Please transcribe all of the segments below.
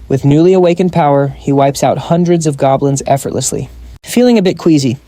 With newly awakened power, he wipes out hundreds of goblins effortlessly. Feeling a bit queasy.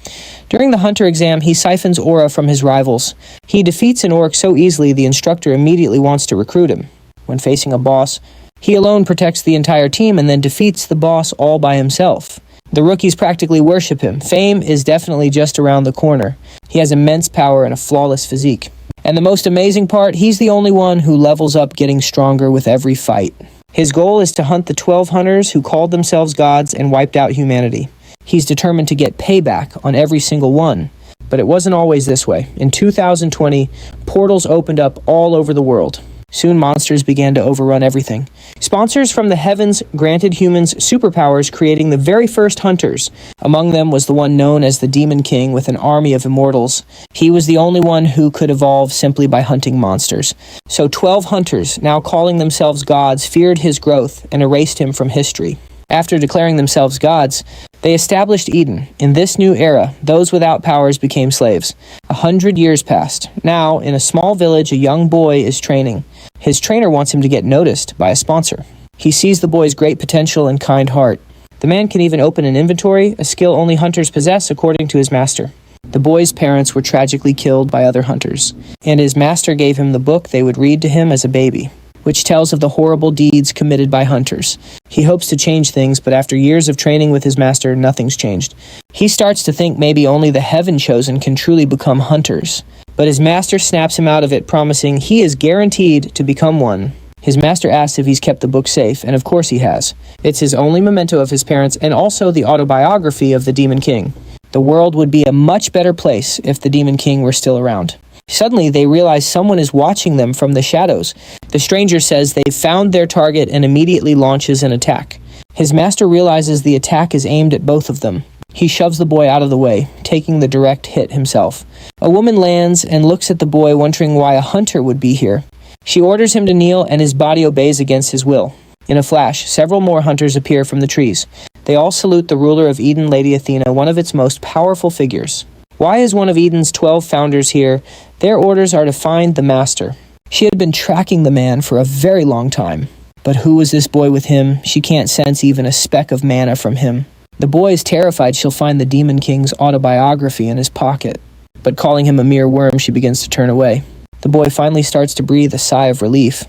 During the hunter exam, he siphons aura from his rivals. He defeats an orc so easily the instructor immediately wants to recruit him. When facing a boss, he alone protects the entire team and then defeats the boss all by himself. The rookies practically worship him. Fame is definitely just around the corner. He has immense power and a flawless physique. And the most amazing part, he's the only one who levels up, getting stronger with every fight. His goal is to hunt the 12 hunters who called themselves gods and wiped out humanity. He's determined to get payback on every single one. But it wasn't always this way. In 2020, portals opened up all over the world. Soon monsters began to overrun everything. Sponsors from the heavens granted humans superpowers, creating the very first hunters. Among them was the one known as the Demon King with an army of immortals. He was the only one who could evolve simply by hunting monsters. So 12 hunters, now calling themselves gods, feared his growth and erased him from history. After declaring themselves gods, they established Eden. In this new era, those without powers became slaves. 100 years passed. Now, in a small village, a young boy is training. His trainer wants him to get noticed by a sponsor. He sees the boy's great potential and kind heart. The man can even open an inventory, a skill only hunters possess according to his master. The boy's parents were tragically killed by other hunters, and his master gave him the book they would read to him as a baby, which tells of the horrible deeds committed by hunters. He hopes to change things, but after years of training with his master, nothing's changed. He starts to think maybe only the heaven-chosen can truly become hunters. But his master snaps him out of it, promising he is guaranteed to become one. His master asks if he's kept the book safe, and of course he has. It's his only memento of his parents, and also the autobiography of the Demon King. The world would be a much better place if the Demon King were still around. Suddenly, they realize someone is watching them from the shadows. The stranger says they've found their target and immediately launches an attack. His master realizes the attack is aimed at both of them. He shoves the boy out of the way, taking the direct hit himself. A woman lands and looks at the boy, wondering why a hunter would be here. She orders him to kneel, and his body obeys against his will. In a flash, several more hunters appear from the trees. They all salute the ruler of Eden, Lady Athena, one of its most powerful figures. Why is one of Eden's 12 founders here? Their orders are to find the master. She had been tracking the man for a very long time. But who was this boy with him? She can't sense even a speck of mana from him. The boy is terrified she'll find the Demon King's autobiography in his pocket. But calling him a mere worm, she begins to turn away. The boy finally starts to breathe a sigh of relief.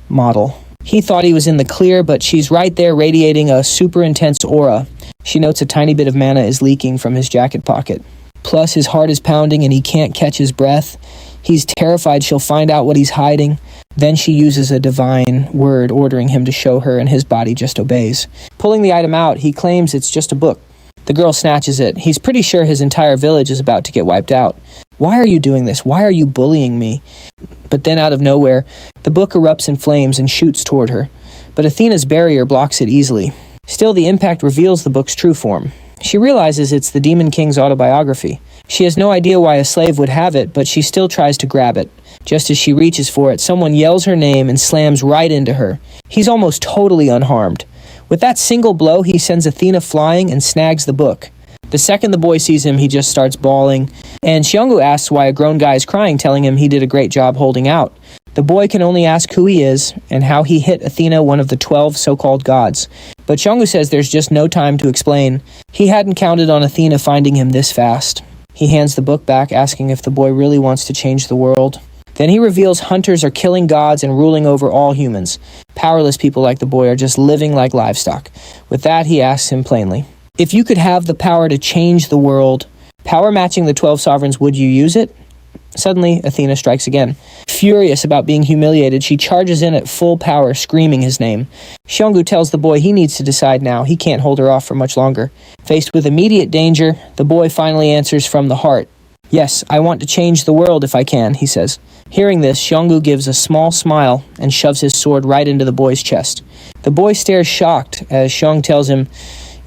Model. He thought he was in the clear, but she's right there radiating a super intense aura. She notes a tiny bit of mana is leaking from his jacket pocket. Plus, his heart is pounding and he can't catch his breath. He's terrified she'll find out what he's hiding. Then she uses a divine word, ordering him to show her, and his body just obeys. Pulling the item out, he claims it's just a book. The girl snatches it. He's pretty sure his entire village is about to get wiped out. Why are you doing this? Why are you bullying me? But then out of nowhere, the book erupts in flames and shoots toward her. But Athena's barrier blocks it easily. Still, the impact reveals the book's true form. She realizes it's the Demon King's autobiography. She has no idea why a slave would have it, but she still tries to grab it. Just as she reaches for it, someone yells her name and slams right into her. He's almost totally unharmed. With that single blow, he sends Athena flying and snags the book. The second the boy sees him, he just starts bawling, and Xiongnu asks why a grown guy is crying, telling him he did a great job holding out. The boy can only ask who he is and how he hit Athena, one of the 12 so-called gods. But Xiongnu says there's just no time to explain. He hadn't counted on Athena finding him this fast. He hands the book back, asking if the boy really wants to change the world. Then he reveals hunters are killing gods and ruling over all humans. Powerless people like the boy are just living like livestock. With that, he asks him plainly, if you could have the power to change the world, power matching the 12 sovereigns, would you use it? Suddenly, Athena strikes again. Furious about being humiliated, she charges in at full power, screaming his name. Xiongnu tells the boy he needs to decide now. He can't hold her off for much longer. Faced with immediate danger, the boy finally answers from the heart. Yes, I want to change the world if I can, he says. Hearing this, Xiongnu gives a small smile and shoves his sword right into the boy's chest. The boy stares shocked as Xiong tells him,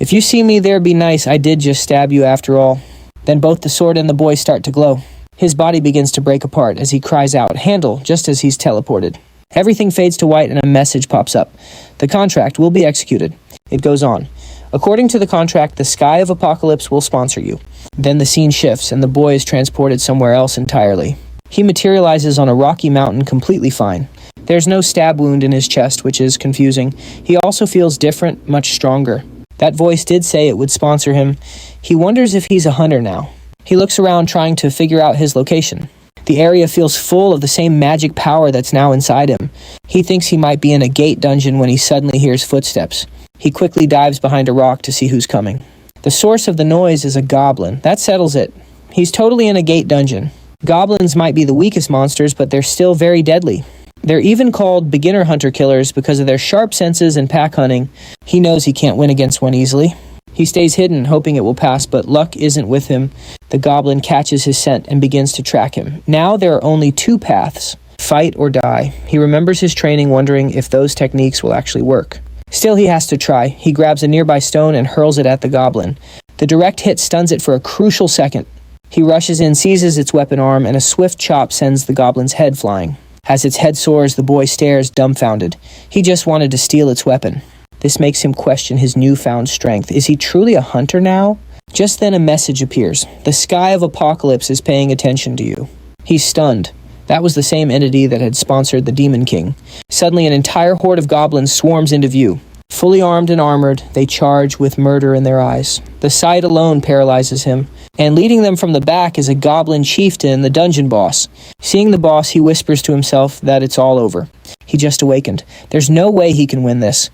if you see me there, be nice. I did just stab you after all. Then both the sword and the boy start to glow. His body begins to break apart as he cries out, handle, just as he's teleported. Everything fades to white and a message pops up. The contract will be executed. It goes on. According to the contract, the Sky of Apocalypse will sponsor you. Then the scene shifts and the boy is transported somewhere else entirely. He materializes on a rocky mountain completely fine. There's no stab wound in his chest, which is confusing. He also feels different, much stronger. That voice did say it would sponsor him. He wonders if he's a hunter now. He looks around trying to figure out his location. The area feels full of the same magic power that's now inside him. He thinks he might be in a gate dungeon when he suddenly hears footsteps. He quickly dives behind a rock to see who's coming. The source of the noise is a goblin. That settles it. He's totally in a gate dungeon. Goblins might be the weakest monsters, but they're still very deadly. They're even called beginner hunter killers because of their sharp senses and pack hunting. He knows he can't win against one easily. He stays hidden, hoping it will pass, but luck isn't with him. The goblin catches his scent and begins to track him. Now there are only two paths, fight or die. He remembers his training, wondering if those techniques will actually work. Still, he has to try. He grabs a nearby stone and hurls it at the goblin. The direct hit stuns it for a crucial second. He rushes in, seizes its weapon arm, and a swift chop sends the goblin's head flying. As its head soars, the boy stares, dumbfounded. He just wanted to steal its weapon. This makes him question his newfound strength. Is he truly a hunter now? Just then a message appears. The sky of Apocalypse is paying attention to you. He's stunned. That was the same entity that had sponsored the Demon King. Suddenly an entire horde of goblins swarms into view. Fully armed and armored, they charge with murder in their eyes. The sight alone paralyzes him, and leading them from the back is a goblin chieftain, the dungeon boss. Seeing the boss, he whispers to himself that it's all over. He just awakened. There's no way he can win this.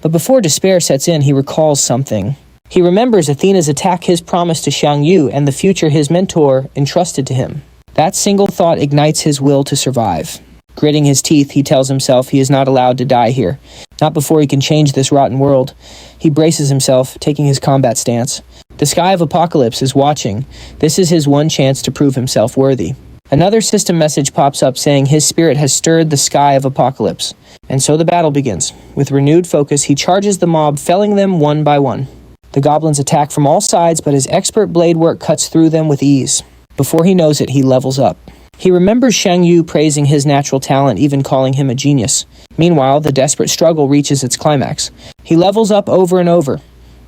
But before despair sets in, he recalls something. He remembers Athena's attack, his promise to Xiang Yu, and the future his mentor entrusted to him. That single thought ignites his will to survive. Gritting his teeth, he tells himself he is not allowed to die here. Not before he can change this rotten world. He braces himself, taking his combat stance. The sky of Apocalypse is watching. This is his one chance to prove himself worthy. Another system message pops up saying his spirit has stirred the sky of Apocalypse. And so the battle begins. With renewed focus, he charges the mob, felling them one by one. The goblins attack from all sides, but his expert blade work cuts through them with ease. Before he knows it, he levels up. He remembers Xiang Yu praising his natural talent, even calling him a genius. Meanwhile, the desperate struggle reaches its climax. He levels up over and over.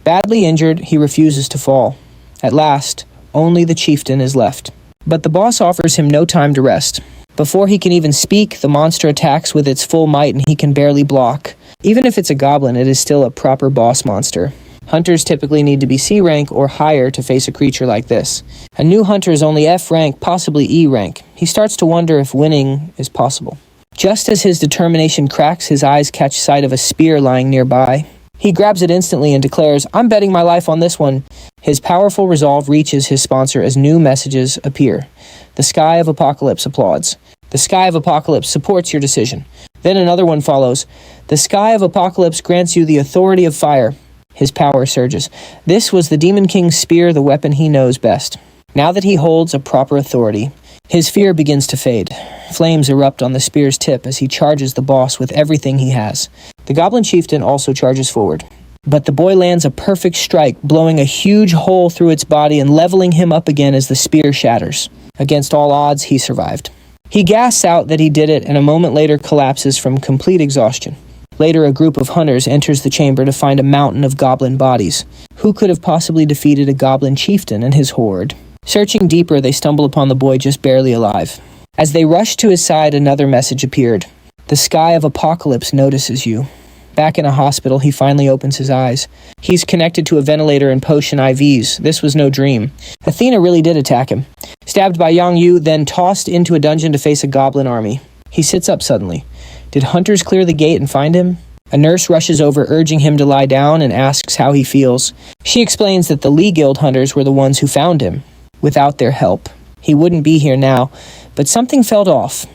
Badly injured, he refuses to fall. At last, only the chieftain is left. But the boss offers him no time to rest. Before he can even speak, the monster attacks with its full might and he can barely block. Even if it's a goblin, it is still a proper boss monster. Hunters typically need to be C rank or higher to face a creature like this. A new hunter is only F rank, possibly E rank. He starts to wonder if winning is possible. Just as his determination cracks, his eyes catch sight of a spear lying nearby. He grabs it instantly and declares, "I'm betting my life on this one." His powerful resolve reaches his sponsor as new messages appear. The sky of Apocalypse applauds. The sky of Apocalypse supports your decision. Then another one follows. The sky of Apocalypse grants you the authority of fire. His power surges. This was the Demon King's spear, the weapon he knows best. Now that he holds a proper authority, his fear begins to fade. Flames erupt on the spear's tip as he charges the boss with everything he has. The goblin chieftain also charges forward. But the boy lands a perfect strike, blowing a huge hole through its body and leveling him up again as the spear shatters. Against all odds, he survived. He gasps out that he did it and a moment later collapses from complete exhaustion. Later, a group of hunters enters the chamber to find a mountain of goblin bodies. Who could have possibly defeated a goblin chieftain and his horde? Searching deeper, they stumble upon the boy just barely alive. As they rush to his side, another message appeared. The sky of Apocalypse notices you. Back in a hospital, he finally opens his eyes. He's connected to a ventilator and potion IVs. This was no dream. Athena really did attack him. Stabbed by Yang Yu, then tossed into a dungeon to face a goblin army. He sits up suddenly. Did hunters clear the gate and find him? A nurse rushes over, urging him to lie down, and asks how he feels. She explains that the Lee Guild hunters were the ones who found him. Without their help, he wouldn't be here now, but something felt off.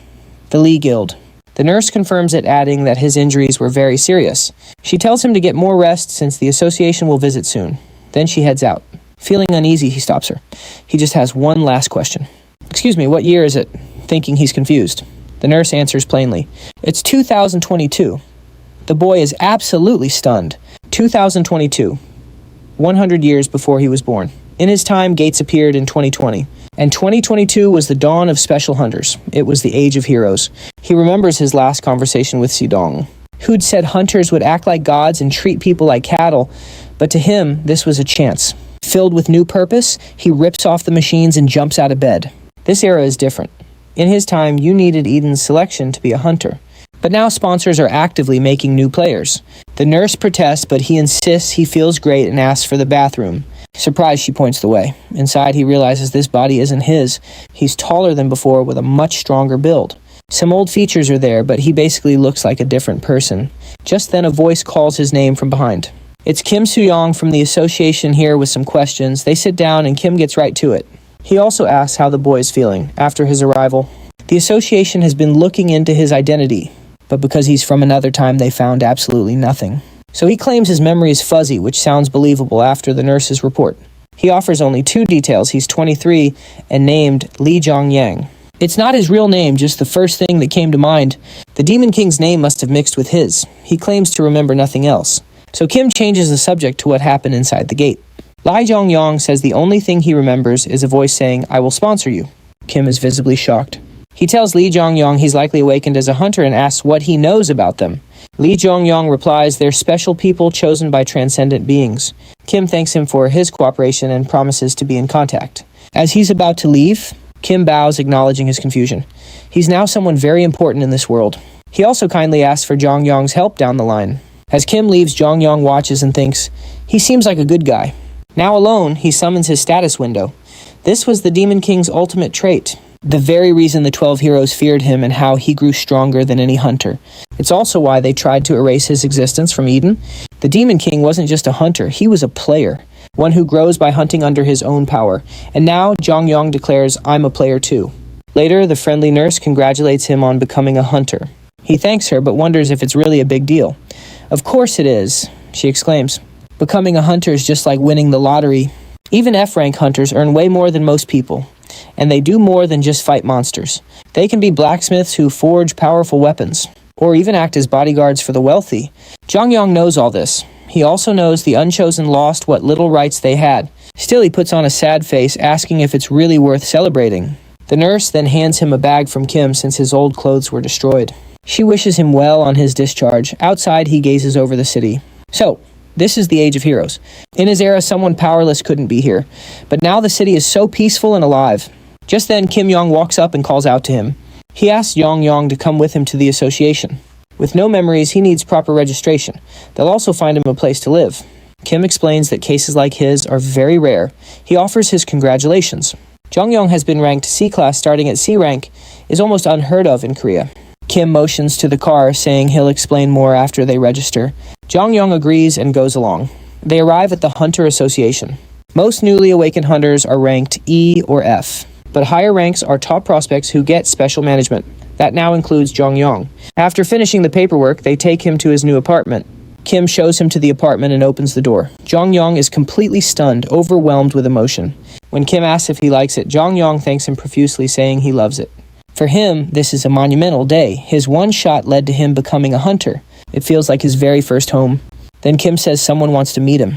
The Lee Guild. The nurse confirms it, adding that his injuries were very serious. She tells him to get more rest since the association will visit soon. Then she heads out. Feeling uneasy, he stops her. He just has one last question. "Excuse me, what year is it?" Thinking he's confused. The nurse answers plainly. "It's 2022. The boy is absolutely stunned. 2022. 100 years before he was born. In his time, gates appeared in 2020. And 2022 was the dawn of special hunters. It was the age of heroes. He remembers his last conversation with Sidong, who'd said hunters would act like gods and treat people like cattle. But to him, this was a chance. Filled with new purpose, he rips off the machines and jumps out of bed. This era is different. In his time, you needed Eden's selection to be a hunter. But now sponsors are actively making new players. The nurse protests, but he insists he feels great and asks for the bathroom. Surprised, she points the way. Inside, he realizes this body isn't his. He's taller than before with a much stronger build. Some old features are there, but he basically looks like a different person. Just then, a voice calls his name from behind. It's Kim Soo-young from the association here with some questions. They sit down and Kim gets right to it. He also asks how the boy is feeling after his arrival. The association has been looking into his identity, but because he's from another time, they found absolutely nothing. So he claims his memory is fuzzy, which sounds believable after the nurse's report. He offers only 2 details. He's 23 and named Lee Jong-yang. It's not his real name, just the first thing that came to mind. The Demon King's name must have mixed with his. He claims to remember nothing else. So Kim changes the subject to what happened inside the gate. Lee Jong-yang says the only thing he remembers is a voice saying, "I will sponsor you." Kim is visibly shocked. He tells Lee Jong-yang he's likely awakened as a hunter and asks what he knows about them. Lee Jong-yang replies they're special people chosen by transcendent beings. Kim thanks him for his cooperation and promises to be in contact. As he's about to leave, Kim bows, acknowledging his confusion. He's now someone very important in this world. He also kindly asks for Jong-yong's help down the line. As Kim leaves, Jong-yong watches and thinks, he seems like a good guy. Now alone, he summons his status window. This was the Demon King's ultimate trait. The very reason the 12 heroes feared him and how he grew stronger than any hunter. It's also why they tried to erase his existence from Eden. The Demon King wasn't just a hunter, he was a player. One who grows by hunting under his own power. And now, Jong-yong declares, I'm a player too. Later, the friendly nurse congratulates him on becoming a hunter. He thanks her, but wonders if it's really a big deal. Of course it is, she exclaims. Becoming a hunter is just like winning the lottery. Even F-rank hunters earn way more than most people. And they do more than just fight monsters. They can be blacksmiths who forge powerful weapons, or even act as bodyguards for the wealthy. Jong-yong knows all this. He also knows the Unchosen lost what little rights they had. Still, he puts on a sad face, asking if it's really worth celebrating. The nurse then hands him a bag from Kim since his old clothes were destroyed. She wishes him well on his discharge. Outside, he gazes over the city. So, this is the age of heroes. In his era, someone powerless couldn't be here. But now the city is so peaceful and alive. Just then, Kim Yong walks up and calls out to him. He asks Jong-yong to come with him to the association. With no memories, he needs proper registration. They'll also find him a place to live. Kim explains that cases like his are very rare. He offers his congratulations. Jong-yong has been ranked C-class starting at C-rank, is almost unheard of in Korea. Kim motions to the car, saying he'll explain more after they register. Jong-yong agrees and goes along. They arrive at the Hunter Association. Most newly awakened hunters are ranked E or F, but higher ranks are top prospects who get special management. That now includes Jong-yong. After finishing the paperwork, they take him to his new apartment. Kim shows him to the apartment and opens the door. Jong-yong is completely stunned, overwhelmed with emotion. When Kim asks if he likes it, Jong-yong thanks him profusely, saying he loves it. For him, this is a monumental day. His one shot led to him becoming a hunter. It feels like his very first home. Then Kim says someone wants to meet him.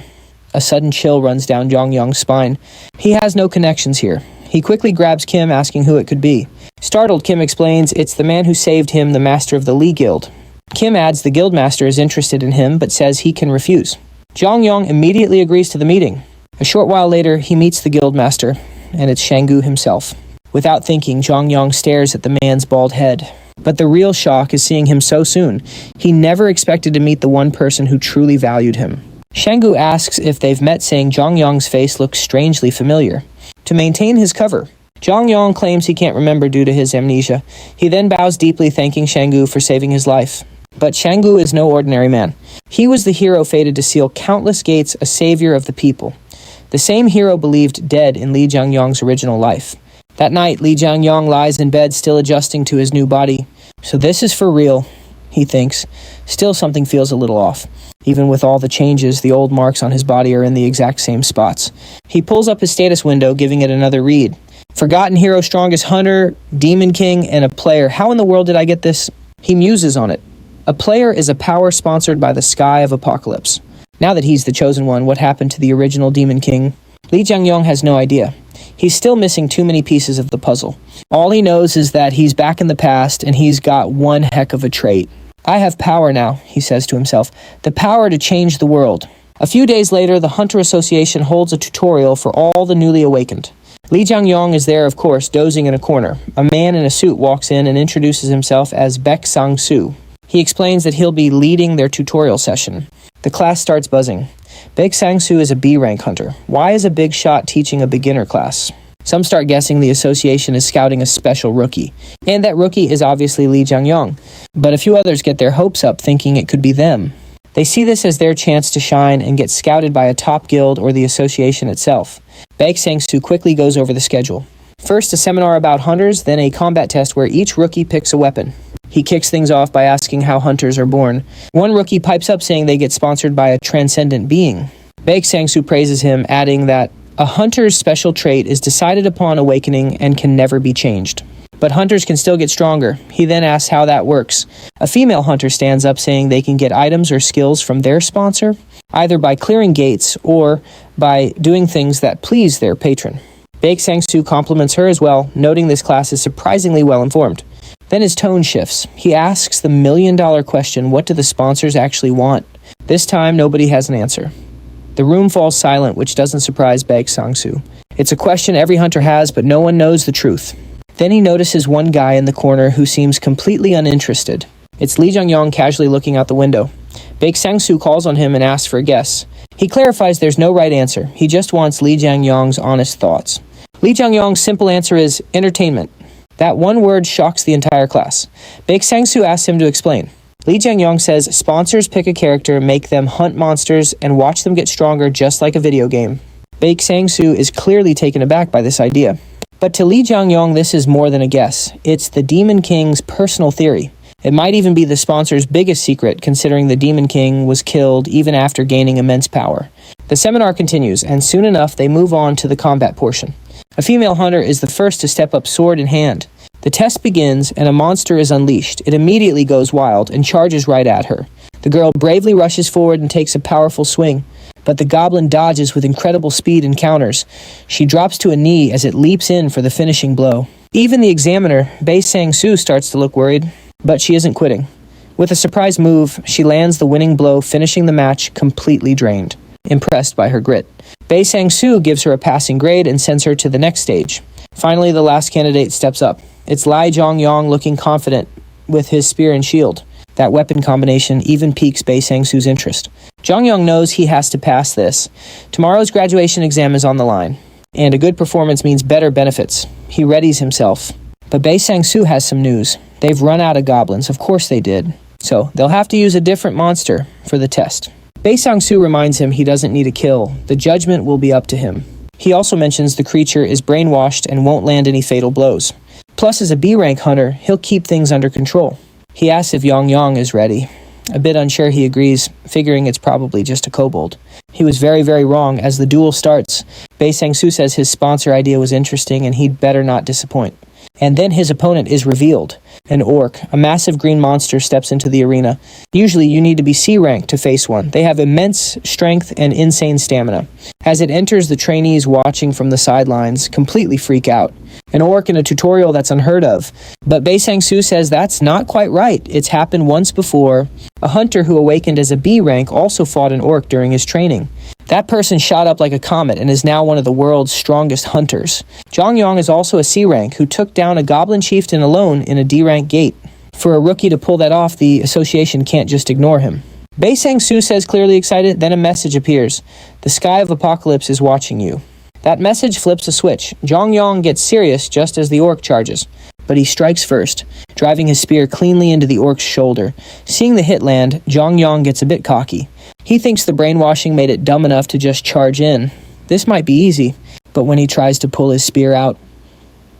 A sudden chill runs down Jong-yong's spine. He has no connections here. He quickly grabs Kim, asking who it could be. Startled, Kim explains it's the man who saved him, the master of the Lee Guild. Kim adds the guildmaster is interested in him, but says he can refuse. Jong-yong immediately agrees to the meeting. A short while later, he meets the guildmaster, and it's Shang-gu himself. Without thinking, Jong-yong stares at the man's bald head. But the real shock is seeing him so soon. He never expected to meet the one person who truly valued him. Shang-gu asks if they've met, saying Jong-yong's face looks strangely familiar. To maintain his cover, Jong-yong claims he can't remember due to his amnesia. He then bows deeply, thanking Shang-gu for saving his life. But Shang-gu is no ordinary man. He was the hero fated to seal countless gates, a savior of the people. The same hero believed dead in Lee Jong-yong's original life. That night, Lee Jong-yong lies in bed, still adjusting to his new body. So this is for real, he thinks. Still, something feels a little off. Even with all the changes, the old marks on his body are in the exact same spots. He pulls up his status window, giving it another read. Forgotten hero, strongest hunter, demon king, and a player. How in the world did I get this? He muses on it. A player is a power sponsored by the sky of apocalypse. Now that he's the chosen one, what happened to the original demon king? Lee Jong-yong has no idea. He's still missing too many pieces of the puzzle. All he knows is that he's back in the past and he's got one heck of a trait. I have power now, he says to himself. The power to change the world. A few days later, the Hunter Association holds a tutorial for all the newly awakened. Lee Jong-yong is there, of course, dozing in a corner. A man in a suit walks in and introduces himself as Baek Sang-soo. He explains that he'll be leading their tutorial session. The class starts buzzing. Baek Sang-soo is a B rank hunter. Why is a big shot teaching a beginner class? Some start guessing the association is scouting a special rookie, and that rookie is obviously Lee Jang-yong. But a few others get their hopes up thinking it could be them. They see this as their chance to shine and get scouted by a top guild or the association itself. Baek Sang-soo quickly goes over the schedule. First, a seminar about hunters, then a combat test where each rookie picks a weapon. He kicks things off by asking how hunters are born. One rookie pipes up saying they get sponsored by a transcendent being. Baek Sang-soo praises him, adding that a hunter's special trait is decided upon awakening and can never be changed. But hunters can still get stronger. He then asks how that works. A female hunter stands up saying they can get items or skills from their sponsor, either by clearing gates or by doing things that please their patron. Baek Sang-soo compliments her as well, noting this class is surprisingly well informed. Then his tone shifts. He asks the million-dollar question, what do the sponsors actually want? This time, nobody has an answer. The room falls silent, which doesn't surprise Baek Sang-soo. It's a question every hunter has, but no one knows the truth. Then he notices one guy in the corner who seems completely uninterested. It's Lee Jang-yong casually looking out the window. Baek Sang-soo calls on him and asks for a guess. He clarifies there's no right answer. He just wants Lee Jang-yong's honest thoughts. Lee Jang-yong's simple answer is entertainment. That one word shocks the entire class. Baek Sang-soo asks him to explain. Lee Jang-yong says sponsors pick a character, make them hunt monsters, and watch them get stronger just like a video game. Baek Sang-soo is clearly taken aback by this idea. But to Lee Jang-yong, this is more than a guess. It's the Demon King's personal theory. It might even be the sponsor's biggest secret, considering the Demon King was killed even after gaining immense power. The seminar continues, and soon enough they move on to the combat portion. A female hunter is the first to step up sword in hand. The test begins, and a monster is unleashed. It immediately goes wild and charges right at her. The girl bravely rushes forward and takes a powerful swing, but the goblin dodges with incredible speed and counters. She drops to a knee as it leaps in for the finishing blow. Even the examiner, Baek Sang-soo, starts to look worried, but she isn't quitting. With a surprise move, she lands the winning blow, finishing the match completely drained. Impressed by her grit, Baek Sang-soo gives her a passing grade and sends her to the next stage. Finally, the last candidate steps up. It's Lee Jang-yong looking confident with his spear and shield. That weapon combination even piques Baek Sang-soo's interest. Jang-yong knows he has to pass this. Tomorrow's graduation exam is on the line, and a good performance means better benefits. He readies himself. But Baek Sang-soo has some news. They've run out of goblins, of course they did. So they'll have to use a different monster for the test. Baek Sang-soo reminds him he doesn't need a kill. The judgment will be up to him. He also mentions the creature is brainwashed and won't land any fatal blows. Plus, as a B-rank hunter, he'll keep things under control. He asks if Yang is ready. A bit unsure, he agrees, figuring it's probably just a kobold. He was very, very wrong. As the duel starts, Baek Sang-soo says his sponsor idea was interesting and he'd better not disappoint. And then his opponent is revealed. An orc, a massive green monster, steps into the arena. Usually you need to be C-rank to face one. They have immense strength and insane stamina. As it enters, the trainees watching from the sidelines completely freak out. An orc in a tutorial, that's unheard of. But Baek Sang-soo says that's not quite right. It's happened once before. A hunter who awakened as a B rank also fought an orc during his training. That person shot up like a comet and is now one of the world's strongest hunters. Jang-yong is also a C rank who took down a goblin chieftain alone in a D rank gate. For a rookie to pull that off, the association can't just ignore him. Baek Sang-soo says, clearly excited, then a message appears. The sky of apocalypse is watching you. That message flips a switch. Jang-yong gets serious just as the orc charges. But he strikes first, driving his spear cleanly into the orc's shoulder. Seeing the hit land, Jang-yong gets a bit cocky. He thinks the brainwashing made it dumb enough to just charge in. This might be easy, but when he tries to pull his spear out,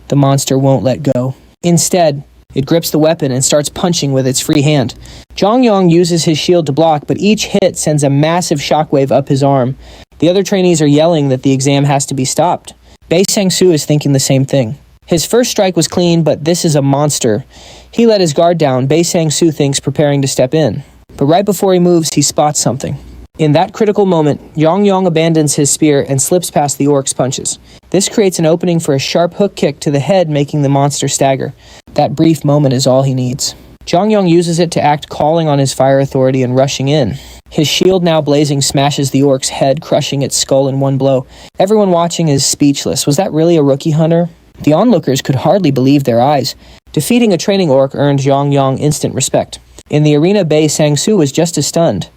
the monster won't let go. Instead, it grips the weapon and starts punching with its free hand. Jang-yong uses his shield to block, but each hit sends a massive shockwave up his arm. The other trainees are yelling that the exam has to be stopped. Baek Sang-soo is thinking the same thing. His first strike was clean, but this is a monster. He let his guard down, Baek Sang-soo thinks, preparing to step in. But right before he moves, he spots something. In that critical moment, Jang-yong abandons his spear and slips past the orc's punches. This creates an opening for a sharp hook kick to the head, making the monster stagger. That brief moment is all he needs. Jang-yong uses it to act, calling on his fire authority and rushing in. His shield, now blazing, smashes the orc's head, crushing its skull in one blow. Everyone watching is speechless. Was that really a rookie hunter? The onlookers could hardly believe their eyes. Defeating a training orc earned Jang-yong instant respect. In the arena, Bei Sang-soo was just as stunned.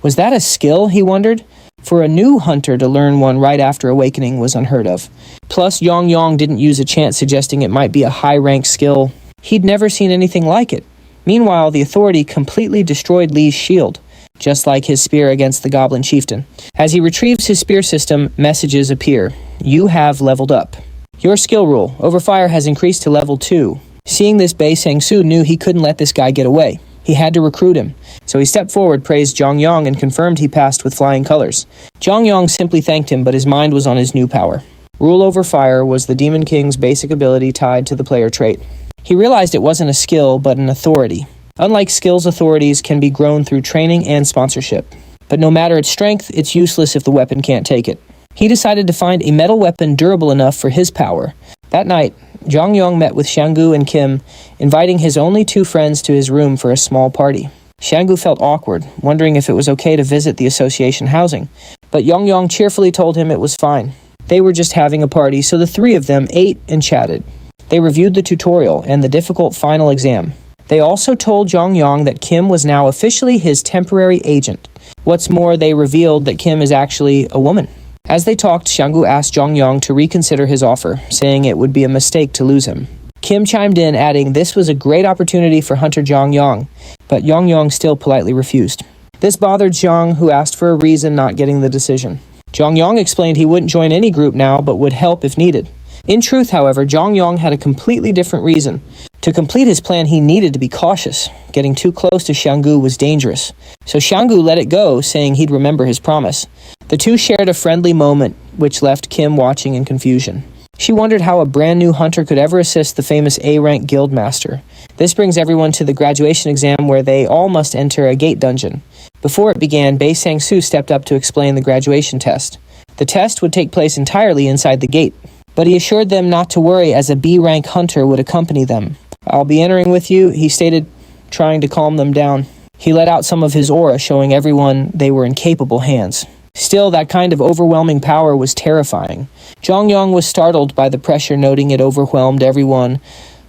Was that a skill, he wondered? For a new hunter to learn one right after awakening was unheard of. Plus, Yong didn't use a chant suggesting it might be a high-ranked skill. He'd never seen anything like it. Meanwhile, the authority completely destroyed Li's shield, just like his spear against the goblin chieftain. As he retrieves his spear system, messages appear. You have leveled up. Your skill rule, over fire, has increased to level 2. Seeing this, Bei Sang-soo knew he couldn't let this guy get away. He had to recruit him. So he stepped forward, praised Jongyong, and confirmed he passed with flying colors. Jongyong simply thanked him, but his mind was on his new power. Rule over fire was the Demon King's basic ability tied to the player trait. He realized it wasn't a skill, but an authority. Unlike skills, authorities can be grown through training and sponsorship. But no matter its strength, it's useless if the weapon can't take it. He decided to find a metal weapon durable enough for his power. That night, Jongyong met with Shanggu and Kim, inviting his only 2 friends to his room for a small party. Shanggu felt awkward, wondering if it was okay to visit the association housing, but Jongyong cheerfully told him it was fine. They were just having a party, so the 3 of them ate and chatted. They reviewed the tutorial and the difficult final exam. They also told Jongyong that Kim was now officially his temporary agent. What's more, they revealed that Kim is actually a woman. As they talked, Shanggu asked Jongyong to reconsider his offer, saying it would be a mistake to lose him. Kim chimed in, adding this was a great opportunity for Hunter Jongyong, but Jongyong still politely refused. This bothered Zhang, who asked for a reason not getting the decision. Jongyong explained he wouldn't join any group now, but would help if needed. In truth, however, Jongyong had a completely different reason. To complete his plan, he needed to be cautious. Getting too close to Shanggu was dangerous. So Shanggu let it go, saying he'd remember his promise. The 2 shared a friendly moment, which left Kim watching in confusion. She wondered how a brand new hunter could ever assist the famous A-rank guild master. This brings everyone to the graduation exam, where they all must enter a gate dungeon. Before it began, Bei Sang-soo stepped up to explain the graduation test. The test would take place entirely inside the gate, but he assured them not to worry, as a B-rank hunter would accompany them. I'll be entering with you, he stated, trying to calm them down. He let out some of his aura, showing everyone they were in capable hands. Still, that kind of overwhelming power was terrifying. Jongyong was startled by the pressure, noting it overwhelmed everyone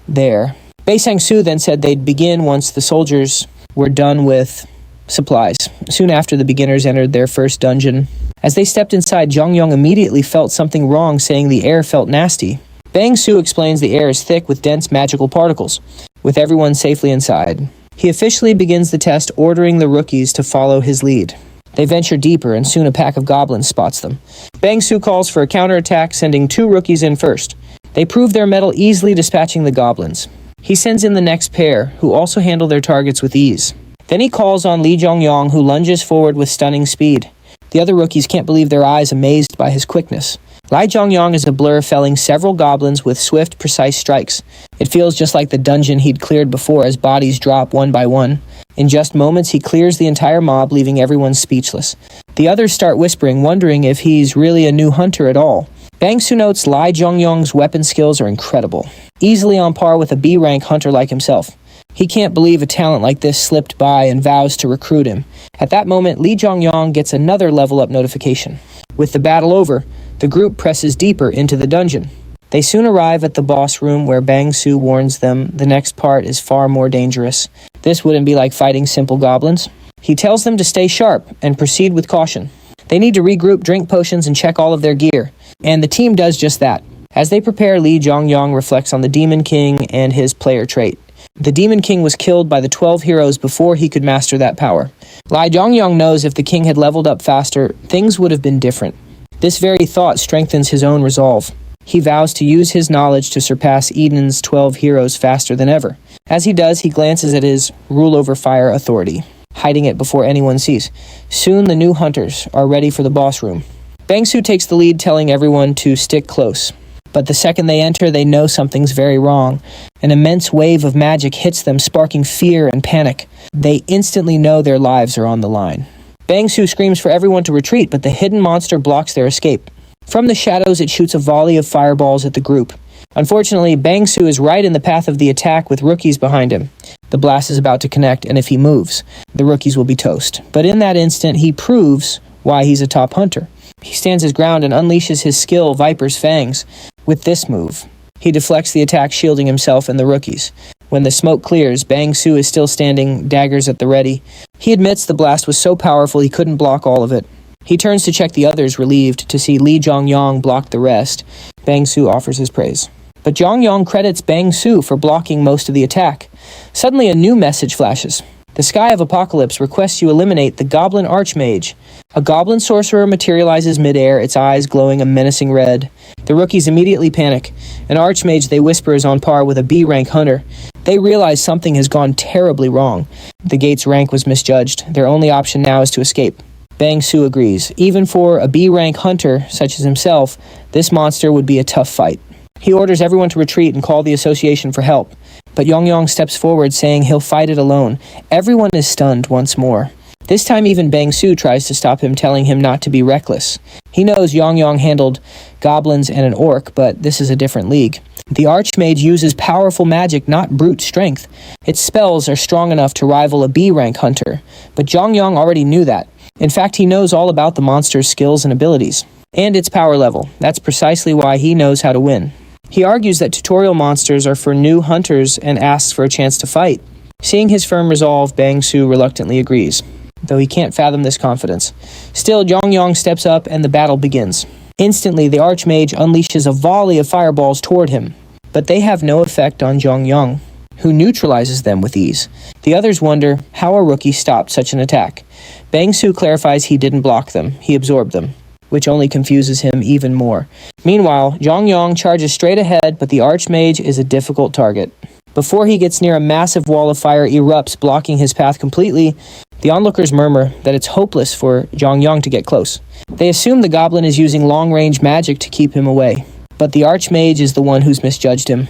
there. Bei Sang-soo then said they'd begin once the soldiers were done with supplies. Soon after, the beginners entered their first dungeon. As they stepped inside, Jongyong immediately felt something wrong, saying the air felt nasty. Bang Su explains the air is thick with dense magical particles, with everyone safely inside. He officially begins the test, ordering the rookies to follow his lead. They venture deeper, and soon a pack of goblins spots them. Bang Su calls for a counterattack, sending 2 rookies in first. They prove their mettle, easily dispatching the goblins. He sends in the next pair, who also handle their targets with ease. Then he calls on Li Jongyong, who lunges forward with stunning speed. The other rookies can't believe their eyes, amazed by his quickness. Li Jongyong is a blur, felling several goblins with swift, precise strikes. It feels just like the dungeon he'd cleared before, as bodies drop one by one. In just moments, he clears the entire mob, leaving everyone speechless. The others start whispering, wondering if he's really a new hunter at all. Bang Su notes Li Jongyong's weapon skills are incredible, easily on par with a B-rank hunter like himself. He can't believe a talent like this slipped by and vows to recruit him. At that moment, Li Jongyong gets another level-up notification. With the battle over, the group presses deeper into the dungeon. They soon arrive at the boss room, where Bang Su warns them the next part is far more dangerous. This wouldn't be like fighting simple goblins. He tells them to stay sharp and proceed with caution. They need to regroup, drink potions, and check all of their gear. And the team does just that. As they prepare, Li Jongyong reflects on the Demon King and his player trait. The Demon King was killed by the 12 heroes before he could master that power. Li Jongyong knows if the king had leveled up faster, things would have been different. This very thought strengthens his own resolve. He vows to use his knowledge to surpass Eden's 12 heroes faster than ever. As he does, he glances at his rule over fire authority, hiding it before anyone sees. Soon the new hunters are ready for the boss room. Bang Su takes the lead, telling everyone to stick close. But the second they enter, they know something's very wrong. An immense wave of magic hits them, sparking fear and panic. They instantly know their lives are on the line. Bang Su screams for everyone to retreat, but the hidden monster blocks their escape. From the shadows, it shoots a volley of fireballs at the group. Unfortunately, Bang Su is right in the path of the attack, with rookies behind him. The blast is about to connect, and if he moves, the rookies will be toast. But in that instant, he proves why he's a top hunter. He stands his ground and unleashes his skill, Viper's Fangs. With this move, he deflects the attack, shielding himself and the rookies. When the smoke clears, Bang Su is still standing, daggers at the ready. He admits the blast was so powerful he couldn't block all of it. He turns to check the others, relieved to see Lee Jongyong block the rest. Bang Su offers his praise. But Jongyong credits Bang Su for blocking most of the attack. Suddenly a new message flashes. The Sky of Apocalypse requests you eliminate the Goblin Archmage. A goblin sorcerer materializes midair, its eyes glowing a menacing red. The rookies immediately panic. An Archmage, they whisper, is on par with a B-rank hunter. They realize something has gone terribly wrong. The gate's rank was misjudged. Their only option now is to escape. Bang Su agrees. Even for a B-rank hunter, such as himself, this monster would be a tough fight. He orders everyone to retreat and call the association for help. But Jongyong steps forward, saying he'll fight it alone. Everyone is stunned once more. This time even Bang Su tries to stop him, telling him not to be reckless. He knows Jongyong handled goblins and an orc, but this is a different league. The Archmage uses powerful magic, not brute strength. Its spells are strong enough to rival a B-rank hunter. But Jongyong already knew that. In fact, he knows all about the monster's skills and abilities. And its power level. That's precisely why he knows how to win. He argues that tutorial monsters are for new hunters and asks for a chance to fight. Seeing his firm resolve, Bang Su reluctantly agrees, though he can't fathom this confidence. Still, Jongyong steps up and the battle begins. Instantly, the Archmage unleashes a volley of fireballs toward him, but they have no effect on Jongyong, who neutralizes them with ease. The others wonder how a rookie stopped such an attack. Bang Su clarifies he didn't block them, he absorbed them, which only confuses him even more. Meanwhile, Jongyong charges straight ahead, but the Archmage is a difficult target. Before he gets near, a massive wall of fire erupts, blocking his path completely. The onlookers murmur that it's hopeless for Jongyong to get close. They assume the goblin is using long-range magic to keep him away. But the Archmage is the one who's misjudged him.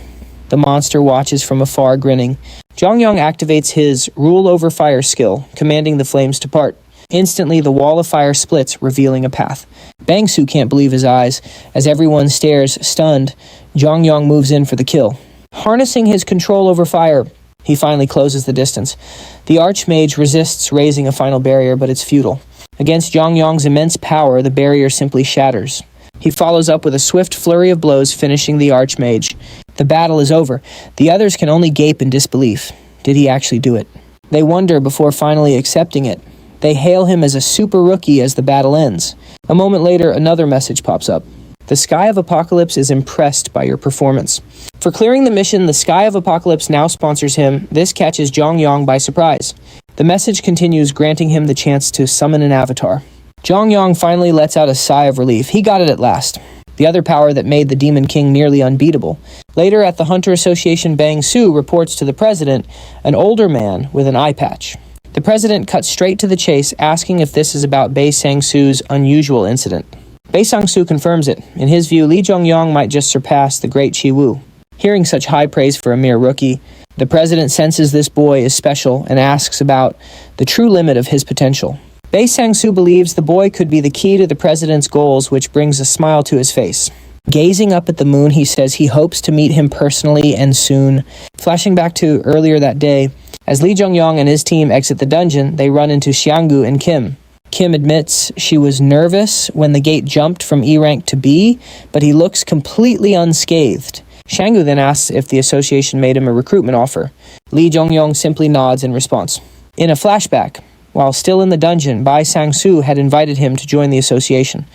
The monster watches from afar, grinning. Jongyong activates his Rule Over Fire skill, commanding the flames to part. Instantly, the wall of fire splits, revealing a path. Bang Su can't believe his eyes. As everyone stares, stunned, Jongyong moves in for the kill. Harnessing his control over fire, he finally closes the distance. The Archmage resists raising a final barrier, but it's futile. Against Jongyong's immense power, the barrier simply shatters. He follows up with a swift flurry of blows, finishing the Archmage. The battle is over. The others can only gape in disbelief. Did he actually do it? They wonder before finally accepting it. They hail him as a super rookie as the battle ends. A moment later, another message pops up. The Sky of Apocalypse is impressed by your performance. For clearing the mission, the Sky of Apocalypse now sponsors him. This catches Jongyong by surprise. The message continues, granting him the chance to summon an avatar. Jongyong finally lets out a sigh of relief. He got it at last. The other power that made the Demon King nearly unbeatable. Later at the Hunter Association, Bang Su reports to the president, an older man with an eye patch. The president cuts straight to the chase, asking if this is about Bei Sang-su's unusual incident. Bei Sang-su confirms it. In his view, Lee Jongyong might just surpass the great Chi Wu. Hearing such high praise for a mere rookie, the president senses this boy is special and asks about the true limit of his potential. Bei Sang-su believes the boy could be the key to the president's goals, which brings a smile to his face. Gazing up at the moon, he says he hopes to meet him personally and soon. Flashing back to earlier that day, as Lee Jongyong and his team exit the dungeon, they run into Xianggu and Kim. Kim admits she was nervous when the gate jumped from E rank to B, but he looks completely unscathed. Xianggu then asks if the association made him a recruitment offer. Lee Jongyong simply nods in response. In a flashback, while still in the dungeon, Bai Sang-su had invited him to join the association.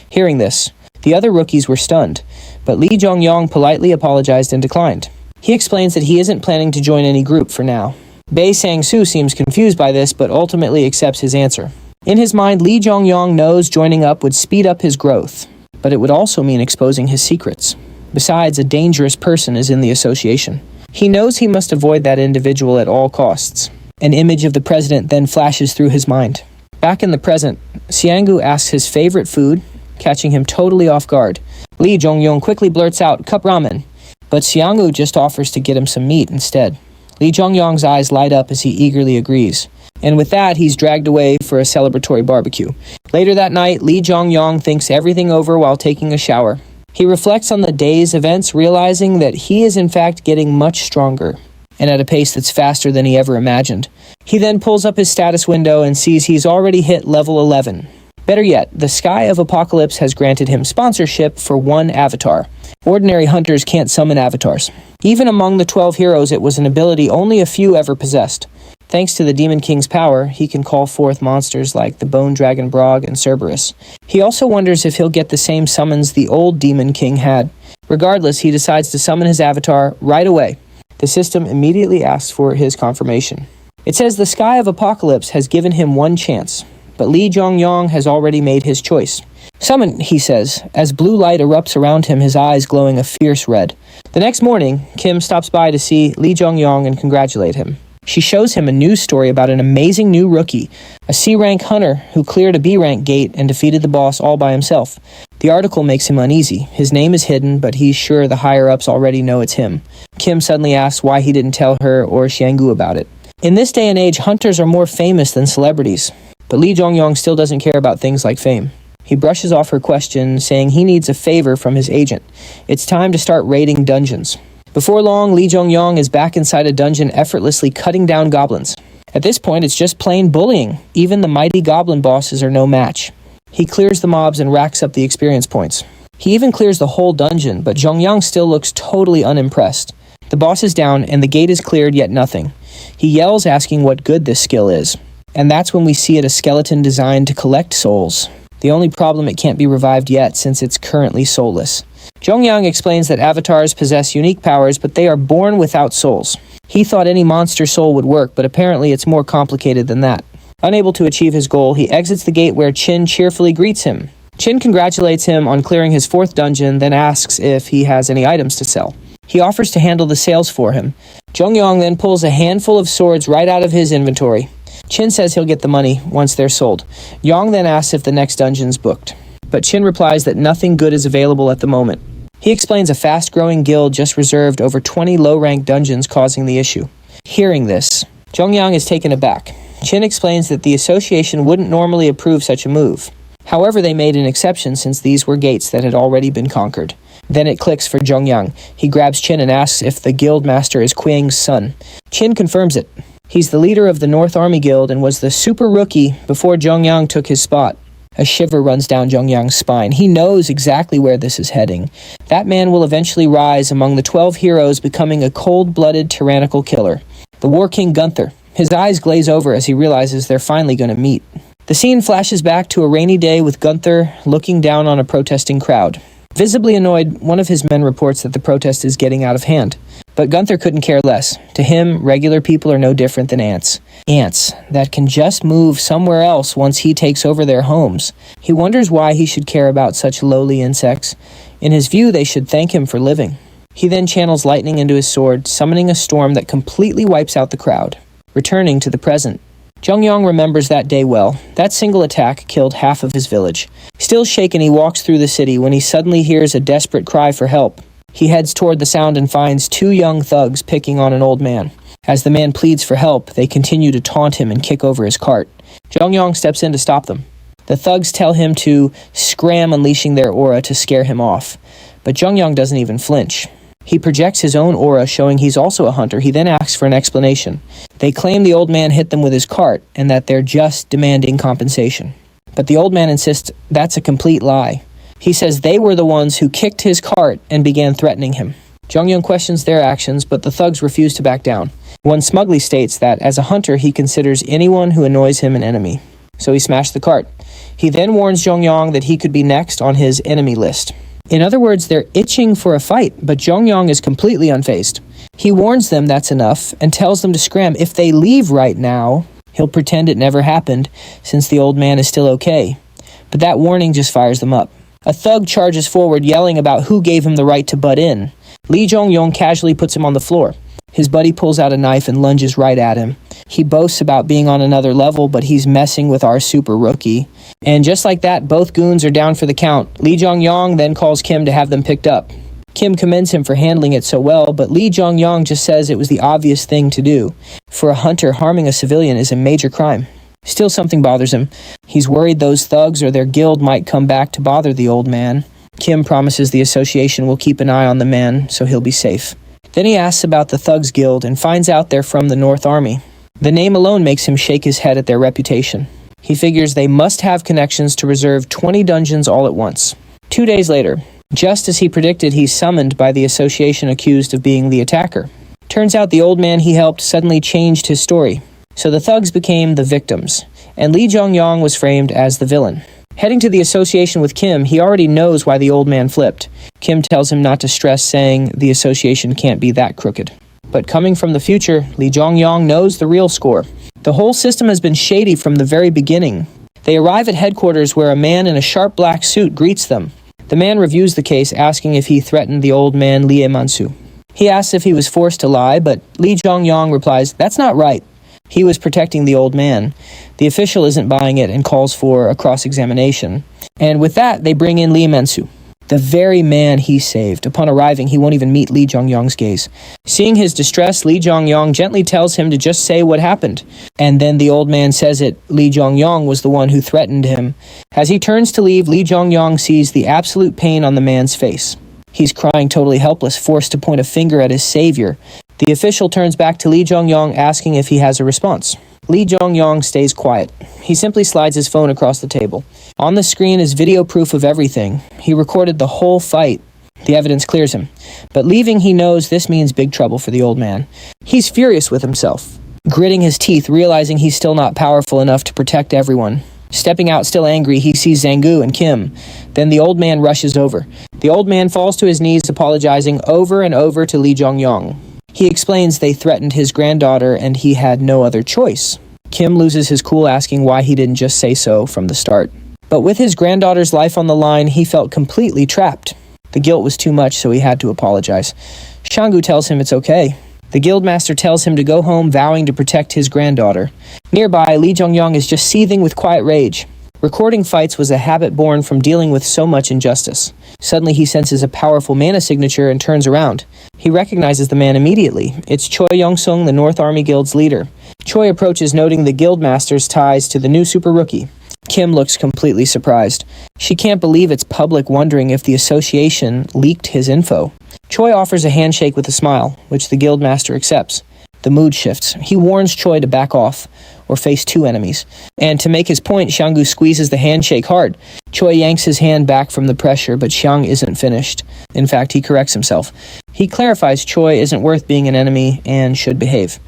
Hearing this, the other rookies were stunned, but Lee Jongyong politely apologized and declined. He explains that he isn't planning to join any group for now. Bei Sang-su seems confused by this, but ultimately accepts his answer. In his mind, Lee Jongyong knows joining up would speed up his growth, but it would also mean exposing his secrets. Besides, a dangerous person is in the association. He knows he must avoid that individual at all costs. An image of the president then flashes through his mind. Back in the present, Xianggu asks his favorite food, catching him totally off guard. Lee Jongyong quickly blurts out, "Cup ramen," but Xianggu just offers to get him some meat instead. Lee Jongyong's eyes light up as he eagerly agrees. And with that, he's dragged away for a celebratory barbecue. Later that night, Lee Jongyong thinks everything over while taking a shower. He reflects on the day's events, realizing that he is in fact getting much stronger, and at a pace that's faster than he ever imagined. He then pulls up his status window and sees he's already hit level 11. Better yet, the Sky of Apocalypse has granted him sponsorship for one avatar. Ordinary hunters can't summon avatars. Even among the 12 heroes, it was an ability only a few ever possessed. Thanks to the Demon King's power, he can call forth monsters like the Bone Dragon Brog and Cerberus. He also wonders if he'll get the same summons the old Demon King had. Regardless, he decides to summon his avatar right away. The system immediately asks for his confirmation. It says the Sky of Apocalypse has given him one chance, but Lee Jong-yong has already made his choice. Summon, he says, as blue light erupts around him, his eyes glowing a fierce red. The next morning, Kim stops by to see Lee Jong-yong and congratulate him. She shows him a news story about an amazing new rookie, a C-rank hunter who cleared a B-rank gate and defeated the boss all by himself. The article makes him uneasy. His name is hidden, but he's sure the higher-ups already know it's him. Kim suddenly asks why he didn't tell her or Xianggu about it. In this day and age, hunters are more famous than celebrities, but Lee Jong-yong still doesn't care about things like fame. He brushes off her question, saying he needs a favor from his agent. It's time to start raiding dungeons. Before long, Lee Jong-yong is back inside a dungeon effortlessly cutting down goblins. At this point, it's just plain bullying. Even the mighty goblin bosses are no match. He clears the mobs and racks up the experience points. He even clears the whole dungeon, but Jong-yong still looks totally unimpressed. The boss is down and the gate is cleared, yet nothing. He yells, asking what good this skill is. And that's when we see it, a skeleton designed to collect souls. The only problem, it can't be revived yet since it's currently soulless. Jong-yong explains that avatars possess unique powers, but they are born without souls. He thought any monster soul would work, but apparently it's more complicated than that. Unable to achieve his goal, he exits the gate where Chin cheerfully greets him. Chin congratulates him on clearing his 4th dungeon, then asks if he has any items to sell. He offers to handle the sales for him. Jong-yong then pulls a handful of swords right out of his inventory. Chin says he'll get the money once they're sold. Yong then asks if the next dungeon's booked, but Chin replies that nothing good is available at the moment. He explains a fast-growing guild just reserved over 20 low-ranked dungeons causing the issue. Hearing this, Jong-yong is taken aback. Chin explains that the association wouldn't normally approve such a move. However, they made an exception since these were gates that had already been conquered. Then it clicks for Jong-yong. He grabs Chin and asks if the guild master is Qiang's son. Chin confirms it. He's the leader of the North Army Guild and was the super rookie before Jong-yong took his spot. A shiver runs down Jong-yong's spine. He knows exactly where this is heading. That man will eventually rise among the 12 heroes, becoming a cold-blooded, tyrannical killer. The War King Gunther. His eyes glaze over as he realizes they're finally going to meet. The scene flashes back to a rainy day with Gunther looking down on a protesting crowd. Visibly annoyed, one of his men reports that the protest is getting out of hand. But Gunther couldn't care less. To him, regular people are no different than ants. Ants that can just move somewhere else once he takes over their homes. He wonders why he should care about such lowly insects. In his view, they should thank him for living. He then channels lightning into his sword, summoning a storm that completely wipes out the crowd. Returning to the present, Jong-yong remembers that day well. That single attack killed half of his village. Still shaken, he walks through the city when he suddenly hears a desperate cry for help. He heads toward the sound and finds 2 young thugs picking on an old man. As the man pleads for help, they continue to taunt him and kick over his cart. Jong-yong steps in to stop them. The thugs tell him to scram, unleashing their aura to scare him off. But Jong-yong doesn't even flinch. He projects his own aura, showing he's also a hunter. He then asks for an explanation. They claim the old man hit them with his cart and that they're just demanding compensation. But the old man insists that's a complete lie. He says they were the ones who kicked his cart and began threatening him. Jong-yong questions their actions, but the thugs refuse to back down. One smugly states that, as a hunter, he considers anyone who annoys him an enemy. So he smashed the cart. He then warns Jong-yong that he could be next on his enemy list. In other words, they're itching for a fight, but Jong-yong is completely unfazed. He warns them that's enough and tells them to scram. If they leave right now, he'll pretend it never happened, since the old man is still okay. But that warning just fires them up. A thug charges forward, yelling about who gave him the right to butt in. Lee Jong-yong casually puts him on the floor. His buddy pulls out a knife and lunges right at him. He boasts about being on another level, but he's messing with our super rookie. And just like that, both goons are down for the count. Lee Jong-yong then calls Kim to have them picked up. Kim commends him for handling it so well, but Lee Jong-yong just says it was the obvious thing to do. For a hunter, harming a civilian is a major crime. Still, something bothers him. He's worried those thugs or their guild might come back to bother the old man. Kim promises the association will keep an eye on the man, so he'll be safe. Then he asks about the Thugs Guild and finds out they're from the North Army. The name alone makes him shake his head at their reputation. He figures they must have connections to reserve 20 dungeons all at once. 2 days later, just as he predicted, he's summoned by the association accused of being the attacker. Turns out the old man he helped suddenly changed his story. So the thugs became the victims, and Lee Jong-yong was framed as the villain. Heading to the association with Kim, he already knows why the old man flipped. Kim tells him not to stress, saying the association can't be that crooked. But coming from the future, Lee Jong-yong knows the real score. The whole system has been shady from the very beginning. They arrive at headquarters where a man in a sharp black suit greets them. The man reviews the case, asking if he threatened the old man Lee Man-soo. He asks if he was forced to lie, but Lee Jong-yong replies, "That's not right. He was protecting the old man." The official isn't buying it and calls for a cross-examination. And with that, they bring in Lee Man-soo, the very man he saved. Upon arriving, he won't even meet Lee Jong-yong's gaze. Seeing his distress, Lee Jong-yong gently tells him to just say what happened. And then the old man says it. Lee Jong-yong was the one who threatened him. As he turns to leave, Lee Jong-yong sees the absolute pain on the man's face. He's crying, totally helpless, forced to point a finger at his savior. The official turns back to Lee Jong-yong, asking if he has a response. Lee Jong-yong stays quiet. He simply slides his phone across the table. On the screen is video proof of everything. He recorded the whole fight. The evidence clears him. But leaving, he knows this means big trouble for the old man. He's furious with himself, gritting his teeth, realizing he's still not powerful enough to protect everyone. Stepping out still angry, he sees Zhang-gu and Kim. Then the old man rushes over. The old man falls to his knees, apologizing over and over to Lee Jong-yong. He explains they threatened his granddaughter and he had no other choice. Kim loses his cool, asking why he didn't just say so from the start. But with his granddaughter's life on the line, he felt completely trapped. The guilt was too much, so he had to apologize. Shang-gu tells him it's okay. The guildmaster tells him to go home, vowing to protect his granddaughter. Nearby, Lee Jong-yong is just seething with quiet rage. Recording fights was a habit born from dealing with so much injustice. Suddenly he senses a powerful mana signature and turns around. He recognizes the man immediately. It's Choi Young-sung, the North Army Guild's leader. Choi approaches, noting the guildmaster's ties to the new super rookie. Kim looks completely surprised. She can't believe it's public, wondering if the association leaked his info. Choi offers a handshake with a smile, which the guildmaster accepts. The mood shifts. He warns Choi to back off, or face two enemies. And to make his point, Shang-gu squeezes the handshake hard. Choi yanks his hand back from the pressure, but Xiang isn't finished. In fact, he corrects himself. He clarifies Choi isn't worth being an enemy and should behave.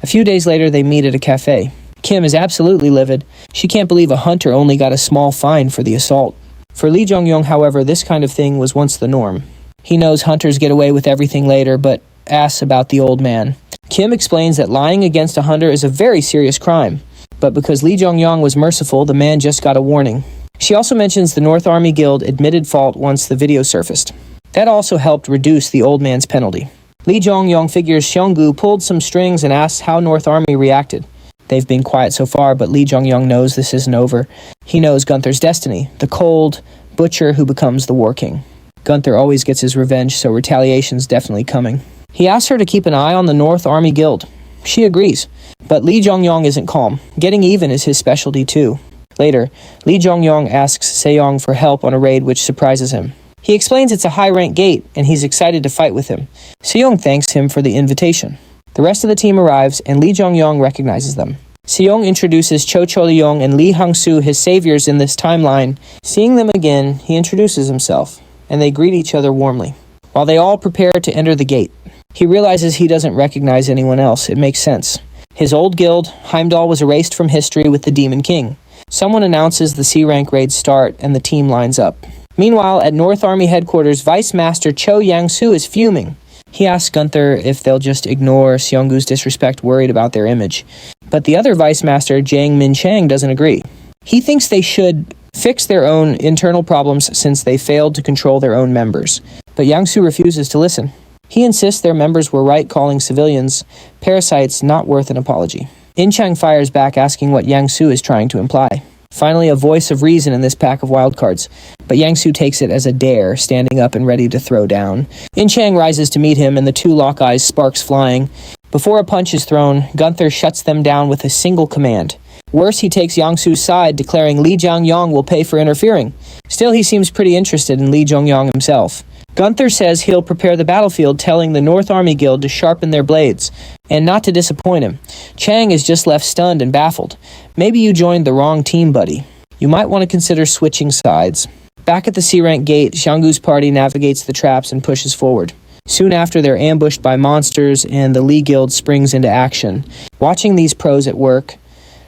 A few days later, they meet at a cafe. Kim is absolutely livid. She can't believe a hunter only got a small fine for the assault. For Lee Jong-yong, however, this kind of thing was once the norm. He knows hunters get away with everything later, but asks about the old man. Kim explains that lying against a hunter is a very serious crime, but because Lee Jong-yong was merciful, the man just got a warning. She also mentions the North Army Guild admitted fault once the video surfaced. That also helped reduce the old man's penalty. Lee Jong-yong figures Shang-gu pulled some strings and asks how North Army reacted. They've been quiet so far, but Lee Jong-yong knows this isn't over. He knows Gunther's destiny, the cold butcher who becomes the war king. Gunther always gets his revenge, so retaliation's definitely coming. He asks her to keep an eye on the North Army Guild. She agrees, but Lee Jong-yong isn't calm. Getting even is his specialty too. Later, Lee Jong-yong asks Sejong for help on a raid, which surprises him. He explains it's a high-rank gate, and he's excited to fight with him. Sejong thanks him for the invitation. The rest of the team arrives, and Lee Jong-yong recognizes them. Sejong introduces Cho Chol-yong and Lee Hang-soo, his saviors in this timeline. Seeing them again, he introduces himself, and they greet each other warmly, while they all prepare to enter the gate. He realizes he doesn't recognize anyone else. It makes sense. His old guild, Heimdall, was erased from history with the Demon King. Someone announces the C-rank raids start, and the team lines up. Meanwhile, at North Army headquarters, Vice Master Cho Yang-soo is fuming. He asks Gunther if they'll just ignore Seonggu's disrespect, worried about their image. But the other Vice Master, Jang Min-chang, doesn't agree. He thinks they should fix their own internal problems since they failed to control their own members. But Yang-soo refuses to listen. He insists their members were right, calling civilians parasites not worth an apology. In-chang fires back, asking what Yang-soo is trying to imply. Finally, a voice of reason in this pack of wildcards, but Yang-soo takes it as a dare, standing up and ready to throw down. In-chang rises to meet him, and the two lock eyes, sparks flying. Before a punch is thrown, Gunther shuts them down with a single command. Worse, he takes Yang-soo's side, declaring Lee Jong-yong will pay for interfering. Still, he seems pretty interested in Lee Jong-yong himself. Gunther says he'll prepare the battlefield, telling the North Army Guild to sharpen their blades, and not to disappoint him. Chang is just left stunned and baffled. Maybe you joined the wrong team, buddy. You might want to consider switching sides. Back at the C-rank gate, Xianggu's party navigates the traps and pushes forward. Soon after, they're ambushed by monsters, and the Li Guild springs into action. Watching these pros at work,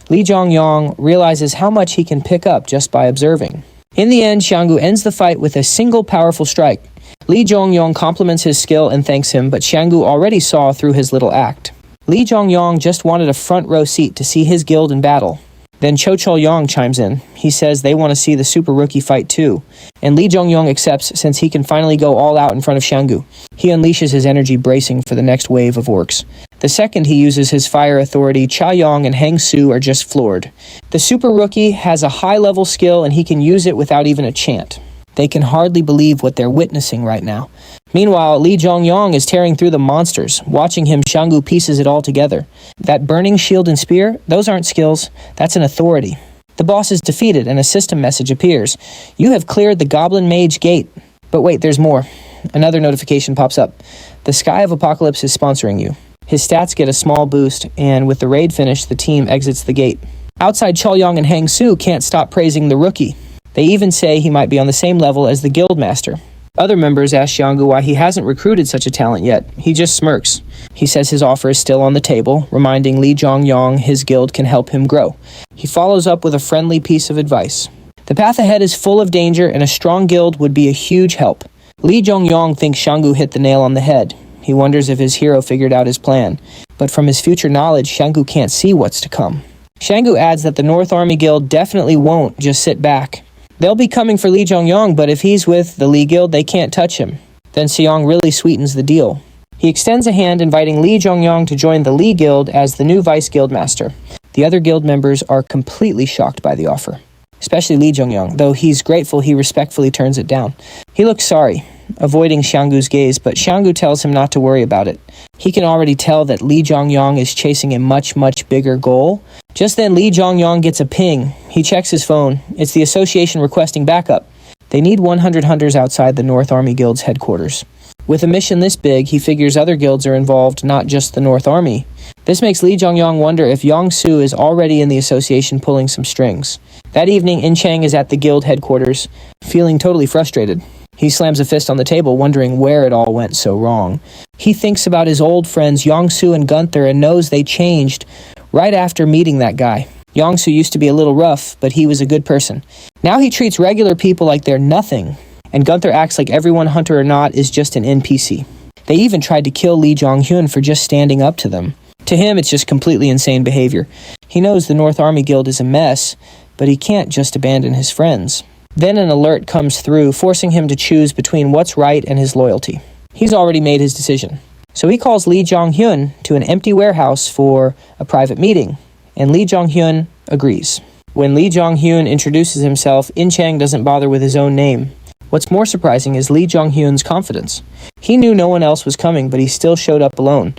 Li Zhongyong realizes how much he can pick up just by observing. In the end, Xianggu ends the fight with a single powerful strike. Li Zhongyong compliments his skill and thanks him, but Xianggu already saw through his little act. Li Zhongyong just wanted a front row seat to see his guild in battle. Then Cho Chol-yong chimes in. He says they want to see the super rookie fight too. And Li Zhongyong accepts since he can finally go all out in front of Xianggu. He unleashes his energy bracing for the next wave of orcs. The second he uses his fire authority, Cha Yong and Hang Su are just floored. The super rookie has a high-level skill and he can use it without even a chant. They can hardly believe what they're witnessing right now. Meanwhile, Li Zhongyong is tearing through the monsters. Watching him, Xianggu pieces it all together. That burning shield and spear, those aren't skills, that's an authority. The boss is defeated and a system message appears. You have cleared the Goblin Mage Gate. But wait, there's more. Another notification pops up. The Sky of Apocalypse is sponsoring you. His stats get a small boost, and with the raid finished, the team exits the gate. Outside, Cholyong and Hang Su can't stop praising the rookie. They even say he might be on the same level as the guildmaster. Other members ask Xianggu why he hasn't recruited such a talent yet. He just smirks. He says his offer is still on the table, reminding Li Zhongyong his guild can help him grow. He follows up with a friendly piece of advice. The path ahead is full of danger, and a strong guild would be a huge help. Li Zhongyong thinks Xianggu hit the nail on the head. He wonders if his hero figured out his plan. But from his future knowledge, Xianggu can't see what's to come. Xianggu adds that the North Army Guild definitely won't just sit back. They'll be coming for Li Zhongyong, but if he's with the Li Guild, they can't touch him. Then Xiong really sweetens the deal. He extends a hand, inviting Li Zhongyong to join the Li Guild as the new Vice Guildmaster. The other guild members are completely shocked by the offer. Especially Li Zhongyong, though he's grateful, he respectfully turns it down. He looks sorry, avoiding Xianggu's gaze, but Xianggu tells him not to worry about it. He can already tell that Li Zhongyong is chasing a much, much bigger goal. Just then, Li Zhongyong gets a ping. He checks his phone. It's the association requesting backup. They need 100 hunters outside the North Army Guild's headquarters. With a mission this big, he figures other guilds are involved, not just the North Army. This makes Li Zhongyong wonder if Yong-su is already in the association pulling some strings. That evening, In Chang is at the guild headquarters, feeling totally frustrated. He slams a fist on the table, wondering where it all went so wrong. He thinks about his old friends Yong-su and Gunther and knows they changed right after meeting that guy. Yong-su used to be a little rough, but he was a good person. Now he treats regular people like they're nothing, and Gunther acts like everyone, hunter or not, is just an NPC. They even tried to kill Lee Jong-hyun for just standing up to them. To him, it's just completely insane behavior. He knows the North Army Guild is a mess, but he can't just abandon his friends. Then an alert comes through, forcing him to choose between what's right and his loyalty. He's already made his decision. So he calls Lee Jong-hyun to an empty warehouse for a private meeting, and Lee Jong-hyun agrees. When Lee Jong-hyun introduces himself, In Chang doesn't bother with his own name. What's more surprising is Lee Jong-hyun's confidence. He knew no one else was coming, but he still showed up alone.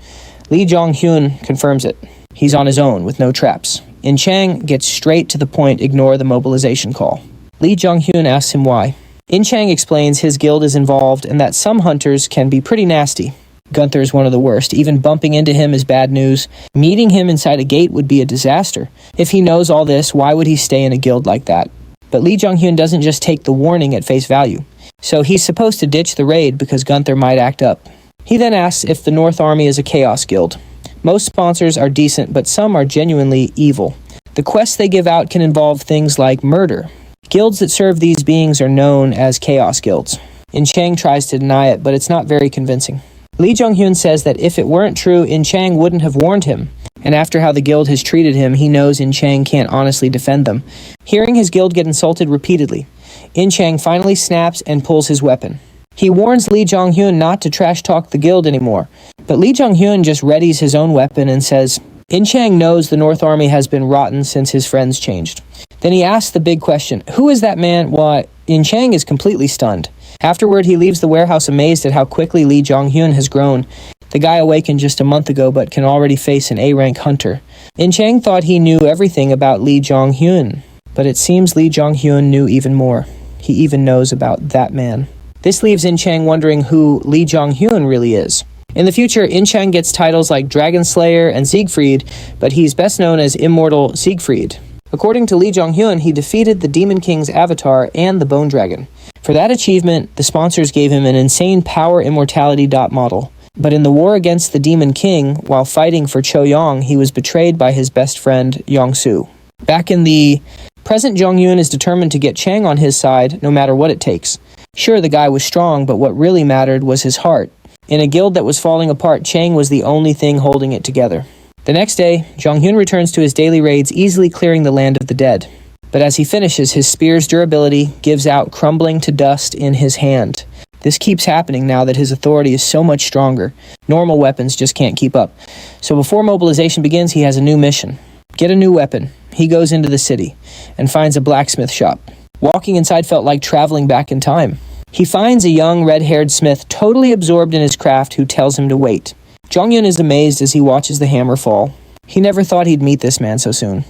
Lee Jong-hyun confirms it. He's on his own, with no traps. In Chang gets straight to the point, ignore the mobilization call. Lee Jong-hyun asks him why. In Chang explains his guild is involved and that some hunters can be pretty nasty. Gunther is one of the worst. Even bumping into him is bad news. Meeting him inside a gate would be a disaster. If he knows all this, why would he stay in a guild like that? But Lee Jong-hyun doesn't just take the warning at face value. So he's supposed to ditch the raid because Gunther might act up. He then asks if the North Army is a chaos guild. Most sponsors are decent, but some are genuinely evil. The quests they give out can involve things like murder. Guilds that serve these beings are known as chaos guilds. In Chang tries to deny it, but it's not very convincing. Lee Jong-hyun says that if it weren't true, In Chang wouldn't have warned him. And after how the guild has treated him, he knows In Chang can't honestly defend them. Hearing his guild get insulted repeatedly, In Chang finally snaps and pulls his weapon. He warns Lee Jong-hyun not to trash talk the guild anymore, but Lee Jong-hyun just readies his own weapon and says, In Chang knows the North Army has been rotten since his friends changed. Then he asks the big question, who is that man? Why, In Chang is completely stunned. Afterward, he leaves the warehouse amazed at how quickly Lee Jong-hyun has grown. The guy awakened just a month ago but can already face an A-rank hunter. In Chang thought he knew everything about Lee Jong-hyun, but it seems Lee Jong-hyun knew even more. He even knows about that man. This leaves In Chang wondering who Lee Jong-hyun really is. In the future, In Chang gets titles like Dragon Slayer and Siegfried, but he's best known as Immortal Siegfried. According to Lee Jong-hyun, he defeated the Demon King's avatar and the Bone Dragon. For that achievement, the sponsors gave him an insane power immortality dot model. But in the war against the Demon King, while fighting for Cho-yong, he was betrayed by his best friend, Yong-soo. Back in the present, Jong-hyun is determined to get Chang on his side, no matter what it takes. Sure, the guy was strong, but what really mattered was his heart. In a guild that was falling apart, Chang was the only thing holding it together. The next day, Jong-hyun returns to his daily raids, easily clearing the land of the dead. But as he finishes, his spear's durability gives out, crumbling to dust in his hand. This keeps happening now that his authority is so much stronger. Normal weapons just can't keep up. So before mobilization begins, he has a new mission. Get a new weapon. He goes into the city and finds a blacksmith shop. Walking inside felt like traveling back in time. He finds a young red-haired smith totally absorbed in his craft who tells him to wait. Jong-hyun is amazed as he watches the hammer fall. He never thought he'd meet this man so soon.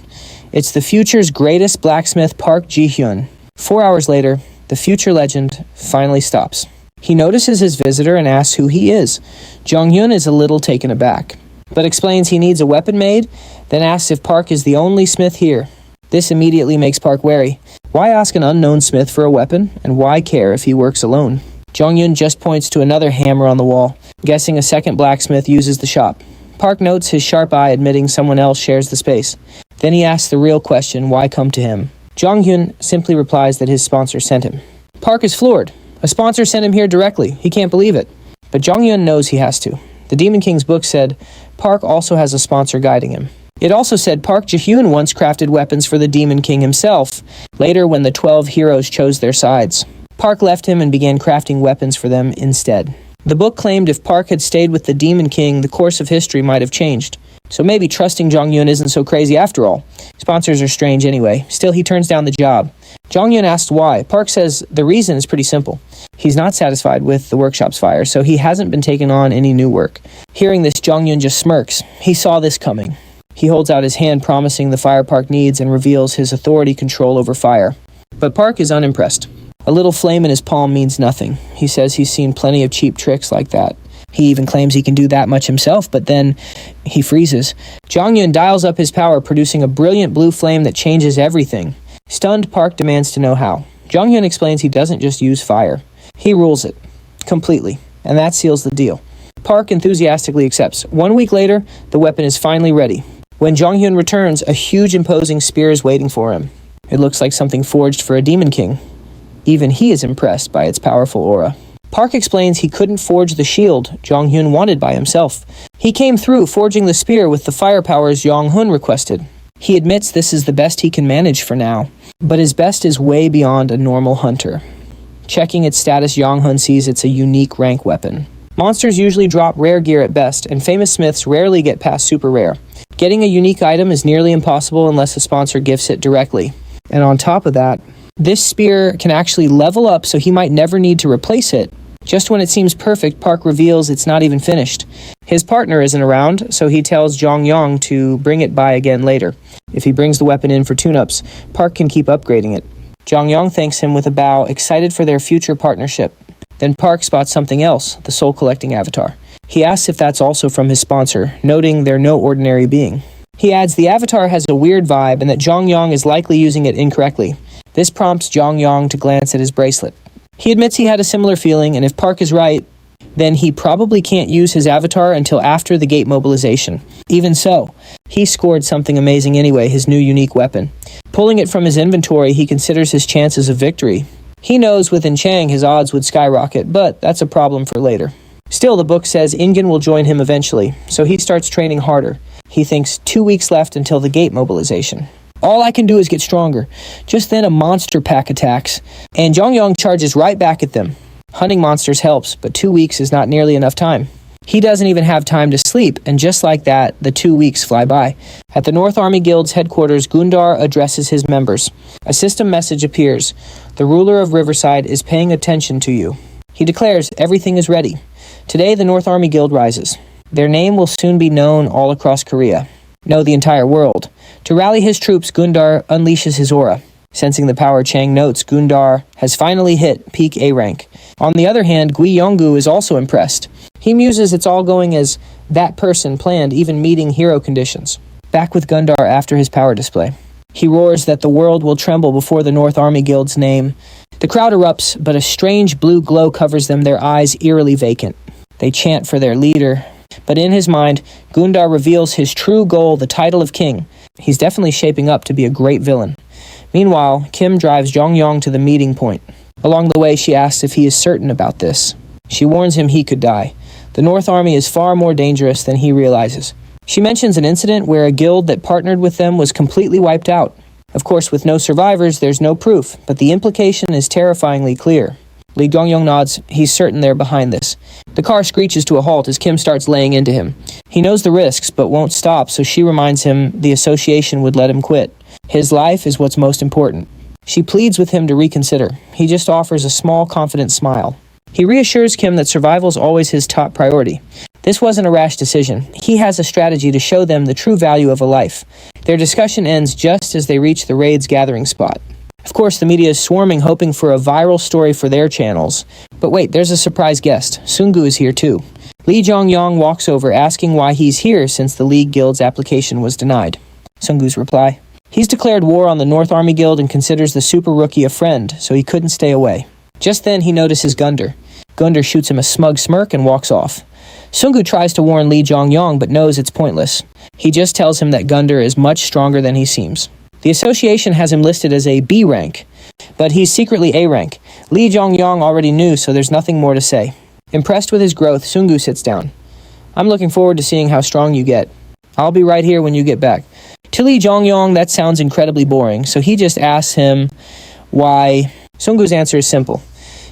It's the future's greatest blacksmith, Park Ji-hyun. 4 hours later, the future legend finally stops. He notices his visitor and asks who he is. Jong-hyun is a little taken aback, but explains he needs a weapon made, then asks if Park is the only smith here. This immediately makes Park wary. Why ask an unknown smith for a weapon, and why care if he works alone? Jong-hyun just points to another hammer on the wall, guessing a second blacksmith uses the shop. Park notes his sharp eye, admitting someone else shares the space. Then he asks the real question, why come to him? Jong-hyun simply replies that his sponsor sent him. Park is floored. A sponsor sent him here directly. He can't believe it. But Jong-hyun knows he has to. The Demon King's book said Park also has a sponsor guiding him. It also said Park Ji-hyun once crafted weapons for the Demon King himself, later when the 12 heroes chose their sides. Park left him and began crafting weapons for them instead. The book claimed if Park had stayed with the Demon King, the course of history might have changed. So maybe trusting Jong-hyun isn't so crazy after all. Sponsors are strange anyway. Still, he turns down the job. Jong-hyun asks why. Park says the reason is pretty simple. He's not satisfied with the workshop's fire, so he hasn't been taking on any new work. Hearing this, Jong-hyun just smirks. He saw this coming. He holds out his hand, promising the fire Park needs, and reveals his authority control over fire. But Park is unimpressed. A little flame in his palm means nothing. He says he's seen plenty of cheap tricks like that. He even claims he can do that much himself, but then he freezes. Jong-hyun dials up his power, producing a brilliant blue flame that changes everything. Stunned, Park demands to know how. Jong-hyun explains he doesn't just use fire. He rules it. Completely. And that seals the deal. Park enthusiastically accepts. 1 week later, the weapon is finally ready. When Jong-hyun returns, a huge imposing spear is waiting for him. It looks like something forged for a Demon King. Even he is impressed by its powerful aura. Park explains he couldn't forge the shield Jong-hyun wanted by himself. He came through forging the spear with the fire powers Jong-hyun requested. He admits this is the best he can manage for now, but his best is way beyond a normal hunter. Checking its status, Jong-hyun sees it's a unique rank weapon. Monsters usually drop rare gear at best, and famous smiths rarely get past super rare. Getting a unique item is nearly impossible unless a sponsor gifts it directly. And on top of that, this spear can actually level up, so he might never need to replace it. Just when it seems perfect, Park reveals it's not even finished. His partner isn't around, so he tells Jong-hyun to bring it by again later. If he brings the weapon in for tune-ups, Park can keep upgrading it. Jong-hyun thanks him with a bow, excited for their future partnership. Then Park spots something else, the soul-collecting avatar. He asks if that's also from his sponsor, noting they're no ordinary being. He adds the avatar has a weird vibe and that Jong-hyun is likely using it incorrectly. This prompts Jong-hyun to glance at his bracelet. He admits he had a similar feeling, and if Park is right, then he probably can't use his avatar until after the gate mobilization. Even so, he scored something amazing anyway, his new unique weapon. Pulling it from his inventory, he considers his chances of victory. He knows with In Chang his odds would skyrocket, but that's a problem for later. Still, the book says Ingen will join him eventually, so he starts training harder. He thinks 2 weeks left until the gate mobilization. All I can do is get stronger. Just then a monster pack attacks, and Jong-hyun charges right back at them. Hunting monsters helps, but 2 weeks is not nearly enough time. He doesn't even have time to sleep, and just like that, the 2 weeks fly by. At the North Army Guild's headquarters, Gundar addresses his members. A system message appears. The ruler of Riverside is paying attention to you. He declares everything is ready. Today, the North Army Guild rises. Their name will soon be known all across Korea. No, the entire world. To rally his troops, Gundar unleashes his aura. Sensing the power Chang notes, Gundar has finally hit peak A rank. On the other hand, Gui Yonggu is also impressed. He muses it's all going as that person planned, even meeting hero conditions. Back with Gundar after his power display. He roars that the world will tremble before the North Army Guild's name. The crowd erupts, but a strange blue glow covers them, their eyes eerily vacant. They chant for their leader. But in his mind, Gundar reveals his true goal, the title of king. He's definitely shaping up to be a great villain. Meanwhile, Kim drives Jongyong to the meeting point. Along the way, she asks if he is certain about this. She warns him he could die. The North Army is far more dangerous than he realizes. She mentions an incident where a guild that partnered with them was completely wiped out. Of course, with no survivors, there's no proof, but the implication is terrifyingly clear. Lee Jongyong nods. He's certain they're behind this. The car screeches to a halt as Kim starts laying into him. He knows the risks, but won't stop, so she reminds him the association would let him quit. His life is what's most important. She pleads with him to reconsider. He just offers a small, confident smile. He reassures Kim that survival is always his top priority. This wasn't a rash decision. He has a strategy to show them the true value of a life. Their discussion ends just as they reach the raid's gathering spot. Of course, the media is swarming, hoping for a viral story for their channels. But wait, there's a surprise guest. Sungu is here too. Lee Jongyong walks over, asking why he's here since the League Guild's application was denied. Sungu's reply: he's declared war on the North Army Guild and considers the super rookie a friend, so he couldn't stay away. Just then, he notices Gundar. Gundar shoots him a smug smirk and walks off. Sungu tries to warn Lee Jongyong, but knows it's pointless. He just tells him that Gundar is much stronger than he seems. The association has him listed as a B rank, but he's secretly A rank. Lee Jongyong already knew, so there's nothing more to say. Impressed with his growth, Sungu sits down. I'm looking forward to seeing how strong you get. I'll be right here when you get back. To Lee Jongyong, that sounds incredibly boring, so he just asks him why. Sungu's answer is simple.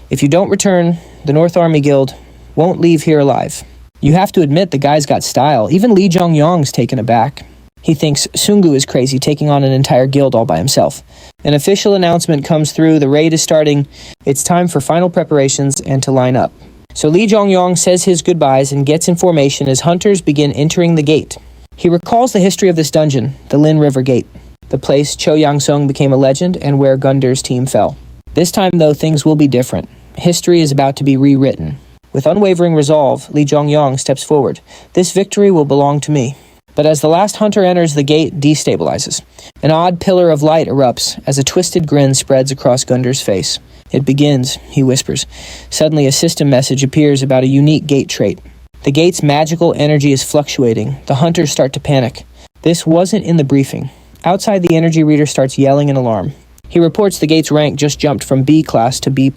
If you don't return, the North Army Guild won't leave here alive. You have to admit the guy's got style. Even Lee Jongyong's taken aback. He thinks Sungu is crazy, taking on an entire guild all by himself. An official announcement comes through. The raid is starting. It's time for final preparations and to line up. So Lee Jongyong says his goodbyes and gets in formation as hunters begin entering the gate. He recalls the history of this dungeon, the Lin River Gate, the place Cho Yang-sung became a legend and where Gundar's team fell. This time, though, things will be different. History is about to be rewritten. With unwavering resolve, Lee Jongyong steps forward. This victory will belong to me. But as the last hunter enters, the gate destabilizes. An odd pillar of light erupts as a twisted grin spreads across Gundar's face. It begins, he whispers. Suddenly, a system message appears about a unique gate trait. The gate's magical energy is fluctuating. The hunters start to panic. This wasn't in the briefing. Outside, the energy reader starts yelling in alarm. He reports the gate's rank just jumped from B class to B+.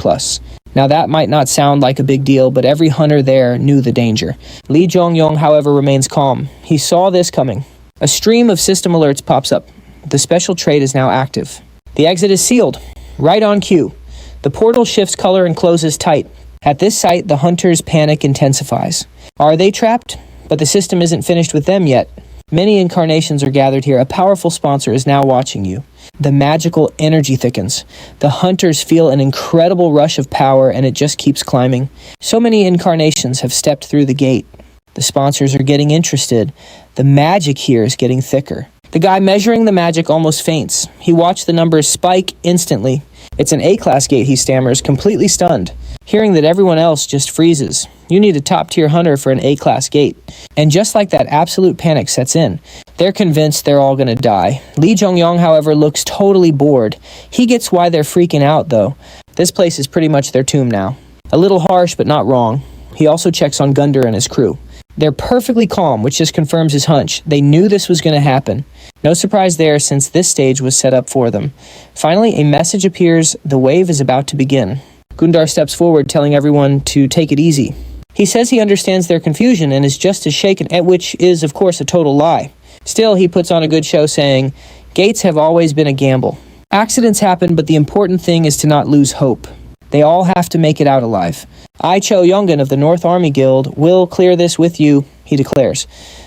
Now that might not sound like a big deal, but every hunter there knew the danger. Lee Jongyong, however, remains calm. He saw this coming. A stream of system alerts pops up. The special trait is now active. The exit is sealed. Right on cue. The portal shifts color and closes tight. At this sight, the hunters' panic intensifies. Are they trapped? But the system isn't finished with them yet. Many incarnations are gathered here. A powerful sponsor is now watching you. The magical energy thickens. The hunters feel an incredible rush of power, and it just keeps climbing. So many incarnations have stepped through the gate. The sponsors are getting interested. The magic here is getting thicker. The guy measuring the magic almost faints. He watched the numbers spike instantly. It's an A-class gate, he stammers, completely stunned. Hearing that everyone else just freezes. You need a top-tier hunter for an A-class gate. And just like that, absolute panic sets in. They're convinced they're all gonna die. Lee Jongyong, however, looks totally bored. He gets why they're freaking out, though. This place is pretty much their tomb now. A little harsh, but not wrong. He also checks on Gundar and his crew. They're perfectly calm, which just confirms his hunch. They knew this was going to happen. No surprise there, since this stage was set up for them. Finally, a message appears. The wave is about to begin. Gundar steps forward, telling everyone to take it easy. He says he understands their confusion and is just as shaken, which is, of course, a total lie. Still, he puts on a good show, saying, "Gates have always been a gamble. Accidents happen, but the important thing is to not lose hope. They all have to make it out alive. I, Cho Yongan of the North Army Guild, will clear this with you," he declares.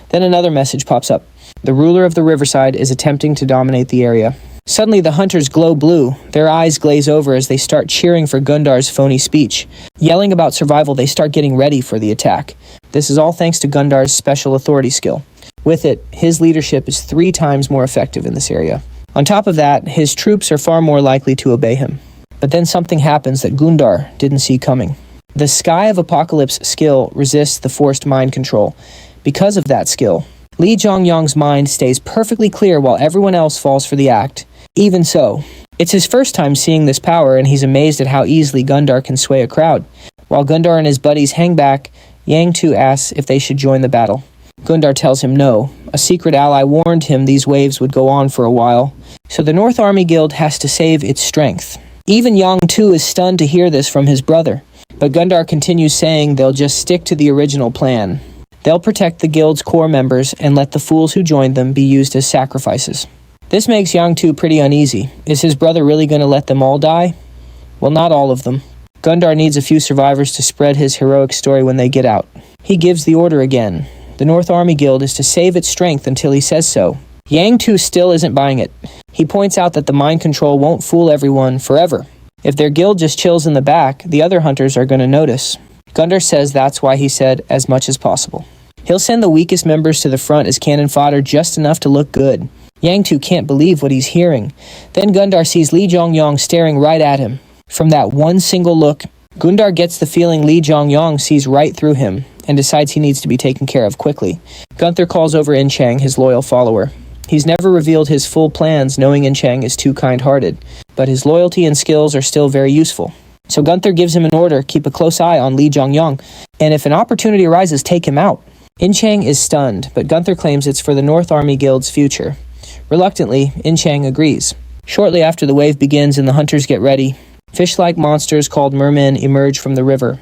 Then another message pops up. The ruler of the riverside is attempting to dominate the area. Suddenly the hunters glow blue. Their eyes glaze over as they start cheering for Gundar's phony speech. Yelling about survival, they start getting ready for the attack. This is all thanks to Gundar's special authority skill. With it, his leadership is 3 times more effective in this area. On top of that, his troops are far more likely to obey him. But then something happens that Gundar didn't see coming. The Sky of Apocalypse skill resists the forced mind control. Because of that skill, Li Zhongyang's mind stays perfectly clear while everyone else falls for the act. Even so, it's his first time seeing this power, and he's amazed at how easily Gundar can sway a crowd. While Gundar and his buddies hang back, Yang Tu asks if they should join the battle. Gundar tells him no. A secret ally warned him these waves would go on for a while, so the North Army Guild has to save its strength. Even Yang Tu is stunned to hear this from his brother, but Gundar continues saying they'll just stick to the original plan. They'll protect the guild's core members and let the fools who joined them be used as sacrifices. This makes Yang Tu pretty uneasy. Is his brother really going to let them all die? Well, not all of them. Gundar needs a few survivors to spread his heroic story when they get out. He gives the order again. The North Army Guild is to save its strength until he says so. Yang Tu still isn't buying it. He points out that the mind control won't fool everyone forever. If their guild just chills in the back, the other hunters are going to notice. Gundar says that's why he said as much as possible. He'll send the weakest members to the front as cannon fodder, just enough to look good. Yang Tu can't believe what he's hearing. Then Gundar sees Li Zhongyang staring right at him. From that one single look, Gundar gets the feeling Li Zhongyang sees right through him and decides he needs to be taken care of quickly. Gunther calls over Inchang, his loyal follower. He's never revealed his full plans, knowing Inchang is too kind-hearted, but his loyalty and skills are still very useful. So Gunther gives him an order, keep a close eye on Li Zhongyang, and if an opportunity arises, take him out. Inchang is stunned, but Gunther claims it's for the North Army Guild's future. Reluctantly, Inchang agrees. Shortly after the wave begins and the hunters get ready, fish-like monsters called mermen emerge from the river.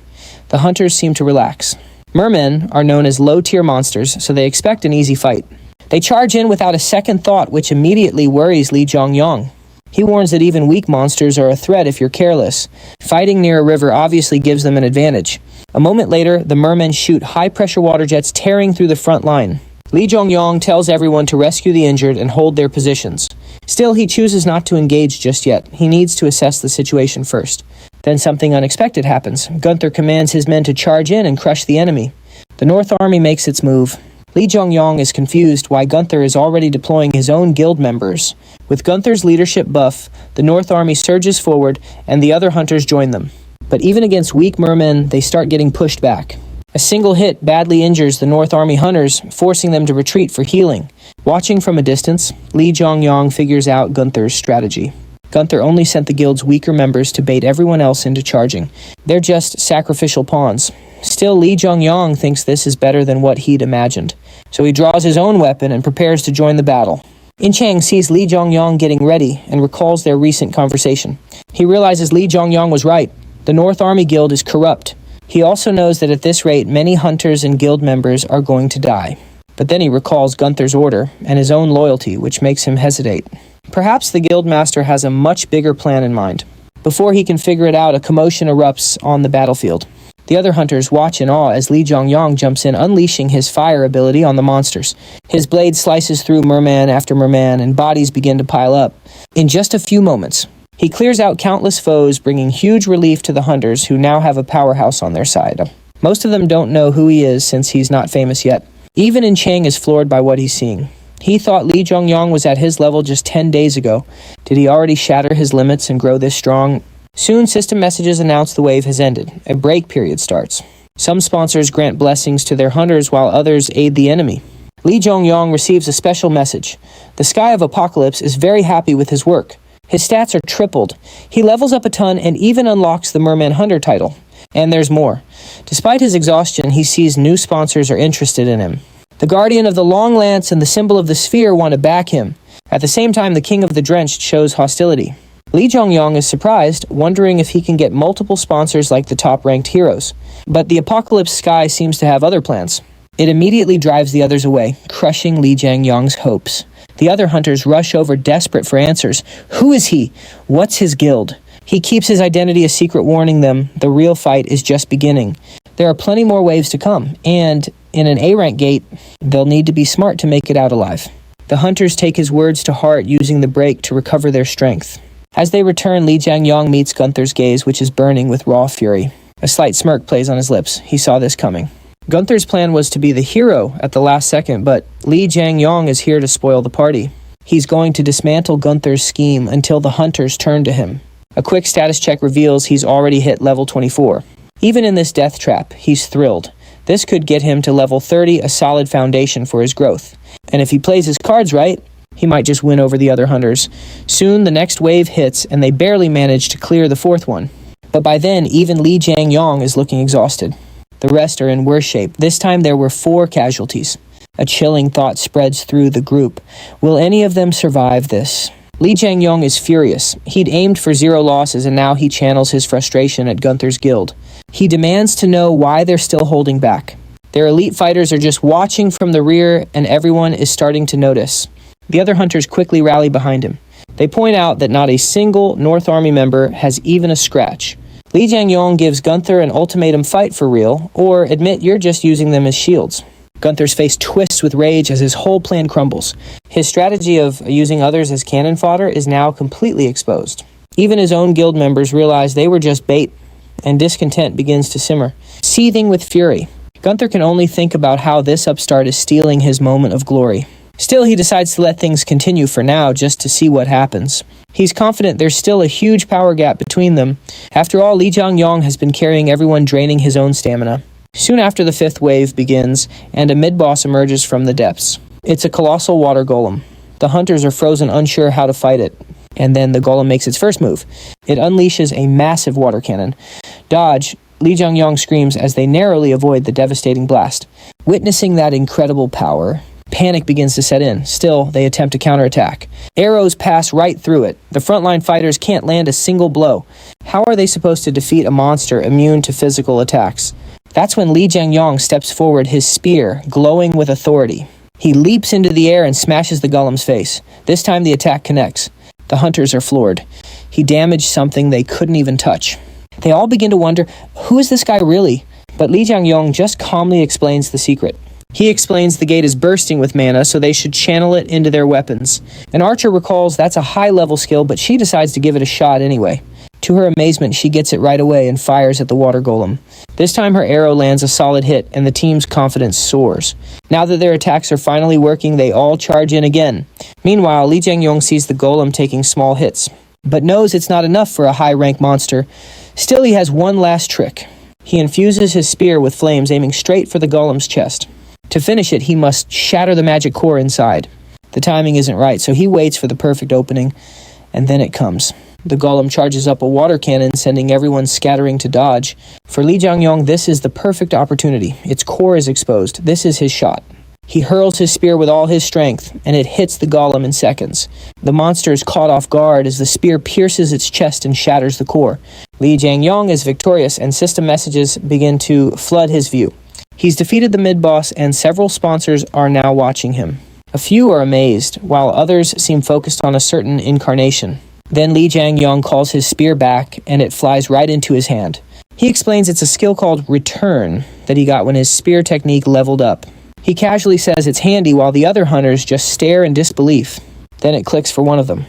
The hunters seem to relax. Mermen are known as low-tier monsters, so they expect an easy fight. They charge in without a second thought, which immediately worries Li Zhongyang. He warns that even weak monsters are a threat if you're careless. Fighting near a river obviously gives them an advantage. A moment later, the mermen shoot high-pressure water jets tearing through the front line. Li Zhongyang tells everyone to rescue the injured and hold their positions. Still, he chooses not to engage just yet. He needs to assess the situation first. Then something unexpected happens. Gunther commands his men to charge in and crush the enemy. The North Army makes its move. Li Zhongyang is confused why Gunther is already deploying his own guild members. With Gunther's leadership buff, the North Army surges forward and the other hunters join them. But even against weak mermen, they start getting pushed back. A single hit badly injures the North Army hunters, forcing them to retreat for healing. Watching from a distance, Li Zhongyang figures out Gunther's strategy. Gunther only sent the guild's weaker members to bait everyone else into charging. They're just sacrificial pawns. Still, Li Zhongyang thinks this is better than what he'd imagined. So he draws his own weapon and prepares to join the battle. Inchang sees Li Zhongyang getting ready and recalls their recent conversation. He realizes Li Zhongyang was right. The North Army Guild is corrupt. He also knows that at this rate, many hunters and guild members are going to die. But then he recalls Gunther's order and his own loyalty, which makes him hesitate. Perhaps the guildmaster has a much bigger plan in mind. Before he can figure it out, a commotion erupts on the battlefield. The other hunters watch in awe as Li Zhongyang jumps in, unleashing his fire ability on the monsters. His blade slices through merman after merman, and bodies begin to pile up. In just a few moments, he clears out countless foes, bringing huge relief to the hunters who now have a powerhouse on their side. Most of them don't know who he is since he's not famous yet. Even Inchang is floored by what he's seeing. He thought Li Zhongyang was at his level just 10 days ago. Did he already shatter his limits and grow this strong? Soon, system messages announce the wave has ended. A break period starts. Some sponsors grant blessings to their hunters while others aid the enemy. Li Zhongyang receives a special message. The Sky of Apocalypse is very happy with his work. His stats are tripled. He levels up a ton and even unlocks the Merman Hunter title. And there's more. Despite his exhaustion, he sees new sponsors are interested in him. The Guardian of the Long Lance and the Symbol of the Sphere want to back him. At the same time, the King of the Drenched shows hostility. Li Zhongyang is surprised, wondering if he can get multiple sponsors like the top-ranked heroes. But the Apocalypse Sky seems to have other plans. It immediately drives the others away, crushing Li Zhongyang's hopes. The other hunters rush over, desperate for answers. Who is he? What's his guild? He keeps his identity a secret, warning them the real fight is just beginning. There are plenty more waves to come, and in an A-rank gate, they'll need to be smart to make it out alive. The hunters take his words to heart, using the break to recover their strength. As they return, Li Zhongyang meets Gunther's gaze, which is burning with raw fury. A slight smirk plays on his lips. He saw this coming. Gunther's plan was to be the hero at the last second, but Li Zhongyang is here to spoil the party. He's going to dismantle Gunther's scheme until the hunters turn to him. A quick status check reveals he's already hit level 24. Even in this death trap, he's thrilled. This could get him to level 30, a solid foundation for his growth. And if he plays his cards right, he might just win over the other hunters. Soon the next wave hits, and they barely manage to clear the fourth one. But by then, even Li Jiangyong is looking exhausted. The rest are in worse shape. This time there were 4 casualties. A chilling thought spreads through the group. Will any of them survive this? Li Jiangyong is furious. He'd aimed for 0 losses, and now he channels his frustration at Gunther's guild. He demands to know why they're still holding back. Their elite fighters are just watching from the rear, and everyone is starting to notice. The other hunters quickly rally behind him. They point out that not a single North Army member has even a scratch. Li Jiangyong gives Gunther an ultimatum: fight for real, or admit you're just using them as shields. Gunther's face twists with rage as his whole plan crumbles. His strategy of using others as cannon fodder is now completely exposed. Even his own guild members realize they were just bait, and discontent begins to simmer. Seething with fury, Gunther can only think about how this upstart is stealing his moment of glory. Still, he decides to let things continue for now just to see what happens. He's confident there's still a huge power gap between them. After all, Li Jiangyong has been carrying everyone, draining his own stamina. Soon after, the 5th wave begins, and a mid-boss emerges from the depths. It's a colossal water golem. The hunters are frozen, unsure how to fight it. And then the golem makes its first move. It unleashes a massive water cannon. Dodge! Li Jiangyong screams as they narrowly avoid the devastating blast. Witnessing that incredible power, panic begins to set in. Still, they attempt to counterattack. Arrows pass right through it. The frontline fighters can't land a single blow. How are they supposed to defeat a monster immune to physical attacks? That's when Li Jiangyong steps forward, his spear glowing with authority. He leaps into the air and smashes the golem's face. This time the attack connects. The hunters are floored. He damaged something they couldn't even touch. They all begin to wonder, who is this guy really? But Li Jiangyong just calmly explains the secret. He explains the gate is bursting with mana, so they should channel it into their weapons. An archer recalls that's a high-level skill, but she decides to give it a shot anyway. To her amazement, she gets it right away and fires at the water golem. This time her arrow lands a solid hit, and the team's confidence soars. Now that their attacks are finally working, they all charge in again. Meanwhile, Li Jiangyong sees the golem taking small hits, but knows it's not enough for a high-rank monster. Still, he has one last trick. He infuses his spear with flames, aiming straight for the golem's chest. To finish it, he must shatter the magic core inside. The timing isn't right, so he waits for the perfect opening, and then it comes. The golem charges up a water cannon, sending everyone scattering to dodge. For Li Jiangyong, this is the perfect opportunity. Its core is exposed. This is his shot. He hurls his spear with all his strength, and it hits the golem in seconds. The monster is caught off guard as the spear pierces its chest and shatters the core. Li Jiangyong is victorious, and system messages begin to flood his view. He's defeated the mid-boss, and several sponsors are now watching him. A few are amazed, while others seem focused on a certain incarnation. Then Li Jiangyong calls his spear back, and it flies right into his hand. He explains it's a skill called Return that he got when his spear technique leveled up. He casually says it's handy while the other hunters just stare in disbelief. Then it clicks for one of them.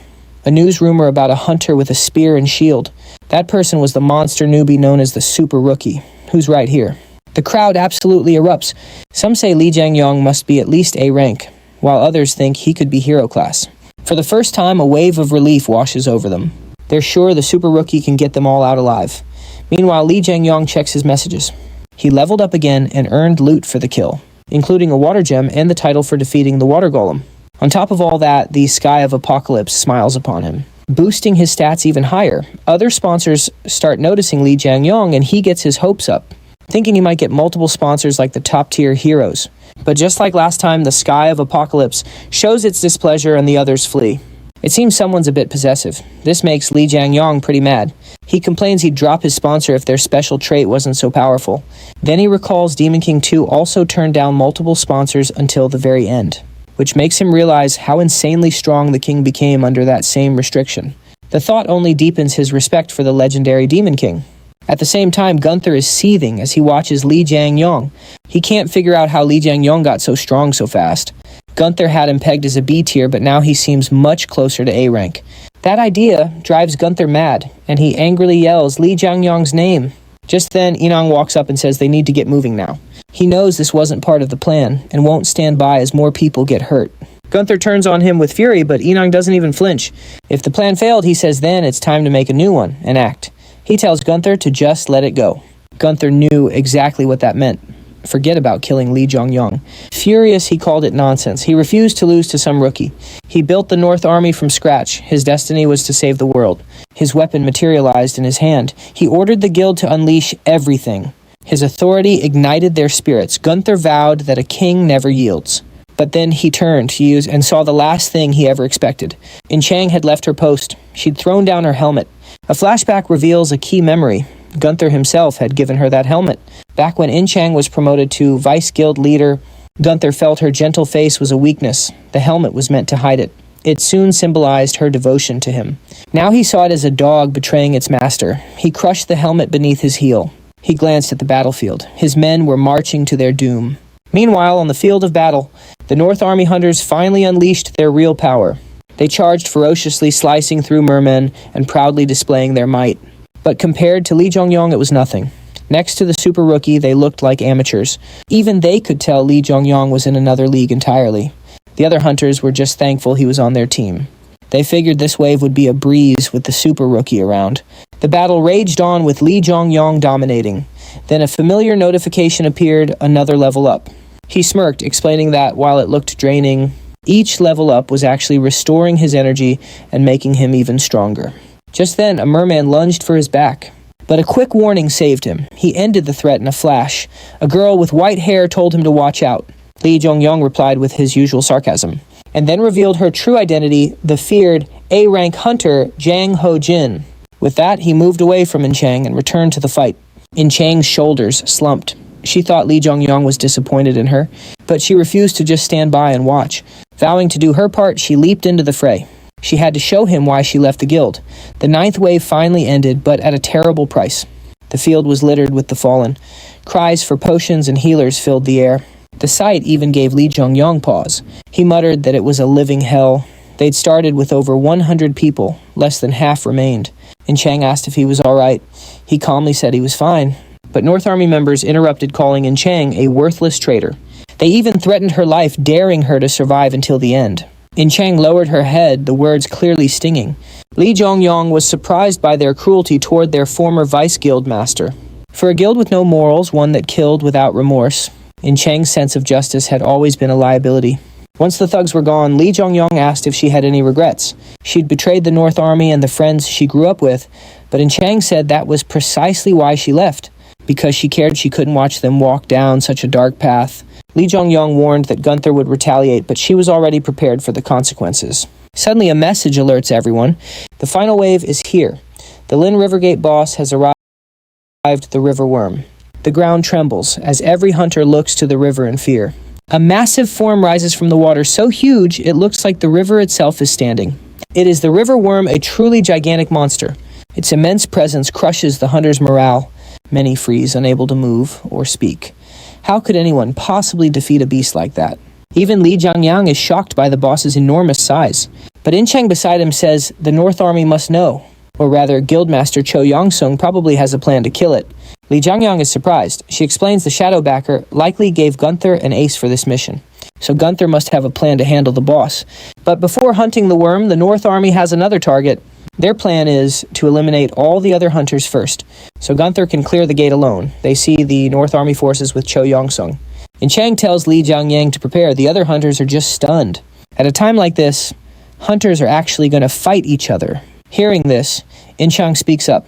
A news rumor about a hunter with a spear and shield. That person was the monster newbie known as the Super Rookie, who's right here. The crowd absolutely erupts. Some say Li Jiangyong must be at least A rank, while others think he could be hero class. For the first time, a wave of relief washes over them. They're sure the Super Rookie can get them all out alive. Meanwhile, Li Jiangyong checks his messages. He leveled up again and earned loot for the kill, including a water gem and the title for defeating the water golem. On top of all that, the Sky of Apocalypse smiles upon him, boosting his stats even higher. Other sponsors start noticing Li Jiangyong, and he gets his hopes up, thinking he might get multiple sponsors like the top-tier heroes. But just like last time, the Sky of Apocalypse shows its displeasure and the others flee. It seems someone's a bit possessive. This makes Li Jiangyong pretty mad. He complains he'd drop his sponsor if their special trait wasn't so powerful. Then he recalls Demon King 2 also turned down multiple sponsors until the very end, which makes him realize how insanely strong the king became under that same restriction. The thought only deepens his respect for the legendary Demon King. At the same time, Gunther is seething as he watches Li Jiangyong. He can't figure out how Li Jiangyong got so strong so fast. Gunther had him pegged as a B tier, but now he seems much closer to A rank. That idea drives Gunther mad, and he angrily yells Li Jiangyong's name. Just then, Inang walks up and says they need to get moving now. He knows this wasn't part of the plan, and won't stand by as more people get hurt. Gunther turns on him with fury, but Inang doesn't even flinch. If the plan failed, he says then it's time to make a new one, an act. He tells Gunther to just let it go. Gunther knew exactly what that meant. Forget about killing Lee Jong-yong. Furious, he called it nonsense. He refused to lose to some rookie. He built the North Army from scratch. His destiny was to save the world. His weapon materialized in his hand. He ordered the guild to unleash everything. His authority ignited their spirits. Gunther vowed that a king never yields. But then he turned to use and saw the last thing he ever expected. In Chang had left her post. She'd thrown down her helmet. A flashback reveals a key memory. Gunther himself had given her that helmet. Back when In Chang was promoted to vice guild leader, Gunther felt her gentle face was a weakness. The helmet was meant to hide it. It soon symbolized her devotion to him. Now he saw it as a dog betraying its master. He crushed the helmet beneath his heel. He glanced at the battlefield. His men were marching to their doom. Meanwhile, on the field of battle, the North Army hunters finally unleashed their real power. They charged ferociously, slicing through mermen and proudly displaying their might. But compared to Lee Jong-yong, it was nothing. Next to the super rookie, they looked like amateurs. Even they could tell Lee Jong-yong was in another league entirely. The other hunters were just thankful he was on their team. They figured this wave would be a breeze with the super rookie around. The battle raged on with Lee Jong-yong dominating. Then a familiar notification appeared, another level up. He smirked, explaining that while it looked draining, each level up was actually restoring his energy and making him even stronger. Just then, a merman lunged for his back. But a quick warning saved him. He ended the threat in a flash. A girl with white hair told him to watch out. Lee Jong-yong replied with his usual sarcasm, and then revealed her true identity, the feared A-rank hunter Jang Ho-jin. With that, he moved away from In Chang and returned to the fight. In Chang's shoulders slumped. She thought Lee Jong-yong was disappointed in her, but she refused to just stand by and watch. Vowing to do her part, she leaped into the fray. She had to show him why she left the guild. The ninth wave finally ended, but at a terrible price. The field was littered with the fallen. Cries for potions and healers filled the air. The sight even gave Lee Jong-yong pause. He muttered that it was a living hell. They'd started with over 100 people. Less than half remained. In Chang asked if he was all right. He calmly said he was fine. But North Army members interrupted, calling In Chang a worthless traitor. They even threatened her life, daring her to survive until the end. In Chang lowered her head, the words clearly stinging. Lee Jong-yong was surprised by their cruelty toward their former vice guild master. For a guild with no morals, one that killed without remorse, In Chang's sense of justice had always been a liability. Once the thugs were gone, Lee Jong-yong asked if she had any regrets. She'd betrayed the North Army and the friends she grew up with, but In Chang said that was precisely why she left, because she cared she couldn't watch them walk down such a dark path. Lee Jong-yong warned that Gunther would retaliate, but she was already prepared for the consequences. Suddenly, a message alerts everyone. The final wave is here. The Lin Rivergate boss has arrived, the river worm. The ground trembles as every hunter looks to the river in fear. A massive form rises from the water, so huge it looks like the river itself is standing. It is the river worm, a truly gigantic monster. Its immense presence crushes the hunter's morale. Many freeze, unable to move or speak. How could anyone possibly defeat a beast like that? Even Lee Jong-yong is shocked by the boss's enormous size. But In Chang beside him says the North Army must know. Or rather, Guildmaster Cho Yong-sung probably has a plan to kill it. Lee Jong-yong is surprised. She explains the shadow backer likely gave Gunther an ace for this mission. So Gunther must have a plan to handle the boss. But before hunting the worm, the North Army has another target. Their plan is to eliminate all the other hunters first, so Gunther can clear the gate alone. They see the North Army forces with Cho Yong-sung. In Chang tells Lee Jong-yang to prepare. The other hunters are just stunned. At a time like this, hunters are actually going to fight each other. Hearing this, In Chang speaks up.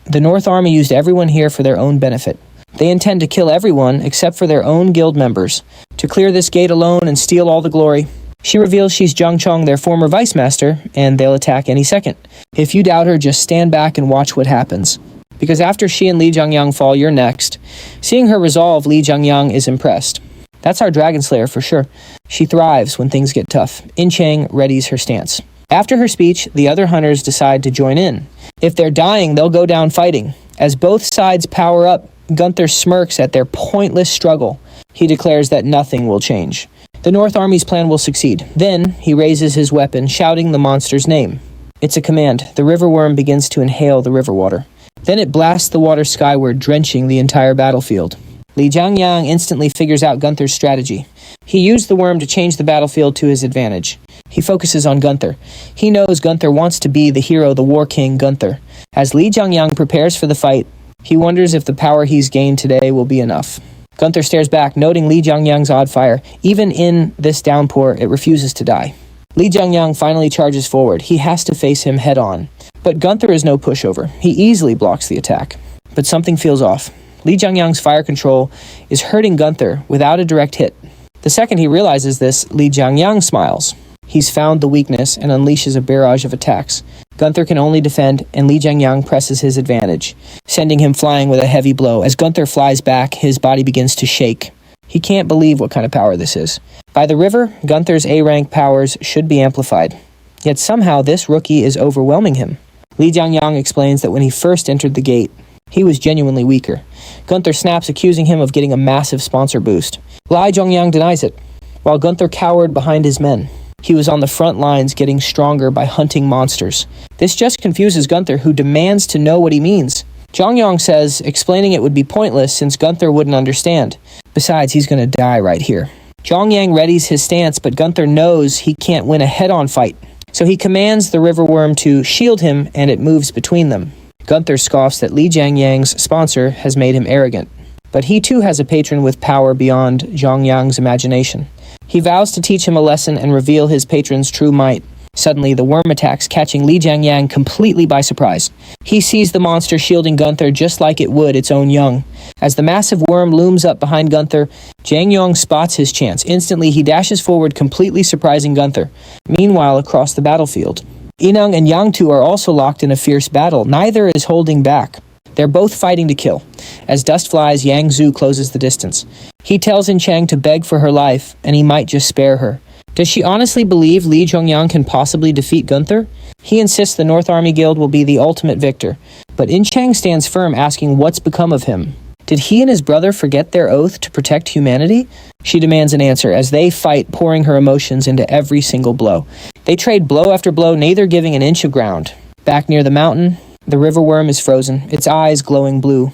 The North Army used everyone here for their own benefit. They intend to kill everyone except for their own guild members, to clear this gate alone and steal all the glory. She reveals she's Jung Chong, their former vice master, and they'll attack any second. If you doubt her, just stand back and watch what happens. Because after she and Lee Jong-yang fall, you're next. Seeing her resolve, Lee Jong-yang is impressed. That's our Dragon Slayer for sure. She thrives when things get tough. In Chang readies her stance. After her speech, the other hunters decide to join in. If they're dying, they'll go down fighting. As both sides power up, Gunther smirks at their pointless struggle. He declares that nothing will change. The North Army's plan will succeed. Then, he raises his weapon, shouting the monster's name. It's a command. The river worm begins to inhale the river water. Then it blasts the water skyward, drenching the entire battlefield. Li Jiangyang instantly figures out Gunther's strategy. He used the worm to change the battlefield to his advantage. He focuses on Gunther. He knows Gunther wants to be the hero, the war king Gunther. As Li Jiangyang prepares for the fight, he wonders if the power he's gained today will be enough. Gunther stares back, noting Li Jiangyang's odd fire. Even in this downpour, it refuses to die. Li Jiangyang finally charges forward. He has to face him head-on. But Gunther is no pushover. He easily blocks the attack. But something feels off. Li Jiangyang's fire control is hurting Gunther without a direct hit. The second he realizes this, Li Jiangyang smiles. He's found the weakness and unleashes a barrage of attacks. Gunther can only defend, and Li Jiangyang presses his advantage, sending him flying with a heavy blow. As Gunther flies back, his body begins to shake. He can't believe what kind of power this is. By the river, Gunther's A-rank powers should be amplified. Yet somehow this rookie is overwhelming him. Li Jiangyang explains that when he first entered the gate, he was genuinely weaker. Gunther snaps, accusing him of getting a massive sponsor boost. Li Jiangyang denies it, while Gunther cowered behind his men. He was on the front lines, getting stronger by hunting monsters. This just confuses Gunther, who demands to know what he means. Jiangyang says explaining it would be pointless since Gunther wouldn't understand. Besides, he's going to die right here. Jiangyang readies his stance, but Gunther knows he can't win a head-on fight. So he commands the river worm to shield him, and it moves between them. Gunther scoffs that Li Jiangyang's sponsor has made him arrogant. But he too has a patron with power beyond Jiangyang's imagination. He vows to teach him a lesson and reveal his patron's true might. Suddenly, the worm attacks, catching Li Jiangyang completely by surprise. He sees the monster shielding Gunther just like it would its own young. As the massive worm looms up behind Gunther, Jiangyang spots his chance. Instantly, he dashes forward, completely surprising Gunther. Meanwhile, across the battlefield, Ineng and Yangtu are also locked in a fierce battle. Neither is holding back. They're both fighting to kill. As dust flies, Yang Zhu closes the distance. He tells In Chang to beg for her life, and he might just spare her. Does she honestly believe Li Jiangyang can possibly defeat Gunther? He insists the North Army Guild will be the ultimate victor, but In Chang stands firm, asking what's become of him. Did he and his brother forget their oath to protect humanity? She demands an answer as they fight, pouring her emotions into every single blow. They trade blow after blow, neither giving an inch of ground. Back near the mountain, the river worm is frozen, its eyes glowing blue.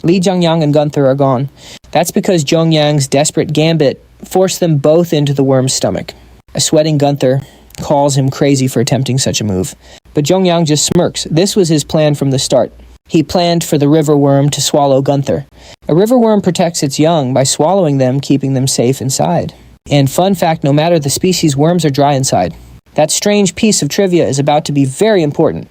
Li Jiangyang and Gunther are gone. That's because Jiangyang's desperate gambit forced them both into the worm's stomach. A sweating Gunther calls him crazy for attempting such a move. But Jiangyang just smirks. This was his plan from the start. He planned for the river worm to swallow Gunther. A river worm protects its young by swallowing them, keeping them safe inside. And fun fact, no matter the species, worms are dry inside. That strange piece of trivia is about to be very important.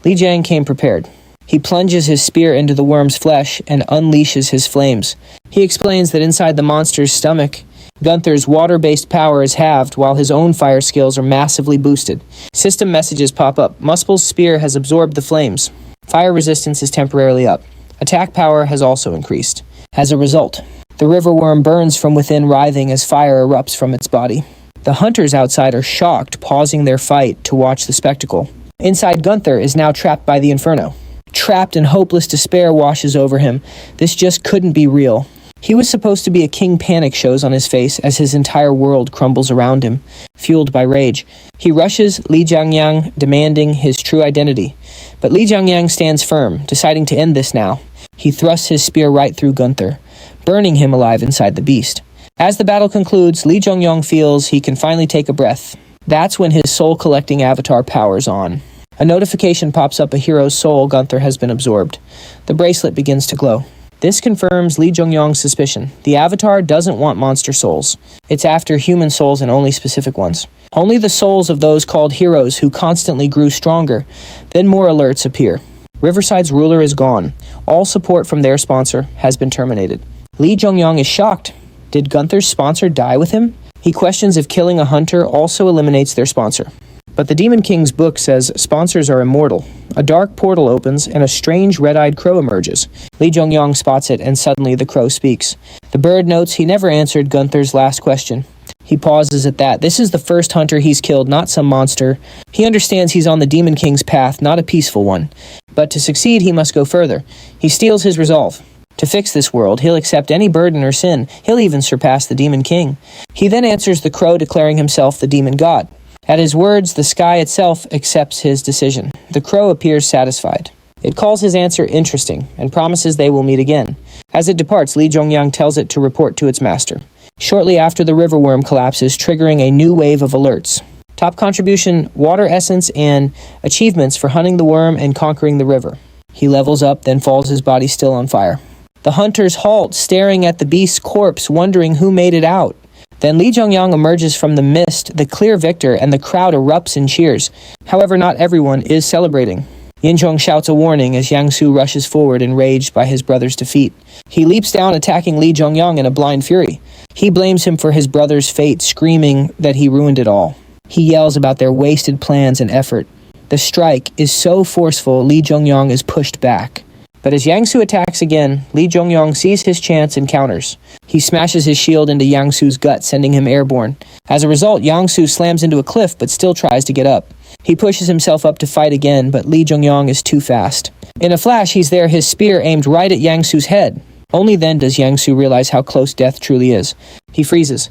Li Jiang came prepared. He plunges his spear into the worm's flesh and unleashes his flames. He explains that inside the monster's stomach, Gunther's water-based power is halved, while his own fire skills are massively boosted. System messages pop up. Muspel's spear has absorbed the flames. Fire resistance is temporarily up. Attack power has also increased. As a result, the river worm burns from within, writhing as fire erupts from its body. The hunters outside are shocked, pausing their fight to watch the spectacle. Inside, Gunther is now trapped by the inferno. Trapped and hopeless despair washes over him. This just couldn't be real. He was supposed to be a king. Panic shows on his face as his entire world crumbles around him, fueled by rage. He rushes Li Jiangyang, demanding his true identity. But Li Jiangyang stands firm, deciding to end this now. He thrusts his spear right through Gunther, burning him alive inside the beast. As the battle concludes, Li Jiangyang feels he can finally take a breath. That's when his soul-collecting avatar powers on. A notification pops up: a hero's soul, Gunther, has been absorbed. The bracelet begins to glow. This confirms Li Jiangyang's suspicion. The avatar doesn't want monster souls. It's after human souls, and only specific ones. Only the souls of those called heroes who constantly grew stronger. Then more alerts appear. Riverside's ruler is gone. All support from their sponsor has been terminated. Li Jiangyang is shocked. Did Gunther's sponsor die with him? He questions if killing a hunter also eliminates their sponsor. But the Demon King's book says sponsors are immortal. A dark portal opens, and a strange red-eyed crow emerges. Li Jiangyang spots it, and suddenly the crow speaks. The bird notes he never answered Gunther's last question. He pauses at that. This is the first hunter he's killed, not some monster. He understands he's on the Demon King's path, not a peaceful one. But to succeed, he must go further. He steels his resolve. To fix this world, he'll accept any burden or sin. He'll even surpass the Demon King. He then answers the crow, declaring himself the Demon God. At his words, the sky itself accepts his decision. The crow appears satisfied. It calls his answer interesting and promises they will meet again. As it departs, Li Zhongyang tells it to report to its master. Shortly after, the river worm collapses, triggering a new wave of alerts. Top contribution, water essence, and achievements for hunting the worm and conquering the river. He levels up, then falls, his body still on fire. The hunters halt, staring at the beast's corpse, wondering who made it out. Then Li Zhongyang emerges from the mist, the clear victor, and the crowd erupts in cheers. However, not everyone is celebrating. Yinchong shouts a warning as Yang Su rushes forward, enraged by his brother's defeat. He leaps down, attacking Li Zhongyang in a blind fury. He blames him for his brother's fate, screaming that he ruined it all. He yells about their wasted plans and effort. The strike is so forceful, Li Zhongyang is pushed back. But as Yang Su attacks again, Li Zhongyang sees his chance and counters. He smashes his shield into Yang Su's gut, sending him airborne. As a result, Yang Su slams into a cliff but still tries to get up. He pushes himself up to fight again, but Li Zhongyang is too fast. In a flash, he's there, his spear aimed right at Yang Su's head. Only then does Yang Su realize how close death truly is. He freezes.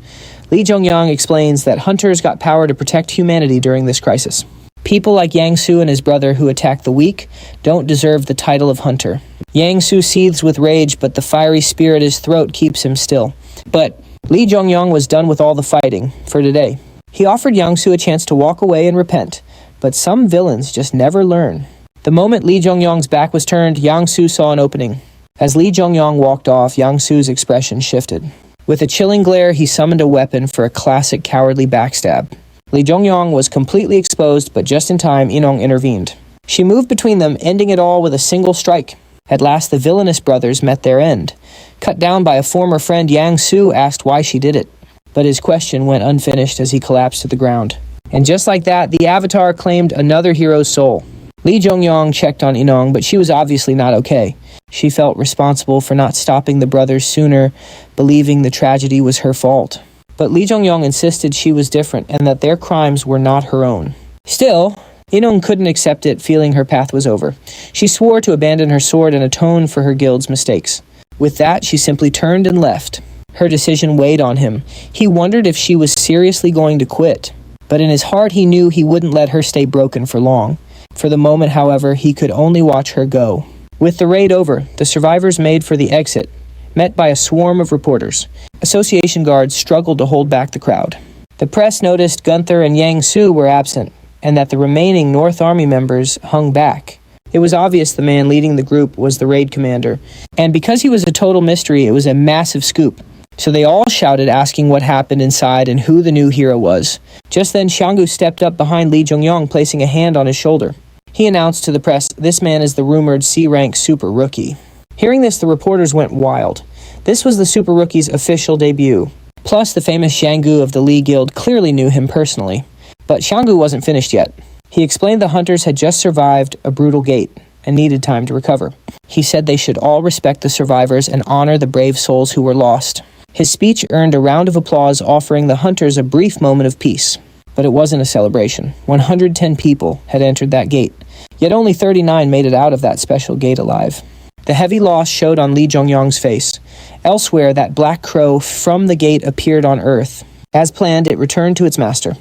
Li Zhongyang explains that hunters got power to protect humanity during this crisis. People like Yang Su and his brother who attack the weak don't deserve the title of hunter. Yang Su seethes with rage, but the fiery spear at his throat keeps him still. But Li Zhongyang was done with all the fighting for today. He offered Yang Su a chance to walk away and repent, but some villains just never learn. The moment Li Zhongyang's back was turned, Yang Su saw an opening. As Li Zhongyang walked off, Yang Su's expression shifted. With a chilling glare, he summoned a weapon for a classic cowardly backstab. Li Zhongyang was completely exposed, but just in time, Yinong intervened. She moved between them, ending it all with a single strike. At last, the villainous brothers met their end. Cut down by a former friend, Yang Su asked why she did it. But his question went unfinished as he collapsed to the ground. And just like that, the Avatar claimed another hero's soul. Li Zhongyang checked on Yinong, but she was obviously not okay. She felt responsible for not stopping the brothers sooner, believing the tragedy was her fault. But Li Zhongyang insisted she was different and that their crimes were not her own. Still, Yinong couldn't accept it, feeling her path was over. She swore to abandon her sword and atone for her guild's mistakes. With that, she simply turned and left. Her decision weighed on him. He wondered if she was seriously going to quit. But in his heart, he knew he wouldn't let her stay broken for long. For the moment, however, he could only watch her go. With the raid over, the survivors made for the exit, met by a swarm of reporters. Association guards struggled to hold back the crowd. The press noticed Gunther and Yang Su were absent, and that the remaining North Army members hung back. It was obvious the man leading the group was the raid commander, and because he was a total mystery, it was a massive scoop. So they all shouted, asking what happened inside and who the new hero was. Just then, Xianggu stepped up behind Li Zhongyang, placing a hand on his shoulder. He announced to the press, "This man is the rumored C-rank super rookie." Hearing this, the reporters went wild. This was the super rookie's official debut. Plus, the famous Xianggu of the Li Guild clearly knew him personally. But Xianggu wasn't finished yet. He explained the hunters had just survived a brutal gate and needed time to recover. He said they should all respect the survivors and honor the brave souls who were lost. His speech earned a round of applause, offering the hunters a brief moment of peace. But it wasn't a celebration. 110 people had entered that gate, yet only 39 made it out of that special gate alive. The heavy loss showed on Li Zhongyang's face. Elsewhere, that black crow from the gate appeared on Earth. As planned, it returned to its master.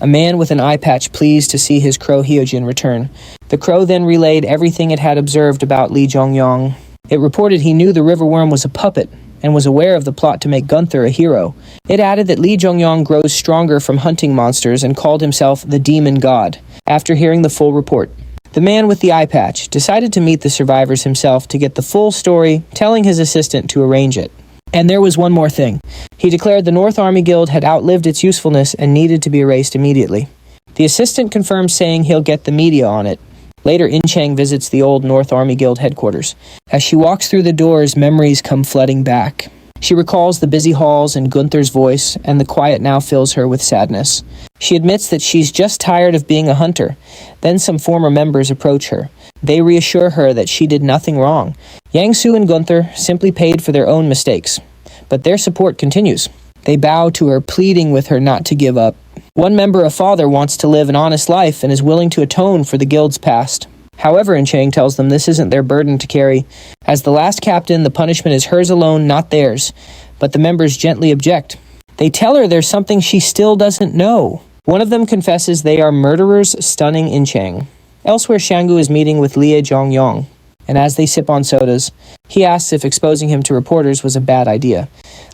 A man with an eye patch pleased to see his crow Hyojin return. The crow then relayed everything it had observed about Li Zhongyang. It reported he knew the river worm was a puppet and was aware of the plot to make Gunther a hero. It added that Li Zhongyang grows stronger from hunting monsters and called himself the demon god. After hearing the full report, the man with the eye patch decided to meet the survivors himself to get the full story, telling his assistant to arrange it. And there was one more thing. He declared the North Army Guild had outlived its usefulness and needed to be erased immediately. The assistant confirmed, saying he'll get the media on it. Later, In Chang visits the old North Army Guild headquarters. As she walks through the doors, memories come flooding back. She recalls the busy halls and Gunther's voice, and the quiet now fills her with sadness. She admits that she's just tired of being a hunter. Then some former members approach her. They reassure her that she did nothing wrong. Yang Su and Gunther simply paid for their own mistakes. But their support continues. They bow to her, pleading with her not to give up. One member, a father, wants to live an honest life and is willing to atone for the guild's past. However, In Chang tells them this isn't their burden to carry. As the last captain, the punishment is hers alone, not theirs. But the members gently object. They tell her there's something she still doesn't know. One of them confesses they are murderers, stunning In Chang. Elsewhere, Xianggu is meeting with Lie Zhongyang, and as they sip on sodas, he asks if exposing him to reporters was a bad idea.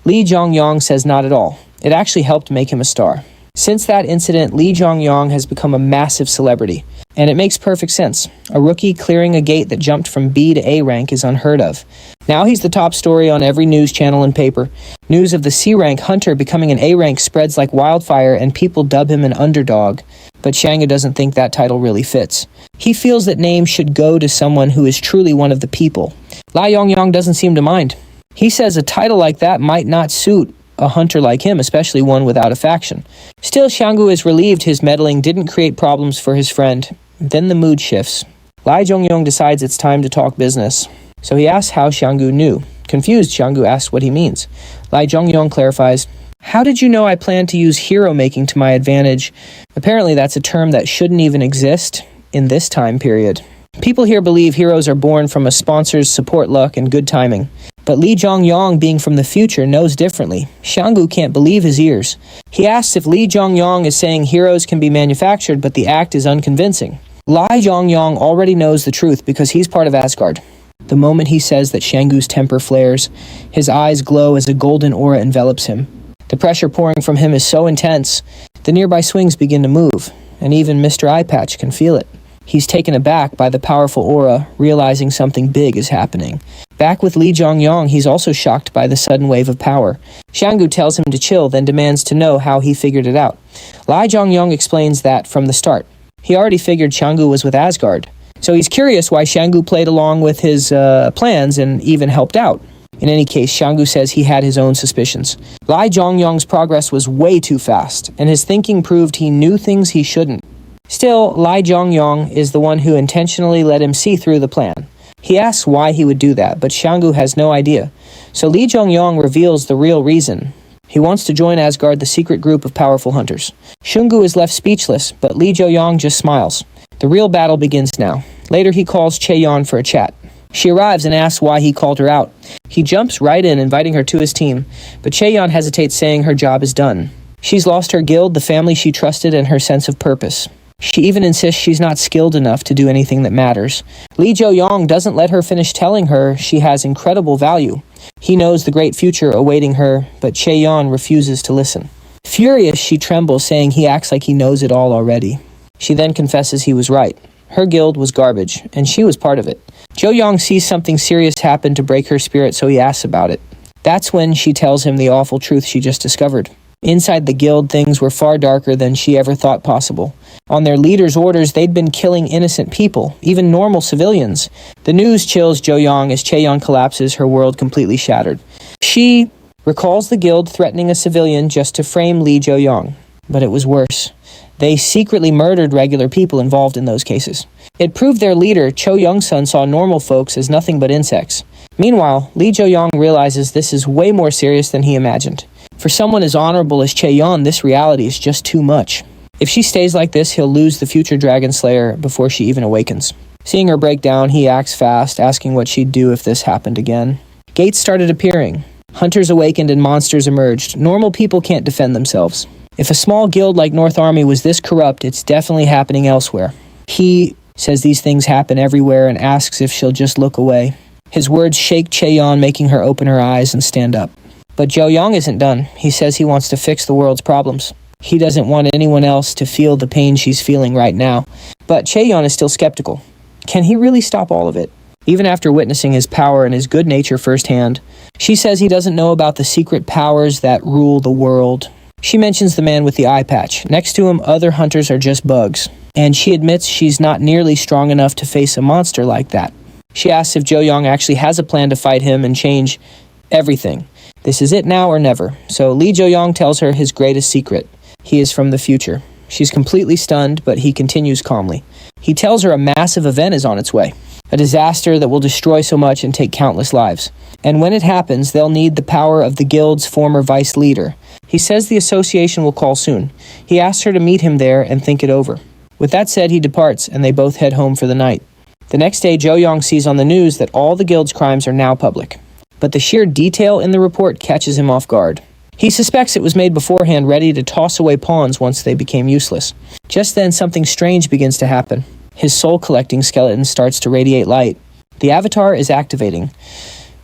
Lee Jong-yong says not at all. It actually helped make him a star. Since that incident, Lee Jong-yong has become a massive celebrity, and it makes perfect sense. A rookie clearing a gate that jumped from B to A rank is unheard of. Now he's the top story on every news channel and paper. News of the C rank hunter becoming an A rank spreads like wildfire, and people dub him an underdog. But Shanga doesn't think that title really fits. He feels that name should go to someone who is truly one of the people. Lee Jong-yong doesn't seem to mind. He says a title like that might not suit a hunter like him, especially one without a faction. Still, Xianggu is relieved his meddling didn't create problems for his friend. Then the mood shifts. Lee Jong-yong decides it's time to talk business. So he asks how Xianggu knew. Confused, Xianggu asks what he means. Lee Jong-yong clarifies, "How did you know I plan to use hero making to my advantage?" Apparently that's a term that shouldn't even exist in this time period. People here believe heroes are born from a sponsor's support luck and good timing. But Lee Jong-yong, being from the future, knows differently. Xianggu can't believe his ears. He asks if Lee Jong-yong is saying heroes can be manufactured, but the act is unconvincing. Lee Jong-yong already knows the truth because he's part of Asgard. The moment he says that, Xianggu's temper flares. His eyes glow as a golden aura envelops him. The pressure pouring from him is so intense, the nearby swings begin to move, and even Mr. Eyepatch can feel it. He's taken aback by the powerful aura, realizing something big is happening. Back with Lee Jong-yong, he's also shocked by the sudden wave of power. Xianggu tells him to chill, then demands to know how he figured it out. Lee Jong-yong explains that from the start. He already figured Xianggu was with Asgard, so he's curious why Xianggu played along with his plans and even helped out. In any case, Xianggu says he had his own suspicions. Lee Jong-yong's progress was way too fast, and his thinking proved he knew things he shouldn't. Still, Lee Jong-yong is the one who intentionally let him see through the plan. He asks why he would do that, but Xianggu has no idea. So Lee Jong-yong reveals the real reason. He wants to join Asgard, the secret group of powerful hunters. Xianggu is left speechless, but Lee Jo-yong just smiles. The real battle begins now. Later he calls Chaeyeon for a chat. She arrives and asks why he called her out. He jumps right in, inviting her to his team, but Chaeyeon hesitates, saying her job is done. She's lost her guild, the family she trusted, and her sense of purpose. She even insists she's not skilled enough to do anything that matters. Lee Jo-yong doesn't let her finish telling her she has incredible value. He knows the great future awaiting her, but Chaeyeon refuses to listen. Furious, she trembles, saying he acts like he knows it all already. She then confesses he was right. Her guild was garbage, and she was part of it. Jo-yong sees something serious happen to break her spirit, so he asks about it. That's when she tells him the awful truth she just discovered. Inside the guild, things were far darker than she ever thought possible. On their leader's orders, they'd been killing innocent people, even normal civilians. The news chills Jo-yong as Chaeyeon collapses, her world completely shattered. She recalls the guild threatening a civilian just to frame Lee Jo-yong. But it was worse. They secretly murdered regular people involved in those cases. It proved their leader, Cho Young-sun, saw normal folks as nothing but insects. Meanwhile, Lee Jo-yong realizes this is way more serious than he imagined. For someone as honorable as Chaeyeon, this reality is just too much. If she stays like this, he'll lose the future Dragon Slayer before she even awakens. Seeing her break down, he acts fast, asking what she'd do if this happened again. Gates started appearing. Hunters awakened and monsters emerged. Normal people can't defend themselves. If a small guild like North Army was this corrupt, it's definitely happening elsewhere. He says these things happen everywhere and asks if she'll just look away. His words shake Chaeyeon, making her open her eyes and stand up. But Jo-yong isn't done. He says he wants to fix the world's problems. He doesn't want anyone else to feel the pain she's feeling right now. But Chaeyeon is still skeptical. Can he really stop all of it? Even after witnessing his power and his good nature firsthand, she says he doesn't know about the secret powers that rule the world. She mentions the man with the eye patch. Next to him, other hunters are just bugs. And she admits she's not nearly strong enough to face a monster like that. She asks if Jo-yong actually has a plan to fight him and change everything. This is it now or never. So Lee Jo-yong tells her his greatest secret. He is from the future. She's completely stunned, but he continues calmly. He tells her a massive event is on its way. A disaster that will destroy so much and take countless lives. And when it happens, they'll need the power of the guild's former vice leader. He says the association will call soon. He asks her to meet him there and think it over. With that said, he departs, and they both head home for the night. The next day, Jo-yong sees on the news that all the guild's crimes are now public. But the sheer detail in the report catches him off guard. He suspects it was made beforehand, ready to toss away pawns once they became useless. Just then, something strange begins to happen. His soul-collecting skeleton starts to radiate light. The avatar is activating.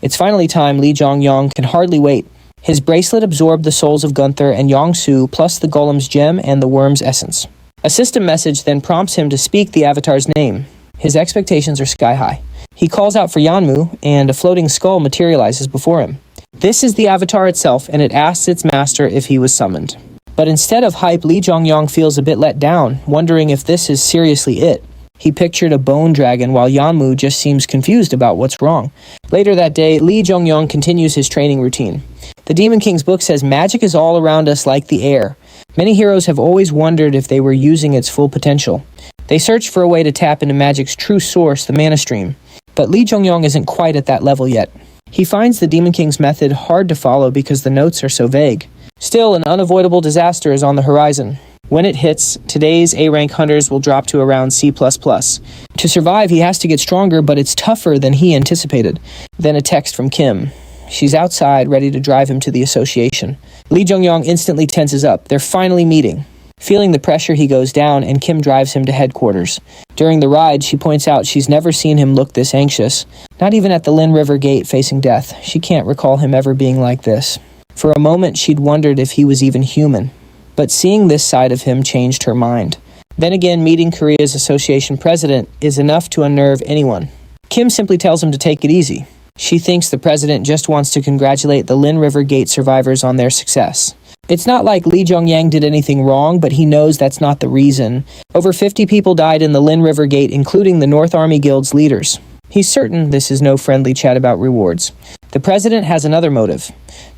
It's finally time. Lee Jong-yong can hardly wait. His bracelet absorbed the souls of Gunther and Yong-su, plus the golem's gem and the worm's essence. A system message then prompts him to speak the avatar's name. His expectations are sky high. He calls out for Yanmu, and a floating skull materializes before him. This is the avatar itself, and it asks its master if he was summoned. But instead of hype, Lee Jong-yong feels a bit let down, wondering if this is seriously it. He pictured a bone dragon, while Yanmu just seems confused about what's wrong. Later that day, Lee Jong-yong continues his training routine. The Demon King's book says magic is all around us like the air. Many heroes have always wondered if they were using its full potential. They search for a way to tap into magic's true source, the mana stream. But Lee Jong-yong isn't quite at that level yet. He finds the Demon King's method hard to follow because the notes are so vague. Still, an unavoidable disaster is on the horizon. When it hits, today's A-rank hunters will drop to around C++. To survive, he has to get stronger, but it's tougher than he anticipated. Then a text from Kim. She's outside, ready to drive him to the association. Lee Jong-yong instantly tenses up. They're finally meeting. Feeling the pressure, he goes down, and Kim drives him to headquarters. During the ride, she points out she's never seen him look this anxious. Not even at the Lin River Gate facing death. She can't recall him ever being like this. For a moment, she'd wondered if he was even human. But seeing this side of him changed her mind. Then again, meeting Korea's association president is enough to unnerve anyone. Kim simply tells him to take it easy. She thinks the president just wants to congratulate the Lin River Gate survivors on their success. It's not like Lee Jong-yang did anything wrong, but he knows that's not the reason. Over 50 people died in the Lin River Gate, including the North Army Guild's leaders. He's certain this is no friendly chat about rewards. The president has another motive.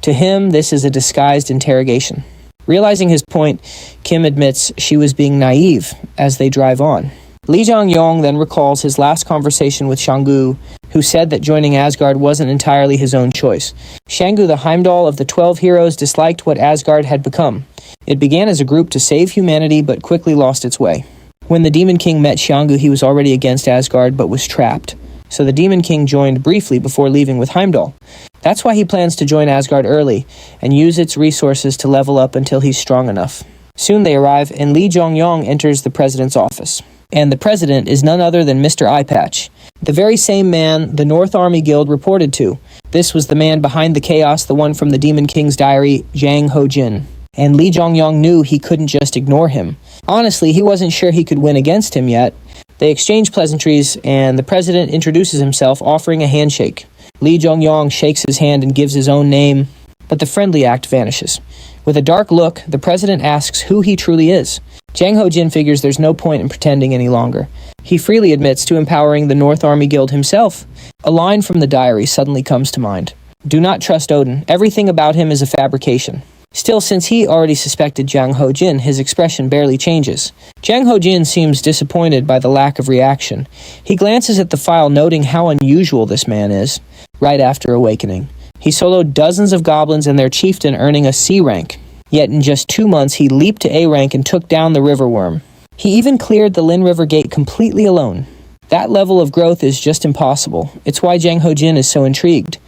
To him, this is a disguised interrogation. Realizing his point, Kim admits she was being naive as they drive on. Lee Jong-yong then recalls his last conversation with Shang-gu, who said that joining Asgard wasn't entirely his own choice. Shang-gu, the Heimdall of the 12 heroes, disliked what Asgard had become. It began as a group to save humanity, but quickly lost its way. When the Demon King met Shang-gu, he was already against Asgard, but was trapped. So the Demon King joined briefly before leaving with Heimdall. That's why he plans to join Asgard early, and use its resources to level up until he's strong enough. Soon they arrive, and Lee Jong-yong enters the president's office. And the president is none other than Mr. Eyepatch, the very same man the North Army Guild reported to. This was the man behind the chaos, the one from the Demon King's diary, Jang Ho-jin. And Lee Jong-yong knew he couldn't just ignore him. Honestly, he wasn't sure he could win against him yet. They exchange pleasantries, and the president introduces himself, offering a handshake. Lee Jong-yong shakes his hand and gives his own name, but the friendly act vanishes. With a dark look, the president asks who he truly is. Jang Ho-jin figures there's no point in pretending any longer. He freely admits to empowering the North Army Guild himself. A line from the diary suddenly comes to mind. Do not trust Odin. Everything about him is a fabrication. Still, since he already suspected Jang Ho-jin, his expression barely changes. Jang Ho-jin seems disappointed by the lack of reaction. He glances at the file, noting how unusual this man is. Right after awakening, he soloed dozens of goblins and their chieftain, earning a C rank. Yet in just 2 months, he leaped to A rank and took down the river worm. He even cleared the Lin River Gate completely alone. That level of growth is just impossible. It's why Jang Ho-jin is so intrigued.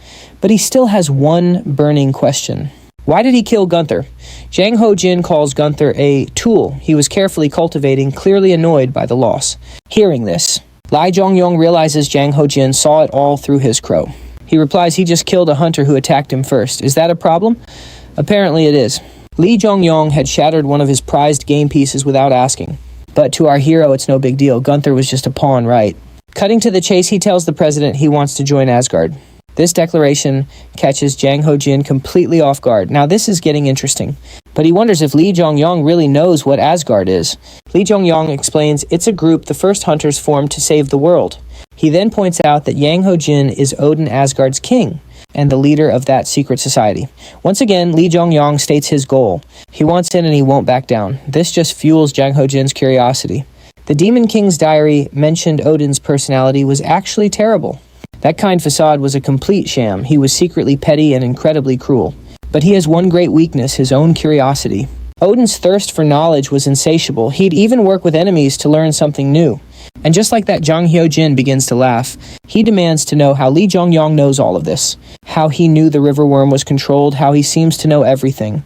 But he still has one burning question. Why did he kill Gunther? Jang Ho-jin calls Gunther a tool he was carefully cultivating, clearly annoyed by the loss. Hearing this, Lee Jong-yong realizes Jang Ho-jin saw it all through his crow. He replies he just killed a hunter who attacked him first. Is that a problem? Apparently it is. Lee Jong-yong had shattered one of his prized game pieces without asking. But to our hero, it's no big deal. Gunther was just a pawn, right? Cutting to the chase, he tells the president he wants to join Asgard. This declaration catches Jang Ho-jin completely off guard. Now this is getting interesting, but he wonders if Lee Jong-yong really knows what Asgard is. Lee Jong-yong explains it's a group the first hunters formed to save the world. He then points out that Jang Ho-jin is Odin Asgard's king and the leader of that secret society. Once again, Lee Jong-yong states his goal. He wants in and he won't back down. This just fuels Jang Ho-jin's curiosity. The Demon King's diary mentioned Odin's personality was actually terrible. That kind facade was a complete sham. He was secretly petty and incredibly cruel. But he has one great weakness, his own curiosity. Odin's thirst for knowledge was insatiable. He'd even work with enemies to learn something new. And just like that, Jang Ho-jin begins to laugh. He demands to know how Lee Jong-yong knows all of this. How he knew the river worm was controlled, how he seems to know everything.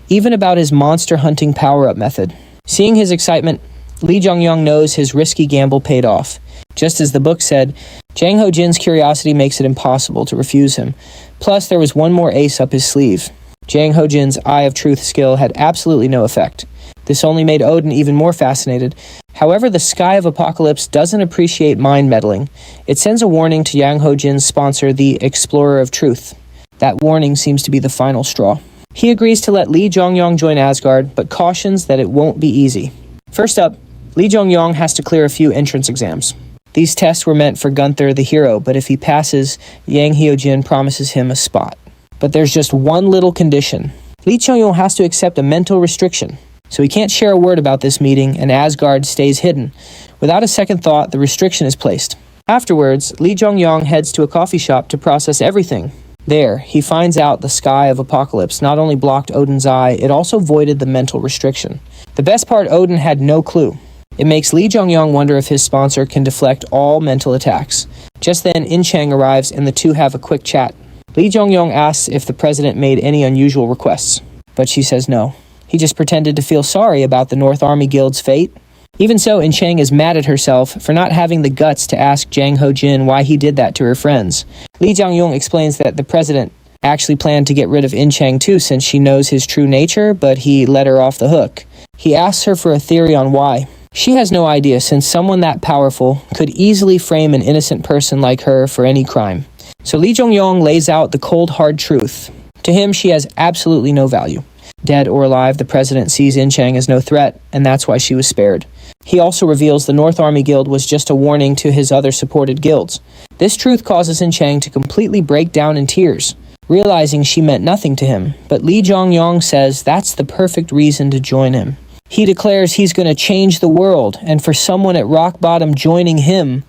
Even about his monster hunting power-up method. Seeing his excitement, Lee Jong-yong knows his risky gamble paid off. Just as the book said, Jang Ho-jin's curiosity makes it impossible to refuse him. Plus, there was one more ace up his sleeve. Jang Ho-jin's Eye of Truth skill had absolutely no effect. This only made Odin even more fascinated. However, the Sky of Apocalypse doesn't appreciate mind meddling. It sends a warning to Jang Ho-jin's sponsor, the Explorer of Truth. That warning seems to be the final straw. He agrees to let Lee Jong-yong join Asgard, but cautions that it won't be easy. First up, Lee Jong-yong has to clear a few entrance exams. These tests were meant for Gunther the hero, but if he passes, Yang Hyo-jin promises him a spot. But there's just one little condition. Lee Jong-yong has to accept a mental restriction. So he can't share a word about this meeting, and Asgard stays hidden. Without a second thought, the restriction is placed. Afterwards, Lee Jong-yong heads to a coffee shop to process everything. There, he finds out the Sky of Apocalypse not only blocked Odin's eye, it also voided the mental restriction. The best part, Odin had no clue. It makes Lee Jong-yong wonder if his sponsor can deflect all mental attacks. Just then, In Chang arrives and the two have a quick chat. Lee Jong-yong asks if the president made any unusual requests, but she says no. He just pretended to feel sorry about the North Army Guild's fate. Even so, In Chang is mad at herself for not having the guts to ask Jang Ho-jin why he did that to her friends. Lee Jong-yong explains that the president actually planned to get rid of In Chang too since she knows his true nature, but he let her off the hook. He asks her for a theory on why. She has no idea since someone that powerful could easily frame an innocent person like her for any crime. So Lee Jong-yong lays out the cold hard truth. To him, she has absolutely no value. Dead or alive, the president sees In Chang as no threat, and that's why she was spared. He also reveals the North Army Guild was just a warning to his other supported guilds. This truth causes In Chang to completely break down in tears, realizing she meant nothing to him, but Lee Jong-yong says that's the perfect reason to join him. He declares he's going to change the world, and for someone at rock bottom, joining him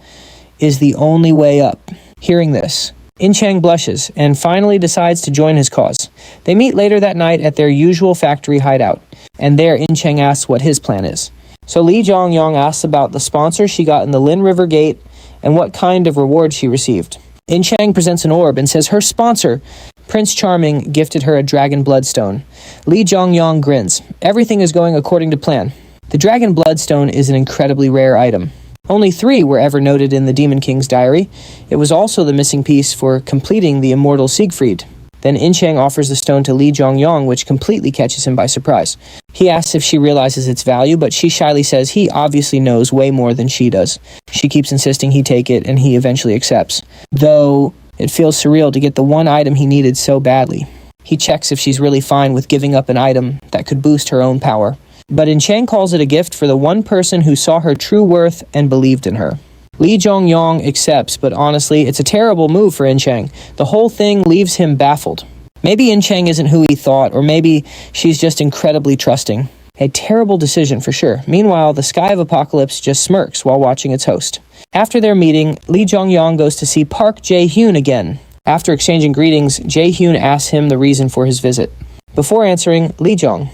is the only way up. Hearing this, In Chang blushes and finally decides to join his cause. They meet later that night at their usual factory hideout, and there In Chang asks what his plan is. So Lee Jong-yong asks about the sponsor she got in the Lin River Gate and what kind of reward she received. In Chang presents an orb and says her sponsor, Prince Charming, gifted her a dragon bloodstone. Lee Jong-yong grins. Everything is going according to plan. The dragon bloodstone is an incredibly rare item. Only 3 were ever noted in the Demon King's diary. It was also the missing piece for completing the immortal Siegfried. Then In Chang offers the stone to Lee Jong-yong, which completely catches him by surprise. He asks if she realizes its value, but she shyly says he obviously knows way more than she does. She keeps insisting he take it, and he eventually accepts. Though, it feels surreal to get the one item he needed so badly. He checks if she's really fine with giving up an item that could boost her own power. But In Chang calls it a gift for the one person who saw her true worth and believed in her. Lee Jong-yong accepts, but honestly, it's a terrible move for In Chang. The whole thing leaves him baffled. Maybe In Chang isn't who he thought, or maybe she's just incredibly trusting. A terrible decision for sure. Meanwhile, the Sky of Apocalypse just smirks while watching its host. After their meeting, Lee Jong-yong goes to see Park Jae-hyun again. After exchanging greetings, Jae-hyun asks him the reason for his visit. Before answering, Lee Jong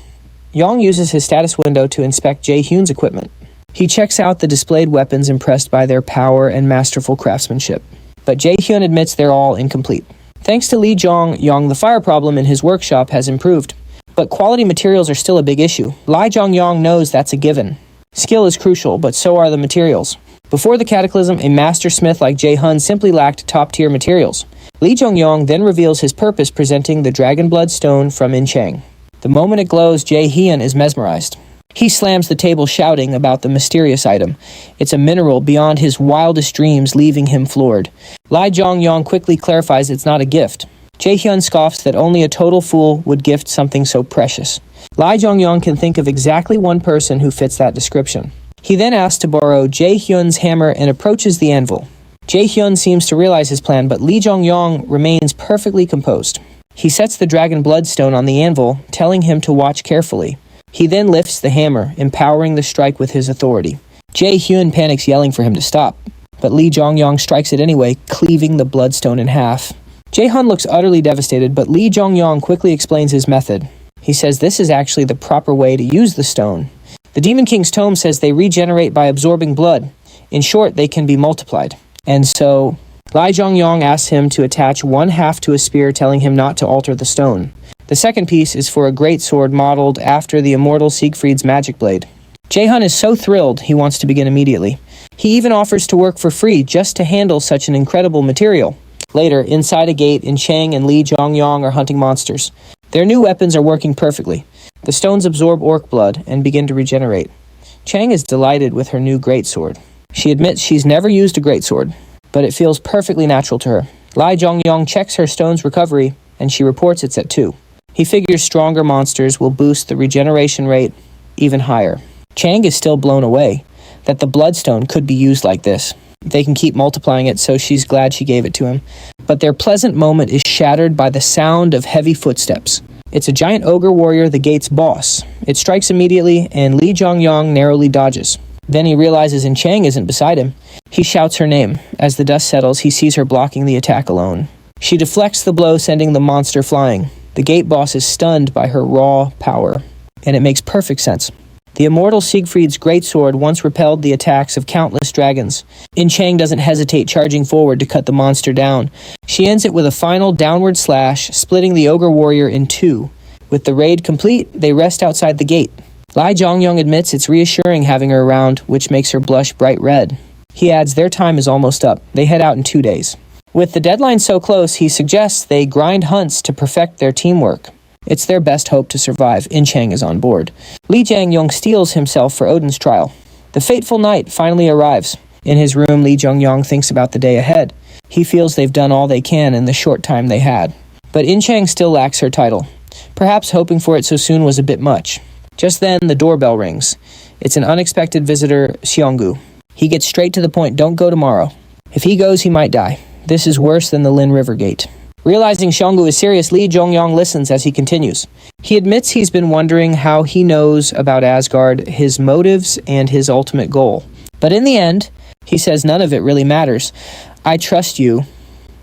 uses his status window to inspect Jae-hyun's equipment. He checks out the displayed weapons, impressed by their power and masterful craftsmanship. But Jae-hyun admits they're all incomplete. Thanks to Lee Jong-yong, the fire problem in his workshop has improved. But quality materials are still a big issue. Lee Jong-yong knows that's a given. Skill is crucial, but so are the materials. Before the cataclysm, a master smith like Jae-hyun simply lacked top-tier materials. Lee Jong-yong then reveals his purpose, presenting the Dragon Blood Stone from In Chang. The moment it glows, Jae-hyun is mesmerized. He slams the table shouting about the mysterious item. It's a mineral beyond his wildest dreams, leaving him floored. Lee Jong-yong quickly clarifies it's not a gift. Jae-hyun scoffs that only a total fool would gift something so precious. Lee Jong-yong can think of exactly one person who fits that description. He then asks to borrow Jae-hyun's hammer and approaches the anvil. Jae-hyun seems to realize his plan, but Lee Jong-yong remains perfectly composed. He sets the dragon bloodstone on the anvil, telling him to watch carefully. He then lifts the hammer, empowering the strike with his authority. Jae-hyun panics, yelling for him to stop, but Lee Jong-yong strikes it anyway, cleaving the bloodstone in half. Jae-hyun looks utterly devastated, but Lee Jong-yong quickly explains his method. He says this is actually the proper way to use the stone. The Demon King's tome says they regenerate by absorbing blood. In short, they can be multiplied. And so, Lee Jong-yong asks him to attach one half to a spear, telling him not to alter the stone. The second piece is for a great sword modeled after the immortal Siegfried's magic blade. Jae-hun is so thrilled he wants to begin immediately. He even offers to work for free just to handle such an incredible material. Later, inside a gate, In Chang and Lee Jong-yong are hunting monsters. Their new weapons are working perfectly. The stones absorb orc blood and begin to regenerate. Chang is delighted with her new greatsword. She admits she's never used a greatsword, but it feels perfectly natural to her. Lee Jong-yong checks her stone's recovery, and she reports it's at 2. He figures stronger monsters will boost the regeneration rate even higher. Chang is still blown away that the bloodstone could be used like this. They can keep multiplying it, so she's glad she gave it to him. But their pleasant moment is shattered by the sound of heavy footsteps. It's a giant ogre warrior, the gate's boss. It strikes immediately, and Lee Jong-yong narrowly dodges. Then he realizes In Chang isn't beside him. He shouts her name. As the dust settles, he sees her blocking the attack alone. She deflects the blow, sending the monster flying. The gate boss is stunned by her raw power, and it makes perfect sense. The immortal Siegfried's greatsword once repelled the attacks of countless dragons. In Chang doesn't hesitate, charging forward to cut the monster down. She ends it with a final downward slash, splitting the ogre warrior in 2. With the raid complete, they rest outside the gate. Lee Jong-yong admits it's reassuring having her around, which makes her blush bright red. He adds their time is almost up. They head out in 2 days. With the deadline so close, he suggests they grind hunts to perfect their teamwork. It's their best hope to survive. In Chang is on board. Lee Jang-yong steels himself for Odin's trial. The fateful night finally arrives. In his room, Lee Jong-yong thinks about the day ahead. He feels they've done all they can in the short time they had. But In Chang still lacks her title. Perhaps hoping for it so soon was a bit much. Just then, the doorbell rings. It's an unexpected visitor, Seonggu. He gets straight to the point, don't go tomorrow. If he goes, he might die. This is worse than the Lin River Gate. Realizing Seonggu is serious, Lee Jong-yong listens as he continues. He admits he's been wondering how he knows about Asgard, his motives, and his ultimate goal. But in the end, he says none of it really matters. I trust you.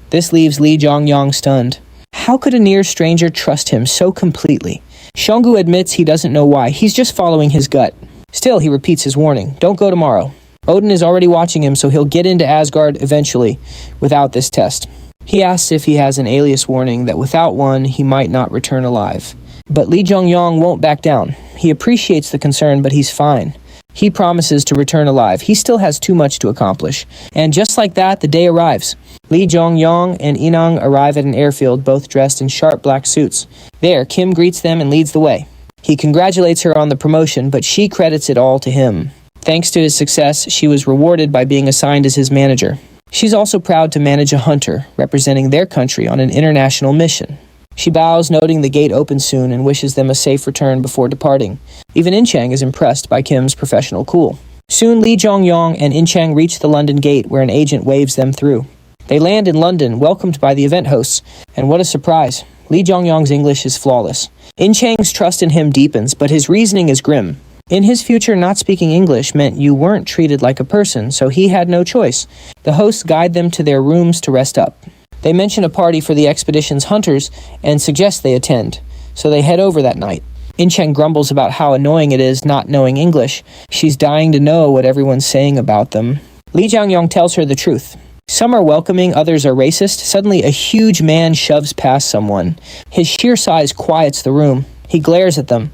This leaves Lee Jong-yong stunned. How could a near stranger trust him so completely? Seonggu admits he doesn't know why. He's just following his gut. Still, he repeats his warning. Don't go tomorrow. Odin is already watching him, so he'll get into Asgard eventually, without this test. He asks if he has an alias warning that without one, he might not return alive. But Lee Jong-yong won't back down. He appreciates the concern, but he's fine. He promises to return alive. He still has too much to accomplish. And just like that, the day arrives. Lee Jong-yong and Inang arrive at an airfield, both dressed in sharp black suits. There, Kim greets them and leads the way. He congratulates her on the promotion, but she credits it all to him. Thanks to his success, she was rewarded by being assigned as his manager. She's also proud to manage a hunter, representing their country on an international mission. She bows, noting the gate opens soon, and wishes them a safe return before departing. Even In Chang is impressed by Kim's professional cool. Soon, Lee Jong-yong and In Chang reach the London gate, where an agent waves them through. They land in London, welcomed by the event hosts, and what a surprise. Lee Jong-yong's English is flawless. In Chang's trust in him deepens, but his reasoning is grim. In his future, not speaking English meant you weren't treated like a person, so he had no choice. The hosts guide them to their rooms to rest up. They mention a party for the expedition's hunters and suggest they attend, so they head over that night. In Chang grumbles about how annoying it is not knowing English. She's dying to know what everyone's saying about them. Lee Jong-yong tells her the truth. Some are welcoming, others are racist. Suddenly, a huge man shoves past someone. His sheer size quiets the room. He glares at them.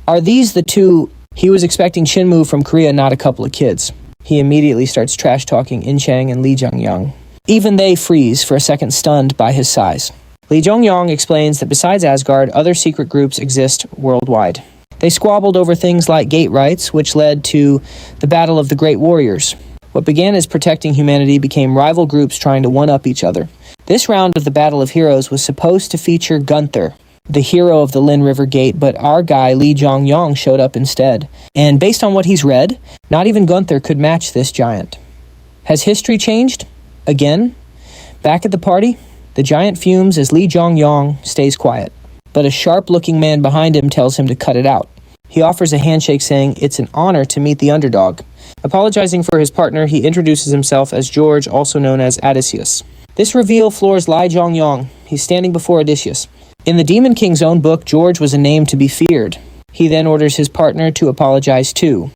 Are these the two... He was expecting Shinmu from Korea, not a couple of kids. He immediately starts trash-talking In Chang and Lee Jong-yong. Even they freeze for a second, stunned by his size. Lee Jong-yong explains that besides Asgard, other secret groups exist worldwide. They squabbled over things like gate rights, which led to the Battle of the Great Warriors. What began as protecting humanity became rival groups trying to one-up each other. This round of the Battle of Heroes was supposed to feature Gunther, the hero of the Lin River Gate, but our guy Lee Jong-yong showed up instead. And based on what he's read, not even Gunther could match this giant. Has history changed? Again? Back at the party, the giant fumes as Lee Jong-yong stays quiet. But a sharp-looking man behind him tells him to cut it out. He offers a handshake saying it's an honor to meet the underdog. Apologizing for his partner, he introduces himself as George, also known as Odysseus. This reveal floors Lee Jong-yong. He's standing before Odysseus. In the Demon King's own book, George was a name to be feared. He then orders his partner to apologize too.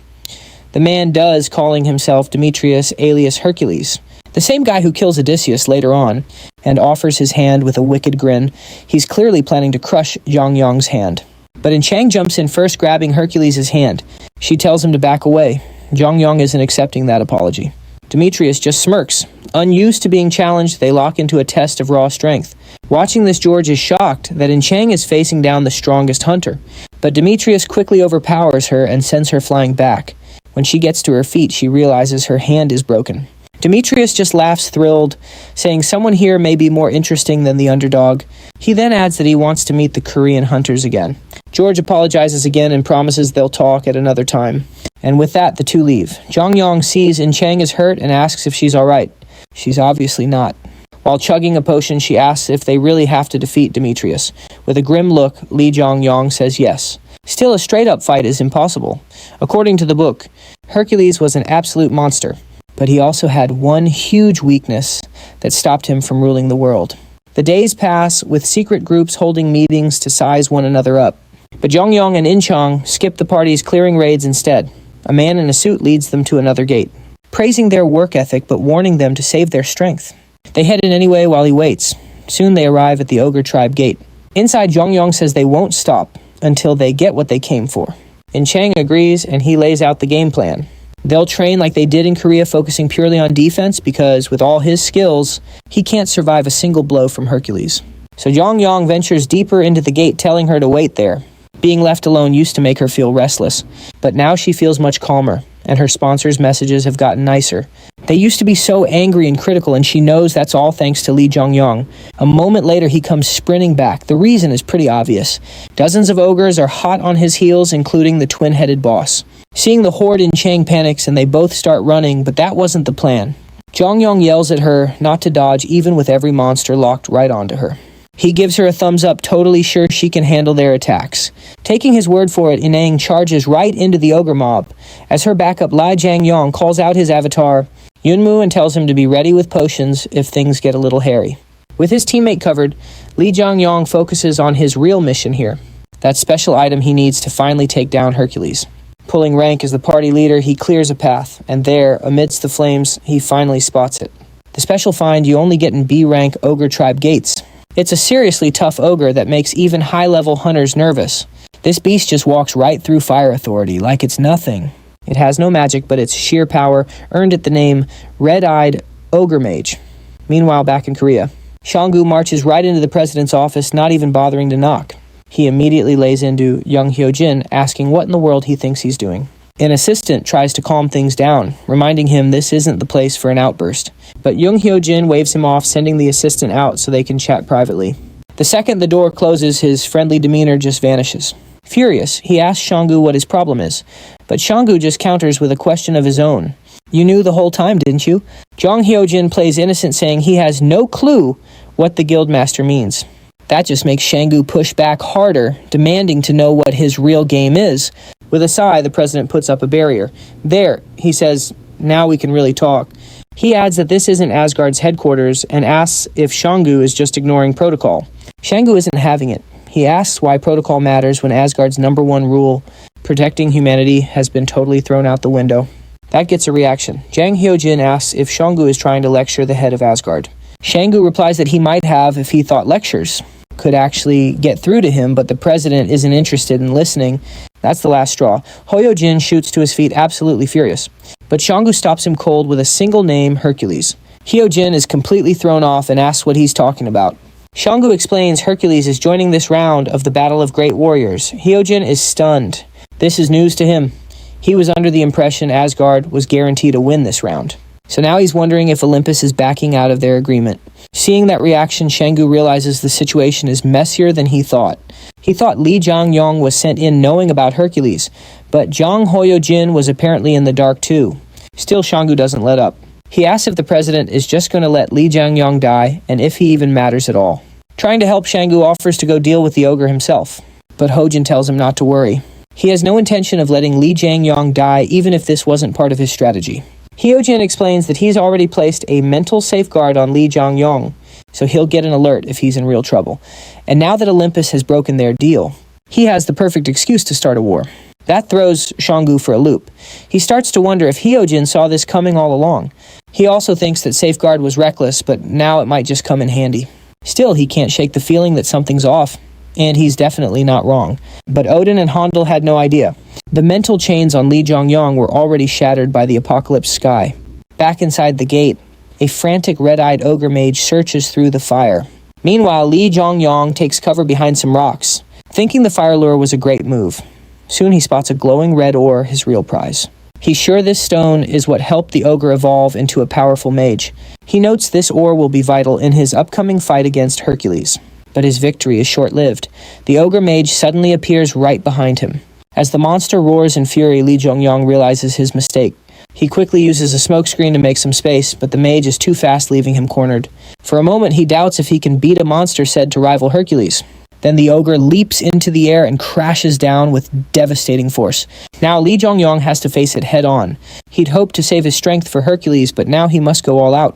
The man does, calling himself Demetrius alias Hercules, the same guy who kills Odysseus later on, and offers his hand with a wicked grin. He's clearly planning to crush Jong-yong's hand. But Chang jumps in first, grabbing Hercules' hand. She tells him to back away. Jongyong isn't accepting that apology. Demetrius just smirks. Unused to being challenged, they lock into a test of raw strength. Watching this, George is shocked that Chang is facing down the strongest hunter. But Demetrius quickly overpowers her and sends her flying back. When she gets to her feet, she realizes her hand is broken. Demetrius just laughs, thrilled, saying someone here may be more interesting than the underdog. He then adds that he wants to meet the Korean hunters again. George apologizes again and promises they'll talk at another time. And with that, the two leave. Jongyong sees Chang is hurt and asks if she's alright. She's obviously not. While chugging a potion, she asks if they really have to defeat Demetrius. With a grim look, Lee Jongyong says yes. Still, a straight-up fight is impossible. According to the book, Hercules was an absolute monster. But he also had one huge weakness that stopped him from ruling the world. The days pass, with secret groups holding meetings to size one another up. But Jongyong and Inchang skip the party's clearing raids instead. A man in a suit leads them to another gate, praising their work ethic but warning them to save their strength. They head in anyway while he waits. Soon they arrive at the Ogre Tribe gate. Inside, Jongyong says they won't stop until they get what they came for. Chang agrees, and he lays out the game plan. They'll train like they did in Korea, focusing purely on defense because, with all his skills, he can't survive a single blow from Hercules. So Jongyong ventures deeper into the gate, telling her to wait there. Being left alone used to make her feel restless, but now she feels much calmer, and her sponsors' messages have gotten nicer. They used to be so angry and critical, and she knows that's all thanks to Lee Jongyong. A moment later, he comes sprinting back. The reason is pretty obvious. Dozens of ogres are hot on his heels, including the twin-headed boss. Seeing the horde, Chang panics, and they both start running, but that wasn't the plan. Jongyong yells at her not to dodge, even with every monster locked right onto her. He gives her a thumbs up, totally sure she can handle their attacks. Taking his word for it, Inang charges right into the ogre mob. As her backup, Lai Jangyong calls out his avatar, Yunmu, and tells him to be ready with potions if things get a little hairy. With his teammate covered, Lee Jongyong focuses on his real mission here, that special item he needs to finally take down Hercules. Pulling rank as the party leader, he clears a path, and there, amidst the flames, he finally spots it. The special find you only get in B-rank Ogre Tribe gates. It's a seriously tough ogre that makes even high-level hunters nervous. This beast just walks right through Fire Authority like it's nothing. It has no magic, but its sheer power earned it the name Red-Eyed Ogre Mage. Meanwhile, back in Korea, Shanggu marches right into the president's office, not even bothering to knock. He immediately lays into Young Hyojin, asking what in the world he thinks he's doing. An assistant tries to calm things down, reminding him this isn't the place for an outburst. But Young Hyojin waves him off, sending the assistant out so they can chat privately. The second the door closes, his friendly demeanor just vanishes. Furious, he asks Shanggu what his problem is, but Shanggu just counters with a question of his own. You knew the whole time, didn't you? Jong Hyojin plays innocent, saying he has no clue what the guildmaster means. That just makes Shanggu push back harder, demanding to know what his real game is. With a sigh, the president puts up a barrier. There, he says, now we can really talk. He adds that this isn't Asgard's headquarters and asks if Shanggu is just ignoring protocol. Shanggu isn't having it. He asks why protocol matters when Asgard's #1 rule, protecting humanity, has been totally thrown out the window. That gets a reaction. Jang Hyojin asks if Shanggu is trying to lecture the head of Asgard. Shanggu replies that he might have if he thought lectures could actually get through to him, but the president isn't interested in listening. That's the last straw. Hyojin shoots to his feet, absolutely furious. But Shanggu stops him cold with a single name, Hercules. Hyojin is completely thrown off and asks what he's talking about. Shanggu explains Hercules is joining this round of the Battle of Great Warriors. Hyojin is stunned. This is news to him. He was under the impression Asgard was guaranteed to win this round. So now he's wondering if Olympus is backing out of their agreement. Seeing that reaction, Shanggu realizes the situation is messier than he thought. He thought Lee Jongyong was sent in knowing about Hercules, but Jang Hyojin was apparently in the dark too. Still, Shanggu doesn't let up. He asks if the president is just going to let Lee Jongyong die, and if he even matters at all. Trying to help, Shanggu offers to go deal with the ogre himself, but Hyojin tells him not to worry. He has no intention of letting Lee Jongyong die, even if this wasn't part of his strategy. Hyojin explains that he's already placed a mental safeguard on Lee Jongyong, so he'll get an alert if he's in real trouble. And now that Olympus has broken their deal, he has the perfect excuse to start a war. That throws Shanggu for a loop. He starts to wonder if Hyojin saw this coming all along. He also thinks that safeguard was reckless, but now it might just come in handy. Still, he can't shake the feeling that something's off. and he's definitely not wrong. But Odin and Handel had no idea. The mental chains on Lee Jongyong were already shattered by the apocalypse sky. Back inside the gate, a frantic red-eyed ogre mage searches through the fire. Meanwhile, Lee Jongyong takes cover behind some rocks, thinking the fire lure was a great move. Soon he spots a glowing red ore, his real prize. He's sure this stone is what helped the ogre evolve into a powerful mage. He notes this ore will be vital in his upcoming fight against Hercules. But his victory is short-lived. The ogre mage suddenly appears right behind him. As the monster roars in fury, Lee Jongyong realizes his mistake. He quickly uses a smokescreen to make some space, but the mage is too fast, leaving him cornered. For a moment, he doubts if he can beat a monster said to rival Hercules. Then the ogre leaps into the air and crashes down with devastating force. Now Lee Jongyong has to face it head-on. He'd hoped to save his strength for Hercules, but now he must go all out.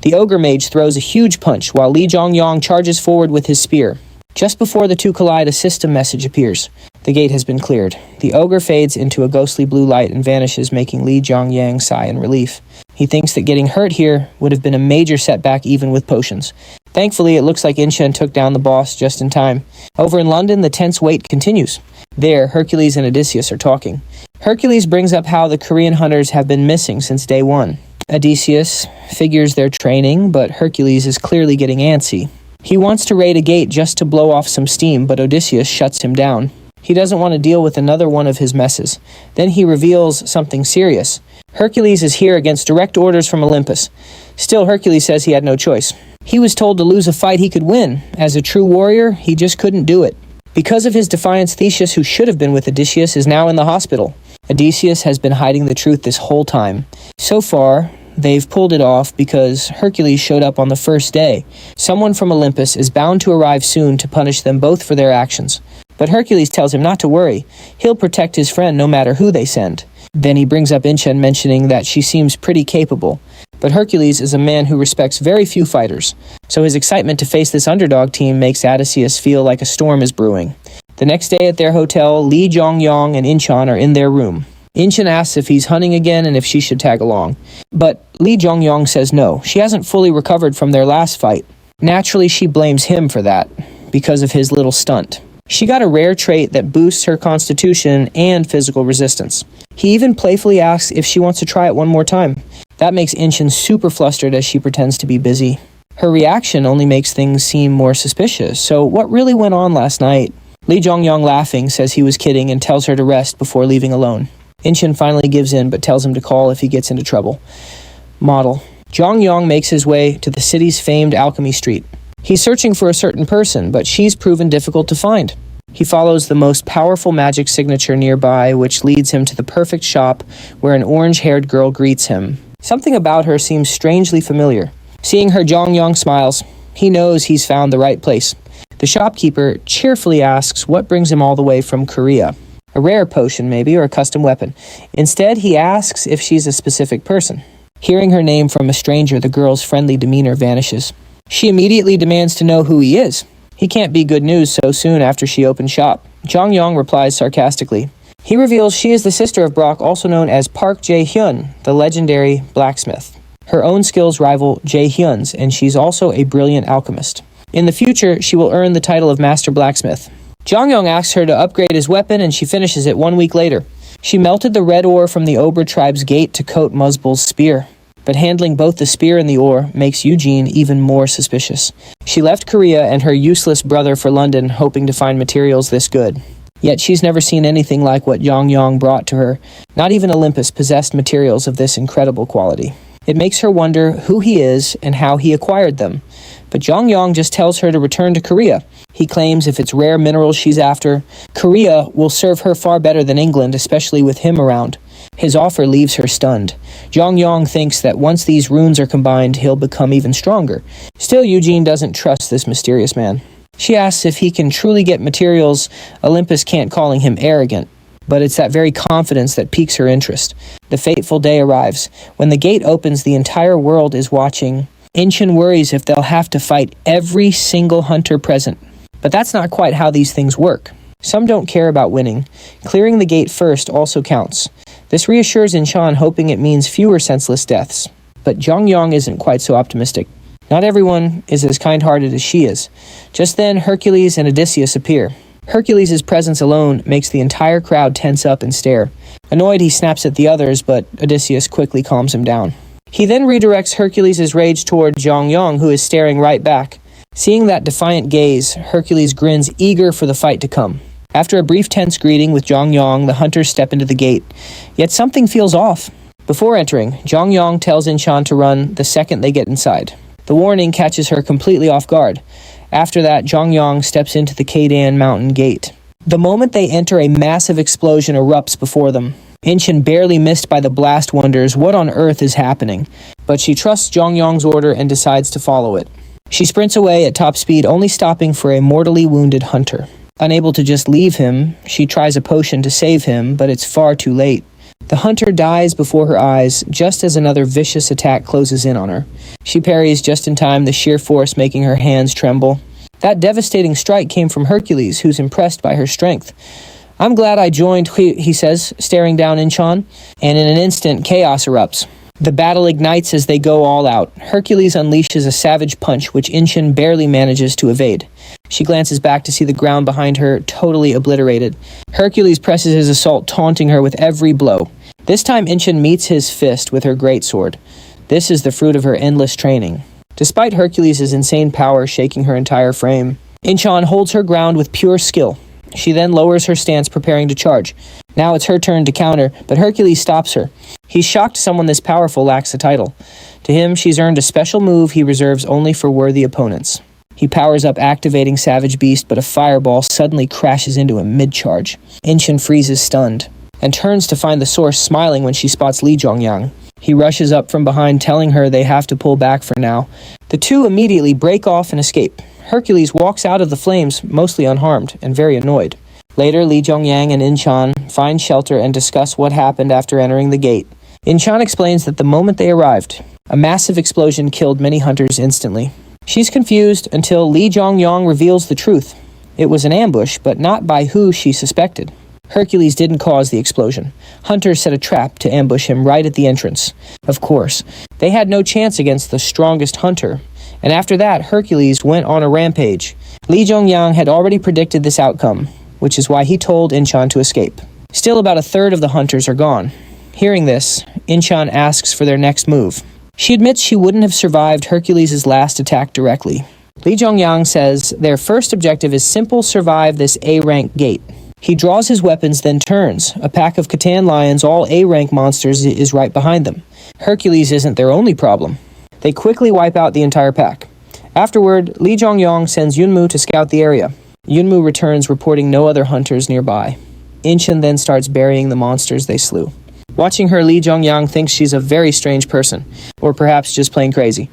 The ogre mage throws a huge punch while Lee Jongyong charges forward with his spear. Just before the two collide, a system message appears. The gate has been cleared. The ogre fades into a ghostly blue light and vanishes, making Lee Jongyang sigh in relief. He thinks that getting hurt here would have been a major setback even with potions. Thankfully, it looks like Incheon took down the boss just in time. Over in London, the tense wait continues. There, Hercules and Odysseus are talking. Hercules brings up how the Korean hunters have been missing since day one. Odysseus figures their training, but Hercules is clearly getting antsy. He wants to raid a gate just to blow off some steam, but Odysseus shuts him down. He doesn't want to deal with another one of his messes. Then he reveals something serious. Hercules is here against direct orders from Olympus. Still, Hercules says he had no choice. He was told to lose a fight he could win. As a true warrior, he just couldn't do it. Because of his defiance, Theseus, who should have been with Odysseus, is now in the hospital. Odysseus has been hiding the truth this whole time. So far, they've pulled it off because Hercules showed up on the first day. Someone from Olympus is bound to arrive soon to punish them both for their actions. But Hercules tells him not to worry. He'll protect his friend no matter who they send. Then he brings up Incheon, mentioning that she seems pretty capable. But Hercules is a man who respects very few fighters, so his excitement to face this underdog team makes Odysseus feel like a storm is brewing. The next day at their hotel, Lee Jongyong and Incheon are in their room. Incheon asks if he's hunting again and if she should tag along. But Lee Jongyong says no. She hasn't fully recovered from their last fight. Naturally, she blames him for that, because of his little stunt. She got a rare trait that boosts her constitution and physical resistance. He even playfully asks if she wants to try it one more time. That makes Incheon super flustered as she pretends to be busy. Her reaction only makes things seem more suspicious. So what really went on last night? Lee Jongyong, laughing, says he was kidding and tells her to rest before leaving alone. Incheon finally gives in but tells him to call if he gets into trouble. Model. Jongyong makes his way to the city's famed Alchemy Street. He's searching for a certain person, but she's proven difficult to find. He follows the most powerful magic signature nearby, which leads him to the perfect shop where an orange-haired girl greets him. Something about her seems strangely familiar. Seeing her, Jongyong smiles. He knows he's found the right place. The shopkeeper cheerfully asks what brings him all the way from Korea. A rare potion, maybe, or a custom weapon. Instead, he asks if she's a specific person. Hearing her name from a stranger, the girl's friendly demeanor vanishes. She immediately demands to know who he is. He can't be good news so soon after she opened shop. Jongyong replies sarcastically. He reveals she is the sister of Brock, also known as Park Jae-hyun, the legendary blacksmith. Her own skills rival Jae-hyun's, and she's also a brilliant alchemist. In the future, she will earn the title of Master Blacksmith. Jongyong asks her to upgrade his weapon, and she finishes it 1 week later. She melted the red ore from the Ober tribe's gate to coat Muzzbul's spear. But handling both the spear and the ore makes Eugene even more suspicious. She left Korea and her useless brother for London, hoping to find materials this good. Yet she's never seen anything like what Jongyong brought to her. Not even Olympus possessed materials of this incredible quality. It makes her wonder who he is and how he acquired them. But Jongyong just tells her to return to Korea. He claims if it's rare minerals she's after, Korea will serve her far better than England, especially with him around. His offer leaves her stunned. Jongyong thinks that once these runes are combined, he'll become even stronger. Still, Eugene doesn't trust this mysterious man. She asks if he can truly get materials Olympus can't, calling him arrogant. But it's that very confidence that piques her interest. The fateful day arrives. When the gate opens, the entire world is watching. Incheon worries if they'll have to fight every single hunter present. But that's not quite how these things work. Some don't care about winning. Clearing the gate first also counts. This reassures Incheon, hoping it means fewer senseless deaths. But Jongyong isn't quite so optimistic. Not everyone is as kind-hearted as she is. Just then, Hercules and Odysseus appear. Hercules' presence alone makes the entire crowd tense up and stare. Annoyed, he snaps at the others, but Odysseus quickly calms him down. He then redirects Hercules' rage toward Zhongyang, who is staring right back. Seeing that defiant gaze, Hercules grins, eager for the fight to come. After a brief tense greeting with Zhongyang, the hunters step into the gate. Yet something feels off. Before entering, Zhongyang tells Inchan to run the second they get inside. The warning catches her completely off guard. After that, Zhongyang steps into the Keidan Mountain gate. The moment they enter, a massive explosion erupts before them. Inchan, barely missed by the blast, wonders what on earth is happening, but she trusts Zhongyang's order and decides to follow it. She sprints away at top speed, only stopping for a mortally wounded hunter. Unable to just leave him, she tries a potion to save him, but it's far too late. The hunter dies before her eyes, just as another vicious attack closes in on her. She parries just in time, the sheer force making her hands tremble. That devastating strike came from Hercules, who's impressed by her strength. "I'm glad I joined," he says, staring down Inchan, and in an instant, chaos erupts. The battle ignites as they go all out. Hercules unleashes a savage punch, which Inchan barely manages to evade. She glances back to see the ground behind her totally obliterated. Hercules presses his assault, taunting her with every blow. This time, Inchan meets his fist with her greatsword. This is the fruit of her endless training. Despite Hercules' insane power shaking her entire frame, Inchan holds her ground with pure skill. She then lowers her stance, preparing to charge. Now it's her turn to counter, but Hercules stops her. He's shocked someone this powerful lacks a title. To him, she's earned a special move he reserves only for worthy opponents. He powers up, activating Savage Beast, but a fireball suddenly crashes into him mid-charge. Inchan freezes stunned, and turns to find the source, smiling when she spots Li Zhongyang. He rushes up from behind, telling her they have to pull back for now. The two immediately break off and escape. Hercules walks out of the flames, mostly unharmed, and very annoyed. Later, Li Zhongyang and Inchan find shelter and discuss what happened after entering the gate. Inchan explains that the moment they arrived, a massive explosion killed many hunters instantly. She's confused until Li Zhongyang reveals the truth. It was an ambush, but not by who she suspected. Hercules didn't cause the explosion. Hunters set a trap to ambush him right at the entrance. Of course, they had no chance against the strongest hunter. And after that, Hercules went on a rampage. Li Zhongyang had already predicted this outcome, which is why he told Inchan to escape. Still, about a third of the hunters are gone. Hearing this, Inchan asks for their next move. She admits she wouldn't have survived Hercules' last attack directly. Li Zhongyang says their first objective is simple: survive this A-rank gate. He draws his weapons, then turns. A pack of Catan lions, all A-rank monsters, is right behind them. Hercules isn't their only problem. They quickly wipe out the entire pack. Afterward, Li Zhongyang sends Yunmu to scout the area. Yunmu returns, reporting no other hunters nearby. Inchan then starts burying the monsters they slew. Watching her, Li Zhongyang thinks she's a very strange person, or perhaps just plain crazy.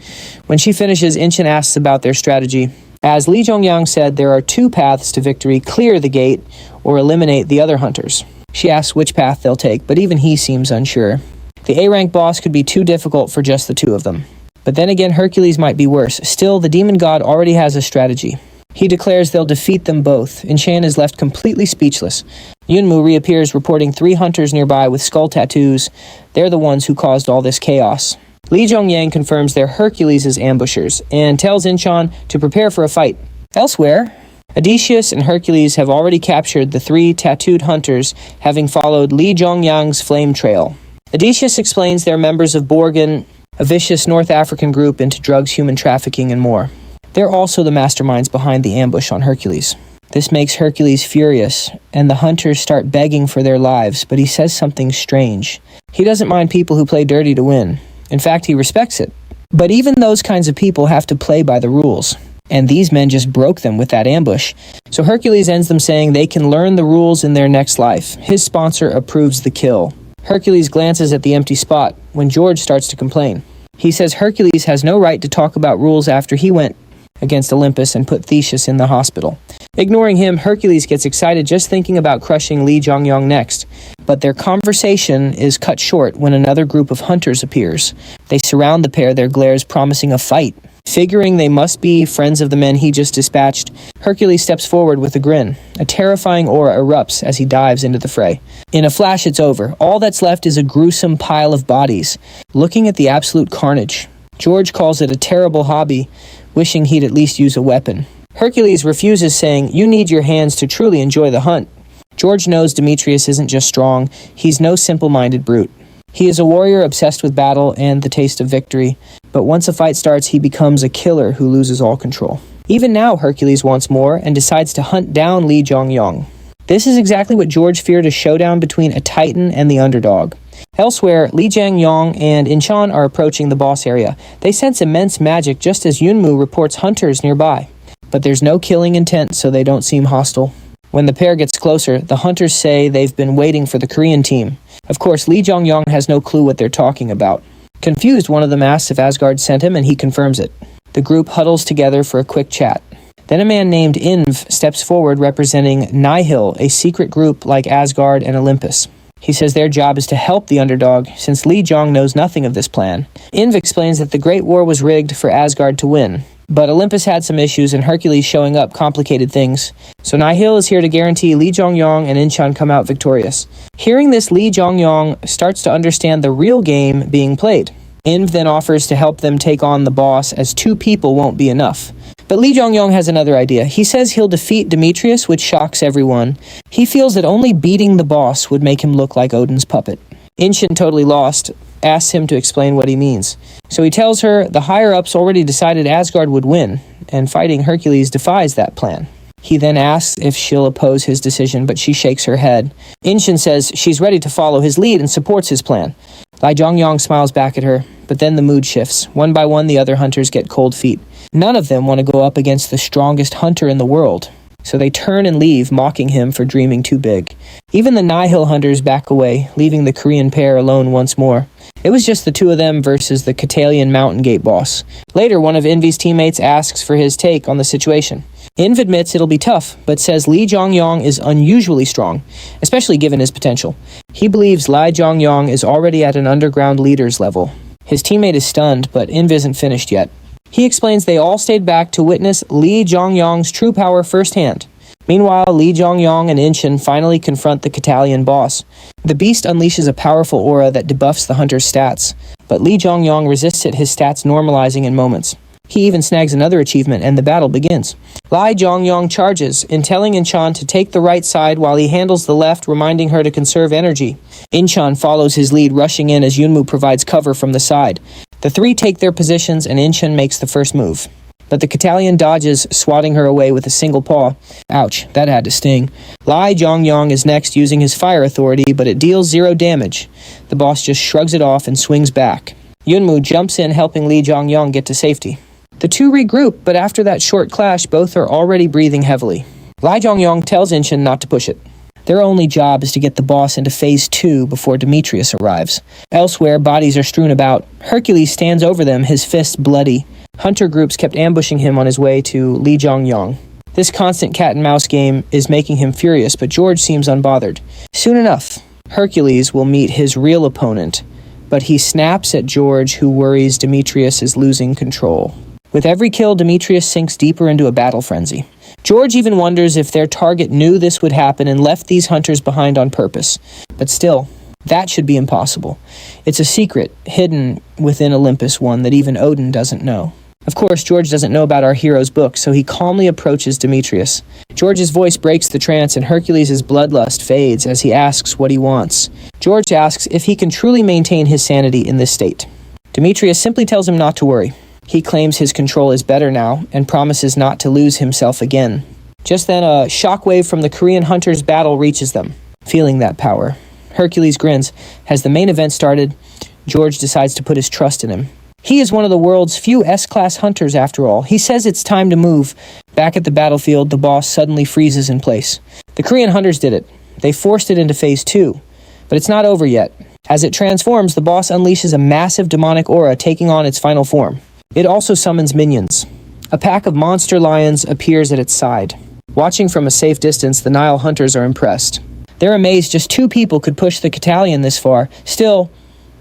When she finishes, Inchan asks about their strategy. As Li Zhongyang said, there are two paths to victory: clear the gate or eliminate the other hunters. She asks which path they'll take, but even he seems unsure. The A-rank boss could be too difficult for just the two of them. But then again, Hercules might be worse. Still, the demon god already has a strategy. He declares they'll defeat them both. Inchan is left completely speechless. Yunmu reappears, reporting 3 hunters nearby with skull tattoos. They're the ones who caused all this chaos. Li Zhongyang confirms they're Hercules' ambushers and tells Inchan to prepare for a fight. Elsewhere, Odysseus and Hercules have already captured the 3 tattooed hunters, having followed Li Zhongyang's flame trail. Odysseus explains they're members of Borgen, a vicious North African group into drugs, human trafficking, and more. They're also the masterminds behind the ambush on Hercules. This makes Hercules furious, and the hunters start begging for their lives, but he says something strange. He doesn't mind people who play dirty to win. In fact, he respects it. But even those kinds of people have to play by the rules. And these men just broke them with that ambush. So Hercules ends them saying they can learn the rules in their next life. His sponsor approves the kill. Hercules glances at the empty spot when George starts to complain. He says Hercules has no right to talk about rules after he went against Olympus and put Theseus in the hospital. Ignoring him, Hercules gets excited just thinking about crushing Li Zhongyang next. But their conversation is cut short when another group of hunters appears. They surround the pair, their glares promising a fight. Figuring they must be friends of the men he just dispatched, Hercules steps forward with a grin. A terrifying aura erupts as he dives into the fray. In a flash, it's over. All that's left is a gruesome pile of bodies. Looking at the absolute carnage, George calls it a terrible hobby, wishing he'd at least use a weapon. Hercules refuses, saying, "You need your hands to truly enjoy the hunt." George knows Demetrius isn't just strong, he's no simple-minded brute. He is a warrior obsessed with battle and the taste of victory, but once a fight starts, he becomes a killer who loses all control. Even now, Hercules wants more and decides to hunt down Li Jongyong. This is exactly what George feared, a showdown between a titan and the underdog. Elsewhere, Li Jongyong and Inchan are approaching the boss area. They sense immense magic just as Yunmu reports hunters nearby. But there's no killing intent, so they don't seem hostile. When the pair gets closer, the hunters say they've been waiting for the Korean team. Of course, Li Jongyong has no clue what they're talking about. Confused, one of them asks if Asgard sent him, and he confirms it. The group huddles together for a quick chat. Then a man named Inv steps forward representing Nihil, a secret group like Asgard and Olympus. He says their job is to help the underdog, since Li Jong knows nothing of this plan. Inv explains that the Great War was rigged for Asgard to win, but Olympus had some issues and Hercules showing up complicated things. So Nihil is here to guarantee Li Jongyong and Inchan come out victorious. Hearing this, Li Jongyong starts to understand the real game being played. Inv then offers to help them take on the boss, as 2 people won't be enough. But Li Jongyong has another idea. He says he'll defeat Demetrius, which shocks everyone. He feels that only beating the boss would make him look like Odin's puppet. Inchan, totally lost, asks him to explain what he means. So he tells her the higher-ups already decided Asgard would win, and fighting Hercules defies that plan. He then asks if she'll oppose his decision, but she shakes her head. Inchan says she's ready to follow his lead and supports his plan. Li Jongyong smiles back at her, but then the mood shifts. One by one, the other hunters get cold feet. None of them want to go up against the strongest hunter in the world, so they turn and leave, mocking him for dreaming too big. Even the Nihil hunters back away, leaving the Korean pair alone once more. It was just the 2 of them versus the Catalian Mountain Gate boss. Later, one of Envy's teammates asks for his take on the situation. Inv admits it'll be tough, but says Li Jongyong is unusually strong, especially given his potential. He believes Li Jongyong is already at an underground leader's level. His teammate is stunned, but Inv isn't finished yet. He explains they all stayed back to witness Li Jongyong's true power firsthand. Meanwhile, Li Jongyong and Inchan finally confront the Catalian boss. The beast unleashes a powerful aura that debuffs the hunter's stats, but Li Jongyong resists it, his stats normalizing in moments. He even snags another achievement, and the battle begins. Li Jongyong charges, telling Inchan to take the right side while he handles the left, reminding her to conserve energy. Inchan follows his lead, rushing in as Yunmu provides cover from the side. The 3 take their positions, and Inchan makes the first move. But the Catalian dodges, swatting her away with a single paw. Ouch, that had to sting. Li Jongyong is next, using his fire authority, but it deals 0 damage. The boss just shrugs it off and swings back. Yunmu jumps in, helping Li Jongyong get to safety. The 2 regroup, but after that short clash, both are already breathing heavily. Li Jongyong tells Inchan not to push it. Their only job is to get the boss into Phase 2 before Demetrius arrives. Elsewhere, bodies are strewn about. Hercules stands over them, his fists bloody. Hunter groups kept ambushing him on his way to Li Jongyong. This constant cat-and-mouse game is making him furious, but George seems unbothered. Soon enough, Hercules will meet his real opponent, but he snaps at George, who worries Demetrius is losing control. With every kill, Demetrius sinks deeper into a battle frenzy. George even wonders if their target knew this would happen and left these hunters behind on purpose. But still, that should be impossible. It's a secret, hidden within Olympus, one that even Odin doesn't know. Of course, George doesn't know about our hero's book, so he calmly approaches Demetrius. George's voice breaks the trance, and Hercules' bloodlust fades as he asks what he wants. George asks if he can truly maintain his sanity in this state. Demetrius simply tells him not to worry. He claims his control is better now, and promises not to lose himself again. Just then, a shockwave from the Korean hunters' battle reaches them. Feeling that power, Hercules grins. Has the main event started? George decides to put his trust in him. He is one of the world's few S-class hunters, after all. He says it's time to move. Back at the battlefield, the boss suddenly freezes in place. The Korean hunters did it. They forced it into Phase 2. But it's not over yet. As it transforms, the boss unleashes a massive demonic aura, taking on its final form. It also summons minions. A pack of monster lions appears at its side. Watching from a safe distance, the Nile hunters are impressed. They're amazed just 2 people could push the Catalian this far. Still,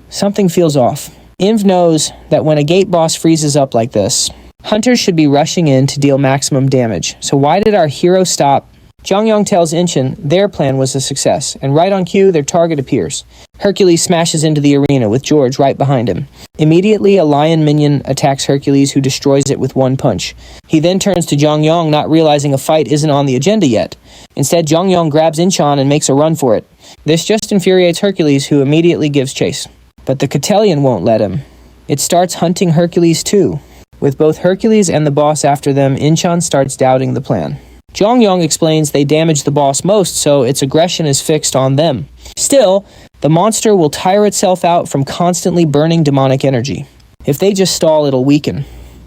something feels off. Inv knows that when a gate boss freezes up like this, hunters should be rushing in to deal maximum damage. So why did our hero stop Jongyong tells Incheon their plan was a success, and right on cue, their target appears. Hercules smashes into the arena with George right behind him. Immediately, a lion minion attacks Hercules, who destroys it with one punch. He then turns to Jongyong, not realizing a fight isn't on the agenda yet. Instead, Jongyong grabs Incheon and makes a run for it. This just infuriates Hercules, who immediately gives chase. But the Cotillion won't let him. It starts hunting Hercules too. With both Hercules and the boss after them, Incheon starts doubting the plan. Jongyong explains they damage the boss most, so its aggression is fixed on them. Still, the monster will tire itself out from constantly burning demonic energy. If they just stall, it'll weaken.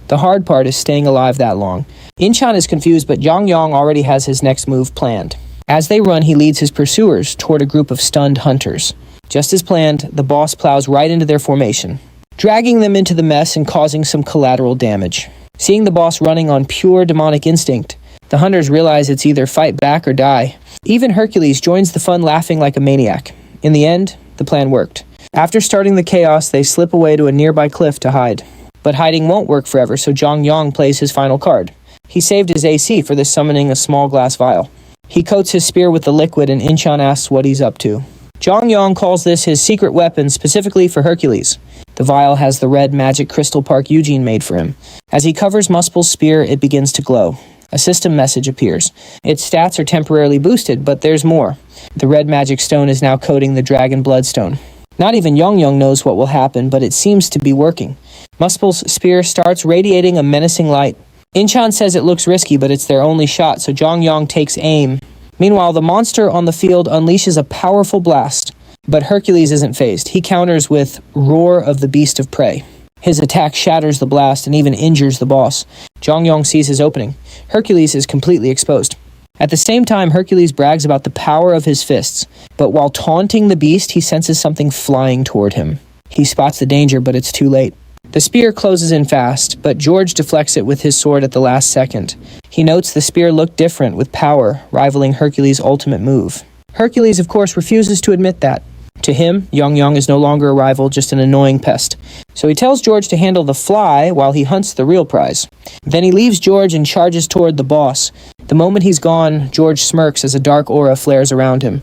The hard part is staying alive that long. Incheon is confused, but Jongyong already has his next move planned. As they run, he leads his pursuers toward a group of stunned hunters. Just as planned, the boss plows right into their formation, dragging them into the mess and causing some collateral damage. Seeing the boss running on pure demonic instinct, the hunters realize it's either fight back or die. Even Hercules joins the fun, laughing like a maniac. In the end, the plan worked. After starting the chaos, they slip away to a nearby cliff to hide. But hiding won't work forever, so Jongyong plays his final card. He saved his AC for this, summoning a small glass vial. He coats his spear with the liquid, and Incheon asks what he's up to. Jongyong calls this his secret weapon specifically for Hercules. The vial has the red magic crystal Park Eugene made for him. As he covers Muspel's spear, it begins to glow. A system message appears. Its stats are temporarily boosted, but there's more. The red magic stone is now coating the dragon bloodstone. Not even Jongyong knows what will happen, but it seems to be working. Muspel's spear starts radiating a menacing light. Incheon says it looks risky, but it's their only shot, so Jongyong takes aim. Meanwhile, the monster on the field unleashes a powerful blast. But Hercules isn't fazed. He counters with Roar of the Beast of Prey. His attack shatters the blast and even injures the boss. Jongyong sees his opening. Hercules is completely exposed. At the same time, Hercules brags about the power of his fists. But while taunting the beast, he senses something flying toward him. He spots the danger, but it's too late. The spear closes in fast, but George deflects it with his sword at the last second. He notes the spear looked different, with power rivaling Hercules' ultimate move. Hercules, of course, refuses to admit that. To him, Jongyong is no longer a rival, just an annoying pest. So he tells George to handle the fly while he hunts the real prize. Then he leaves George and charges toward the boss. The moment he's gone, George smirks as a dark aura flares around him.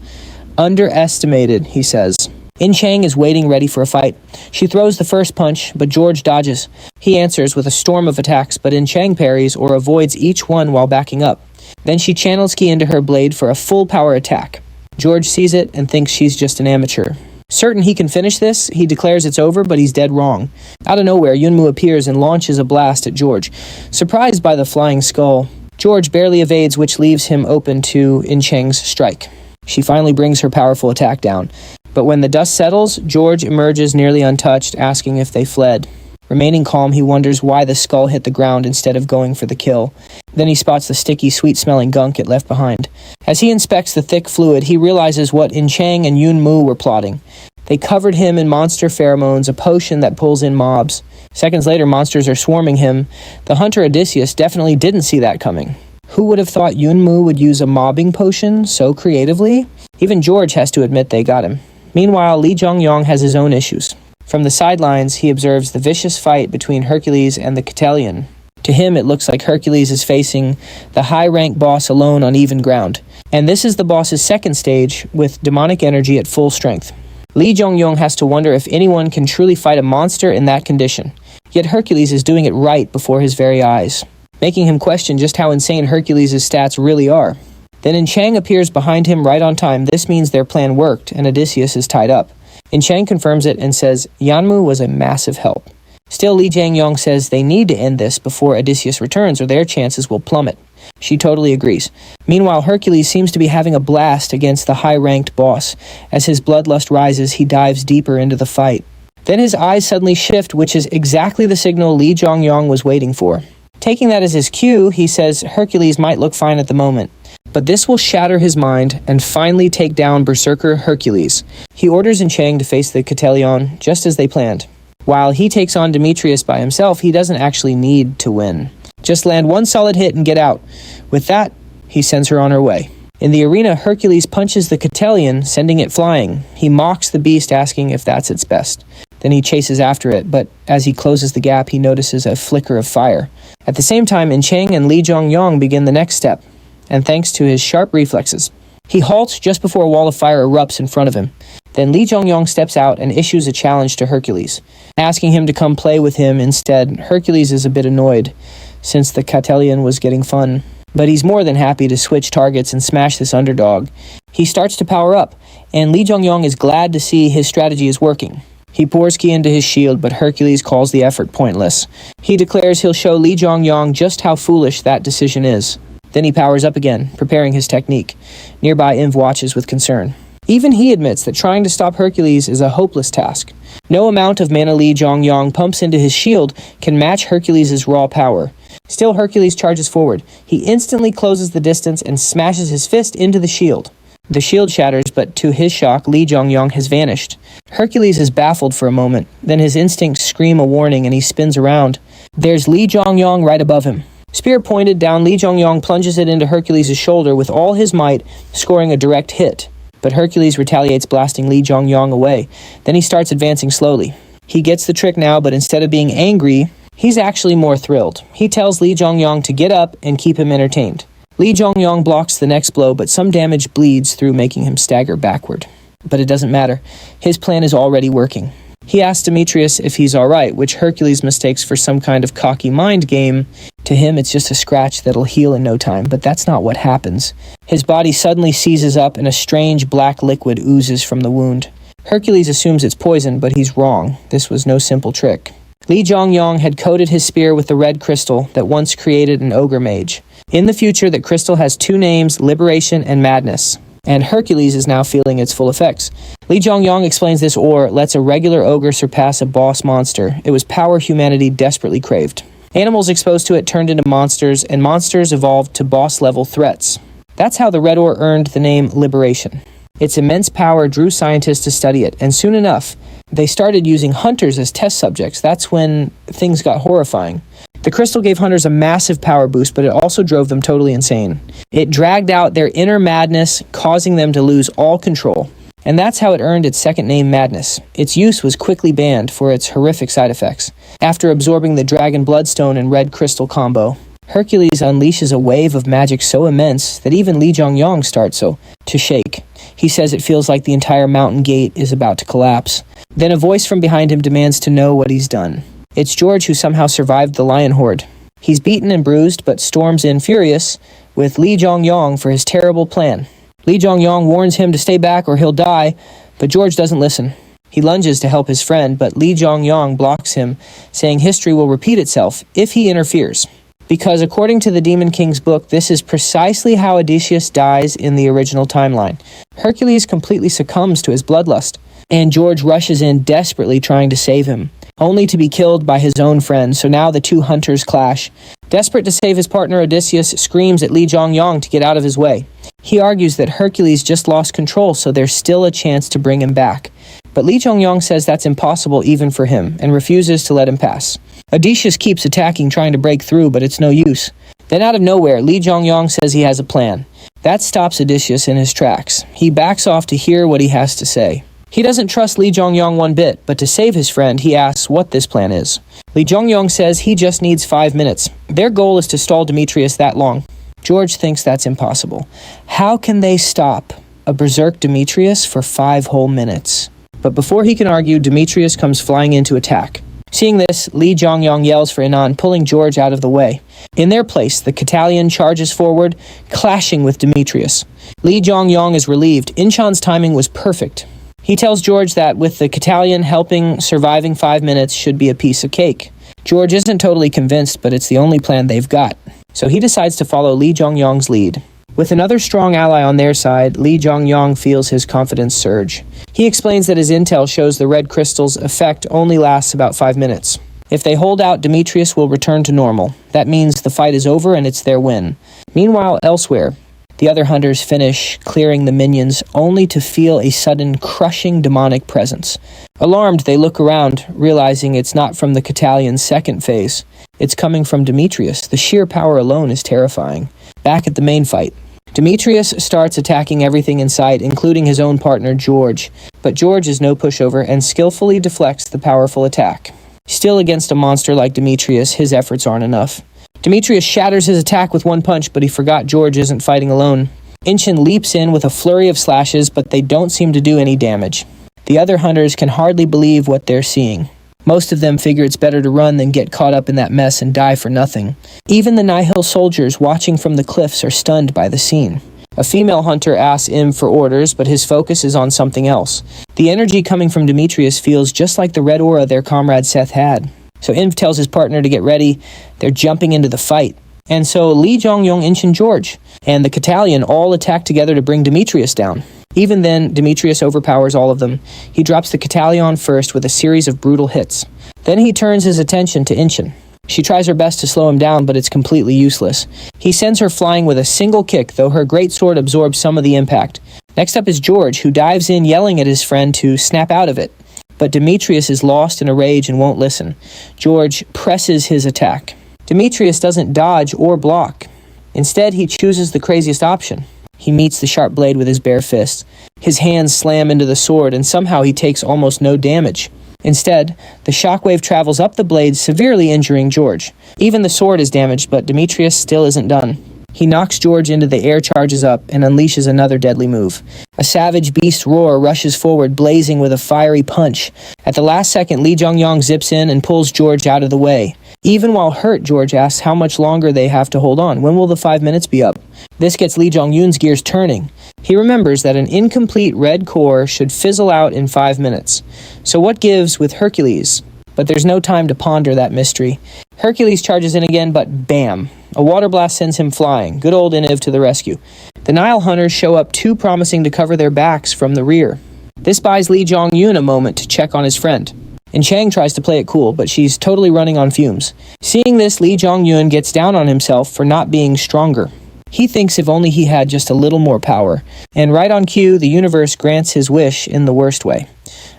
Underestimated, he says. Incheon is waiting ready for a fight. She throws the first punch, but George dodges. He answers with a storm of attacks, but Incheon parries or avoids each one while backing up. Then she channels ki into her blade for a full power attack. George sees it and thinks she's just an amateur. Certain he can finish this, he declares it's over, but he's dead wrong. Out of nowhere, Yunmu appears and launches a blast at George. Surprised by the flying skull, George barely evades, which leaves him open to Incheon's strike. She finally brings her powerful attack down. But when the dust settles, George emerges nearly untouched, asking if they fled. Remaining calm, he wonders why the skull hit the ground instead of going for the kill. Then he spots the sticky, sweet-smelling gunk it left behind. As he inspects the thick fluid, he realizes what Incheon and Yunmu were plotting. They covered him in monster pheromones, a potion that pulls in mobs. Seconds later, monsters are swarming him. The hunter Odysseus definitely didn't see that coming. Who would have thought Yunmu would use a mobbing potion so creatively? Even George has to admit they got him. Meanwhile, Lee Jongyong has his own issues. From the sidelines, he observes the vicious fight between Hercules and the Cotillion. To him, it looks like Hercules is facing the high-rank boss alone on even ground. And this is the boss's second stage, with demonic energy at full strength. Lee Jongyong has to wonder if anyone can truly fight a monster in that condition. Yet Hercules is doing it right before his very eyes, making him question just how insane Hercules' stats really are. Then Incheon appears behind him right on time. This means their plan worked, and Odysseus is tied up. Incheon confirms it and says Yanmu was a massive help. Still, Lee Jongyong says they need to end this before Odysseus returns, or their chances will plummet. She totally agrees. Meanwhile, Hercules seems to be having a blast against the high-ranked boss. As his bloodlust rises, he dives deeper into the fight. Then his eyes suddenly shift, which is exactly the signal Lee Jongyong was waiting for. Taking that as his cue, he says Hercules might look fine at the moment. But this will shatter his mind and finally take down Berserker Hercules. He orders Incheon to face the Cotillion just as they planned. While he takes on Demetrius by himself, he doesn't actually need to win. Just land one solid hit and get out. With that, he sends her on her way. In the arena, Hercules punches the Cotillion, sending it flying. He mocks the beast, asking if that's its best. Then he chases after it, but as he closes the gap, he notices a flicker of fire. At the same time, Incheon and Lee Jongyong begin the next step. and thanks to his sharp reflexes. He halts just before a wall of fire erupts in front of him. Then Lee Jong-yong steps out and issues a challenge to Hercules, asking him to come play with him instead. Hercules is a bit annoyed, since the Catalian was getting fun. But he's more than happy to switch targets and smash this underdog. He starts to power up, and Lee Jong-yong is glad to see his strategy is working. He pours ki into his shield, but Hercules calls the effort pointless. He declares he'll show Lee Jong-yong just how foolish that decision is. Then he powers up again, preparing his technique. Nearby, Inv watches with concern. Even he admits that trying to stop Hercules is a hopeless task. No amount of mana Lee Jong-yong pumps into his shield can match Hercules' raw power. Still, Hercules charges forward. He instantly closes the distance and smashes his fist into the shield. The shield shatters, but to his shock, Lee Jong-yong has vanished. Hercules is baffled for a moment. Then his instincts scream a warning and he spins around. There's Lee Jong-yong right above him. Spear pointed down, Lee Jong-yong plunges it into Hercules' shoulder with all his might, scoring a direct hit. But Hercules retaliates, blasting Lee Jong-yong away. Then he starts advancing slowly. He gets the trick now, but instead of being angry, he's actually more thrilled. He tells Lee Jong-yong to get up and keep him entertained. Lee Jong-yong blocks the next blow, but some damage bleeds through, making him stagger backward. But it doesn't matter. His plan is already working. He asks Demetrius if he's alright, which Hercules mistakes for some kind of cocky mind game. To him, it's just a scratch that'll heal in no time, but that's not what happens. His body suddenly seizes up and a strange black liquid oozes from the wound. Hercules assumes it's poison, but he's wrong. This was no simple trick. Lee Jong-yong had coated his spear with the red crystal that once created an ogre mage. In the future, that crystal has two names, Liberation and Madness. And Hercules is now feeling its full effects. Lee Jong-yong explains this ore lets a regular ogre surpass a boss monster. It was power humanity desperately craved. Animals exposed to it turned into monsters, and monsters evolved to boss-level threats. That's how the red ore earned the name Liberation. Its immense power drew scientists to study it, and soon enough, they started using hunters as test subjects. That's when things got horrifying. The crystal gave hunters a massive power boost, but it also drove them totally insane. It dragged out their inner madness, causing them to lose all control. And that's how it earned its second name, Madness. Its use was quickly banned for its horrific side effects. After absorbing the Dragon Bloodstone and Red Crystal combo, Hercules unleashes a wave of magic so immense that even Lee Jong-yong starts to shake. He says it feels like the entire mountain gate is about to collapse. Then a voice from behind him demands to know what he's done. It's George, who somehow survived the lion horde. He's beaten and bruised, but storms in furious with Lee Jong-yong for his terrible plan. Lee Jong-yong warns him to stay back or he'll die, but George doesn't listen. He lunges to help his friend, but Lee Jong-yong blocks him, saying history will repeat itself if he interferes. Because according to the Demon King's book, this is precisely how Odysseus dies in the original timeline. Hercules completely succumbs to his bloodlust, and George rushes in desperately trying to save him, only to be killed by his own friend, so now the two hunters clash. Desperate to save his partner, Odysseus screams at Lee Jong-yong to get out of his way. He argues that Hercules just lost control, so there's still a chance to bring him back. But Lee Jong-yong says that's impossible even for him, and refuses to let him pass. Odysseus keeps attacking, trying to break through, but it's no use. Then out of nowhere, Lee Jong-yong says he has a plan. That stops Odysseus in his tracks. He backs off to hear what he has to say. He doesn't trust Lee Jong-yong one bit, but to save his friend, he asks what this plan is. Lee Jong-yong says he just needs 5 minutes. Their goal is to stall Demetrius that long. George thinks that's impossible. How can they stop a berserk Demetrius for 5 whole minutes? But before he can argue, Demetrius comes flying in to attack. Seeing this, Lee Jong-yong yells for Inan, pulling George out of the way. In their place, the Catalian charges forward, clashing with Demetrius. Lee Jong-yong is relieved. Inchan's timing was perfect. He tells George that with the Catalian helping, surviving 5 minutes should be a piece of cake. George isn't totally convinced, but it's the only plan they've got. So he decides to follow Lee Jong-yong's lead. With another strong ally on their side, Lee Jong-yong feels his confidence surge. He explains that his intel shows the red crystal's effect only lasts about 5 minutes. If they hold out, Demetrius will return to normal. That means the fight is over and it's their win. Meanwhile, elsewhere, the other hunters finish clearing the minions, only to feel a sudden crushing demonic presence. Alarmed, they look around, realizing it's not from the Catalian's second phase. It's coming from Demetrius. The sheer power alone is terrifying. Back at the main fight, Demetrius starts attacking everything in sight, including his own partner, George. But George is no pushover and skillfully deflects the powerful attack. Still, against a monster like Demetrius, his efforts aren't enough. Demetrius shatters his attack with one punch, but he forgot George isn't fighting alone. Inchin leaps in with a flurry of slashes, but they don't seem to do any damage. The other hunters can hardly believe what they're seeing. Most of them figure it's better to run than get caught up in that mess and die for nothing. Even the Nihil soldiers watching from the cliffs are stunned by the scene. A female hunter asks Im for orders, but his focus is on something else. The energy coming from Demetrius feels just like the red aura their comrade Seth had. So Im tells his partner to get ready. They're jumping into the fight. And so Lee Jong-yong, Inchin, George, and the Catalan all attack together to bring Demetrius down. Even then, Demetrius overpowers all of them. He drops the Catalan first with a series of brutal hits. Then he turns his attention to Inchin. She tries her best to slow him down, but it's completely useless. He sends her flying with a single kick, though her great sword absorbs some of the impact. Next up is George, who dives in yelling at his friend to snap out of it. But Demetrius is lost in a rage and won't listen. George presses his attack. Demetrius doesn't dodge or block. Instead, he chooses the craziest option. He meets the sharp blade with his bare fist. His hands slam into the sword, and somehow he takes almost no damage. Instead, the shockwave travels up the blade, severely injuring George. Even the sword is damaged, but Demetrius still isn't done. He knocks George into the air, charges up, and unleashes another deadly move. A savage beast roar rushes forward, blazing with a fiery punch. At the last second, Lee Jong-yong zips in and pulls George out of the way. Even while hurt, George asks how much longer they have to hold on. When will the 5 minutes be up? This gets Lee Jong-yun's gears turning. He remembers that an incomplete red core should fizzle out in 5 minutes. So what gives with Hercules? But there's no time to ponder that mystery. Hercules charges in again, but bam! A water blast sends him flying. Good old Iniv to the rescue. The Nile hunters show up too promising to cover their backs from the rear. This buys Lee Jong-yun a moment to check on his friend. And Chang tries to play it cool, but she's totally running on fumes. Seeing this, Lee Jong-yun gets down on himself for not being stronger. He thinks if only he had just a little more power. And right on cue, the universe grants his wish in the worst way.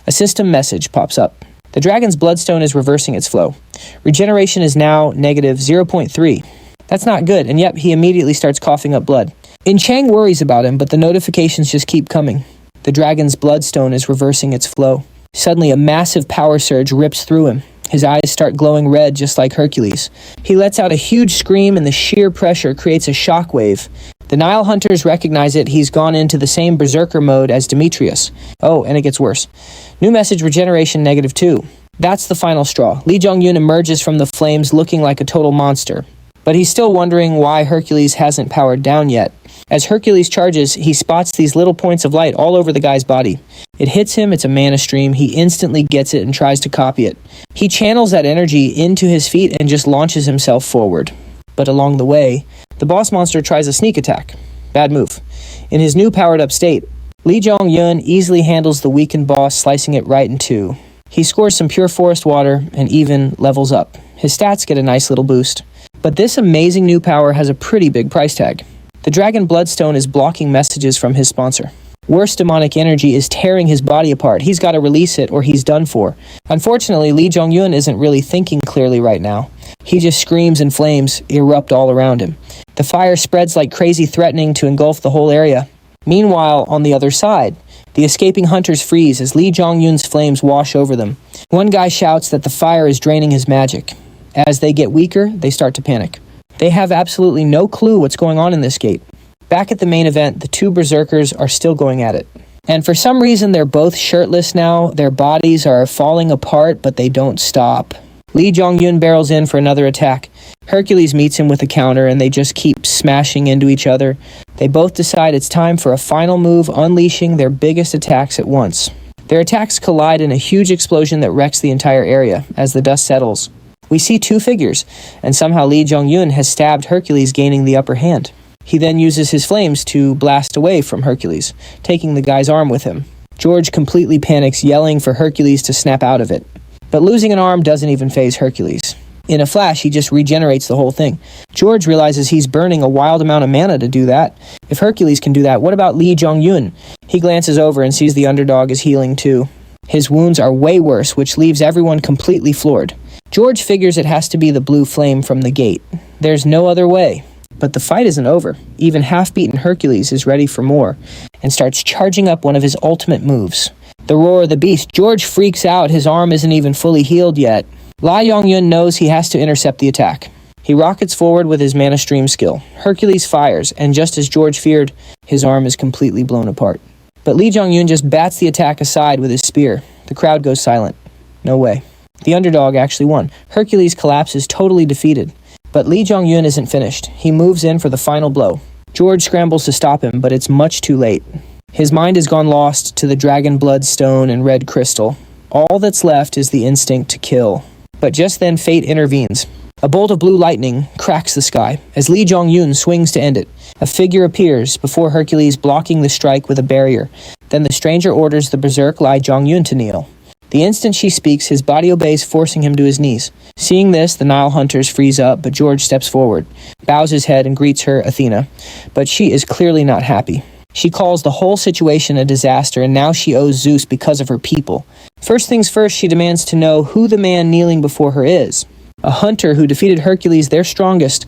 A system message pops up. The dragon's bloodstone is reversing its flow. Regeneration is now negative 0.3. That's not good, and yet he immediately starts coughing up blood. Chang worries about him, but the notifications just keep coming. The dragon's bloodstone is reversing its flow. Suddenly, a massive power surge rips through him. His eyes start glowing red, just like Hercules. He lets out a huge scream, and the sheer pressure creates a shockwave. The Nile hunters recognize it. He's gone into the same berserker mode as Demetrius. Oh, and it gets worse. New message, regeneration negative 2. That's the final straw. Lee Jong-yun emerges from the flames looking like a total monster. But he's still wondering why Hercules hasn't powered down yet. As Hercules charges, he spots these little points of light all over the guy's body. It hits him, it's a mana stream. He instantly gets it and tries to copy it. He channels that energy into his feet and just launches himself forward. But along the way, the boss monster tries a sneak attack. Bad move. In his new powered-up state, Lee Jong-yun easily handles the weakened boss, slicing it right in two. He scores some pure forest water and even levels up. His stats get a nice little boost. But this amazing new power has a pretty big price tag. The Dragon Bloodstone is blocking messages from his sponsor. Worse demonic energy is tearing his body apart. He's got to release it or he's done for. Unfortunately, Lee Jong-yun isn't really thinking clearly right now. He just screams and flames erupt all around him. The fire spreads like crazy, threatening to engulf the whole area. Meanwhile, on the other side, the escaping hunters freeze as Lee Jong-yun's flames wash over them. One guy shouts that the fire is draining his magic. As they get weaker, they start to panic. They have absolutely no clue what's going on in this gate. Back at the main event, the two berserkers are still going at it. And for some reason, they're both shirtless now. Their bodies are falling apart, but they don't stop. Lee Jong-yun barrels in for another attack. Hercules meets him with a counter, and they just keep smashing into each other. They both decide it's time for a final move, unleashing their biggest attacks at once. Their attacks collide in a huge explosion that wrecks the entire area as the dust settles. We see two figures, and somehow Lee Jong-yun has stabbed Hercules, gaining the upper hand. He then uses his flames to blast away from Hercules, taking the guy's arm with him. George completely panics, yelling for Hercules to snap out of it. But losing an arm doesn't even faze Hercules. In a flash, he just regenerates the whole thing. George realizes he's burning a wild amount of mana to do that. If Hercules can do that, what about Lee Jong-yun? He glances over and sees the underdog is healing too. His wounds are way worse, which leaves everyone completely floored. George figures it has to be the blue flame from the gate. There's no other way. But the fight isn't over. Even half-beaten Hercules is ready for more and starts charging up one of his ultimate moves. The roar of the beast. George freaks out. His arm isn't even fully healed yet. Lee Jong-yun knows he has to intercept the attack. He rockets forward with his mana stream skill. Hercules fires, and just as George feared, his arm is completely blown apart. But Lee Jong-un just bats the attack aside with his spear. The crowd goes silent. No way. The underdog actually won. Hercules collapses totally defeated. But Lee Jong-un isn't finished. He moves in for the final blow. George scrambles to stop him, but it's much too late. His mind has gone lost to the dragon blood stone and red crystal. All that's left is the instinct to kill. But just then fate intervenes. A bolt of blue lightning cracks the sky as Lee Jong-un swings to end it. A figure appears before Hercules, blocking the strike with a barrier. Then the stranger orders the berserk Lee Jong-un to kneel. The instant she speaks, his body obeys, forcing him to his knees. Seeing this, the Nile hunters freeze up, but George steps forward, bows his head and greets her, Athena. But she is clearly not happy. She calls the whole situation a disaster, and now she owes Zeus because of her people. First things first, she demands to know who the man kneeling before her is. A hunter who defeated Hercules, their strongest.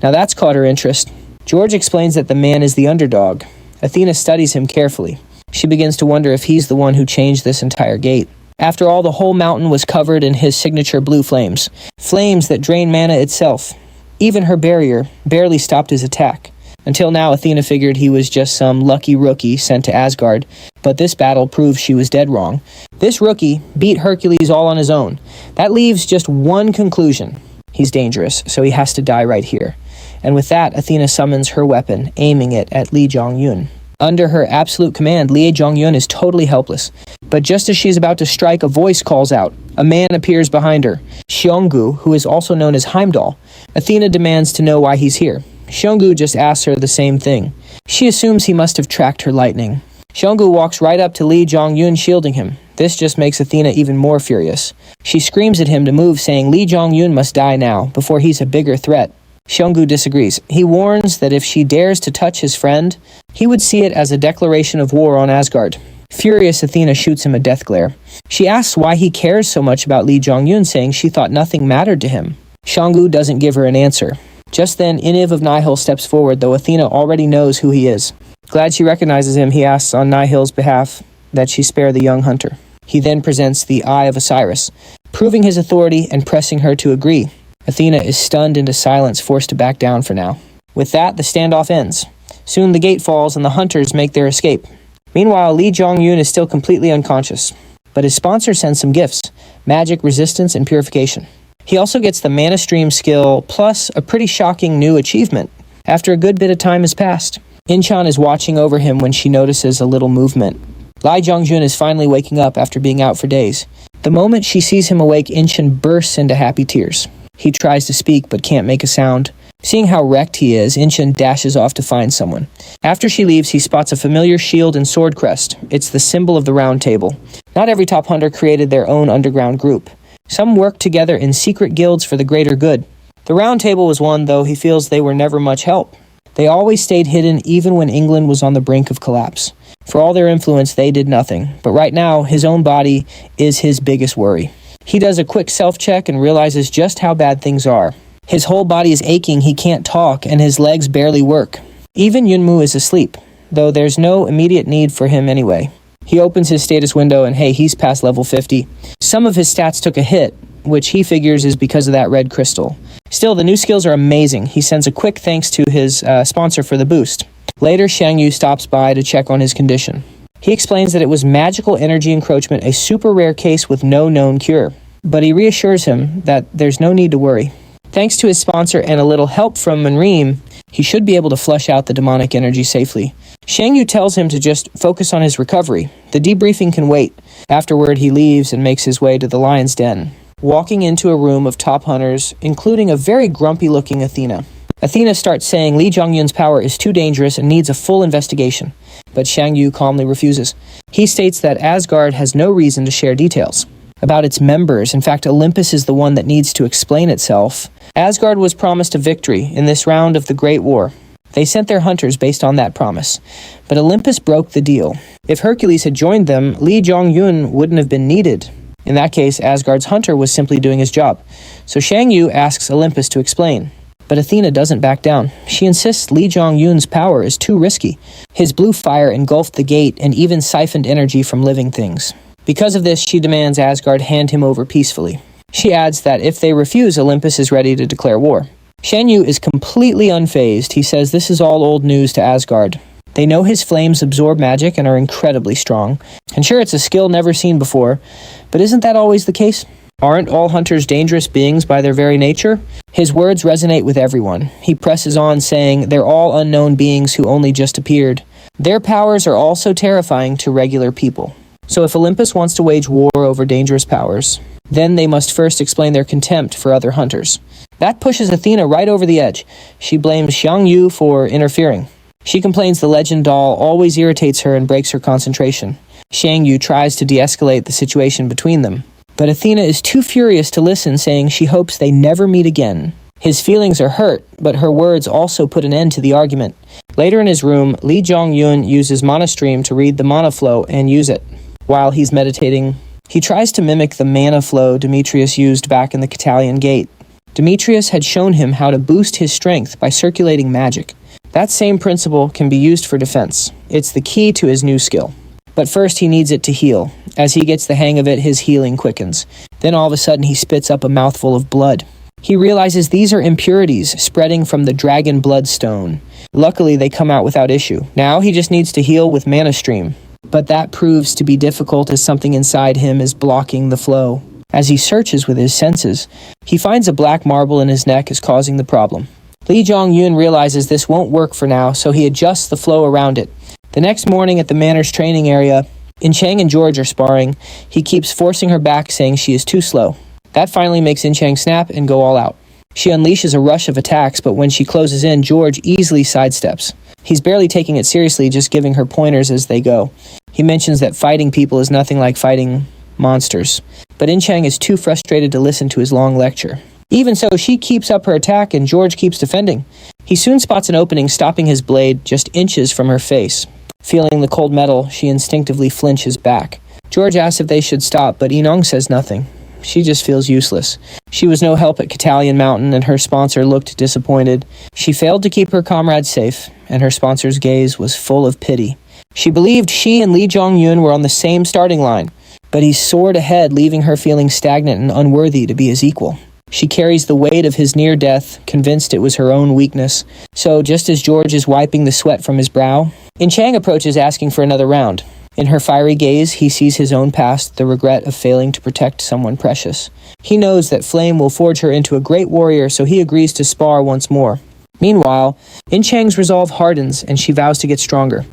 Now that's caught her interest. George explains that the man is the underdog. Athena studies him carefully. She begins to wonder if he's the one who changed this entire gate. After all, the whole mountain was covered in his signature blue flames. Flames that drain mana itself. Even her barrier barely stopped his attack. Until now, Athena figured he was just some lucky rookie sent to Asgard, but this battle proves she was dead wrong. This rookie beat Hercules all on his own. That leaves just one conclusion. He's dangerous, so he has to die right here. And with that, Athena summons her weapon, aiming it at Lee Jong-un. Under her absolute command, Lee Jong-un is totally helpless. But just as she's about to strike, a voice calls out. A man appears behind her, Xionggu, who is also known as Heimdall. Athena demands to know why he's here. Xionggu just asks her the same thing. She assumes he must have tracked her lightning. Xionggu walks right up to Lee Jong-un, shielding him. This just makes Athena even more furious. She screams at him to move, saying Lee Jong-un must die now, before he's a bigger threat. Xionggu disagrees. He warns that if she dares to touch his friend, he would see it as a declaration of war on Asgard. Furious, Athena shoots him a death glare. She asks why he cares so much about Lee Jong-un, saying she thought nothing mattered to him. Xionggu doesn't give her an answer. Just then, Iniv of Nihil steps forward, though Athena already knows who he is. Glad she recognizes him, he asks on Nihil's behalf that she spare the young hunter. He then presents the Eye of Osiris, proving his authority and pressing her to agree. Athena is stunned into silence, forced to back down for now. With that, the standoff ends. Soon the gate falls and the hunters make their escape. Meanwhile, Lee Jong-un is still completely unconscious, but his sponsor sends some gifts: magic, resistance, and purification. He also gets the mana stream skill, plus a pretty shocking new achievement. After a good bit of time has passed, Inchan is watching over him when she notices a little movement. Lee Jong-un is finally waking up after being out for days. The moment she sees him awake, Inchan bursts into happy tears. He tries to speak but can't make a sound. Seeing how wrecked he is, Inchan dashes off to find someone. After she leaves, he spots a familiar shield and sword crest. It's the symbol of the Round Table. Not every top hunter created their own underground group. Some worked together in secret guilds for the greater good. The Round Table was one, though he feels they were never much help. They always stayed hidden even when England was on the brink of collapse. For all their influence, they did nothing. But right now, his own body is his biggest worry. He does a quick self-check and realizes just how bad things are. His whole body is aching, he can't talk, and his legs barely work. Even Yunmu is asleep, though there's no immediate need for him anyway. He opens his status window and hey, he's past level 50. Some of his stats took a hit, which he figures is because of that red crystal. Still, the new skills are amazing. He sends a quick thanks to his sponsor for the boost. Later, Xiang Yu stops by to check on his condition. He explains that it was magical energy encroachment, a super rare case with no known cure. But he reassures him that there's no need to worry. Thanks to his sponsor and a little help from Manhwa, he should be able to flush out the demonic energy safely. Xiang Yu tells him to just focus on his recovery. The debriefing can wait. Afterward, he leaves and makes his way to the lion's den, walking into a room of top hunters, including a very grumpy-looking Athena. Athena starts saying Lee Jong-un's power is too dangerous and needs a full investigation, but Xiang Yu calmly refuses. He states that Asgard has no reason to share details about its members. In fact, Olympus is the one that needs to explain itself. Asgard was promised a victory in this round of the Great War. They sent their hunters based on that promise, but Olympus broke the deal. If Hercules had joined them, Lee Jong-un wouldn't have been needed. In that case, Asgard's hunter was simply doing his job. So Xiang Yu asks Olympus to explain. But Athena doesn't back down. She insists Lee Jong-un's power is too risky. His blue fire engulfed the gate and even siphoned energy from living things. Because of this, she demands Asgard hand him over peacefully. She adds that if they refuse, Olympus is ready to declare war. Shan Yu is completely unfazed. He says this is all old news to Asgard. They know his flames absorb magic and are incredibly strong. And sure, it's a skill never seen before, but isn't that always the case? Aren't all hunters dangerous beings by their very nature? His words resonate with everyone. He presses on, saying they're all unknown beings who only just appeared. Their powers are also terrifying to regular people. So if Olympus wants to wage war over dangerous powers, then they must first explain their contempt for other hunters. That pushes Athena right over the edge. She blames Xiang Yu for interfering. She complains the legend doll always irritates her and breaks her concentration. Xiang Yu tries to de-escalate the situation between them, but Athena is too furious to listen, saying she hopes they never meet again. His feelings are hurt, but her words also put an end to the argument. Later in his room, Lee Jong-yun uses Mana Stream to read the mana flow and use it. While he's meditating, he tries to mimic the mana flow Demetrius used back in the Catalian Gate. Demetrius had shown him how to boost his strength by circulating magic. That same principle can be used for defense. It's the key to his new skill. But first he needs it to heal. As he gets the hang of it, his healing quickens. Then all of a sudden he spits up a mouthful of blood. He realizes these are impurities spreading from the dragon bloodstone. Luckily they come out without issue. Now he just needs to heal with Mana Stream. But that proves to be difficult as something inside him is blocking the flow. As he searches with his senses, he finds a black marble in his neck is causing the problem. Lee Jong-yun realizes this won't work for now, so he adjusts the flow around it. The next morning at the manor's training area, In Chang and George are sparring. He keeps forcing her back, saying she is too slow. That finally makes In Chang snap and go all out. She unleashes a rush of attacks, but when she closes in, George easily sidesteps. He's barely taking it seriously, just giving her pointers as they go. He mentions that fighting people is nothing like fighting monsters. But In Chang is too frustrated to listen to his long lecture. Even so, she keeps up her attack and George keeps defending. He soon spots an opening, stopping his blade just inches from her face. Feeling the cold metal, she instinctively flinches back. George asks if they should stop, but Inong says nothing. She just feels useless. She was no help at Catalian Mountain, and her sponsor looked disappointed. She failed to keep her comrades safe, and her sponsor's gaze was full of pity. She believed she and Lee Jong-yun were on the same starting line, but he soared ahead, leaving her feeling stagnant and unworthy to be his equal. She carries the weight of his near death, convinced it was her own weakness. So just as George is wiping the sweat from his brow, In Chang approaches asking for another round. In her fiery gaze, he sees his own past, the regret of failing to protect someone precious. He knows that Flame will forge her into a great warrior, so he agrees to spar once more. Meanwhile, In Chang's resolve hardens, and she vows to get stronger.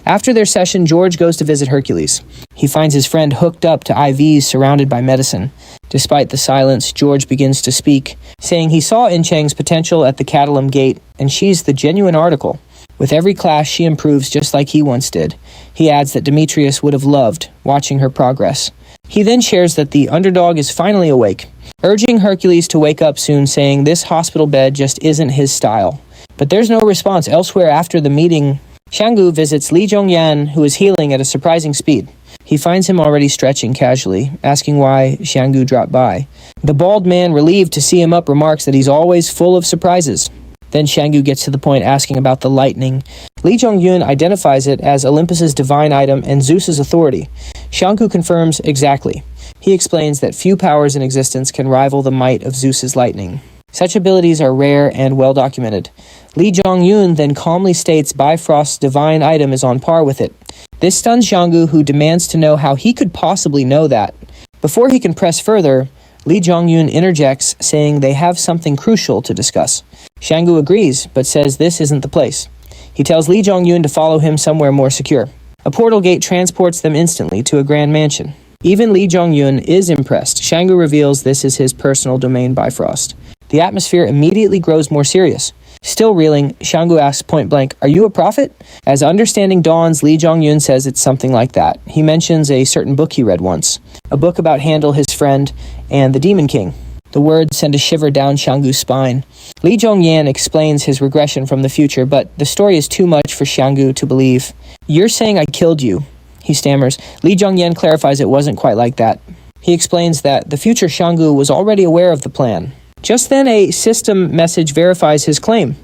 After their session, George goes to visit Hercules. He finds his friend hooked up to IVs surrounded by medicine. Despite the silence, George begins to speak, saying he saw In Chang's potential at the Catalum Gate, and she's the genuine article. With every class, she improves just like he once did. He adds that Demetrius would have loved watching her progress. He then shares that the underdog is finally awake, urging Hercules to wake up soon, saying this hospital bed just isn't his style. But there's no response elsewhere. After the meeting, Xianggu visits Li Zhongyan, who is healing at a surprising speed. He finds him already stretching casually, asking why Xianggu dropped by. The bald man, relieved to see him up, remarks that he's always full of surprises. Then Xianggu gets to the point, asking about the lightning. Li Zhongyun identifies it as Olympus's divine item and Zeus's authority. Xianggu confirms exactly. He explains that few powers in existence can rival the might of Zeus's lightning. Such abilities are rare and well documented. Li Zhongyun then calmly states Bifrost's divine item is on par with it. This stuns Xianggu, who demands to know how he could possibly know that. Before he can press further, Li Zhongyun interjects, saying they have something crucial to discuss. Xianggu agrees, but says this isn't the place. He tells Li Zhongyun to follow him somewhere more secure. A portal gate transports them instantly to a grand mansion. Even Li Zhongyun is impressed. Xianggu reveals this is his personal domain, Bifrost. The atmosphere immediately grows more serious. Still reeling, Xianggu asks point blank, "Are you a prophet?" As understanding dawns, Li Zhongyun says it's something like that. He mentions a certain book he read once, a book about Handel, his friend, and the Demon King. The words send a shiver down Xianggu's spine. Li Zhongyan explains his regression from the future, but the story is too much for Xianggu to believe. "You're saying I killed you," he stammers. Li Zhongyan clarifies it wasn't quite like that. He explains that the future Xianggu was already aware of the plan. Just then, a system message verifies his claim.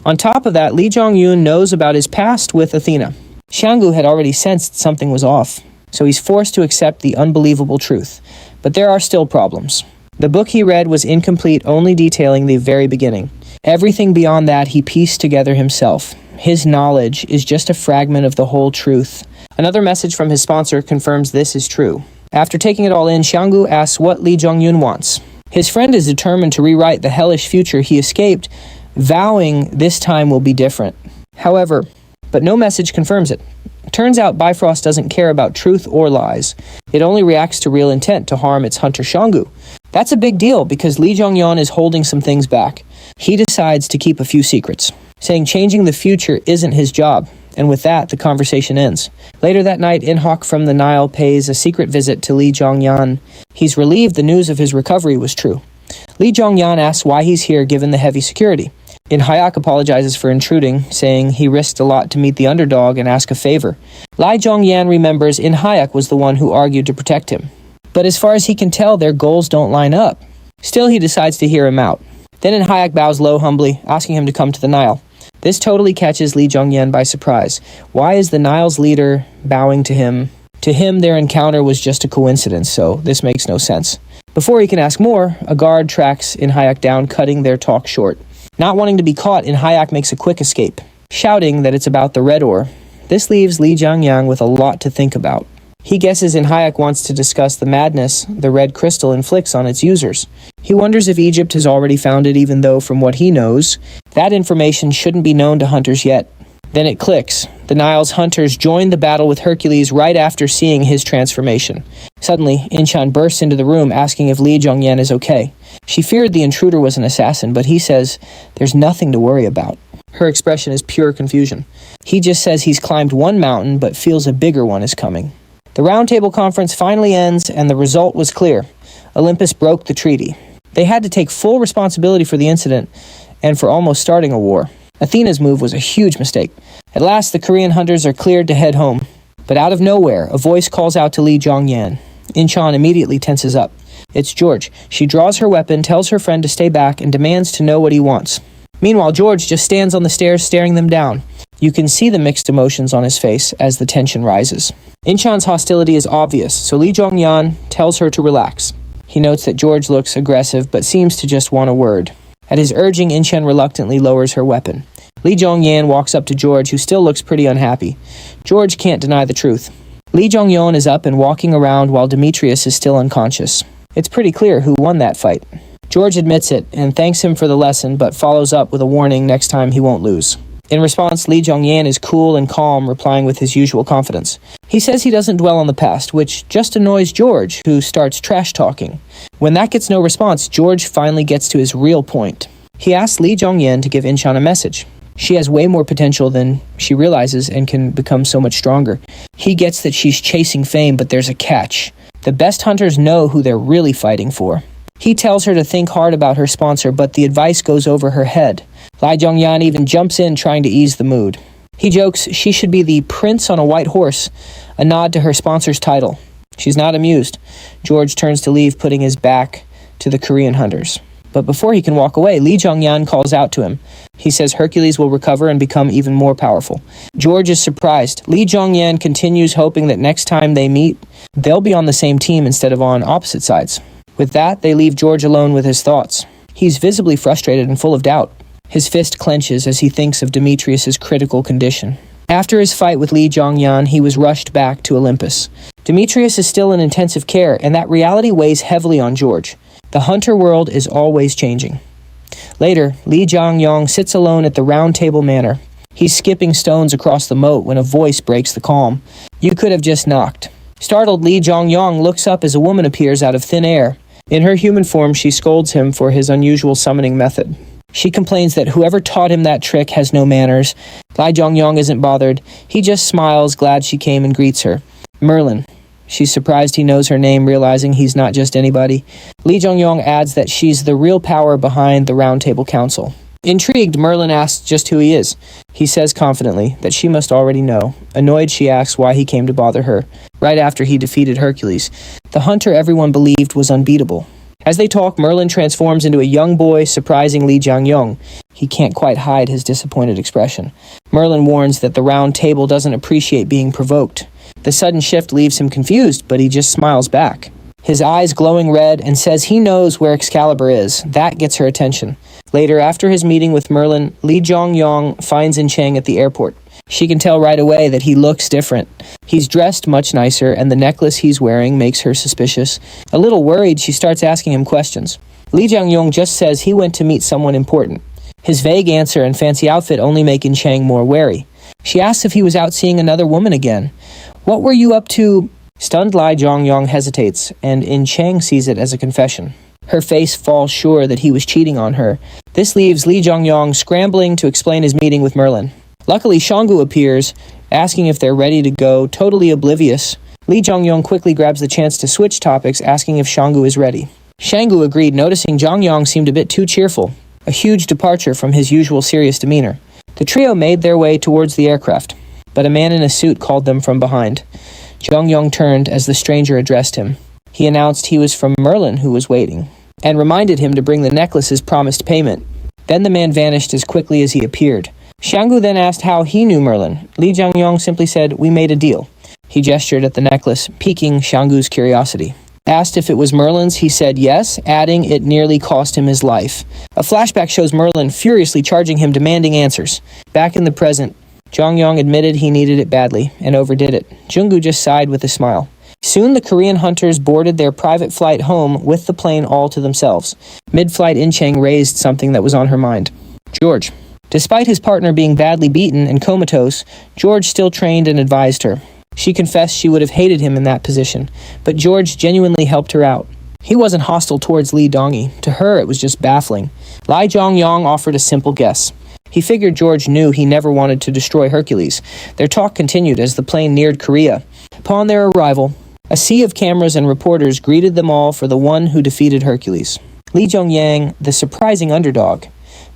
On top of that, Li Zhongyun knows about his past with Athena. Xianggu had already sensed something was off, so he's forced to accept the unbelievable truth. But there are still problems. The book he read was incomplete, only detailing the very beginning. Everything beyond that he pieced together himself. His knowledge is just a fragment of the whole truth. Another message from his sponsor confirms this is true. After taking it all in, Xianggu asks what Lee Jong-yun wants. His friend is determined to rewrite the hellish future he escaped, vowing this time will be different. However, but no message confirms it. Turns out Bifrost doesn't care about truth or lies. It only reacts to real intent to harm its hunter Xianggu. That's a big deal because Lee Jong-yun is holding some things back. He decides to keep a few secrets, saying changing the future isn't his job. And with that, the conversation ends. Later that night, In-hok from the Nile pays a secret visit to Lee Jong-yan. He's relieved the news of his recovery was true. Lee Jong-yan asks why he's here given the heavy security. In-hyuk apologizes for intruding, saying he risked a lot to meet the underdog and ask a favor. Lee Jong-yan remembers In-hyuk was the one who argued to protect him. But as far as he can tell, their goals don't line up. Still, he decides to hear him out. Then In-hyuk bows low humbly, asking him to come to the Nile. This totally catches Lee Jong-yan by surprise. Why is the Nile's leader bowing to him? To him, their encounter was just a coincidence, so this makes no sense. Before he can ask more, a guard tracks In-hyuk down, cutting their talk short. Not wanting to be caught, In-hyuk makes a quick escape, shouting that it's about the red ore. This leaves Lee Jong-yan with a lot to think about. He guesses In-hyuk wants to discuss the madness the red crystal inflicts on its users. He wonders if Egypt has already found it, even though, from what he knows, that information shouldn't be known to hunters yet. Then it clicks. The Nile's hunters join the battle with Hercules right after seeing his transformation. Suddenly, Inchan bursts into the room asking if Lee Jong-yan is okay. She feared the intruder was an assassin, but he says there's nothing to worry about. Her expression is pure confusion. He just says he's climbed one mountain, but feels a bigger one is coming. The roundtable conference finally ends, and the result was clear. Olympus broke the treaty. They had to take full responsibility for the incident and for almost starting a war. Athena's move was a huge mistake. At last, the Korean hunters are cleared to head home. But out of nowhere, a voice calls out to Lee Jong-yan. Inchan immediately tenses up. It's George. She draws her weapon, tells her friend to stay back, and demands to know what he wants. Meanwhile, George just stands on the stairs staring them down. You can see the mixed emotions on his face as the tension rises. Inchan's hostility is obvious, so Lee Jong-yan tells her to relax. He notes that George looks aggressive but seems to just want a word. At his urging, Inchan reluctantly lowers her weapon. Lee Jong-yan walks up to George, who still looks pretty unhappy. George can't deny the truth. Lee Jong-yon is up and walking around while Demetrius is still unconscious. It's pretty clear who won that fight. George admits it and thanks him for the lesson, but follows up with a warning next time he won't lose. In response, Lee Jong-yan is cool and calm, replying with his usual confidence. He says he doesn't dwell on the past, which just annoys George, who starts trash-talking. When that gets no response, George finally gets to his real point. He asks Lee Jong-yan to give Inchan a message. She has way more potential than she realizes and can become so much stronger. He gets that she's chasing fame, but there's a catch. The best hunters know who they're really fighting for. He tells her to think hard about her sponsor, but the advice goes over her head. Lee Jong-yan even jumps in trying to ease the mood. He jokes she should be the prince on a white horse, a nod to her sponsor's title. She's not amused. George turns to leave, putting his back to the Korean hunters. But before he can walk away, Lee Jong-yan calls out to him. He says Hercules will recover and become even more powerful. George is surprised. Lee Jong-yan continues hoping that next time they meet, they'll be on the same team instead of on opposite sides. With that, they leave George alone with his thoughts. He's visibly frustrated and full of doubt. His fist clenches as he thinks of Demetrius's critical condition. After his fight with Lee Jong-yan, he was rushed back to Olympus. Demetrius is still in intensive care, and that reality weighs heavily on George. The hunter world is always changing. Later, Lee Jong-yong sits alone at the Round Table Manor. He's skipping stones across the moat when a voice breaks the calm. You could have just knocked. Startled, Lee Jong-yong looks up as a woman appears out of thin air. In her human form, she scolds him for his unusual summoning method. She complains that whoever taught him that trick has no manners. Lee Jong-yong isn't bothered. He just smiles, glad she came, and greets her. Merlin. She's surprised he knows her name, realizing he's not just anybody. Lee Jong-yong adds that she's the real power behind the Round Table Council. Intrigued, Merlin asks just who he is. He says confidently that she must already know. Annoyed, she asks why he came to bother her, right after he defeated Hercules, the hunter everyone believed was unbeatable. As they talk, Merlin transforms into a young boy, surprising Lee Jong-yong. He can't quite hide his disappointed expression. Merlin warns that the Round Table doesn't appreciate being provoked. The sudden shift leaves him confused, but he just smiles back. His eyes glowing red and says he knows where Excalibur is. That gets her attention. Later, after his meeting with Merlin, Li Zhongyong finds In Cheng at the airport. She can tell right away that he looks different. He's dressed much nicer, and the necklace he's wearing makes her suspicious. A little worried, she starts asking him questions. Li Zhongyong just says he went to meet someone important. His vague answer and fancy outfit only make In Cheng more wary. She asks if he was out seeing another woman again. "What were you up to?" Stunned Li Zhongyong hesitates, and In Cheng sees it as a confession. Her face falls sure that he was cheating on her. This leaves Li Zhongyong scrambling to explain his meeting with Merlin. Luckily, Shanggu appears, asking if they're ready to go, totally oblivious. Li Zhongyong quickly grabs the chance to switch topics, asking if Shanggu is ready. Shanggu agreed, noticing Zhongyong seemed a bit too cheerful, a huge departure from his usual serious demeanor. The trio made their way towards the aircraft, but a man in a suit called them from behind. Zhongyong turned as the stranger addressed him. He announced he was from Merlin, who was waiting, and reminded him to bring the necklace as promised payment. Then the man vanished as quickly as he appeared. Shanggu then asked how he knew Merlin. Li Zhongyong simply said, "We made a deal." He gestured at the necklace, piquing Shanggu's curiosity. Asked if it was Merlin's, he said yes, adding it nearly cost him his life. A flashback shows Merlin furiously charging him, demanding answers. Back in the present, Zhongyong admitted he needed it badly, and overdid it. Junggu just sighed with a smile. Soon the Korean hunters boarded their private flight home with the plane all to themselves. Mid-flight, In Cheng raised something that was on her mind. George. Despite his partner being badly beaten and comatose, George still trained and advised her. She confessed she would have hated him in that position, but George genuinely helped her out. He wasn't hostile towards Li Dongi. To her, it was just baffling. Li Zhongyong offered a simple guess. He figured George knew he never wanted to destroy Hercules. Their talk continued as the plane neared Korea. Upon their arrival, a sea of cameras and reporters greeted them all for the one who defeated Hercules. Li Zhongyang, the surprising underdog.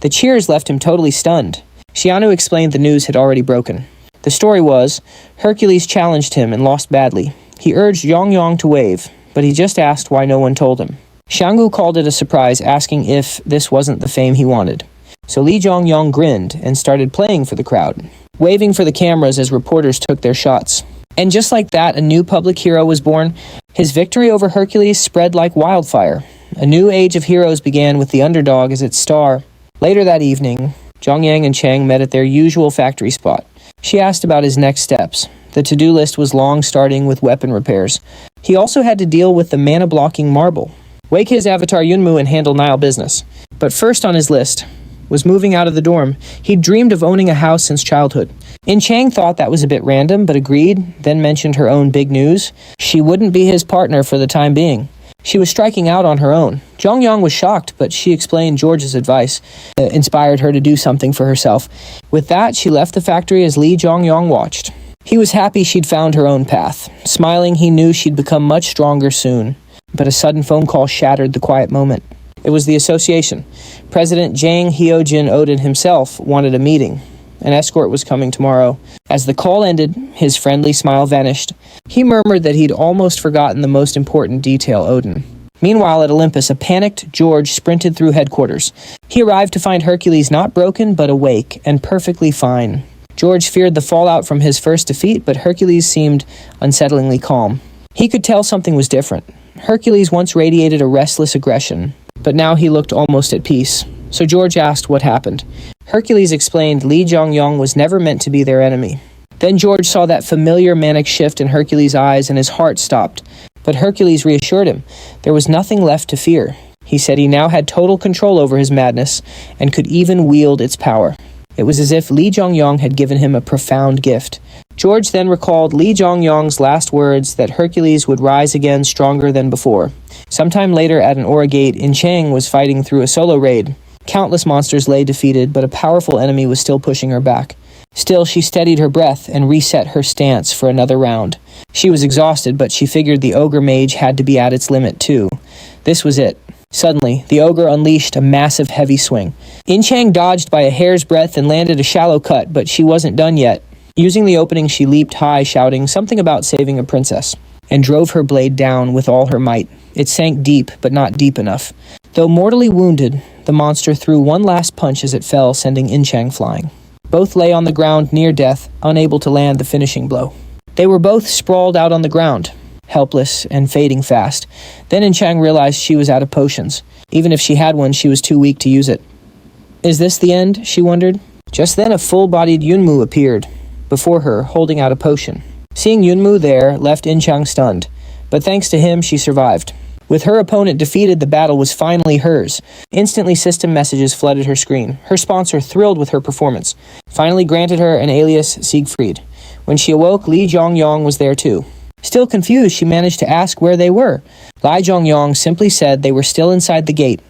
The cheers left him totally stunned. Xianu explained the news had already broken. The story was, Hercules challenged him and lost badly. He urged Zhongyong to wave, but he just asked why no one told him. Shanggu called it a surprise, asking if this wasn't the fame he wanted. So Li Zhongyong grinned and started playing for the crowd, waving for the cameras as reporters took their shots. And just like that, a new public hero was born. His victory over Hercules spread like wildfire. A new age of heroes began with the underdog as its star. Later that evening, Zhongyang and Cheng met at their usual factory spot. She asked about his next steps. The to-do list was long, starting with weapon repairs. He also had to deal with the mana-blocking marble, wake his avatar Yunmu and handle Nile business. But first on his list was moving out of the dorm. He'd dreamed of owning a house since childhood. In Cheng thought that was a bit random, but agreed, then mentioned her own big news. She wouldn't be his partner for the time being. She was striking out on her own. Zhongyong was shocked, but she explained George's advice, inspired her to do something for herself. With that, she left the factory as Li Zhongyong watched. He was happy she'd found her own path. Smiling, he knew she'd become much stronger soon. But a sudden phone call shattered the quiet moment. It was the association. President Jang Hyojin Odin himself wanted a meeting. An escort was coming tomorrow. As the call ended, his friendly smile vanished. He murmured that he'd almost forgotten the most important detail, Odin. Meanwhile, at Olympus, a panicked George sprinted through headquarters. He arrived to find Hercules not broken, but awake, and perfectly fine. George feared the fallout from his first defeat, but Hercules seemed unsettlingly calm. He could tell something was different. Hercules once radiated a restless aggression, but now he looked almost at peace. So George asked what happened. Hercules explained Li Zhongyong was never meant to be their enemy. Then George saw that familiar manic shift in Hercules' eyes and his heart stopped. But Hercules reassured him. There was nothing left to fear. He said he now had total control over his madness and could even wield its power. It was as if Li Zhongyong had given him a profound gift. George then recalled Li Zhongyong's last words that Hercules would rise again stronger than before. Sometime later at an Aura Gate, In Cheng was fighting through a solo raid. Countless monsters lay defeated, but a powerful enemy was still pushing her back. Still, she steadied her breath and reset her stance for another round. She was exhausted, but she figured the ogre mage had to be at its limit too. This was it. Suddenly, the ogre unleashed a massive heavy swing. In Cheng dodged by a hair's breadth and landed a shallow cut, but she wasn't done yet. Using the opening, she leaped high, shouting something about saving a princess, and drove her blade down with all her might. It sank deep, but not deep enough. Though mortally wounded, the monster threw one last punch as it fell, sending In Cheng flying. Both lay on the ground near death, unable to land the finishing blow. They were both sprawled out on the ground, helpless and fading fast. Then In Cheng realized she was out of potions. Even if she had one, she was too weak to use it. Is this the end? She wondered. Just then a full-bodied Yunmu appeared before her, holding out a potion. Seeing Yunmu there left Inchang stunned, but thanks to him she survived. With her opponent defeated, the battle was finally hers. Instantly system messages flooded her screen. Her sponsor, thrilled with her performance, finally granted her an alias Siegfried. When she awoke, Li Zhongyong was there too. Still confused, she managed to ask where they were. Li Zhongyong simply said they were still inside the gate.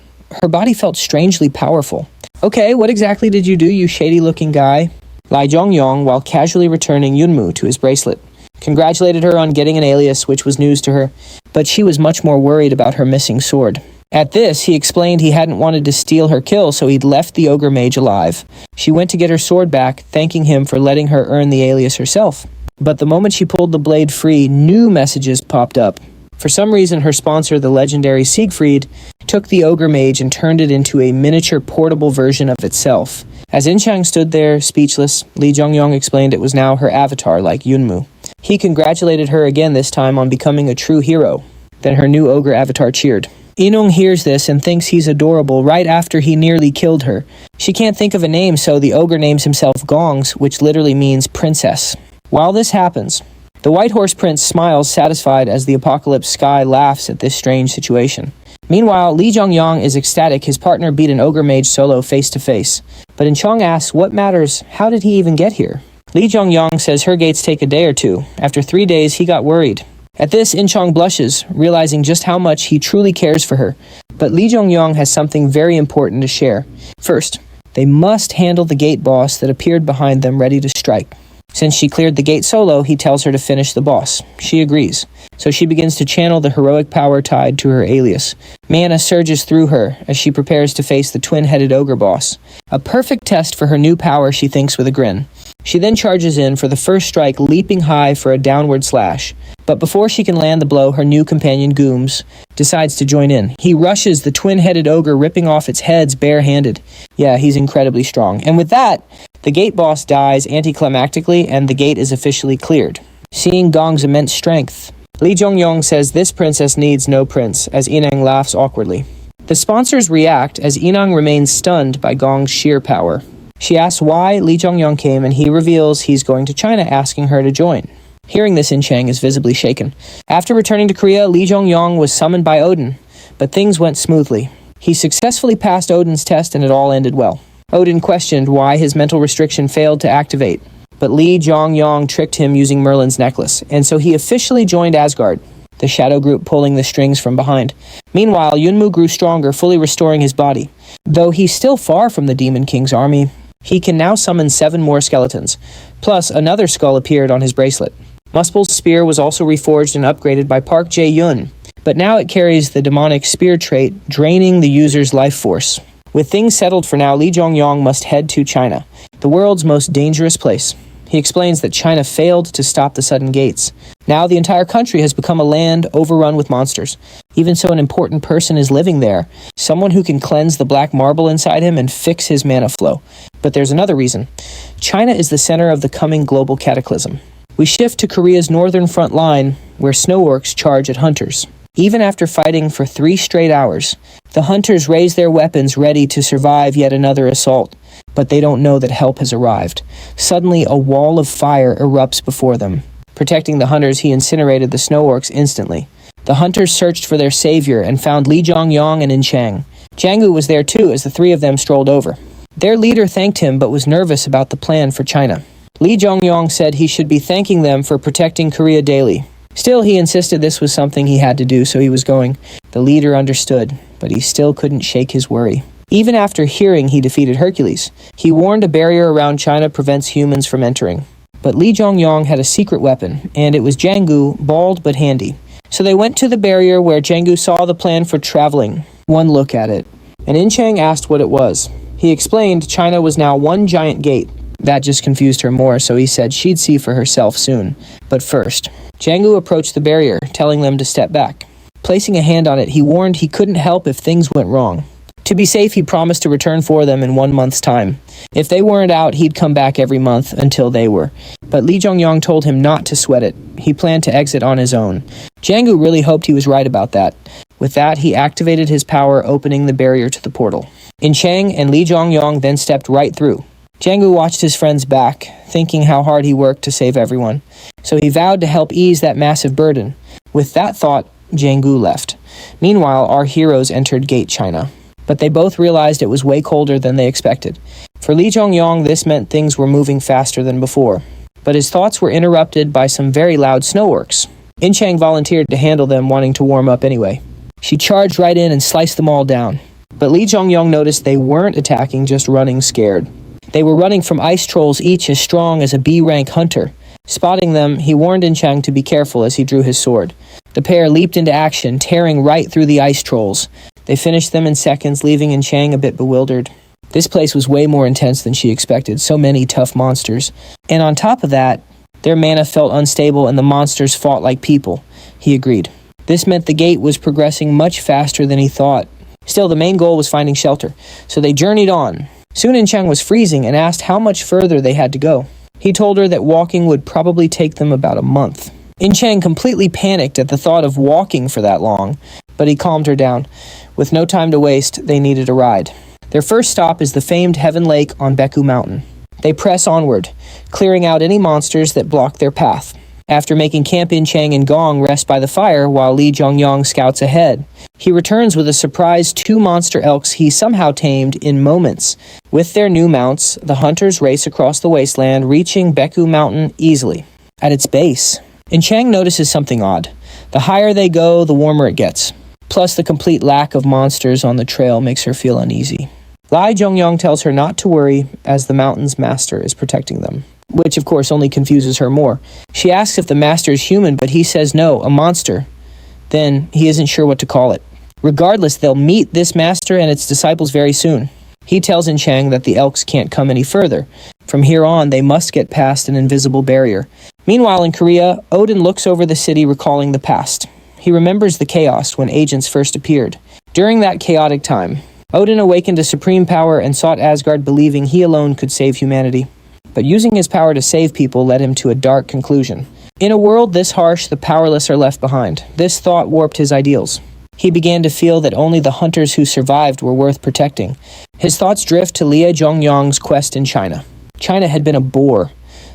Her body felt strangely powerful. Okay, what exactly did you do, you shady-looking guy? Li Zhongyong, while casually returning Yunmu to his bracelet, congratulated her on getting an alias, which was news to her, but she was much more worried about her missing sword. At this, he explained he hadn't wanted to steal her kill, so he'd left the ogre mage alive. She went to get her sword back, thanking him for letting her earn the alias herself. But the moment she pulled the blade free, new messages popped up. For some reason, her sponsor, the legendary Siegfried, took the ogre mage and turned it into a miniature portable version of itself. As Inchang stood there, speechless, Li Zhongyong explained it was now her avatar, like Yunmu. He congratulated her again, this time on becoming a true hero. Then her new ogre avatar cheered. Inong hears this and thinks he's adorable right after he nearly killed her. She can't think of a name, so the ogre names himself Gongs, which literally means princess. While this happens, the White Horse Prince smiles satisfied as the Apocalypse Sky laughs at this strange situation. Meanwhile, Li Zhongyong is ecstatic his partner beat an ogre mage solo face to face. But Inchang asks, what matters? How did he even get here? Li Zhongyong says her gates take a day or two. After 3 days, he got worried. At this, Inchang blushes, realizing just how much he truly cares for her. But Li Zhongyong has something very important to share. First, they must handle the gate boss that appeared behind them ready to strike. Since she cleared the gate solo, he tells her to finish the boss. She agrees. So she begins to channel the heroic power tied to her alias. Mana surges through her as she prepares to face the twin-headed ogre boss. A perfect test for her new power, she thinks with a grin. She then charges in for the first strike, leaping high for a downward slash. But before she can land the blow, her new companion, Gooms, decides to join in. He rushes the twin-headed ogre, ripping off its heads barehanded. Yeah, he's incredibly strong. And with that, the gate boss dies anticlimactically, and the gate is officially cleared. Seeing Gong's immense strength, Li Zhongyong says this princess needs no prince, as Inang laughs awkwardly. The sponsors react as Inang remains stunned by Gong's sheer power. She asks why Li Zhongyong came, and he reveals he's going to China, asking her to join. Hearing this, Inchang is visibly shaken. After returning to Korea, Li Zhongyong was summoned by Odin, but things went smoothly. He successfully passed Odin's test and it all ended well. Odin questioned why his mental restriction failed to activate, but Li Zhongyong tricked him using Merlin's necklace, and so he officially joined Asgard, the shadow group pulling the strings from behind. Meanwhile, Yunmu grew stronger, fully restoring his body. Though he's still far from the Demon King's army, he can now summon 7 more skeletons. Plus, another skull appeared on his bracelet. Muspel's spear was also reforged and upgraded by Park Jae-yun, but now it carries the demonic spear trait, draining the user's life force. With things settled for now, Li Zhongyong must head to China, the world's most dangerous place. He explains that China failed to stop the sudden gates. Now the entire country has become a land overrun with monsters. Even so, an important person is living there, someone who can cleanse the black marble inside him and fix his mana flow. But there's another reason. China is the center of the coming global cataclysm. We shift to Korea's northern front line, where snow orcs charge at hunters. Even after fighting for 3 straight hours, the hunters raise their weapons ready to survive yet another assault. But they don't know that help has arrived. Suddenly, a wall of fire erupts before them. Protecting the hunters, he incinerated the snow orcs instantly. The hunters searched for their savior and found Li Zhongyong and Inchang. Jianggu was there too as the 3 of them strolled over. Their leader thanked him but was nervous about the plan for China. Li Zhongyong said he should be thanking them for protecting Korea daily. Still, he insisted this was something he had to do, so he was going. The leader understood, but he still couldn't shake his worry. Even after hearing he defeated Hercules, he warned a barrier around China prevents humans from entering. But Li Zhongyong had a secret weapon, and it was Jianggu, bald but handy. So they went to the barrier where Jianggu saw the plan for traveling. One look at it. And Inchang asked what it was. He explained China was now one giant gate. That just confused her more, so he said she'd see for herself soon. But first, Jianggu approached the barrier, telling them to step back. Placing a hand on it, he warned he couldn't help if things went wrong. To be safe, he promised to return for them in 1 month's time. If they weren't out, he'd come back every month until they were. But Li Zhongyong told him not to sweat it. He planned to exit on his own. Jianggu really hoped he was right about that. With that, he activated his power, opening the barrier to the portal. In Chang and Li Zhongyong then stepped right through. Jianggu watched his friend's back, thinking how hard he worked to save everyone. So he vowed to help ease that massive burden. With that thought, Jianggu left. Meanwhile, our heroes entered Gate China. But they both realized it was way colder than they expected. For Li Zhongyong, this meant things were moving faster than before. But his thoughts were interrupted by some very loud snowworks. In Chang volunteered to handle them, wanting to warm up anyway. She charged right in and sliced them all down. But Li Zhongyong noticed they weren't attacking, just running scared. They were running from ice trolls, each as strong as a B-rank hunter. Spotting them, he warned In Chang to be careful as he drew his sword. The pair leaped into action, tearing right through the ice trolls. They finished them in seconds, leaving In Chang a bit bewildered. This place was way more intense than she expected, so many tough monsters. And on top of that, their mana felt unstable and the monsters fought like people. He agreed. This meant the gate was progressing much faster than he thought. Still, the main goal was finding shelter, so they journeyed on. Soon In Chang was freezing and asked how much further they had to go. He told her that walking would probably take them about a month. In Chang completely panicked at the thought of walking for that long, but he calmed her down. With no time to waste, they needed a ride. Their first stop is the famed Heaven Lake on Baekou Mountain. They press onward, clearing out any monsters that block their path. After making camp, In Chang and Gong rest by the fire while Li Zhongyong scouts ahead. He returns with a surprise 2 monster elks he somehow tamed in moments. With their new mounts, the hunters race across the wasteland, reaching Baekou Mountain easily. At its base, In Chang notices something odd. The higher they go, the warmer it gets. Plus, the complete lack of monsters on the trail makes her feel uneasy. Li Zhongyong tells her not to worry, as the mountain's master is protecting them. Which, of course, only confuses her more. She asks if the master is human, but he says no, a monster. Then, he isn't sure what to call it. Regardless, they'll meet this master and its disciples very soon. He tells In Chang that the elks can't come any further. From here on, they must get past an invisible barrier. Meanwhile, in Korea, Odin looks over the city, recalling the past. He remembers the chaos when agents first appeared. During that chaotic time, Odin awakened to supreme power and sought Asgard, believing he alone could save humanity. But using his power to save people led him to a dark conclusion. In a world this harsh, the powerless are left behind. This thought warped his ideals. He began to feel that only the hunters who survived were worth protecting. His thoughts drift to Li Zhongyong's quest in China. China had been a bore.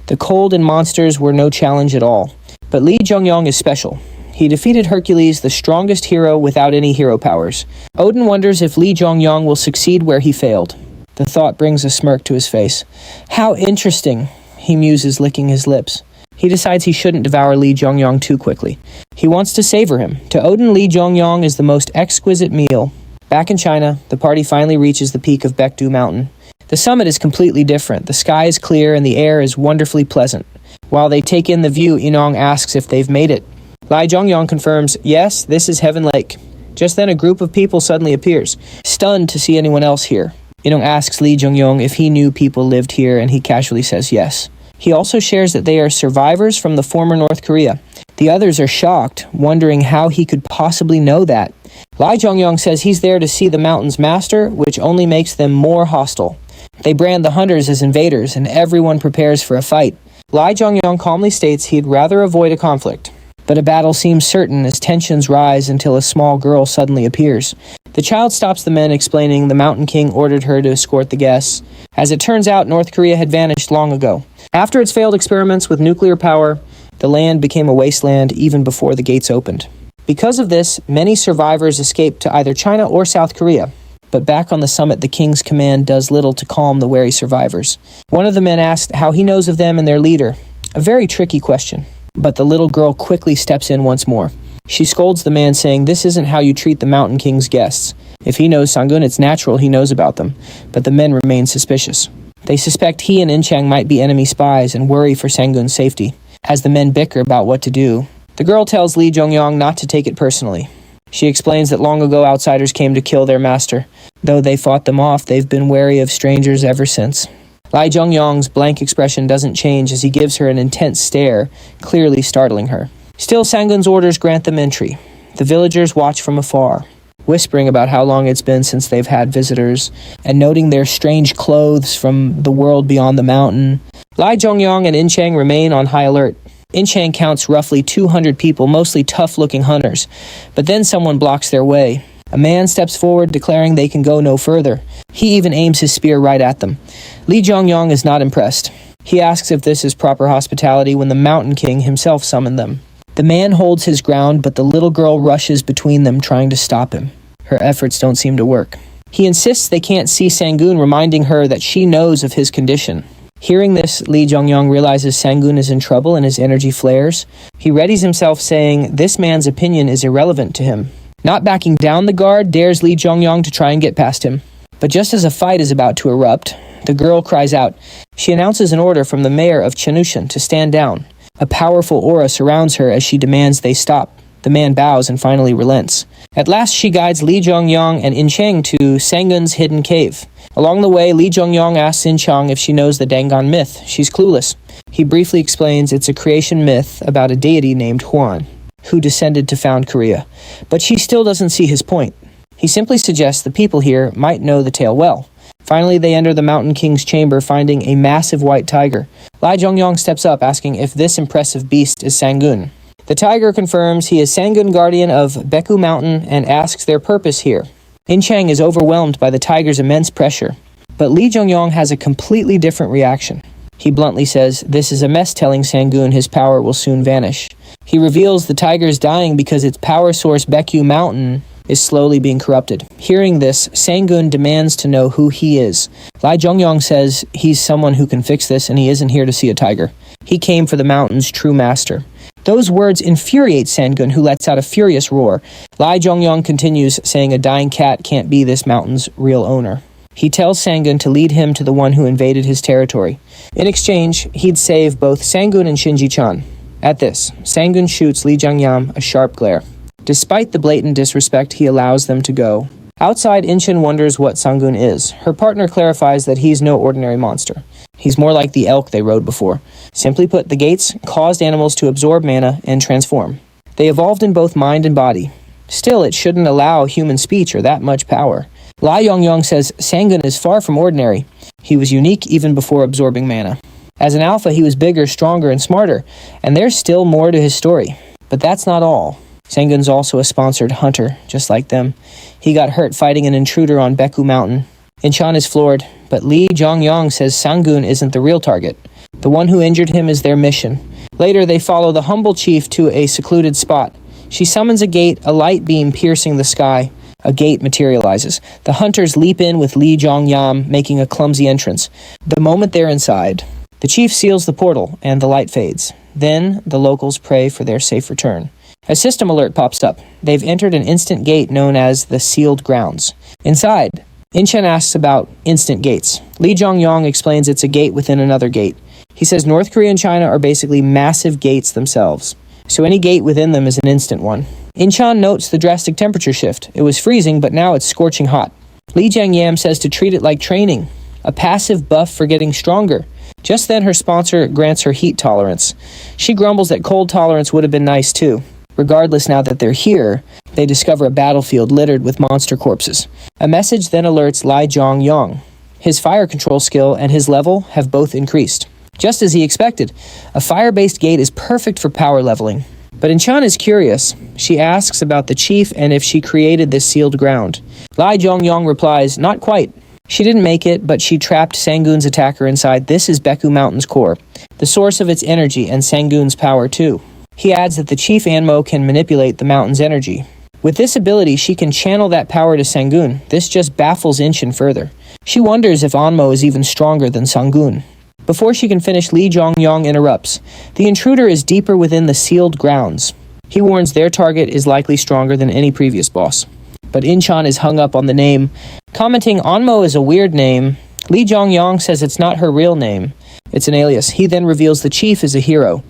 The cold and monsters were no challenge at all. But Li Zhongyong is special. He defeated Hercules, the strongest hero without any hero powers. Odin wonders if Li Zhongyong will succeed where he failed. The thought brings a smirk to his face. How interesting, he muses, licking his lips. He decides he shouldn't devour Li Zhongyong too quickly. He wants to savor him. To Odin, Li Zhongyong is the most exquisite meal. Back in China, the party finally reaches the peak of Baekou Mountain. The summit is completely different. The sky is clear and the air is wonderfully pleasant. While they take in the view, Inong asks if they've made it. Li Zhongyong confirms, yes, this is Heaven Lake. Just then a group of people suddenly appears, stunned to see anyone else here. Inong asks Li Zhongyong if he knew people lived here, and he casually says yes. He also shares that they are survivors from the former North Korea. The others are shocked, wondering how he could possibly know that. Li Zhongyong says he's there to see the mountain's master, which only makes them more hostile. They brand the hunters as invaders, and everyone prepares for a fight. Li Zhongyong calmly states he'd rather avoid a conflict. But a battle seems certain as tensions rise until a small girl suddenly appears. The child stops the men, explaining the Mountain King ordered her to escort the guests. As it turns out, North Korea had vanished long ago. After its failed experiments with nuclear power, the land became a wasteland even before the gates opened. Because of this, many survivors escaped to either China or South Korea. But back on the summit, the king's command does little to calm the wary survivors. One of the men asked how he knows of them and their leader. A very tricky question. But the little girl quickly steps in once more. She scolds the man, saying, "This isn't how you treat the Mountain King's guests. If he knows Sangun, it's natural he knows about them." But the men remain suspicious. They suspect he and In Chang might be enemy spies and worry for Sangun's safety. As the men bicker about what to do, the girl tells Li Zhongyong not to take it personally. She explains that long ago outsiders came to kill their master. Though they fought them off, they've been wary of strangers ever since. Li Zhongyong's blank expression doesn't change as he gives her an intense stare, clearly startling her. Still, Sangun's orders grant them entry. The villagers watch from afar, whispering about how long it's been since they've had visitors, and noting their strange clothes from the world beyond the mountain. Li Zhongyong and In Chang remain on high alert. In Chang counts roughly 200 people, mostly tough-looking hunters, but then someone blocks their way. A man steps forward, declaring they can go no further. He even aims his spear right at them. Li Zhongyang is not impressed. He asks if this is proper hospitality when the Mountain King himself summoned them. The man holds his ground, but the little girl rushes between them, trying to stop him. Her efforts don't seem to work. He insists they can't see Sangun, reminding her that she knows of his condition. Hearing this, Li Zhongyang realizes Sangun is in trouble and his energy flares. He readies himself, saying this man's opinion is irrelevant to him. Not backing down, the guard dares Li Zhongyang to try and get past him. But just as a fight is about to erupt, the girl cries out. She announces an order from the mayor of Chenushan to stand down. A powerful aura surrounds her as she demands they stop. The man bows and finally relents. At last, she guides Li Zhongyang and In Cheng to Sangun's hidden cave. Along the way, Li Zhongyang asks In Cheng if she knows the Dangan myth. She's clueless. He briefly explains it's a creation myth about a deity named Huan, who descended to found Korea. But she still doesn't see his point. He simply suggests the people here might know the tale well. Finally, they enter the Mountain King's chamber, finding a massive white tiger. Li Zhongyang steps up, asking if this impressive beast is Sangun. The tiger confirms he is Sangun, guardian of Baeku Mountain, and asks their purpose here. In Cheng is overwhelmed by the tiger's immense pressure, but Li Zhongyang has a completely different reaction. He bluntly says this is a mess, telling Sangun his power will soon vanish. He reveals the tiger is dying because its power source Baeku Mountain is slowly being corrupted. Hearing this, Sangun demands to know who he is. Li Zhongyang says he's someone who can fix this and he isn't here to see a tiger. He came for the mountain's true master. Those words infuriate Sangun, who lets out a furious roar. Li Zhongyang continues, saying a dying cat can't be this mountain's real owner. He tells Sangun to lead him to the one who invaded his territory. In exchange, he'd save both Sangun and Shinji-chan. At this, Sangun shoots Li Zhongyang a sharp glare. Despite the blatant disrespect, he allows them to go. Outside, Inchen wonders what Sangun is. Her partner clarifies that he's no ordinary monster. He's more like the elk they rode before. Simply put, the gates caused animals to absorb mana and transform. They evolved in both mind and body. Still, it shouldn't allow human speech or that much power. Li Zhongyang says Sangun is far from ordinary. He was unique even before absorbing mana. As an alpha, he was bigger, stronger, and smarter, and there's still more to his story. But that's not all. Sangun's also a sponsored hunter, just like them. He got hurt fighting an intruder on Baeku Mountain. Inchan is floored, but Li Zhongyang says Sangun isn't the real target. The one who injured him is their mission. Later, they follow the humble chief to a secluded spot. She summons a gate, a light beam piercing the sky. A gate materializes. The hunters leap in with Li Zhongyang making a clumsy entrance. The moment they're inside, the chief seals the portal and the light fades. Then, the locals pray for their safe return. A system alert pops up. They've entered an instant gate known as the Sealed Grounds. Inside, Inchen asks about instant gates. Li Zhongyang explains it's a gate within another gate. He says North Korea and China are basically massive gates themselves, so any gate within them is an instant one. Inchan notes the drastic temperature shift. It was freezing, but now it's scorching hot. Li Zhangyam says to treat it like training, a passive buff for getting stronger. Just then her sponsor grants her heat tolerance. She grumbles that cold tolerance would have been nice too. Regardless, now that they're here, they discover a battlefield littered with monster corpses. A message then alerts Li Zhongyang. His fire control skill and his level have both increased. Just as he expected, a fire-based gate is perfect for power leveling. But Inchan is curious. She asks about the chief and if she created this sealed ground. Li Zhongyang replies, not quite. She didn't make it, but she trapped Sangun's attacker inside. This is Baeku Mountain's core, the source of its energy and Sangun's power too. He adds that the chief Anmo can manipulate the mountain's energy. With this ability, she can channel that power to Sangun. This just baffles Inchin further. She wonders if Anmo is even stronger than Sangun. Before she can finish, Li Zhongyang interrupts. The intruder is deeper within the sealed grounds. He warns their target is likely stronger than any previous boss. But Inchan is hung up on the name. Commenting, Anmo is a weird name. Li Zhongyang says it's not her real name. It's an alias. He then reveals the chief is a hero.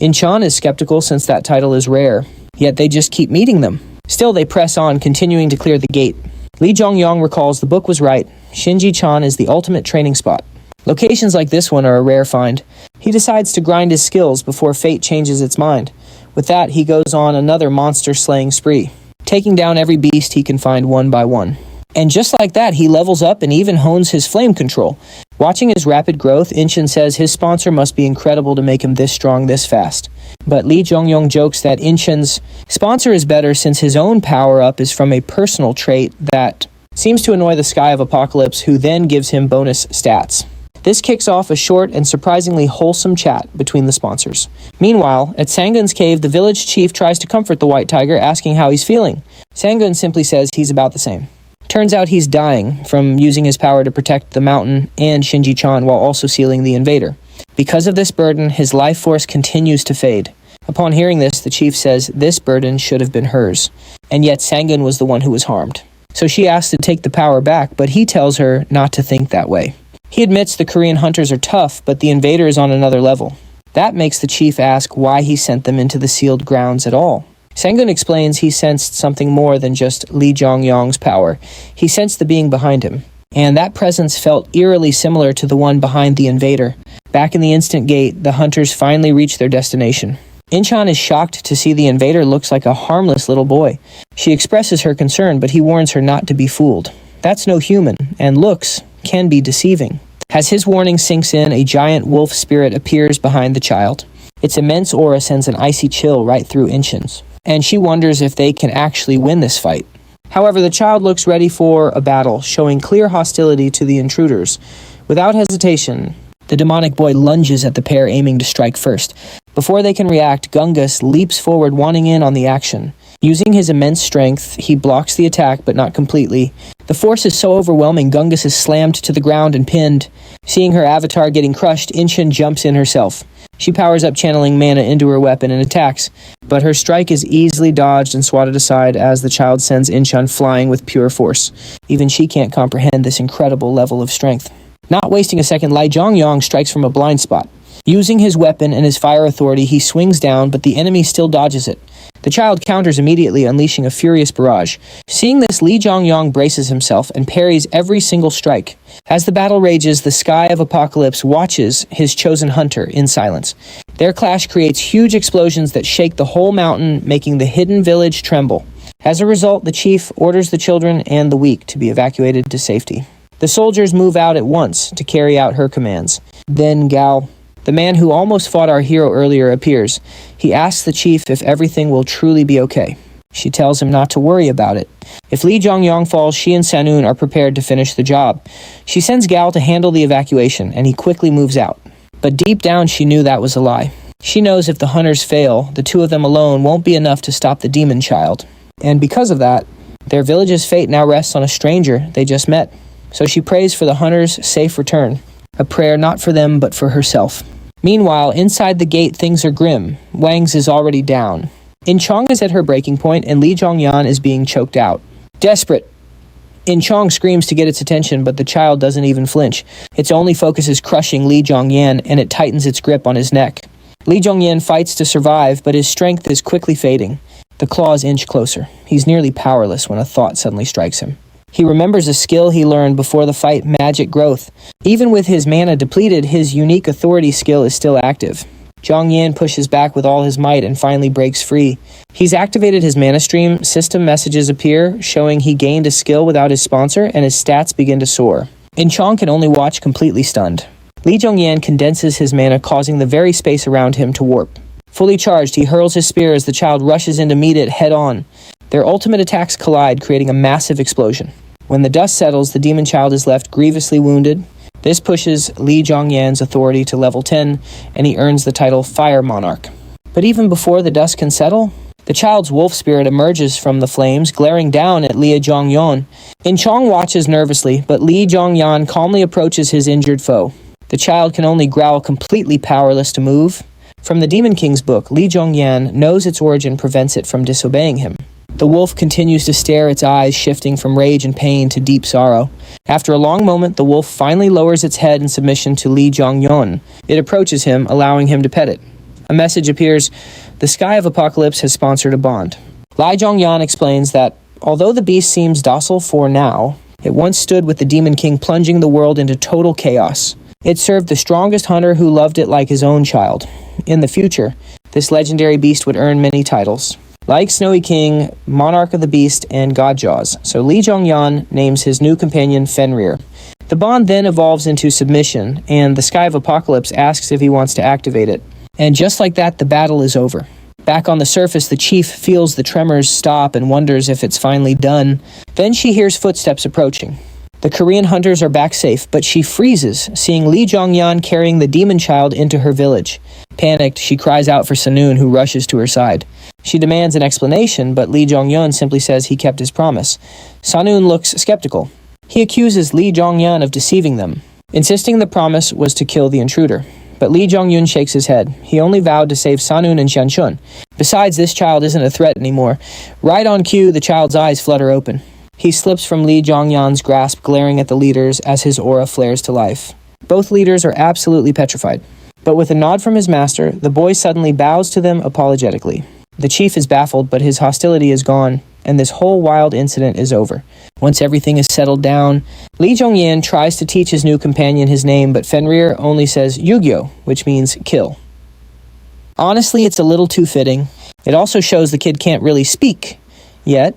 Inchan is skeptical since that title is rare. Yet they just keep meeting them. Still, they press on, continuing to clear the gate. Li Zhongyang recalls the book was right. Shinji-chan is the ultimate training spot. Locations like this one are a rare find. He decides to grind his skills before fate changes its mind. With that, he goes on another monster-slaying spree, taking down every beast he can find one by one. And just like that, he levels up and even hones his flame control. Watching his rapid growth, Incheon says his sponsor must be incredible to make him this strong this fast. But Lee Jong-yong jokes that Incheon's sponsor is better since his own power-up is from a personal trait that seems to annoy the Sky of Apocalypse, who then gives him bonus stats. This kicks off a short and surprisingly wholesome chat between the sponsors. Meanwhile, at Sangun's cave, the village chief tries to comfort the White Tiger, asking how he's feeling. Sangun simply says he's about the same. Turns out he's dying from using his power to protect the mountain and Shinji-chan while also sealing the invader. Because of this burden, his life force continues to fade. Upon hearing this, the chief says this burden should have been hers, and yet Sangun was the one who was harmed. So she asks to take the power back, but he tells her not to think that way. He admits the Korean hunters are tough, but the invader is on another level. That makes the chief ask why he sent them into the sealed grounds at all. Sangun explains he sensed something more than just Lee Jong-yong's power. He sensed the being behind him, and that presence felt eerily similar to the one behind the invader. Back in the instant gate, the hunters finally reach their destination. Incheon is shocked to see the invader looks like a harmless little boy. She expresses her concern, but he warns her not to be fooled. That's no human, and looks can be deceiving. As his warning sinks in, a giant wolf spirit appears behind the child. Its immense aura sends an icy chill right through Incheon's, and she wonders if they can actually win this fight. However, the child looks ready for a battle, showing clear hostility to the intruders. Without hesitation, the demonic boy lunges at the pair, aiming to strike first. Before they can react, Gungus leaps forward, wanting in on the action. Using his immense strength, he blocks the attack, but not completely. The force is so overwhelming, Gungus is slammed to the ground and pinned. Seeing her avatar getting crushed, Incheon jumps in herself. She powers up, channeling mana into her weapon and attacks, but her strike is easily dodged and swatted aside as the child sends Incheon flying with pure force. Even she can't comprehend this incredible level of strength. Not wasting a second, Lee Jong-yong strikes from a blind spot. Using his weapon and his fire authority, he swings down, but the enemy still dodges it. The child counters immediately, unleashing a furious barrage. Seeing this, Lee Jong-yong braces himself and parries every single strike. As the battle rages, the Sky of Apocalypse watches his chosen hunter in silence. Their clash creates huge explosions that shake the whole mountain, making the hidden village tremble. As a result, the chief orders the children and the weak to be evacuated to safety. The soldiers move out at once to carry out her commands. Then Gao, the man who almost fought our hero earlier, appears. He asks the chief if everything will truly be okay. She tells him not to worry about it. If Lee Jong-yong falls, she and Sanun are prepared to finish the job. She sends Gao to handle the evacuation, and he quickly moves out. But deep down, she knew that was a lie. She knows if the hunters fail, the two of them alone won't be enough to stop the demon child. And because of that, their village's fate now rests on a stranger they just met. So she prays for the hunters' safe return. A prayer not for them, but for herself. Meanwhile, inside the gate, things are grim. Wang's is already down. In-chong is at her breaking point, and Lee Jong-yan is being choked out. Desperate, In-chong screams to get its attention, but the child doesn't even flinch. Its only focus is crushing Lee Jong-yan, and it tightens its grip on his neck. Lee Jong-yan fights to survive, but his strength is quickly fading. The claws inch closer. He's nearly powerless when a thought suddenly strikes him. He remembers a skill he learned before the fight, magic growth. Even with his mana depleted, his unique authority skill is still active. Jong-yan pushes back with all his might and finally breaks free. He's activated his mana stream, system messages appear, showing he gained a skill without his sponsor, and his stats begin to soar. In-chong can only watch completely stunned. Lee Jong-yan condenses his mana, causing the very space around him to warp. Fully charged, he hurls his spear as the child rushes in to meet it head-on. Their ultimate attacks collide, creating a massive explosion. When the dust settles, the demon child is left grievously wounded. This pushes Lee Jong-yan's authority to level 10, and he earns the title Fire Monarch. But even before the dust can settle, the child's wolf spirit emerges from the flames, glaring down at Lee Jong-yan. In-chong watches nervously, but Lee Jong-yan calmly approaches his injured foe. The child can only growl, completely powerless to move. From the Demon King's book, Lee Jong-yan knows its origin prevents it from disobeying him. The wolf continues to stare, its eyes shifting from rage and pain to deep sorrow. After a long moment, the wolf finally lowers its head in submission to Lee Jong-yan. It approaches him, allowing him to pet it. A message appears. The Sky of Apocalypse has sponsored a bond. Lee Jong-yan explains that, although the beast seems docile for now, it once stood with the Demon King, plunging the world into total chaos. It served the strongest hunter who loved it like his own child. In the future, this legendary beast would earn many titles, like Snowy King, Monarch of the Beast, and Godjaws, so Lee Jong-yan names his new companion Fenrir. The bond then evolves into submission, and the Sky of Apocalypse asks if he wants to activate it. And just like that, the battle is over. Back on the surface, the chief feels the tremors stop and wonders if it's finally done. Then she hears footsteps approaching. The Korean hunters are back safe, but she freezes, seeing Lee Jong-yeon carrying the demon child into her village. Panicked, she cries out for Sanun, who rushes to her side. She demands an explanation, but Lee Jong-yeon simply says he kept his promise. Sanun looks skeptical. He accuses Lee Jong-yeon of deceiving them, insisting the promise was to kill the intruder. But Lee Jong-yeon shakes his head. He only vowed to save Sanun and Xianchun. Besides, this child isn't a threat anymore. Right on cue, the child's eyes flutter open. He slips from Lee Jong-yeon's grasp, glaring at the leaders as his aura flares to life. Both leaders are absolutely petrified. But with a nod from his master, the boy suddenly bows to them apologetically. The chief is baffled, but his hostility is gone, and this whole wild incident is over. Once everything is settled down, Lee Jong-yeon tries to teach his new companion his name, but Fenrir only says Yu-gi-oh, which means kill. Honestly, it's a little too fitting. It also shows the kid can't really speak yet.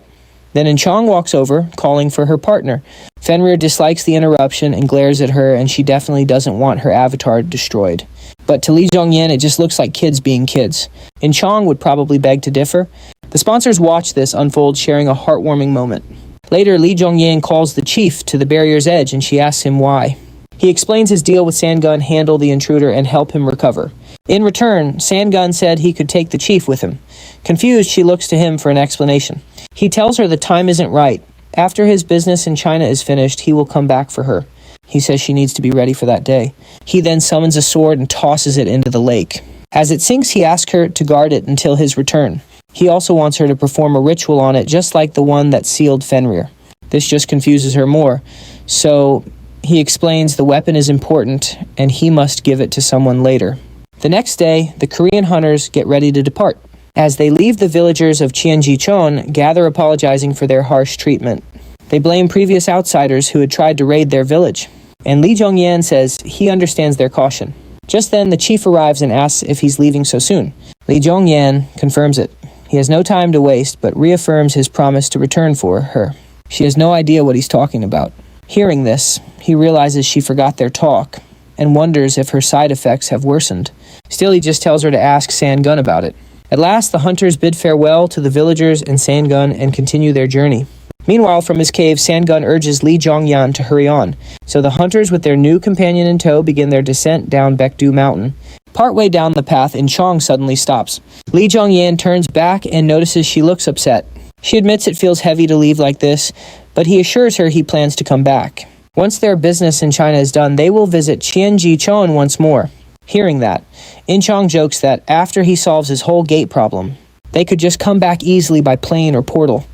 Then In-chong walks over, calling for her partner. Fenrir dislikes the interruption and glares at her, and she definitely doesn't want her avatar destroyed. But to Lee Jong-yeon, it just looks like kids being kids. In-chong would probably beg to differ. The sponsors watch this unfold, sharing a heartwarming moment. Later, Lee Jong-yeon calls the chief to the barrier's edge, and she asks him why. He explains his deal with Sangun, handle the intruder, and help him recover. In return, Sangun said he could take the chief with him. Confused, she looks to him for an explanation. He tells her the time isn't right. After his business in China is finished, he will come back for her. He says she needs to be ready for that day. He then summons a sword and tosses it into the lake. As it sinks, he asks her to guard it until his return. He also wants her to perform a ritual on it, just like the one that sealed Fenrir. This just confuses her more. So he explains the weapon is important, and he must give it to someone later. The next day, the Korean hunters get ready to depart. As they leave, the villagers of Cheonjicheon gather apologizing for their harsh treatment. They blame previous outsiders who had tried to raid their village. And Lee Jong-yeon says he understands their caution. Just then, the chief arrives and asks if he's leaving so soon. Lee Jong-yeon confirms it. He has no time to waste, but reaffirms his promise to return for her. She has no idea what he's talking about. Hearing this, he realizes she forgot their talk and wonders if her side effects have worsened. Still, he just tells her to ask Sangun about it. At last, the hunters bid farewell to the villagers and Sangun and continue their journey. Meanwhile, from his cave, Sangun urges Lee Jong-yeon to hurry on. So the hunters, with their new companion in tow, begin their descent down Baekdu Mountain. Partway down the path, In-chong suddenly stops. Lee Jong-yeon turns back and notices she looks upset. She admits it feels heavy to leave like this, but he assures her he plans to come back. Once their business in China is done, they will visit Cheonjicheon once more. Hearing that, In-chong jokes that after he solves his whole gate problem, they could just come back easily by plane or portal.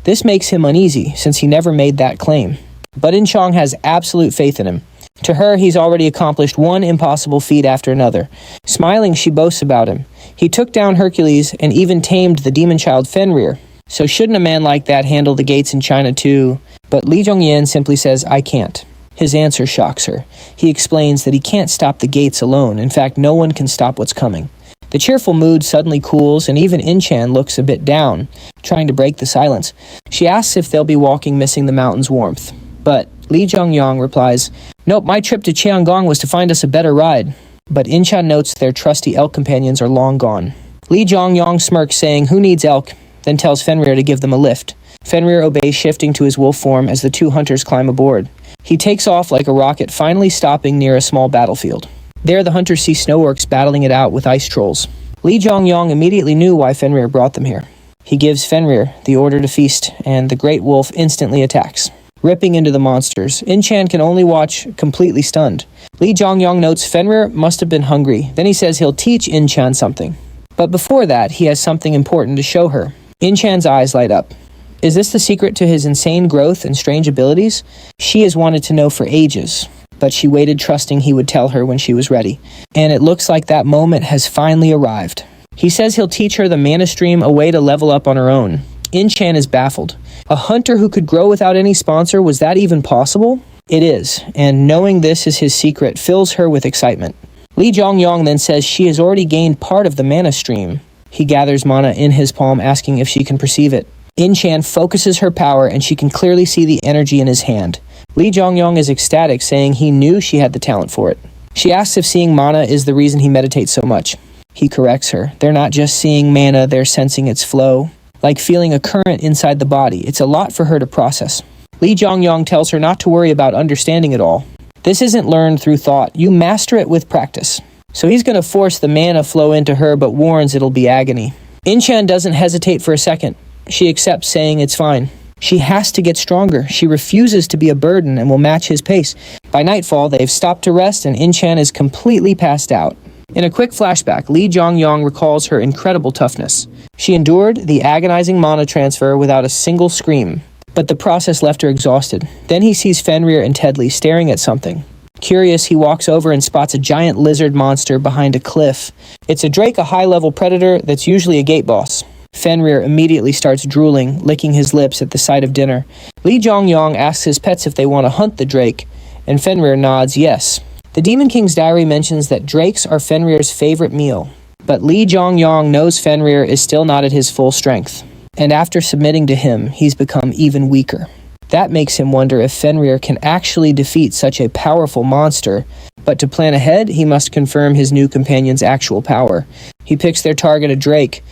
This makes him uneasy, since he never made that claim. But In-chong has absolute faith in him. To her, he's already accomplished one impossible feat after another. Smiling, she boasts about him. He took down Hercules and even tamed the demon child Fenrir. So shouldn't a man like that handle the gates in China too? But Lee Jong-yeon simply says, I can't. His answer shocks her. He explains that he can't stop the gates alone. In fact, no one can stop what's coming. The cheerful mood suddenly cools, and even In-chan looks a bit down, trying to break the silence. She asks if they'll be walking missing the mountain's warmth. But Lee Jong-yeon replies, Nope, my trip to Cheonggang was to find us a better ride. But In-chan notes their trusty elk companions are long gone. Lee Jong-yeon smirks, saying, Who needs elk? Then tells Fenrir to give them a lift. Fenrir obeys, shifting to his wolf form as the two hunters climb aboard. He takes off like a rocket, finally stopping near a small battlefield. There, the hunters see snow orcs battling it out with ice trolls. Lee Jong-yeon immediately knew why Fenrir brought them here. He gives Fenrir the order to feast, and the great wolf instantly attacks, ripping into the monsters. In-chan can only watch, completely stunned. Lee Jong-yeon notes Fenrir must have been hungry. Then he says he'll teach In-chan something. But before that, he has something important to show her. In-chan's eyes light up. Is this the secret to his insane growth and strange abilities? She has wanted to know for ages, but she waited, trusting he would tell her when she was ready. And it looks like that moment has finally arrived. He says he'll teach her the mana stream, a way to level up on her own. In-chan is baffled. A hunter who could grow without any sponsor, was that even possible? It is, and knowing this is his secret fills her with excitement. Lee Jong-yeon then says she has already gained part of the mana stream. He gathers mana in his palm, asking if she can perceive it. In-chan focuses her power, and she can clearly see the energy in his hand. Lee Jongyong is ecstatic, saying he knew she had the talent for it. She asks if seeing mana is the reason he meditates so much. He corrects her. They're not just seeing mana, they're sensing its flow. Like feeling a current inside the body. It's a lot for her to process. Lee Jongyong tells her not to worry about understanding it all. This isn't learned through thought. You master it with practice. So he's going to force the mana flow into her, but warns it'll be agony. In-chan doesn't hesitate for a second. She accepts, saying it's fine. She has to get stronger. She refuses to be a burden and will match his pace. By nightfall, they've stopped to rest and In-chan is completely passed out. In a quick flashback, Lee Jongyong recalls her incredible toughness. She endured the agonizing mana transfer without a single scream, but the process left her exhausted. Then he sees Fenrir and Tedley staring at something. Curious, he walks over and spots a giant lizard monster behind a cliff. It's a drake, a high-level predator that's usually a gate boss. Fenrir immediately starts drooling, licking his lips at the sight of dinner. Lee Jongyong asks his pets if they want to hunt the drake, and Fenrir nods yes. The Demon King's diary mentions that drakes are Fenrir's favorite meal, but Lee Jongyong knows Fenrir is still not at his full strength, and after submitting to him, he's become even weaker. That makes him wonder if Fenrir can actually defeat such a powerful monster, but to plan ahead, he must confirm his new companion's actual power. He picks their target, a drake.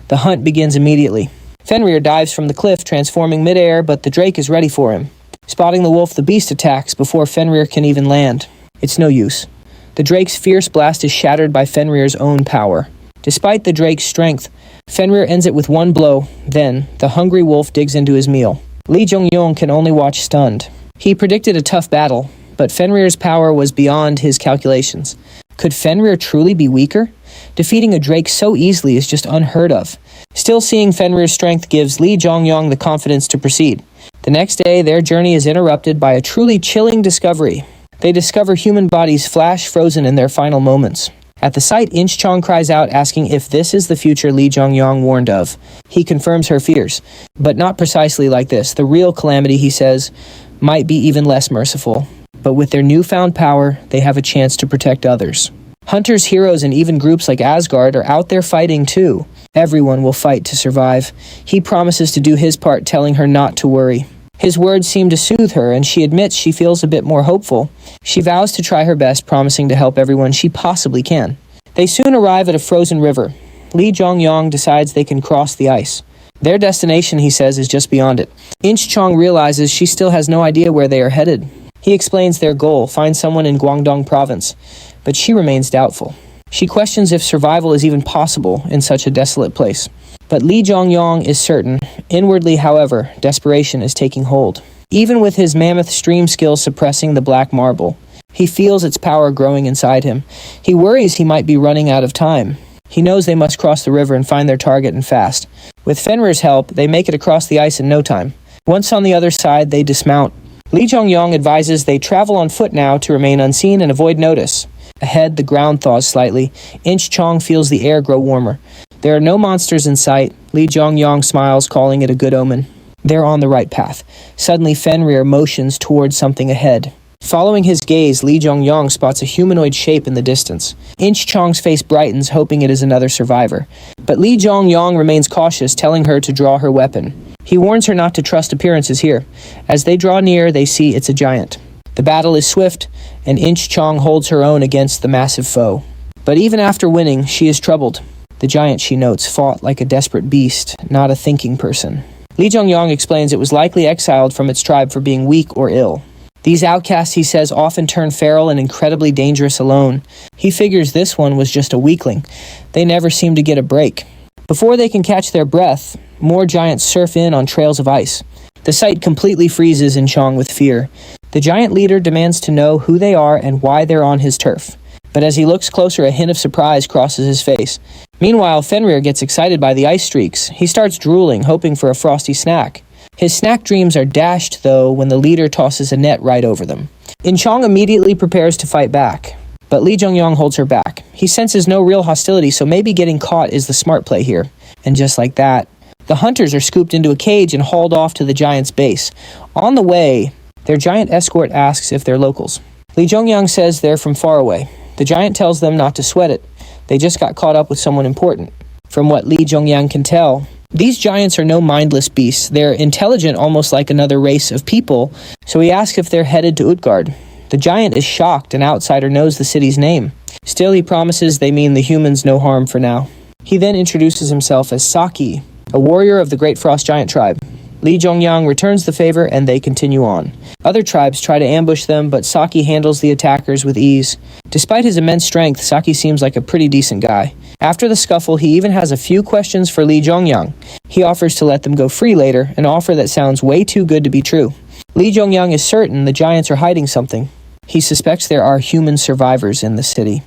The hunt begins immediately. Fenrir dives from the cliff, transforming midair, but the drake is ready for him. Spotting the wolf, the beast attacks before Fenrir can even land. It's no use. The drake's fierce blast is shattered by Fenrir's own power. Despite the drake's strength, Fenrir ends it with one blow. Then, the hungry wolf digs into his meal. Lee Jongyong can only watch stunned. He predicted a tough battle, but Fenrir's power was beyond his calculations. Could Fenrir truly be weaker? Defeating a drake so easily is just unheard of. Still, seeing Fenrir's strength gives Lee Jongyong the confidence to proceed. The next day, their journey is interrupted by a truly chilling discovery. They discover human bodies flash frozen in their final moments. At the sight, Inch-Chong cries out, asking if this is the future Lee Jongyong warned of. He confirms her fears, but not precisely like this. The real calamity, he says, might be even less merciful. But with their newfound power, they have a chance to protect others. Hunters, heroes, and even groups like Asgard are out there fighting too. Everyone will fight to survive. He promises to do his part, telling her not to worry. His words seem to soothe her, and she admits she feels a bit more hopeful. She vows to try her best, promising to help everyone she possibly can. They soon arrive at a frozen river. Lee Jongyong decides they can cross the ice. Their destination, he says, is just beyond it. Inch-Chong realizes she still has no idea where they are headed. He explains their goal, find someone in Guangdong province, but she remains doubtful. She questions if survival is even possible in such a desolate place. But Lee Jongyong is certain. Inwardly, however, desperation is taking hold. Even with his mammoth stream skill suppressing the black marble, he feels its power growing inside him. He worries he might be running out of time. He knows they must cross the river and find their target and fast. With Fenrir's help, they make it across the ice in no time. Once on the other side, they dismount. Lee Jongyong advises they travel on foot now to remain unseen and avoid notice. Ahead, the ground thaws slightly. Inch-Chong feels the air grow warmer. There are no monsters in sight. Lee Jongyong smiles, calling it a good omen. They're on the right path. Suddenly, Fenrir motions towards something ahead. Following his gaze, Lee Jongyong spots a humanoid shape in the distance. Inch-Chong's face brightens, hoping it is another survivor. But Lee Jongyong remains cautious, telling her to draw her weapon. He warns her not to trust appearances here. As they draw near, they see it's a giant. The battle is swift, and Inch-Chong holds her own against the massive foe. But even after winning, she is troubled. The giant, she notes, fought like a desperate beast, not a thinking person. Lee Jongyong explains it was likely exiled from its tribe for being weak or ill. These outcasts, he says, often turn feral and incredibly dangerous alone. He figures this one was just a weakling. They never seem to get a break. Before they can catch their breath, more giants surf in on trails of ice. The sight completely freezes In-Chong with fear. The giant leader demands to know who they are and why they're on his turf. But as he looks closer, a hint of surprise crosses his face. Meanwhile, Fenrir gets excited by the ice streaks. He starts drooling, hoping for a frosty snack. His snack dreams are dashed, though, when the leader tosses a net right over them. In-Chong immediately prepares to fight back, but Lee Jongyong holds her back. He senses no real hostility, so maybe getting caught is the smart play here. And just like that, the hunters are scooped into a cage and hauled off to the giant's base. On the way, their giant escort asks if they're locals. Lee Jongyong says they're from far away. The giant tells them not to sweat it. They just got caught up with someone important. From what Lee Jongyong can tell, These giants are no mindless beasts. They're intelligent, almost like another race of people, so he asks if they're headed to Utgard. The giant is shocked, an outsider knows the city's name. Still, he promises they mean the humans no harm for now. He then introduces himself as Saki, a warrior of the Great Frost Giant tribe. Li Zhongyang returns the favor, and they continue on. Other tribes try to ambush them, but Saki handles the attackers with ease. Despite his immense strength, Saki seems like a pretty decent guy. After the scuffle, he even has a few questions for Li Zhongyang. He offers to let them go free later, an offer that sounds way too good to be true. Li Zhongyang is certain the giants are hiding something. He suspects there are human survivors in the city.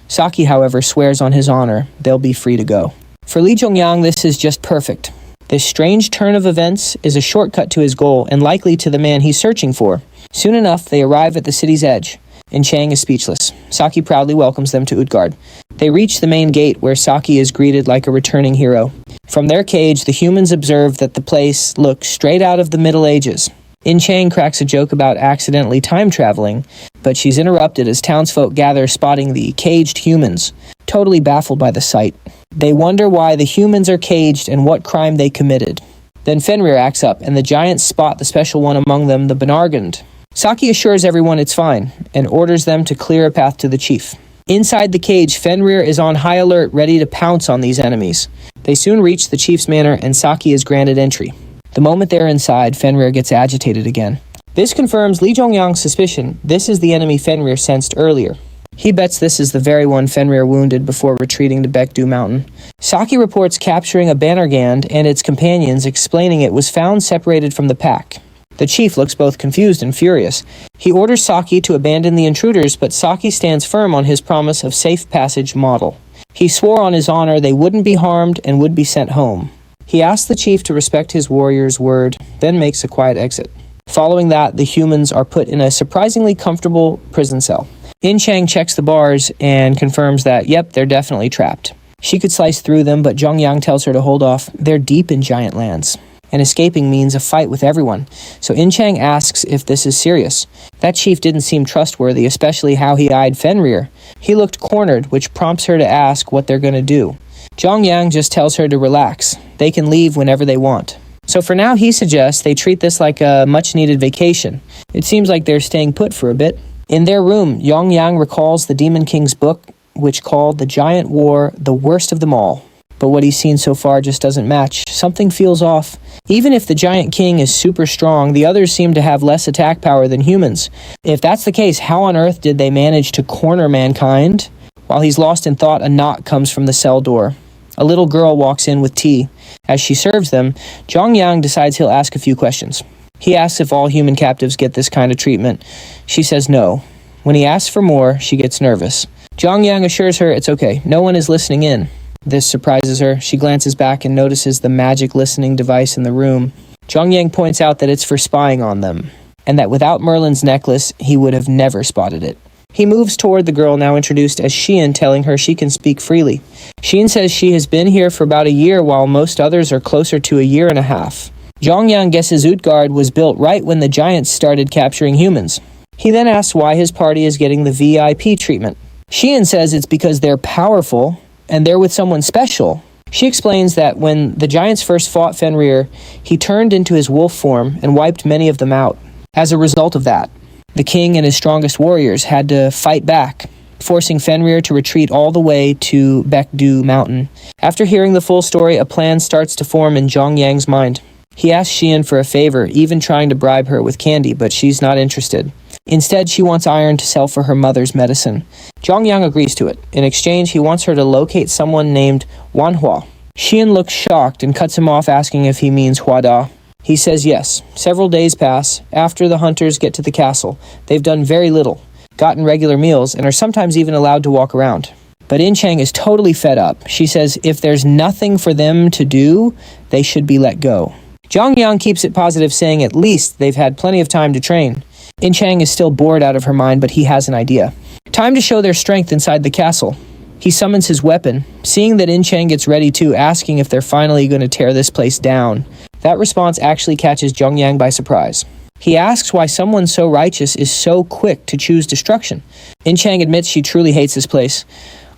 Saki, however, swears on his honor they'll be free to go. For Li Zhongyang, this is just perfect. This strange turn of events is a shortcut to his goal and likely to the man he's searching for. Soon enough, they arrive at the city's edge. In Chang is speechless. Saki proudly welcomes them to Utgard. They reach the main gate where Saki is greeted like a returning hero. From their cage, the humans observe that the place looks straight out of the Middle Ages. In Chang cracks a joke about accidentally time traveling, but she's interrupted as townsfolk gather spotting the caged humans, totally baffled by the sight. They wonder why the humans are caged and what crime they committed. Then Fenrir acts up, and the giants spot the special one among them, the Benargand. Saki assures everyone it's fine, and orders them to clear a path to the chief. Inside the cage, Fenrir is on high alert, ready to pounce on these enemies. They soon reach the chief's manor, and Saki is granted entry. The moment they're inside, Fenrir gets agitated again. This confirms Li Zhongyang's suspicion. This is the enemy Fenrir sensed earlier. He bets this is the very one Fenrir wounded before retreating to Baekdu Mountain. Saki reports capturing a Bannergand and its companions, explaining it was found separated from the pack. The chief looks both confused and furious. He orders Saki to abandon the intruders, but Saki stands firm on his promise of safe passage model. He swore on his honor they wouldn't be harmed and would be sent home. He asks the chief to respect his warrior's word, then makes a quiet exit. Following that, the humans are put in a surprisingly comfortable prison cell. In Chang checks the bars and confirms that, yep, they're definitely trapped. She could slice through them, but Zhongyang tells her to hold off. They're deep in giant lands, and escaping means a fight with everyone. So In Chang asks if this is serious. That chief didn't seem trustworthy, especially how he eyed Fenrir. He looked cornered, which prompts her to ask what they're going to do. Zhongyang just tells her to relax. They can leave whenever they want. So for now, he suggests they treat this like a much-needed vacation. It seems like they're staying put for a bit. In their room, Zhongyang recalls the Demon King's book, which called the Giant War the worst of them all. But what he's seen so far just doesn't match. Something feels off. Even if the Giant King is super strong, the others seem to have less attack power than humans. If that's the case, how on earth did they manage to corner mankind? While he's lost in thought, a knock comes from the cell door. A little girl walks in with tea. As she serves them, Zhongyang decides he'll ask a few questions. He asks if all human captives get this kind of treatment. She says no. When he asks for more, she gets nervous. Zhongyang assures her it's okay, no one is listening in. This surprises her. She glances back and notices the magic listening device in the room. Zhongyang points out that it's for spying on them, and that without Merlin's necklace, he would have never spotted it. He moves toward the girl now introduced as Xian, telling her she can speak freely. Xian says she has been here for about a year, while most others are closer to a year and a half. Zhongyang guesses Utgard was built right when the giants started capturing humans. He then asks why his party is getting the VIP treatment. Xian says it's because they're powerful, and they're with someone special. She explains that when the giants first fought Fenrir, he turned into his wolf form and wiped many of them out. As a result of that, the king and his strongest warriors had to fight back, forcing Fenrir to retreat all the way to Baekdu Mountain. After hearing the full story, a plan starts to form in Zhongyang's mind. He asks Xian for a favor, even trying to bribe her with candy, but she's not interested. Instead, she wants iron to sell for her mother's medicine. Zhongyang agrees to it. In exchange, he wants her to locate someone named Manhwa. Xian looks shocked and cuts him off, asking if he means Huada. He says yes. Several days pass. After the hunters get to the castle, they've done very little, gotten regular meals, and are sometimes even allowed to walk around. But In Chang is totally fed up. She says if there's nothing for them to do, they should be let go. Zhongyang keeps it positive, saying at least they've had plenty of time to train. In Chang is still bored out of her mind, but he has an idea. Time to show their strength inside the castle. He summons his weapon, seeing that In Chang gets ready too, asking if they're finally going to tear this place down. That response actually catches Zhongyang by surprise. He asks why someone so righteous is so quick to choose destruction. In Chang admits she truly hates this place.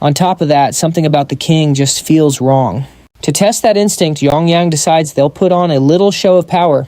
On top of that, something about the king just feels wrong. To test that instinct, Yongyang decides they'll put on a little show of power.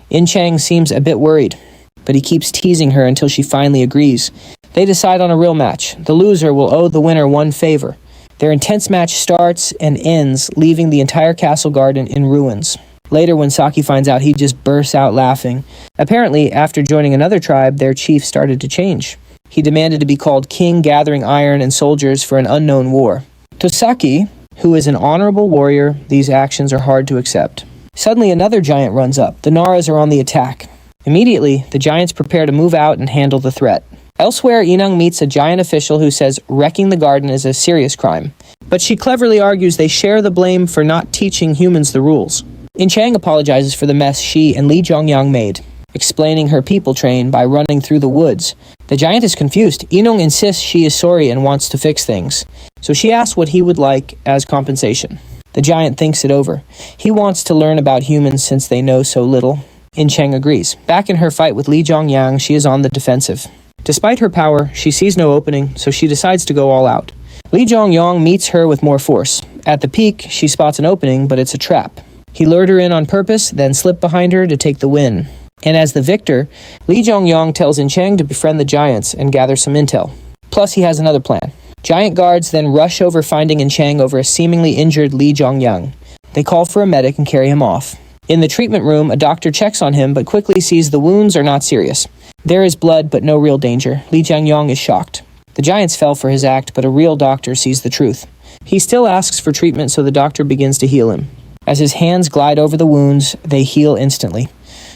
In Chang seems a bit worried, but he keeps teasing her until she finally agrees. They decide on a real match. The loser will owe the winner one favor. Their intense match starts and ends, leaving the entire castle garden in ruins. Later, when Saki finds out, he just bursts out laughing. Apparently, after joining another tribe, their chief started to change. He demanded to be called King, gathering iron and soldiers for an unknown war. To Saki, who is an honorable warrior, these actions are hard to accept. Suddenly, another giant runs up. The Naras are on the attack. Immediately, the giants prepare to move out and handle the threat. Elsewhere, Inung meets a giant official who says wrecking the garden is a serious crime. But she cleverly argues they share the blame for not teaching humans the rules. In Chang apologizes for the mess she and Li Zhongyang made, explaining her people train by running through the woods. The giant is confused. Inung insists she is sorry and wants to fix things. So she asks what he would like as compensation. The giant thinks it over. He wants to learn about humans since they know so little. In Chang agrees. Back in her fight with Li Zhongyang, she is on the defensive. Despite her power, she sees no opening, so she decides to go all out. Li Zhongyang meets her with more force. At the peak, she spots an opening, but it's a trap. He lured her in on purpose, then slipped behind her to take the win. And as the victor, Li Zhongyang tells In Chang to befriend the giants and gather some intel. Plus, he has another plan. Giant guards then rush over, finding In Chang over a seemingly injured Li Zhongyang. They call for a medic and carry him off. In the treatment room, a doctor checks on him, but quickly sees the wounds are not serious. There is blood, but no real danger. Li Zhongyang is shocked. The giants fell for his act, but a real doctor sees the truth. He still asks for treatment, so the doctor begins to heal him. As his hands glide over the wounds, they heal instantly.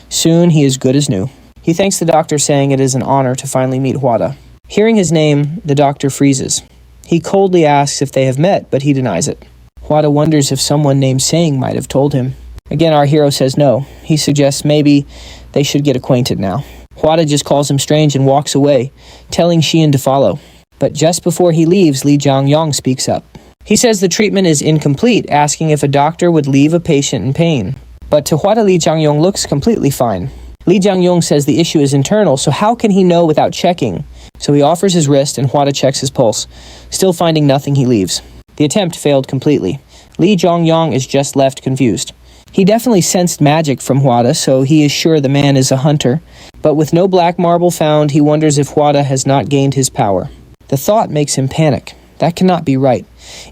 Soon, he is good as new. He thanks the doctor, saying it is an honor to finally meet Hwada. Hearing his name, the doctor freezes. He coldly asks if they have met, but he denies it. Hwada wonders if someone named Sang might have told him. Again, our hero says no. He suggests maybe they should get acquainted now. Hwada just calls him strange and walks away, telling Xian to follow. But just before he leaves, Li Zhongyang speaks up. He says the treatment is incomplete, asking if a doctor would leave a patient in pain. But to Hwada, Li Zhongyang looks completely fine. Li Zhongyang says the issue is internal, so how can he know without checking? So he offers his wrist and Hwada checks his pulse. Still finding nothing, he leaves. The attempt failed completely. Li Zhongyang is just left confused. He definitely sensed magic from Hwada, so he is sure the man is a hunter. But with no black marble found, he wonders if Hwada has not gained his power. The thought makes him panic. That cannot be right.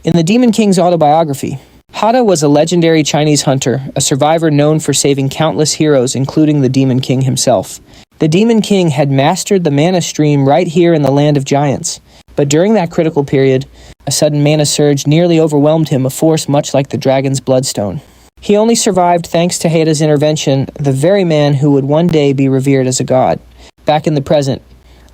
In the Demon King's autobiography, Hada was a legendary Chinese hunter, a survivor known for saving countless heroes, including the Demon King himself. The Demon King had mastered the mana stream right here in the land of giants. But during that critical period, a sudden mana surge nearly overwhelmed him, a force much like the dragon's bloodstone. He only survived thanks to Hada's intervention, the very man who would one day be revered as a god. Back in the present,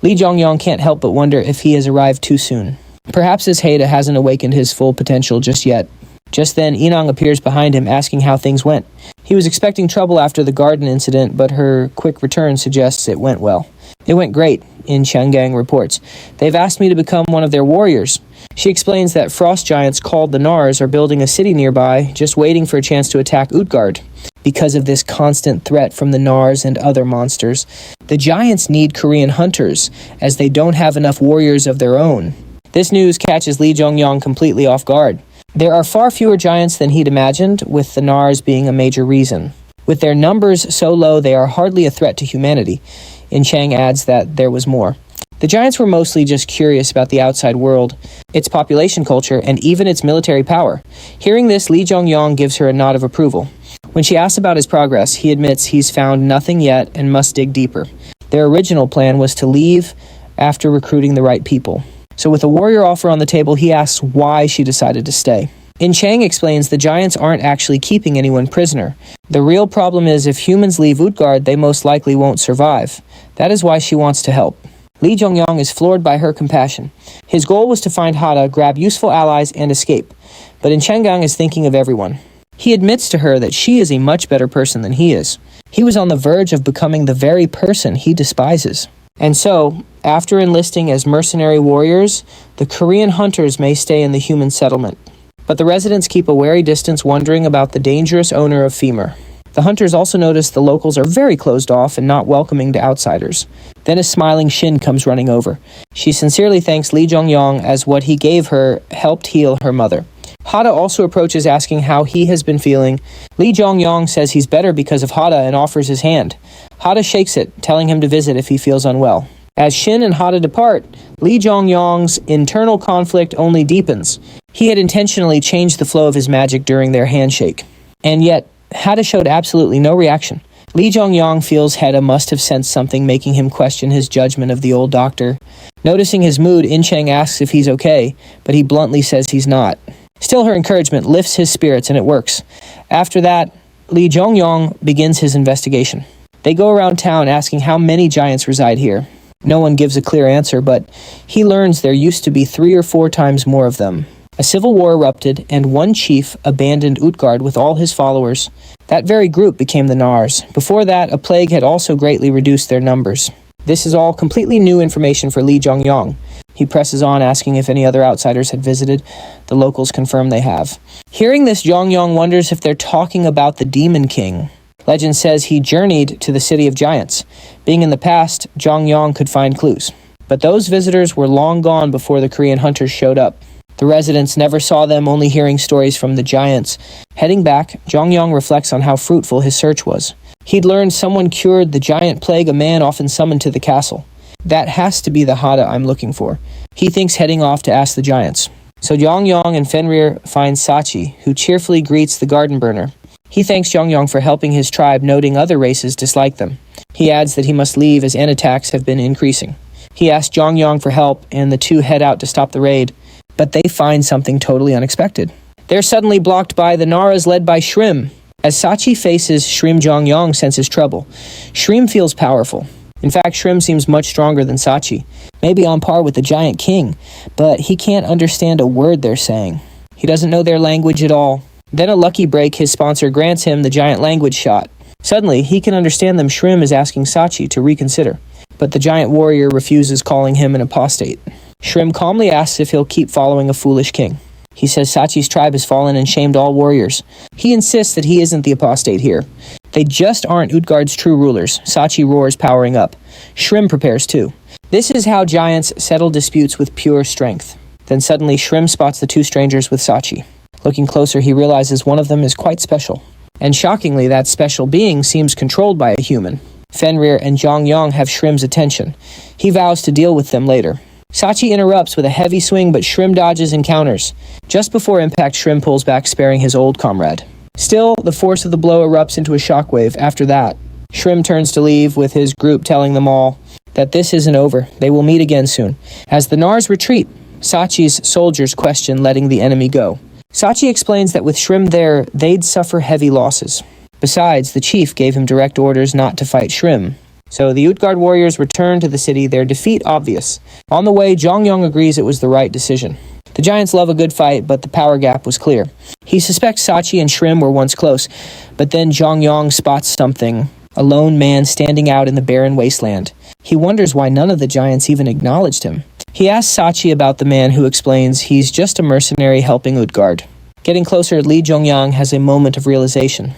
Li Zhongyang can't help but wonder if he has arrived too soon. Perhaps his Hada hasn't awakened his full potential just yet. Just then, Inang appears behind him, asking how things went. He was expecting trouble after the garden incident, but her quick return suggests it went well. It went great, In Changgang reports. They've asked me to become one of their warriors. She explains that frost giants called the Nars are building a city nearby, just waiting for a chance to attack Utgard. Because of this constant threat from the Nars and other monsters, the giants need Korean hunters, as they don't have enough warriors of their own. This news catches Li Zhongyang completely off guard. There are far fewer giants than he'd imagined, with the Nars being a major reason. With their numbers so low, they are hardly a threat to humanity. In Chang adds that there was more. The giants were mostly just curious about the outside world, its population culture, and even its military power. Hearing this, Li Zhongyang gives her a nod of approval. When she asks about his progress, he admits he's found nothing yet and must dig deeper. Their original plan was to leave after recruiting the right people. So with a warrior offer on the table, he asks why she decided to stay. In Chang explains the giants aren't actually keeping anyone prisoner. The real problem is if humans leave Utgard, they most likely won't survive. That is why she wants to help. Li Zhongyang is floored by her compassion. His goal was to find Hada, grab useful allies, and escape. But In Changgang is thinking of everyone. He admits to her that she is a much better person than he is. He was on the verge of becoming the very person he despises. And so, after enlisting as mercenary warriors, the Korean hunters may stay in the human settlement. But the residents keep a wary distance, wondering about the dangerous owner of Femur. The hunters also notice the locals are very closed off and not welcoming to outsiders. Then a smiling Shin comes running over. She sincerely thanks Li Zhongyang as what he gave her helped heal her mother. Hada also approaches asking how he has been feeling. Lee Jongyang says he's better because of Hada and offers his hand. Hada shakes it, telling him to visit if he feels unwell. As Shin and Hada depart, Lee Jongyang's internal conflict only deepens. He had intentionally changed the flow of his magic during their handshake. And yet, Hada showed absolutely no reaction. Lee Jongyang feels Hada must have sensed something, making him question his judgment of the old doctor. Noticing his mood, In-cheng asks if he's okay, but he bluntly says he's not. Still, her encouragement lifts his spirits, and it works. After that, Lee Jongyang begins his investigation. They go around town asking how many giants reside here. No one gives a clear answer, but he learns there used to be 3 or 4 times more of them. A civil war erupted, and one chief abandoned Utgard with all his followers. That very group became the Nars. Before that, a plague had also greatly reduced their numbers. This is all completely new information for Lee Jongyang. He presses on, asking if any other outsiders had visited. The locals confirm they have. Hearing this, Jongyang wonders if they're talking about the Demon King. Legend says he journeyed to the City of Giants. Being in the past, Jongyang could find clues. But those visitors were long gone before the Korean hunters showed up. The residents never saw them, only hearing stories from the giants. Heading back, Jongyang reflects on how fruitful his search was. He'd learned someone cured the giant plague a man often summoned to the castle. That has to be the Hada I'm looking for. He thinks heading off to ask the giants. So Jongyang and Fenrir find Sachi, who cheerfully greets the garden burner. He thanks Jongyang for helping his tribe, noting other races dislike them. He adds that he must leave as ant attacks have been increasing. He asks Jongyang for help, and the two head out to stop the raid. But they find something totally unexpected. They're suddenly blocked by the Naras led by Shrim. As Sachi faces Shrim, Jongyang senses trouble. Shrim feels powerful. In fact, Shrim seems much stronger than Sachi, maybe on par with the Giant King, but he can't understand a word they're saying. He doesn't know their language at all. Then a lucky break, his sponsor grants him the giant language shot. Suddenly, he can understand them. Shrim is asking Sachi to reconsider, but the giant warrior refuses, calling him an apostate. Shrim calmly asks if he'll keep following a foolish king. He says Sachi's tribe has fallen and shamed all warriors. He insists that he isn't the apostate here. They just aren't Utgard's true rulers. Sachi roars, powering up. Shrim prepares too. This is how giants settle disputes with pure strength. Then suddenly Shrim spots the two strangers with Sachi. Looking closer, he realizes one of them is quite special. And shockingly, that special being seems controlled by a human. Fenrir and Jongyang have Shrim's attention. He vows to deal with them later. Sachi interrupts with a heavy swing, but Shrim dodges and counters. Just before impact, Shrim pulls back, sparing his old comrade. Still, the force of the blow erupts into a shockwave. After that, Shrim turns to leave, with his group telling them all that this isn't over. They will meet again soon. As the Nars retreat, Sachi's soldiers question letting the enemy go. Sachi explains that with Shrim there, they'd suffer heavy losses. Besides, the chief gave him direct orders not to fight Shrim. So the Utgard warriors return to the city, their defeat obvious. On the way, Jongyang agrees it was the right decision. The giants love a good fight, but the power gap was clear. He suspects Sachi and Shrim were once close, but then Jongyang spots something, a lone man standing out in the barren wasteland. He wonders why none of the giants even acknowledged him. He asks Sachi about the man, who explains he's just a mercenary helping Utgard. Getting closer, Lee Jongyang has a moment of realization.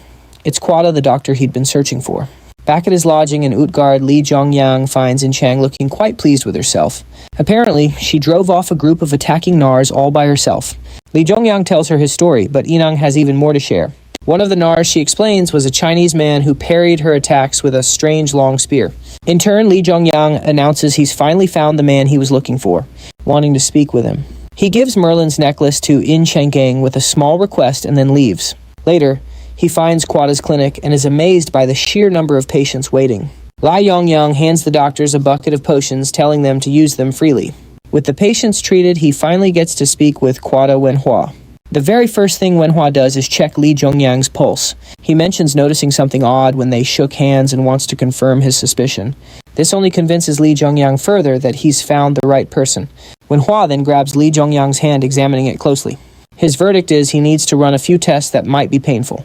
It's Quada, the doctor he'd been searching for. Back at his lodging in Utgard, Lee Jongyang finds In-cheng looking quite pleased with herself. Apparently, she drove off a group of attacking Nars all by herself. Lee Jongyang tells her his story, but Inang has even more to share. One of the Nars, she explains, was a Chinese man who parried her attacks with a strange long spear. In turn, Lee Jongyang announces he's finally found the man he was looking for, wanting to speak with him. He gives Merlin's necklace to In-cheng with a small request and then leaves. Later, he finds Quada's clinic and is amazed by the sheer number of patients waiting. Lai Yongyang hands the doctors a bucket of potions, telling them to use them freely. With the patients treated, he finally gets to speak with Quada Wenhua. The very first thing Wenhua does is check Lee Jongyang's pulse. He mentions noticing something odd when they shook hands and wants to confirm his suspicion. This only convinces Lee Jongyang further that he's found the right person. Wenhua then grabs Lee Jongyang's hand, examining it closely. His verdict is he needs to run a few tests that might be painful.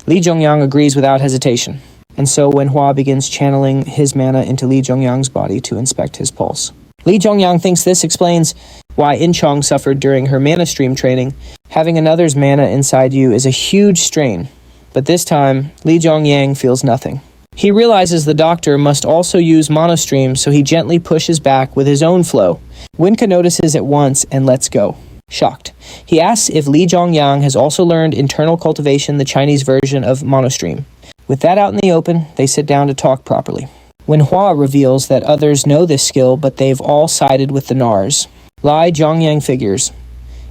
Lee Jongyang agrees without hesitation, and so Wenhua begins channeling his mana into Lee Jongyang's body to inspect his pulse. Lee Jongyang thinks this explains why In-cheng suffered during her mana stream training. Having another's mana inside you is a huge strain, but this time, Lee Jongyang feels nothing. He realizes the doctor must also use mana stream, so he gently pushes back with his own flow. Winka notices at once and lets go. shocked. He asks if Li Zhongyang has also learned internal cultivation, the Chinese version of monostream. With that out in the open, they sit down to talk properly. Manhwa reveals that others know this skill, but they've all sided with the Nars. Li Zhongyang figures.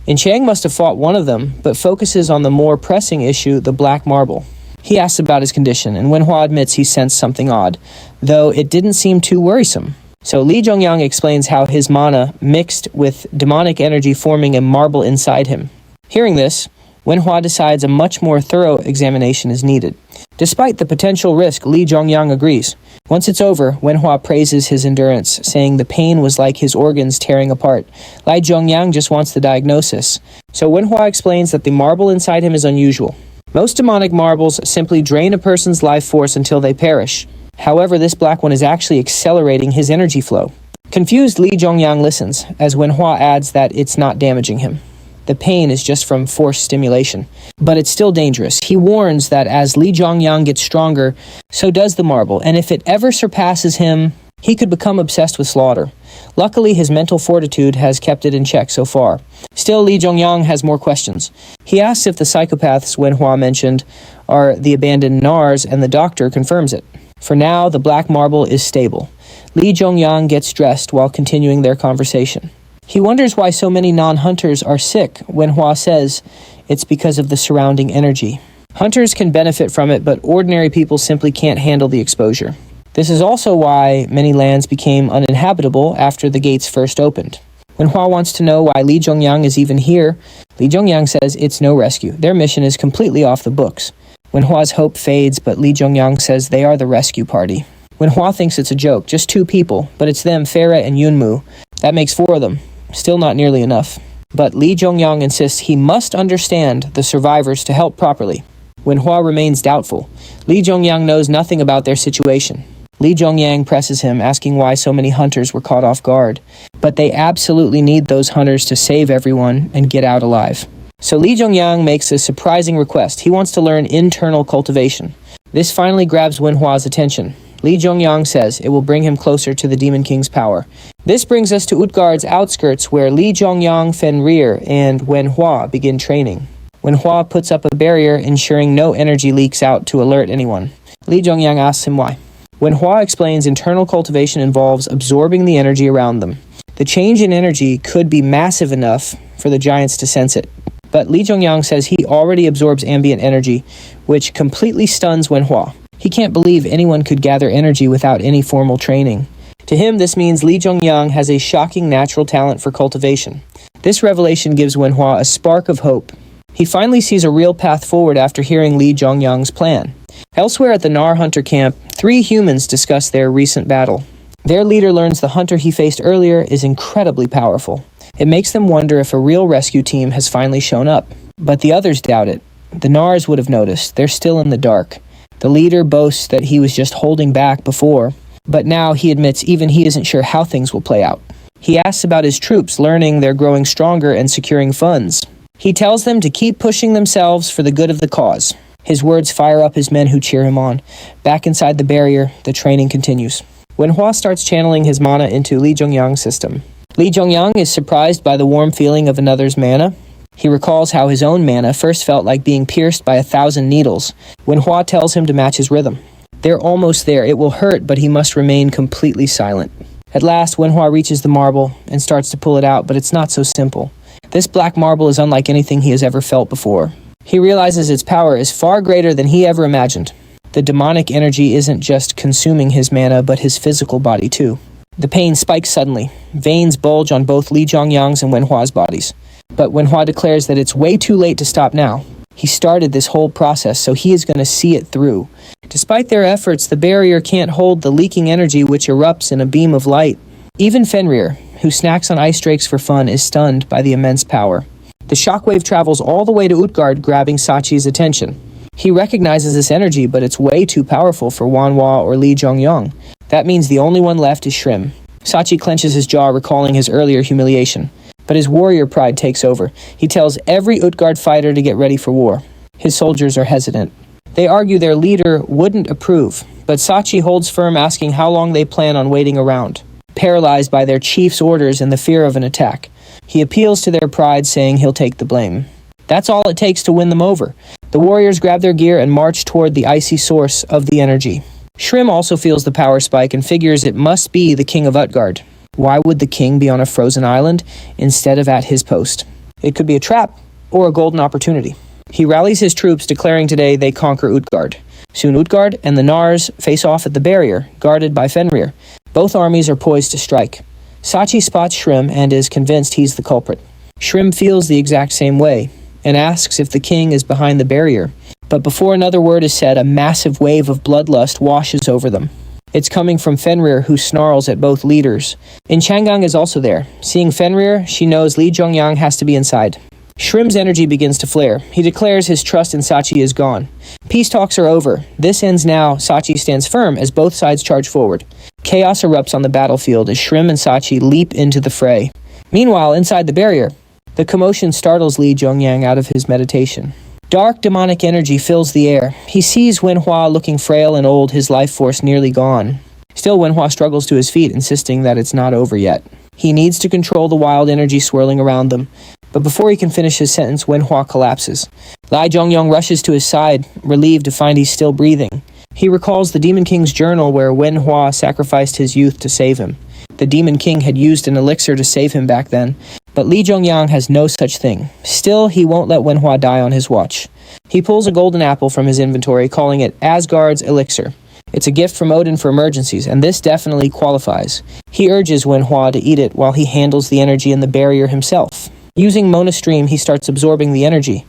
In Chang must have fought one of them, but focuses on the more pressing issue, the black marble. He asks about his condition, and Wenhua admits he sensed something odd, though it didn't seem too worrisome. So Li Zhongyang explains how his mana mixed with demonic energy, forming a marble inside him. Hearing this, Wenhua decides a much more thorough examination is needed. Despite the potential risk, Li Zhongyang agrees. Once it's over, Wenhua praises his endurance, saying the pain was like his organs tearing apart. Li Zhongyang just wants the diagnosis. So Wenhua explains that the marble inside him is unusual. Most demonic marbles simply drain a person's life force until they perish. However, this black one is actually accelerating his energy flow. Confused, Li Zhongyang listens, as Wenhua adds that it's not damaging him. The pain is just from forced stimulation. But it's still dangerous. He warns that as Li Zhongyang gets stronger, so does the marble, and if it ever surpasses him, he could become obsessed with slaughter. Luckily, his mental fortitude has kept it in check so far. Still, Li Zhongyang has more questions. He asks if the psychopaths Wenhua mentioned are the abandoned Nars, and the doctor confirms it. For now, the black marble is stable. Li Zhongyang gets dressed while continuing their conversation. He wonders why so many non-hunters are sick. Wenhua says it's because of the surrounding energy. Hunters can benefit from it, but ordinary people simply can't handle the exposure. This is also why many lands became uninhabitable after the gates first opened. Wenhua wants to know why Li Zhongyang is even here. Li Zhongyang says it's no rescue. Their mission is completely off the books. Wenhua's hope fades, but Li Zhongyang says they are the rescue party. Wenhua thinks it's a joke, just 2 people, but it's them, Farah and Yunmu. That makes 4 of them. Still not nearly enough. But Li Zhongyang insists he must understand the survivors to help properly. Wenhua remains doubtful. Li Zhongyang knows nothing about their situation. Li Zhongyang presses him, asking why so many hunters were caught off guard. But they absolutely need those hunters to save everyone and get out alive. So Li Zhongyang makes a surprising request. He wants to learn internal cultivation. This finally grabs Wenhua's attention. Li Zhongyang says it will bring him closer to the Demon King's power. This brings us to Utgard's outskirts, where Li Zhongyang, Fenrir, and Wenhua begin training. Wenhua puts up a barrier, ensuring no energy leaks out to alert anyone. Li Zhongyang asks him why. Wenhua explains internal cultivation involves absorbing the energy around them. The change in energy could be massive enough for the giants to sense it. But Li Zhongyang says he already absorbs ambient energy, which completely stuns Wenhua. He can't believe anyone could gather energy without any formal training. To him, this means Li Zhongyang has a shocking natural talent for cultivation. This revelation gives Wenhua a spark of hope. He finally sees a real path forward after hearing Li Zhongyang's plan. Elsewhere at the Nar hunter camp, 3 humans discuss their recent battle. Their leader learns the hunter he faced earlier is incredibly powerful. It makes them wonder if a real rescue team has finally shown up. But the others doubt it. The Nars would have noticed. They're still in the dark. The leader boasts that he was just holding back before, but now he admits even he isn't sure how things will play out. He asks about his troops, learning they're growing stronger and securing funds. He tells them to keep pushing themselves for the good of the cause. His words fire up his men who cheer him on. Back inside the barrier, the training continues. Wenhua starts channeling his mana into Li Zhongyang's system. Li Zhongyang is surprised by the warm feeling of another's mana. He recalls how his own mana first felt like being pierced by 1,000 needles. Wenhua tells him to match his rhythm. They're almost there. It will hurt, but he must remain completely silent. At last, Wenhua reaches the marble and starts to pull it out, but it's not so simple. This black marble is unlike anything he has ever felt before. He realizes its power is far greater than he ever imagined. The demonic energy isn't just consuming his mana, but his physical body too. The pain spikes suddenly. Veins bulge on both Li Zhongyang's and Wenhua's bodies. But Wenhua declares that it's way too late to stop now. He started this whole process, so he is going to see it through. Despite their efforts, the barrier can't hold the leaking energy which erupts in a beam of light. Even Fenrir, who snacks on ice drakes for fun, is stunned by the immense power. The shockwave travels all the way to Utgard, grabbing Sachi's attention. He recognizes this energy, but it's way too powerful for Manhwa or Li Zhongyang. That means the only one left is Shrim. Sachi clenches his jaw, recalling his earlier humiliation. But his warrior pride takes over. He tells every Utgard fighter to get ready for war. His soldiers are hesitant. They argue their leader wouldn't approve, but Sachi holds firm, asking how long they plan on waiting around. Paralyzed by their chief's orders and the fear of an attack, He appeals to their pride, saying he'll take the blame. That's all it takes to win them over. The warriors grab their gear and march toward the icy source of the energy. Shrim also feels the power spike and figures it must be the king of Utgard. Why would the king be on a frozen island instead of at his post? It could be a trap or a golden opportunity. He rallies his troops, declaring today they conquer Utgard. Soon Utgard and the Nars face off at the barrier, guarded by Fenrir. Both armies are poised to strike. Sachi spots Shrim and is convinced he's the culprit. Shrim feels the exact same way and asks if the king is behind the barrier. But before another word is said, a massive wave of bloodlust washes over them. It's coming from Fenrir, who snarls at both leaders. In Changang is also there. Seeing Fenrir, she knows Li Zhongyang has to be inside. Shrim's energy begins to flare. He declares his trust in Sachi is gone. Peace talks are over. This ends now. Sachi stands firm as both sides charge forward. Chaos erupts on the battlefield as Shrim and Sachi leap into the fray. Meanwhile, inside the barrier, the commotion startles Li Zhongyang out of his meditation. Dark demonic energy fills the air. He sees Wenhua looking frail and old, his life force nearly gone. Still, Wenhua struggles to his feet, insisting that it's not over yet. He needs to control the wild energy swirling around them. But before he can finish his sentence, Wenhua collapses. Lai Zhongyang rushes to his side, relieved to find he's still breathing. He recalls the Demon King's journal where Wenhua sacrificed his youth to save him. The Demon King had used an elixir to save him back then, but Li Zhongyang has no such thing. Still, he won't let Wenhua die on his watch. He pulls a golden apple from his inventory, calling it Asgard's elixir. It's a gift from Odin for emergencies, and this definitely qualifies. He urges Wenhua to eat it while he handles the energy in the barrier himself. Using Mona Stream, he starts absorbing the energy.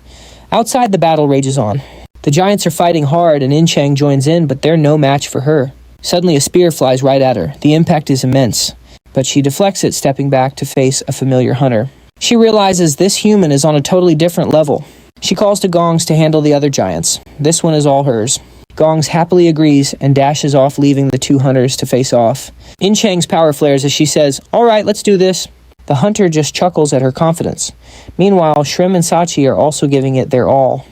Outside, the battle rages on. The giants are fighting hard, and Inchang joins in, but they're no match for her. Suddenly, a spear flies right at her. The impact is immense, but she deflects it, stepping back to face a familiar hunter. She realizes this human is on a totally different level. She calls to Gongs to handle the other giants. This one is all hers. Gongs happily agrees and dashes off, leaving the two hunters to face off. Inchang's power flares as she says, "All right, let's do this." The hunter just chuckles at her confidence. Meanwhile, Shrim and Sachi are also giving it their all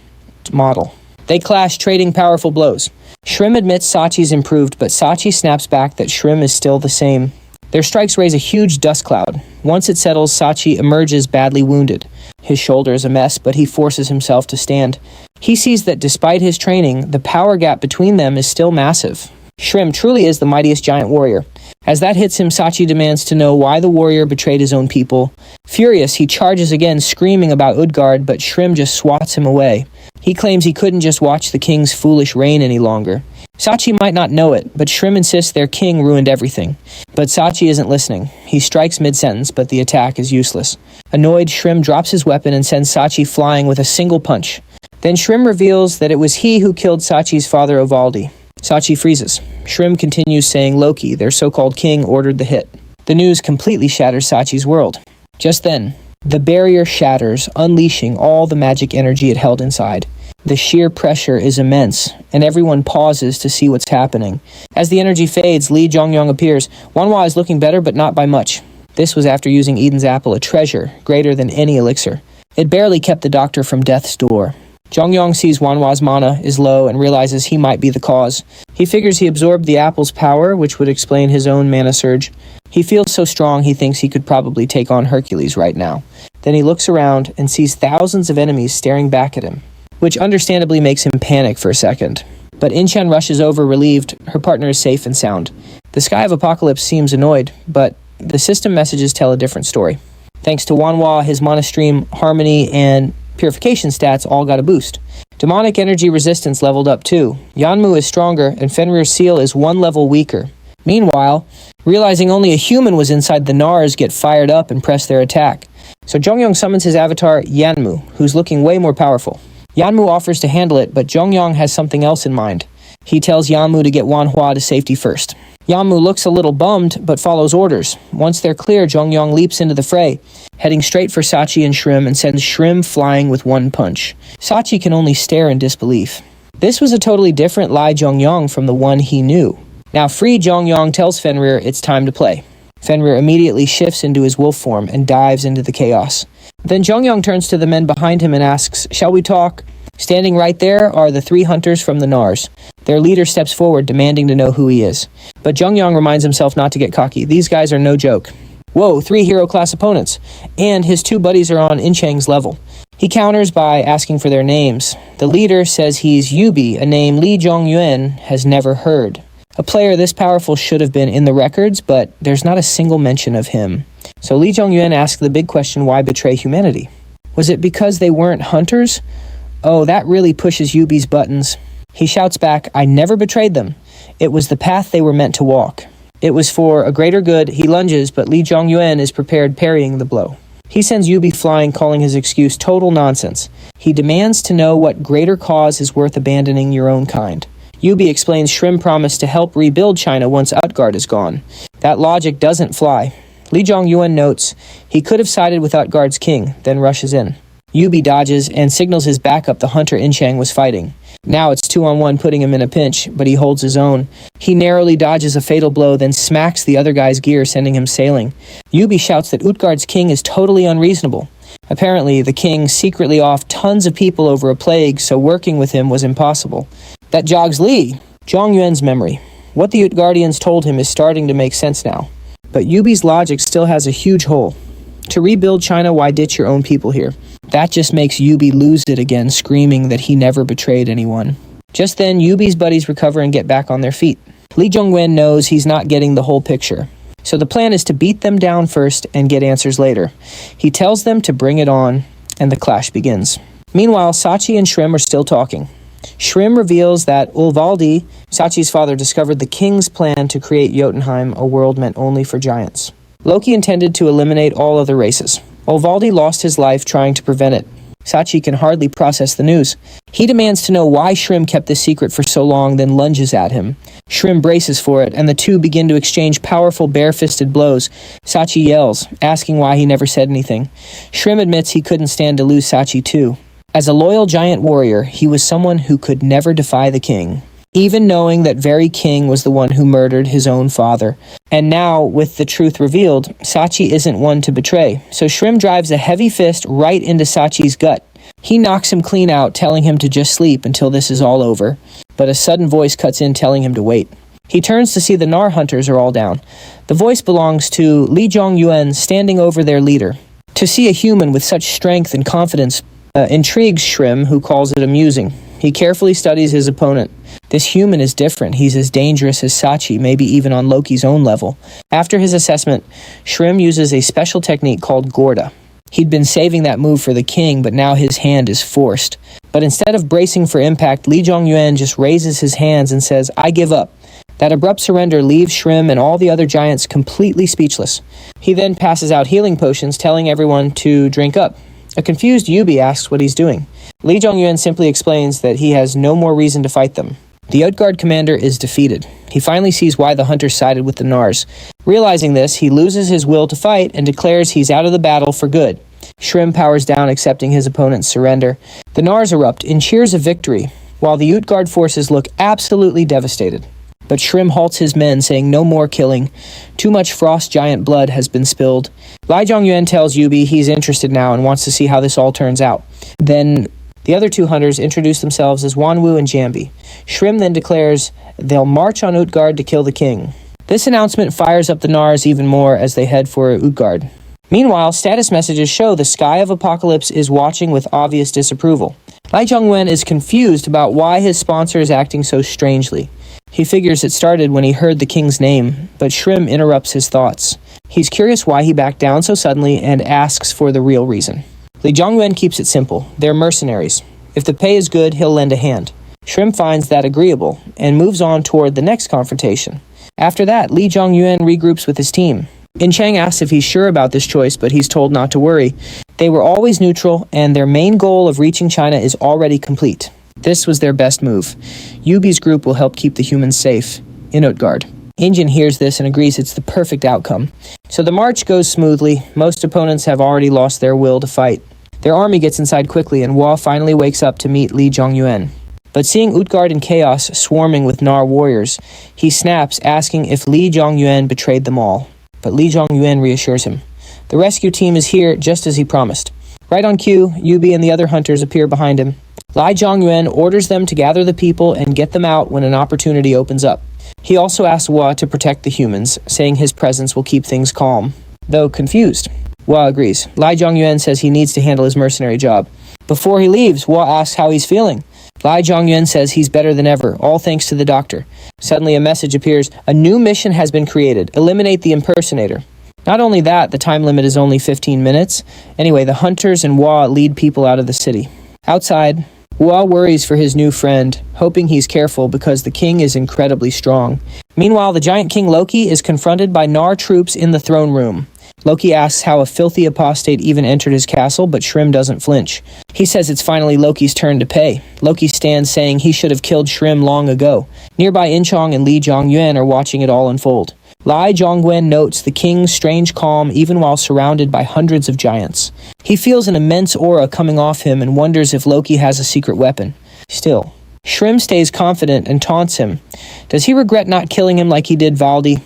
model. They clash, trading powerful blows. Shrim admits Sachi's improved, but Sachi snaps back that Shrim is still the same. Their strikes raise a huge dust cloud. Once it settles, Sachi emerges badly wounded. His shoulder is a mess, but he forces himself to stand. He sees that despite his training, the power gap between them is still massive. Shrim truly is the mightiest giant warrior. As that hits him, Sachi demands to know why the warrior betrayed his own people. Furious, he charges again, screaming about Utgard, but Shrim just swats him away. He claims he couldn't just watch the king's foolish reign any longer. Sachi might not know it, but Shrim insists their king ruined everything. But Sachi isn't listening. He strikes mid-sentence, but the attack is useless. Annoyed, Shrim drops his weapon and sends Sachi flying with a single punch. Then Shrim reveals that it was he who killed Sachi's father Ovaldi. Sachi freezes. Shrim continues saying Loki, their so-called king, ordered the hit. The news completely shatters Sachi's world. Just then, the barrier shatters, unleashing all the magic energy it held inside. The sheer pressure is immense, and everyone pauses to see what's happening. As the energy fades, Li Zhongyang appears. Wanhua is looking better, but not by much. This was after using Eden's apple, a treasure greater than any elixir. It barely kept the doctor from death's door. Zhongyang sees Wanhua's mana is low and realizes he might be the cause. He figures he absorbed the apple's power, which would explain his own mana surge. He feels so strong he thinks he could probably take on Hercules right now. Then he looks around and sees thousands of enemies staring back at him, which understandably makes him panic for a second. But Inchan rushes over, relieved. Her partner is safe and sound. The Sky of Apocalypse seems annoyed, but the system messages tell a different story. Thanks to Wanhua, his mana stream, harmony, and purification stats all got a boost. Demonic energy resistance leveled up too. Yanmu is stronger, and Fenrir's seal is one level weaker. Meanwhile, realizing only a human was inside, the Nars get fired up and press their attack. So Zhongyang summons his avatar, Yanmu, who's looking way more powerful. Yanmu offers to handle it, but Zhongyang has something else in mind. He tells Yanmu to get Wanhua to safety first. Yanmu looks a little bummed, but follows orders. Once they're clear, Zhongyang leaps into the fray, heading straight for Sachi and Shrim, and sends Shrim flying with one punch. Sachi can only stare in disbelief. This was a totally different Lai Zhongyang from the one he knew. Now free, Zhongyang tells Fenrir it's time to play. Fenrir immediately shifts into his wolf form and dives into the chaos. Then Zhongyang turns to the men behind him and asks, "Shall we talk?" Standing right there are the three hunters from the Nars. Their leader steps forward, demanding to know who he is. But Zhongyang reminds himself not to get cocky. These guys are no joke. Whoa, 3 hero-class opponents. And his 2 buddies are on Inchang's level. He counters by asking for their names. The leader says he's Yubi, a name Li Zhongyuan has never heard. A player this powerful should have been in the records, but there's not a single mention of him. So Li Zhongyuan asked the big question, why betray humanity? Was it because they weren't hunters? Oh, that really pushes Yubi's buttons. He shouts back, I never betrayed them. It was the path they were meant to walk. It was for a greater good. He lunges, but Li Zhongyuan is prepared, parrying the blow. He sends Yubi flying, calling his excuse total nonsense. He demands to know what greater cause is worth abandoning your own kind. Yubi explains Shrim promised to help rebuild China once Utgard is gone. That logic doesn't fly. Li Zhongyuan notes he could have sided with Utgard's king, then rushes in. Yubi dodges and signals his backup the hunter Inchang was fighting. Now it's 2-on-1, putting him in a pinch, but he holds his own. He narrowly dodges a fatal blow, then smacks the other guy's gear, sending him sailing. Yubi shouts that Utgard's king is totally unreasonable. Apparently, the king secretly offed tons of people over a plague, so working with him was impossible. That jogs Li Zhongyuan's memory. What the Utgardians told him is starting to make sense now. But Yubi's logic still has a huge hole. To rebuild China, why ditch your own people here? That just makes Yubi lose it again, screaming that he never betrayed anyone. Just then, Yubi's buddies recover and get back on their feet. Li Zhongyuan knows he's not getting the whole picture. So the plan is to beat them down first and get answers later. He tells them to bring it on, and the clash begins. Meanwhile, Sachi and Shrim are still talking. Shrim reveals that Ulvaldi, Sachi's father, discovered the king's plan to create Jotunheim, a world meant only for giants. Loki intended to eliminate all other races. Ulvaldi lost his life trying to prevent it. Sachi can hardly process the news. He demands to know why Shrim kept this secret for so long, then lunges at him. Shrim braces for it, and the two begin to exchange powerful bare-fisted blows. Sachi yells, asking why he never said anything. Shrim admits he couldn't stand to lose Sachi too. As a loyal giant warrior, he was someone who could never defy the king, even knowing that very king was the one who murdered his own father. And now, with the truth revealed, Sachi isn't one to betray, so Shrim drives a heavy fist right into Sachi's gut. He knocks him clean out, telling him to just sleep until this is all over, but a sudden voice cuts in telling him to wait. He turns to see the Nar hunters are all down. The voice belongs to Li Zhongyuan, standing over their leader. To see a human with such strength and confidence intrigues Shrim, who calls it amusing. He carefully studies his opponent. This human is different. He's as dangerous as Sachi, maybe even on Loki's own level. After his assessment, Shrim uses a special technique called Gorda. He'd been saving that move for the king, but now his hand is forced. But instead of bracing for impact, Li Zhongyuan just raises his hands and says, I give up. That abrupt surrender leaves Shrim and all the other giants completely speechless. He then passes out healing potions, telling everyone to drink up. A confused Yubi asks what he's doing. Li Zhongyuan simply explains that he has no more reason to fight them. The Utgard commander is defeated. He finally sees why the hunters sided with the Nars. Realizing this, he loses his will to fight and declares he's out of the battle for good. Shrim powers down, accepting his opponent's surrender. The Nars erupt in cheers of victory, while the Utgard forces look absolutely devastated. But Shrim halts his men, saying no more killing. Too much frost giant blood has been spilled. Li Zhongyuan tells Yubi he's interested now and wants to see how this all turns out. Then the other two hunters introduce themselves as Wanwu and Jambi. Shrim then declares they'll march on Utgard to kill the king. This announcement fires up the Nars even more as they head for Utgard. Meanwhile, status messages show the Sky of Apocalypse is watching with obvious disapproval. Li Zhongyuan is confused about why his sponsor is acting so strangely. He figures it started when he heard the king's name, but Shrim interrupts his thoughts. He's curious why he backed down so suddenly and asks for the real reason. Li Zhongyuan keeps it simple. They're mercenaries. If the pay is good, he'll lend a hand. Shrim finds that agreeable and moves on toward the next confrontation. After that, Li Zhongyuan regroups with his team. Inchang asks if he's sure about this choice, but he's told not to worry. They were always neutral, and their main goal of reaching China is already complete. This was their best move. Yubi's group will help keep the humans safe in Utgard. Injin hears this and agrees it's the perfect outcome. So the march goes smoothly. Most opponents have already lost their will to fight. Their army gets inside quickly, and Hua finally wakes up to meet Li Zhongyuan. But seeing Utgard in chaos swarming with Nar warriors, he snaps, asking if Li Zhongyuan betrayed them all. But Li Zhongyuan reassures him. The rescue team is here just as he promised. Right on cue, Yubi and the other hunters appear behind him. Li Zhongyuan orders them to gather the people and get them out when an opportunity opens up. He also asks Hua to protect the humans, saying his presence will keep things calm. though confused. Hua agrees. Lai Zhongyuan says he needs to handle his mercenary job. Before he leaves, Hua asks how he's feeling. Lai Zhongyuan says he's better than ever, all thanks to the doctor. Suddenly a message appears. A new mission has been created. Eliminate the impersonator. Not only that, the time limit is only 15 minutes. Anyway, the hunters and Hua lead people out of the city. Outside, Hua worries for his new friend, hoping he's careful because the king is incredibly strong. Meanwhile, the giant king Loki is confronted by Nar troops in the throne room. Loki asks how a filthy apostate even entered his castle, but Shrim doesn't flinch. He says it's finally Loki's turn to pay. Loki stands saying he should have killed Shrim long ago. Nearby Inchong and Li Zhongyuan are watching it all unfold. Lai Zhongyuan notes the king's strange calm even while surrounded by hundreds of giants. He feels an immense aura coming off him and wonders if Loki has a secret weapon. Still, Shrim stays confident and taunts him. Does he regret not killing him like he did Valdi?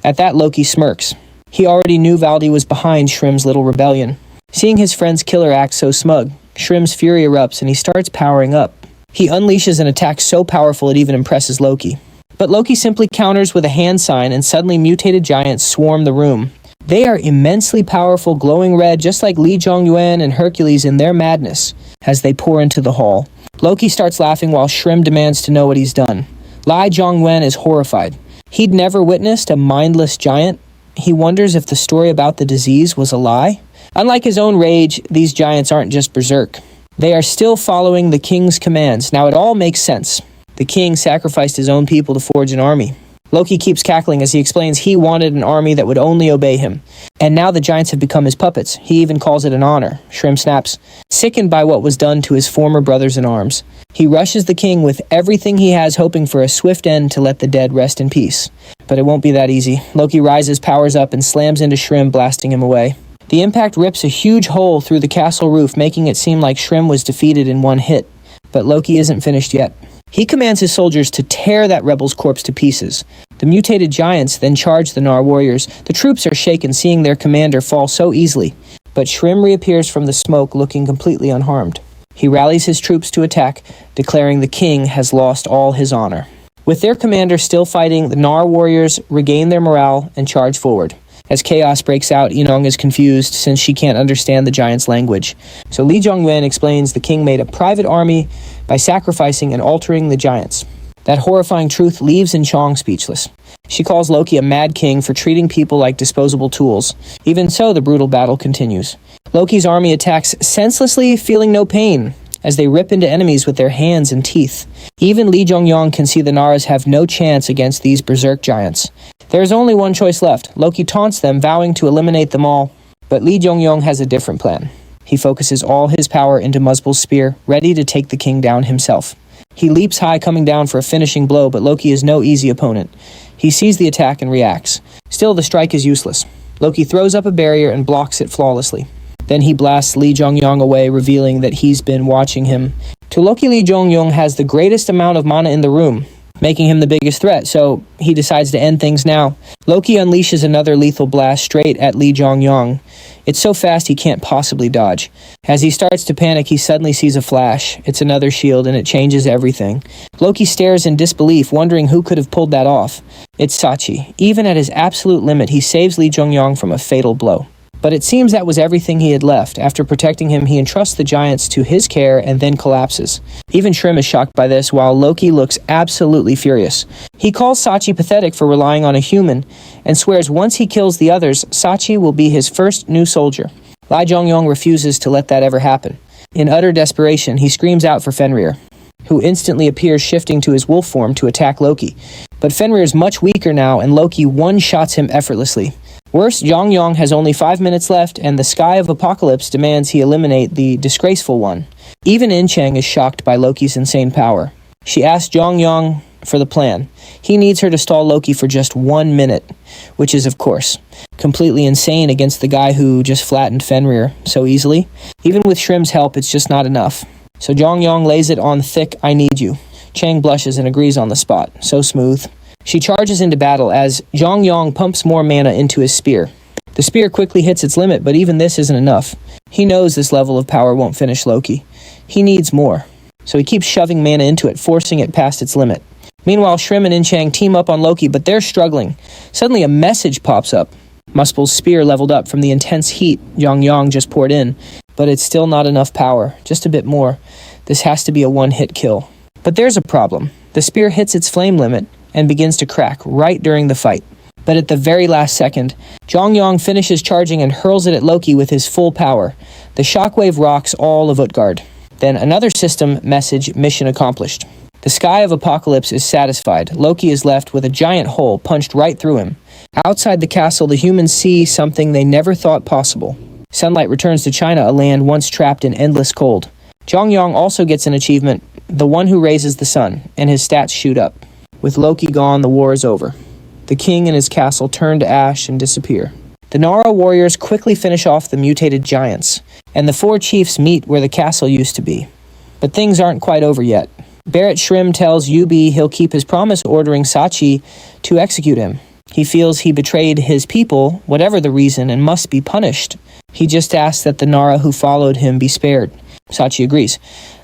At that, Loki smirks. He already knew Valdi was behind Shrim's little rebellion. Seeing his friend's killer act so smug, Shrim's fury erupts and he starts powering up. He unleashes an attack so powerful it even impresses Loki. But Loki simply counters with a hand sign and suddenly mutated giants swarm the room. They are immensely powerful, glowing red, just like Li Zhongyuan and Hercules in their madness as they pour into the hall. Loki starts laughing while Shrim demands to know what he's done. Lai Zhongyuan is horrified. He'd never witnessed a mindless giant. He wonders if the story about the disease was a lie. Unlike his own rage, these giants aren't just berserk. They are still following the king's commands. Now it all makes sense. The king sacrificed his own people to forge an army. Loki keeps cackling as he explains he wanted an army that would only obey him. And now the giants have become his puppets. He even calls it an honor. Shrim snaps, sickened by what was done to his former brothers in arms. He rushes the king with everything he has, hoping for a swift end to let the dead rest in peace. But it won't be that easy. Loki rises, powers up, and slams into Shrim, blasting him away. The impact rips a huge hole through the castle roof, making it seem like Shrim was defeated in one hit. But Loki isn't finished yet. He commands his soldiers to tear that rebel's corpse to pieces. The mutated giants then charge the Nar warriors. The troops are shaken, seeing their commander fall so easily. But Shrim reappears from the smoke, looking completely unharmed. He rallies his troops to attack, declaring the king has lost all his honor. With their commander still fighting, the Nar warriors regain their morale and charge forward. As chaos breaks out, Inong is confused since she can't understand the giants' language. So Li Zhongyuan explains the king made a private army by sacrificing and altering the giants. That horrifying truth leaves Inchong speechless. She calls Loki a mad king for treating people like disposable tools. Even so, the brutal battle continues. Loki's army attacks senselessly, feeling no pain, as they rip into enemies with their hands and teeth. Even Li Zhongyuan can see the Naras have no chance against these berserk giants. There is only one choice left. Loki taunts them, vowing to eliminate them all. But Li Zhongyuan has a different plan. He focuses all his power into Muspel's spear, ready to take the king down himself. He leaps high, coming down for a finishing blow, but Loki is no easy opponent. He sees the attack and reacts. Still, the strike is useless. Loki throws up a barrier and blocks it flawlessly. Then he blasts Li Zhongyuan away, revealing that he's been watching him. To Loki, Li Zhongyuan has the greatest amount of mana in the room, making him the biggest threat, so he decides to end things now. Loki unleashes another lethal blast straight at Li Zhongyuan. It's so fast he can't possibly dodge. As he starts to panic, he suddenly sees a flash. It's another shield, and it changes everything. Loki stares in disbelief, wondering who could have pulled that off. It's Sachi. Even at his absolute limit, he saves Li Zhongyuan from a fatal blow. But it seems that was everything he had left. After protecting him, he entrusts the giants to his care and then collapses. Even Shrim is shocked by this, while Loki looks absolutely furious. He calls Sachi pathetic for relying on a human, and swears once he kills the others, Sachi will be his first new soldier. Lai Zhongyuan refuses to let that ever happen. In utter desperation, he screams out for Fenrir, who instantly appears, shifting to his wolf form to attack Loki. But Fenrir is much weaker now, and Loki one-shots him effortlessly. Worse, Zhongyuan has only 5 minutes left, and the Sky of Apocalypse demands he eliminate the disgraceful one. Even Inchang is shocked by Loki's insane power. She asks Zhongyuan for the plan. He needs her to stall Loki for just 1 minute, which is, of course, completely insane against the guy who just flattened Fenrir so easily. Even with Shrim's help, it's just not enough. So Zhongyuan lays it on thick, "I need you." Chang blushes and agrees on the spot. So smooth. She charges into battle as Zhongyuan pumps more mana into his spear. The spear quickly hits its limit, but even this isn't enough. He knows this level of power won't finish Loki. He needs more. So he keeps shoving mana into it, forcing it past its limit. Meanwhile, Shrim and Inchang team up on Loki, but they're struggling. Suddenly a message pops up. Muspel's spear leveled up from the intense heat Yang just poured in, but it's still not enough power, just a bit more. This has to be a one-hit kill. But there's a problem. The spear hits its flame limit and begins to crack right during the fight. But at the very last second, Yang finishes charging and hurls it at Loki with his full power. The shockwave rocks all of Utgard. Then another system message, mission accomplished. The sky of Apocalypse is satisfied. Loki is left with a giant hole punched right through him. Outside the castle, the humans see something they never thought possible. Sunlight returns to China, a land once trapped in endless cold. Yang also gets an achievement, the one who raises the sun, and his stats shoot up. With Loki gone, the war is over. The king and his castle turn to ash and disappear. The Nara warriors quickly finish off the mutated giants, and the four chiefs meet where the castle used to be. But things aren't quite over yet. Barrett Shrim tells Yubi he'll keep his promise, ordering Sachi to execute him. He feels he betrayed his people, whatever the reason, and must be punished. He just asks that the Nara who followed him be spared. Sachi agrees.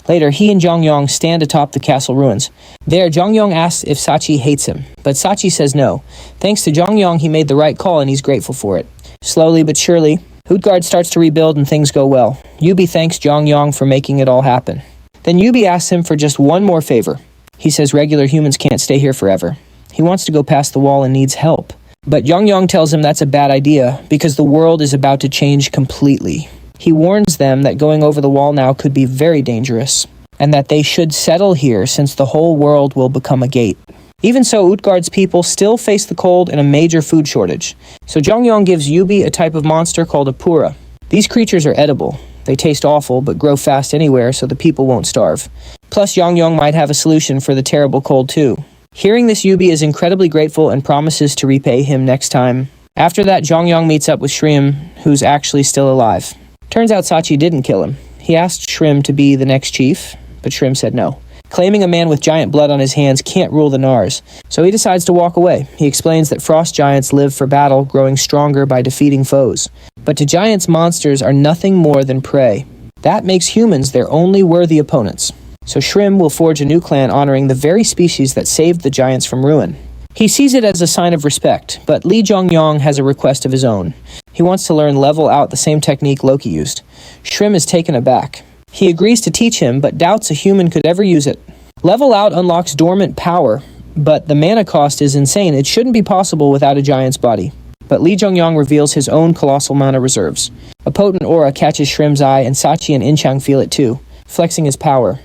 Later, he and Yang stand atop the castle ruins. There, Yang asks if Sachi hates him, but Sachi says no. Thanks to Yang, he made the right call and he's grateful for it. Slowly but surely, Utgard starts to rebuild and things go well. Yubi thanks Yang for making it all happen. Then Yubi asks him for just one more favor. He says regular humans can't stay here forever. He wants to go past the wall and needs help. But Yang tells him that's a bad idea because the world is about to change completely. He warns them that going over the wall now could be very dangerous, and that they should settle here since the whole world will become a gate. Even so, Utgard's people still face the cold and a major food shortage. So Yang gives Yubi a type of monster called a pura. These creatures are edible. They taste awful, but grow fast anywhere so the people won't starve. Plus, Yang might have a solution for the terrible cold too. Hearing this, Yubi is incredibly grateful and promises to repay him next time. After that, Yang meets up with Shrim, who's actually still alive. Turns out Sachi didn't kill him. He asked Shrim to be the next chief, but Shrim said no. Claiming a man with giant blood on his hands can't rule the Nars, so he decides to walk away. He explains that frost giants live for battle, growing stronger by defeating foes. But to giants, monsters are nothing more than prey. That makes humans their only worthy opponents. So Shrim will forge a new clan honoring the very species that saved the giants from ruin. He sees it as a sign of respect, but Li Zhongyang has a request of his own. He wants to learn level out the same technique Loki used. Shrim is taken aback. He agrees to teach him, but doubts a human could ever use it. Level out unlocks dormant power, but the mana cost is insane. It shouldn't be possible without a giant's body. But Li Zhongyang reveals his own colossal mana reserves. A potent aura catches Shrim's eye, and Sachi and Inchang feel it too, flexing his power.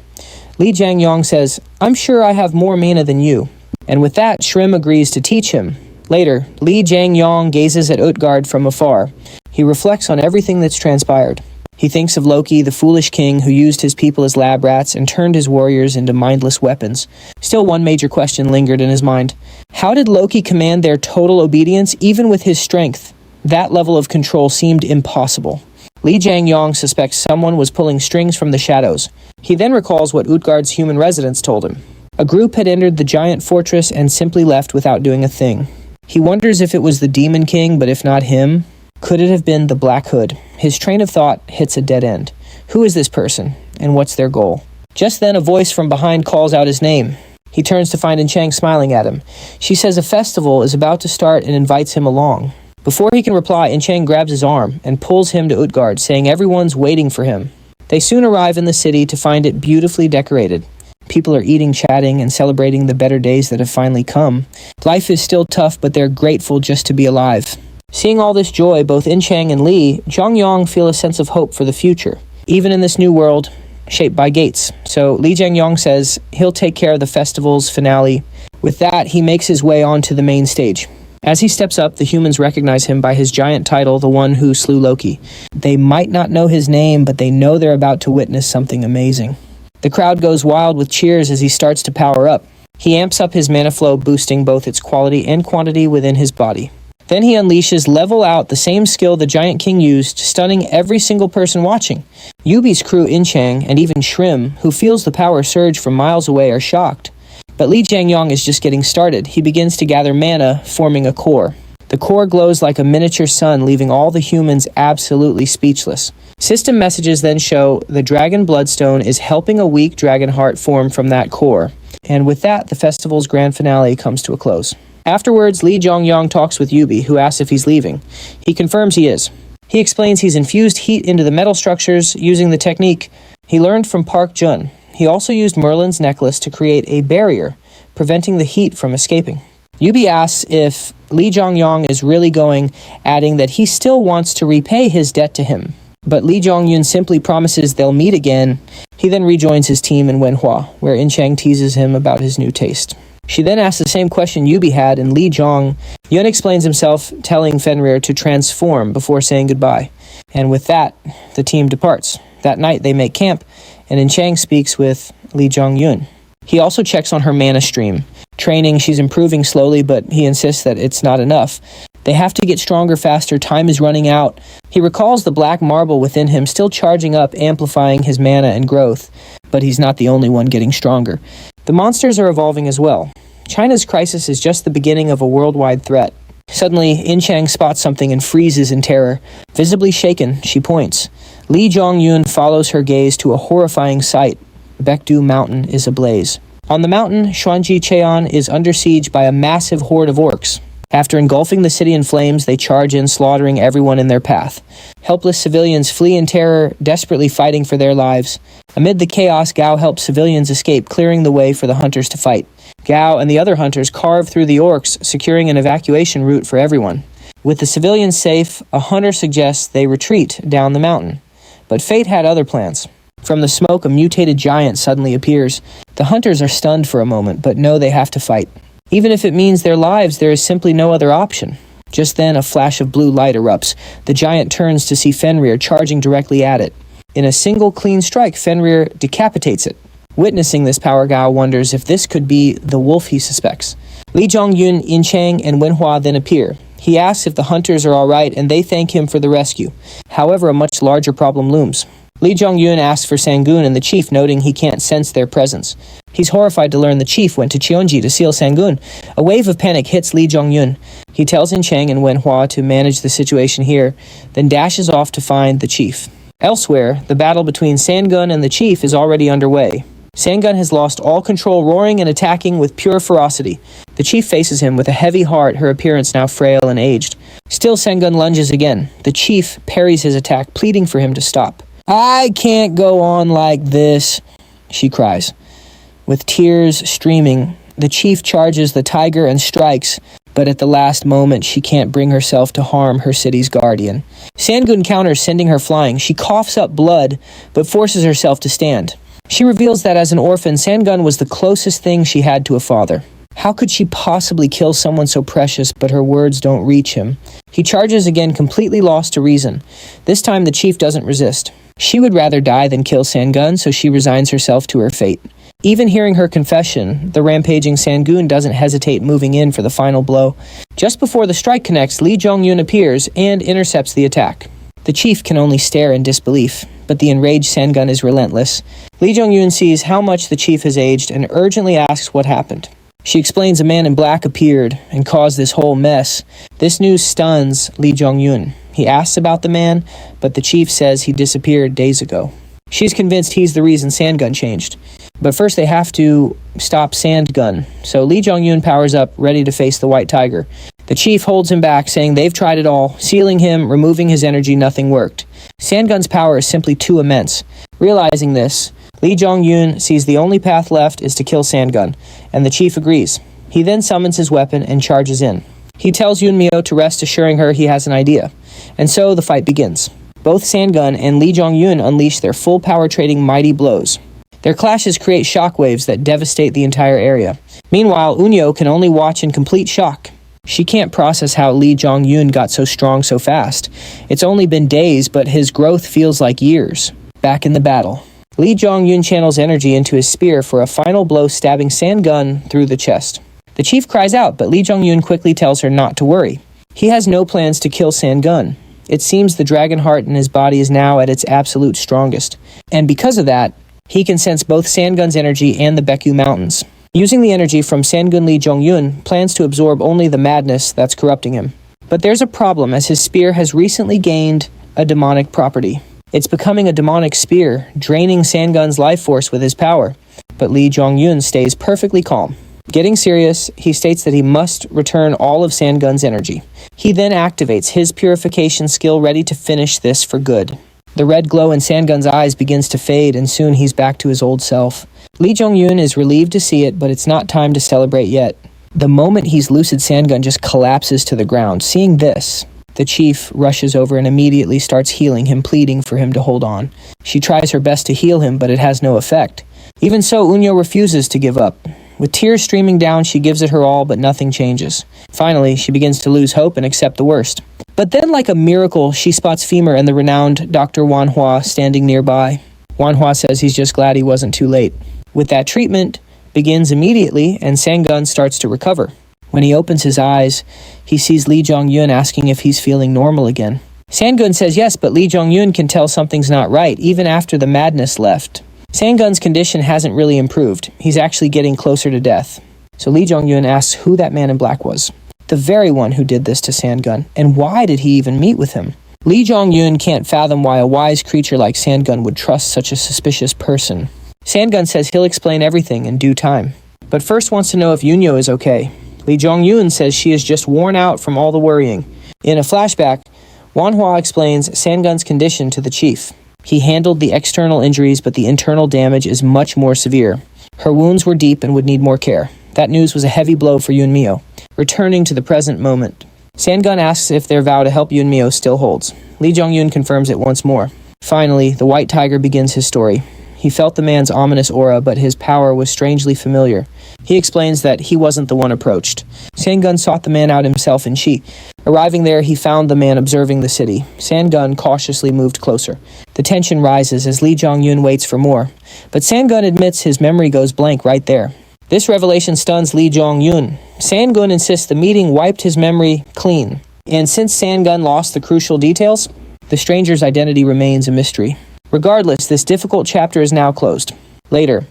Li Zhongyang says, "I'm sure I have more mana than you." And with that, Shrim agrees to teach him. Later, Li Zhongyang gazes at Utgard from afar. He reflects on everything that's transpired. He thinks of Loki, the foolish king who used his people as lab rats and turned his warriors into mindless weapons. Still, one major question lingered in his mind. How did Loki command their total obedience even with his strength? That level of control seemed impossible. Li Zhongyang suspects someone was pulling strings from the shadows. He then recalls what Utgard's human residents told him. A group had entered the giant fortress and simply left without doing a thing. He wonders if it was the Demon King, but if not him, could it have been the Black Hood? His train of thought hits a dead end. Who is this person, and what's their goal? Just then, a voice from behind calls out his name. He turns to find Inchang smiling at him. She says a festival is about to start and invites him along. Before he can reply, Inchang grabs his arm and pulls him to Utgard, saying everyone's waiting for him. They soon arrive in the city to find it beautifully decorated. People are eating, chatting, and celebrating the better days that have finally come. Life is still tough, but they're grateful just to be alive. Seeing all this joy, both Inchang and Li Zhongyang feel a sense of hope for the future, even in this new world shaped by gates. So Li Zhongyang says he'll take care of the festival's finale. With that, he makes his way onto the main stage. As he steps up, the humans recognize him by his giant title, the one who slew Loki. They might not know his name, but they know they're about to witness something amazing. The crowd goes wild with cheers as he starts to power up. He amps up his mana flow, boosting both its quality and quantity within his body. Then he unleashes Level Out, the same skill the Giant King used, stunning every single person watching. Yubi's crew, Inchang, and even Shrim, who feels the power surge from miles away, are shocked. But Li Zhongyang is just getting started. He begins to gather mana, forming a core. The core glows like a miniature sun, leaving all the humans absolutely speechless. System messages then show the Dragon Bloodstone is helping a weak dragon heart form from that core. And with that, the festival's grand finale comes to a close. Afterwards, Lee Jongyang talks with Yubi, who asks if he's leaving. He confirms he is. He explains he's infused heat into the metal structures using the technique he learned from Park Jun. He also used Merlin's necklace to create a barrier, preventing the heat from escaping. Yubi asks if Lee Jongyang is really going, adding that he still wants to repay his debt to him. But Lee Jongyun simply promises they'll meet again. He then rejoins his team in Manhwa, where In-chang teases him about his new taste. She then asks the same question Yubi had, and Lee Jong Yun explains himself, telling Fenrir to transform before saying goodbye. And with that, the team departs. That night, they make camp, and In-chang speaks with Lee Jong-yun. He also checks on her mana stream. Training, she's improving slowly, but he insists that it's not enough. They have to get stronger faster, time is running out. He recalls the black marble within him still charging up, amplifying his mana and growth. But he's not the only one getting stronger. The monsters are evolving as well. China's crisis is just the beginning of a worldwide threat. Suddenly, In-chang spots something and freezes in terror. Visibly shaken, she points. Lee Jong-yun follows her gaze to a horrifying sight. Baekdu Mountain is ablaze. On the mountain, Xuanji Cheon is under siege by a massive horde of orcs. After engulfing the city in flames, they charge in, slaughtering everyone in their path. Helpless civilians flee in terror, desperately fighting for their lives. Amid the chaos, Gao helps civilians escape, clearing the way for the hunters to fight. Gao and the other hunters carve through the orcs, securing an evacuation route for everyone. With the civilians safe, a hunter suggests they retreat down the mountain. But fate had other plans. From the smoke, a mutated giant suddenly appears. The hunters are stunned for a moment, but know they have to fight. Even if it means their lives, there is simply no other option. Just then, a flash of blue light erupts. The giant turns to see Fenrir charging directly at it. In a single clean strike, Fenrir decapitates it. Witnessing this power, Gao wonders if this could be the wolf he suspects. Lee Jong-yun, In-chang, and Wenhua then appear. He asks if the hunters are all right, and they thank him for the rescue. However, a much larger problem looms. Lee Jong-yun asks for Sangun and the chief, noting he can't sense their presence. He's horrified to learn the chief went to Cheonji to seal Sangun. A wave of panic hits Lee Jong-yun. He tells In-chang and Wenhua to manage the situation here, then dashes off to find the chief. Elsewhere, the battle between Sangun and the chief is already underway. Sangun has lost all control, roaring and attacking with pure ferocity. The chief faces him with a heavy heart, her appearance now frail and aged. Still, Sangun lunges again. The chief parries his attack, pleading for him to stop. "I can't go on like this," she cries. With tears streaming, the chief charges the tiger and strikes, but at the last moment she can't bring herself to harm her city's guardian. Sangun counters, sending her flying. She coughs up blood, but forces herself to stand. She reveals that as an orphan, Sangun was the closest thing she had to a father. How could she possibly kill someone so precious, but her words don't reach him? He charges again, completely lost to reason. This time the chief doesn't resist. She would rather die than kill Sangun, so she resigns herself to her fate. Even hearing her confession, the rampaging Sangun doesn't hesitate, moving in for the final blow. Just before the strike connects, Lee Jong-yun appears and intercepts the attack. The chief can only stare in disbelief, but the enraged Sangun is relentless. Lee Jong-yun sees how much the chief has aged and urgently asks what happened. She explains a man in black appeared and caused this whole mess. This news stuns Lee Jong-yun. He asks about the man, but the chief says he disappeared days ago. She's convinced he's the reason Sangun changed. But first they have to stop Sangun, so Lee Jong-yun powers up, ready to face the White Tiger. The chief holds him back, saying they've tried it all, sealing him, removing his energy, nothing worked. Sangun's power is simply too immense. Realizing this, Lee Jong-yun sees the only path left is to kill Sangun, and the chief agrees. He then summons his weapon and charges in. He tells Yunmyo to rest, assuring her he has an idea. And so the fight begins. Both Sangun and Lee Jong-yun unleash their full power, trading mighty blows. Their clashes create shockwaves that devastate the entire area. Meanwhile, Unyo can only watch in complete shock. She can't process how Lee Jong-yun got so strong so fast. It's only been days, but his growth feels like years. Back in the battle, Lee Jong-yun channels energy into his spear for a final blow, stabbing Sangun through the chest. The chief cries out, but Lee Jong-yun quickly tells her not to worry. He has no plans to kill Sangun. It seems the dragon heart in his body is now at its absolute strongest. And because of that, he can sense both Sangun's energy and the Baekdu Mountains. Using the energy from Sangun, Lee Jong-yun plans to absorb only the madness that's corrupting him. But there's a problem, as his spear has recently gained a demonic property. It's becoming a demonic spear, draining Sangun's life force with his power. But Lee Jong-yun stays perfectly calm. Getting serious, he states that he must return all of Sanggun's energy. He then activates his purification skill, ready to finish this for good. The red glow in Sanggun's eyes begins to fade, and soon he's back to his old self. Lee Jong-un is relieved to see it, but it's not time to celebrate yet. The moment he's lucid, Sanggun just collapses to the ground. Seeing this, the chief rushes over and immediately starts healing him, pleading for him to hold on. She tries her best to heal him, but it has no effect. Even so, Unyo refuses to give up. With tears streaming down, she gives it her all, but nothing changes. Finally, she begins to lose hope and accept the worst. But then, like a miracle, she spots Femur and the renowned Dr. Manhwa standing nearby. Manhwa says he's just glad he wasn't too late. With that, treatment begins immediately, and Sanggun starts to recover. When he opens his eyes, he sees Lee Jong-un asking if he's feeling normal again. Sanggun says yes, but Lee Jong-un can tell something's not right, even after the madness left. Sanggun's condition hasn't really improved. He's actually getting closer to death. So Lee Jong-un asks who that man in black was. The very one who did this to Sanggun. And why did he even meet with him? Lee Jong-un can't fathom why a wise creature like Sanggun would trust such a suspicious person. Sanggun says he'll explain everything in due time, but first wants to know if Unyo is okay. Lee Jong-un says she is just worn out from all the worrying. In a flashback, Manhwa explains Sanggun's condition to the chief. He handled the external injuries, but the internal damage is much more severe. Her wounds were deep and would need more care. That news was a heavy blow for Yunmyo. Returning to the present moment, Sanggun asks if their vow to help Yunmyo still holds. Lee Jong-un confirms it once more. Finally, the White Tiger begins his story. He felt the man's ominous aura, but his power was strangely familiar. He explains that he wasn't the one approached. Sanggun sought the man out himself in Shi. Arriving there, he found the man observing the city. Sanggun cautiously moved closer. The tension rises as Lee Jong-un waits for more. But Sanggun admits his memory goes blank right there. This revelation stuns Lee Jong-un. Sanggun insists the meeting wiped his memory clean. And since Sanggun lost the crucial details, the stranger's identity remains a mystery. Regardless, this difficult chapter is now closed. Later,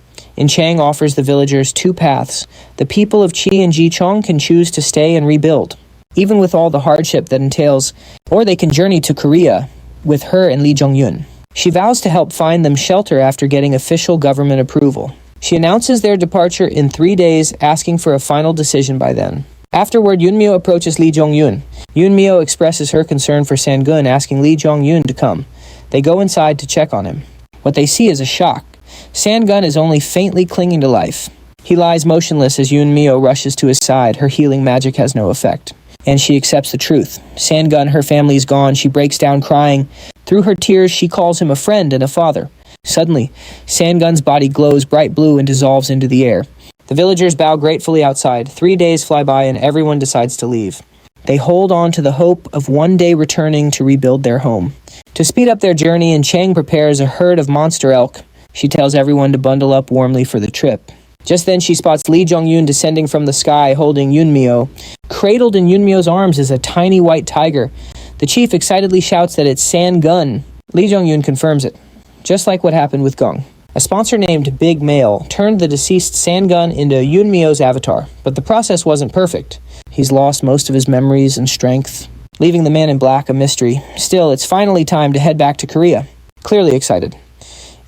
Chang offers the villagers two paths. The people of Chi and Jichong can choose to stay and rebuild, even with all the hardship that entails, or they can journey to Korea with her and Lee Jong-un. She vows to help find them shelter after getting official government approval. She announces their departure in 3 days, asking for a final decision by then. Afterward, Yunmyo approaches Lee Jong-un. Yunmyo expresses her concern for Sanggun, asking Lee Jong-un to come. They go inside to check on him. What they see is a shock. Sanggun is only faintly clinging to life. He lies motionless as Yunmyo rushes to his side. Her healing magic has no effect. And she accepts the truth. Sanggun, her family is gone. She breaks down crying. Through her tears, she calls him a friend and a father. Suddenly, Sanggun's body glows bright blue and dissolves into the air. The villagers bow gratefully outside. 3 days fly by and everyone decides to leave. They hold on to the hope of one day returning to rebuild their home. To speed up their journey, Chang prepares a herd of monster elk. She tells everyone to bundle up warmly for the trip. Just then she spots Lee Jong-un descending from the sky holding Yunmyo. Cradled in Yunmyo's arms is a tiny white tiger. The chief excitedly shouts that it's Sanggun. Lee Jong-un confirms it, just like what happened with Gong. A sponsor named Big Male turned the deceased Sanggun into Yunmyo's avatar, but the process wasn't perfect. He's lost most of his memories and strength, leaving the man in black a mystery. Still, it's finally time to head back to Korea. Clearly excited.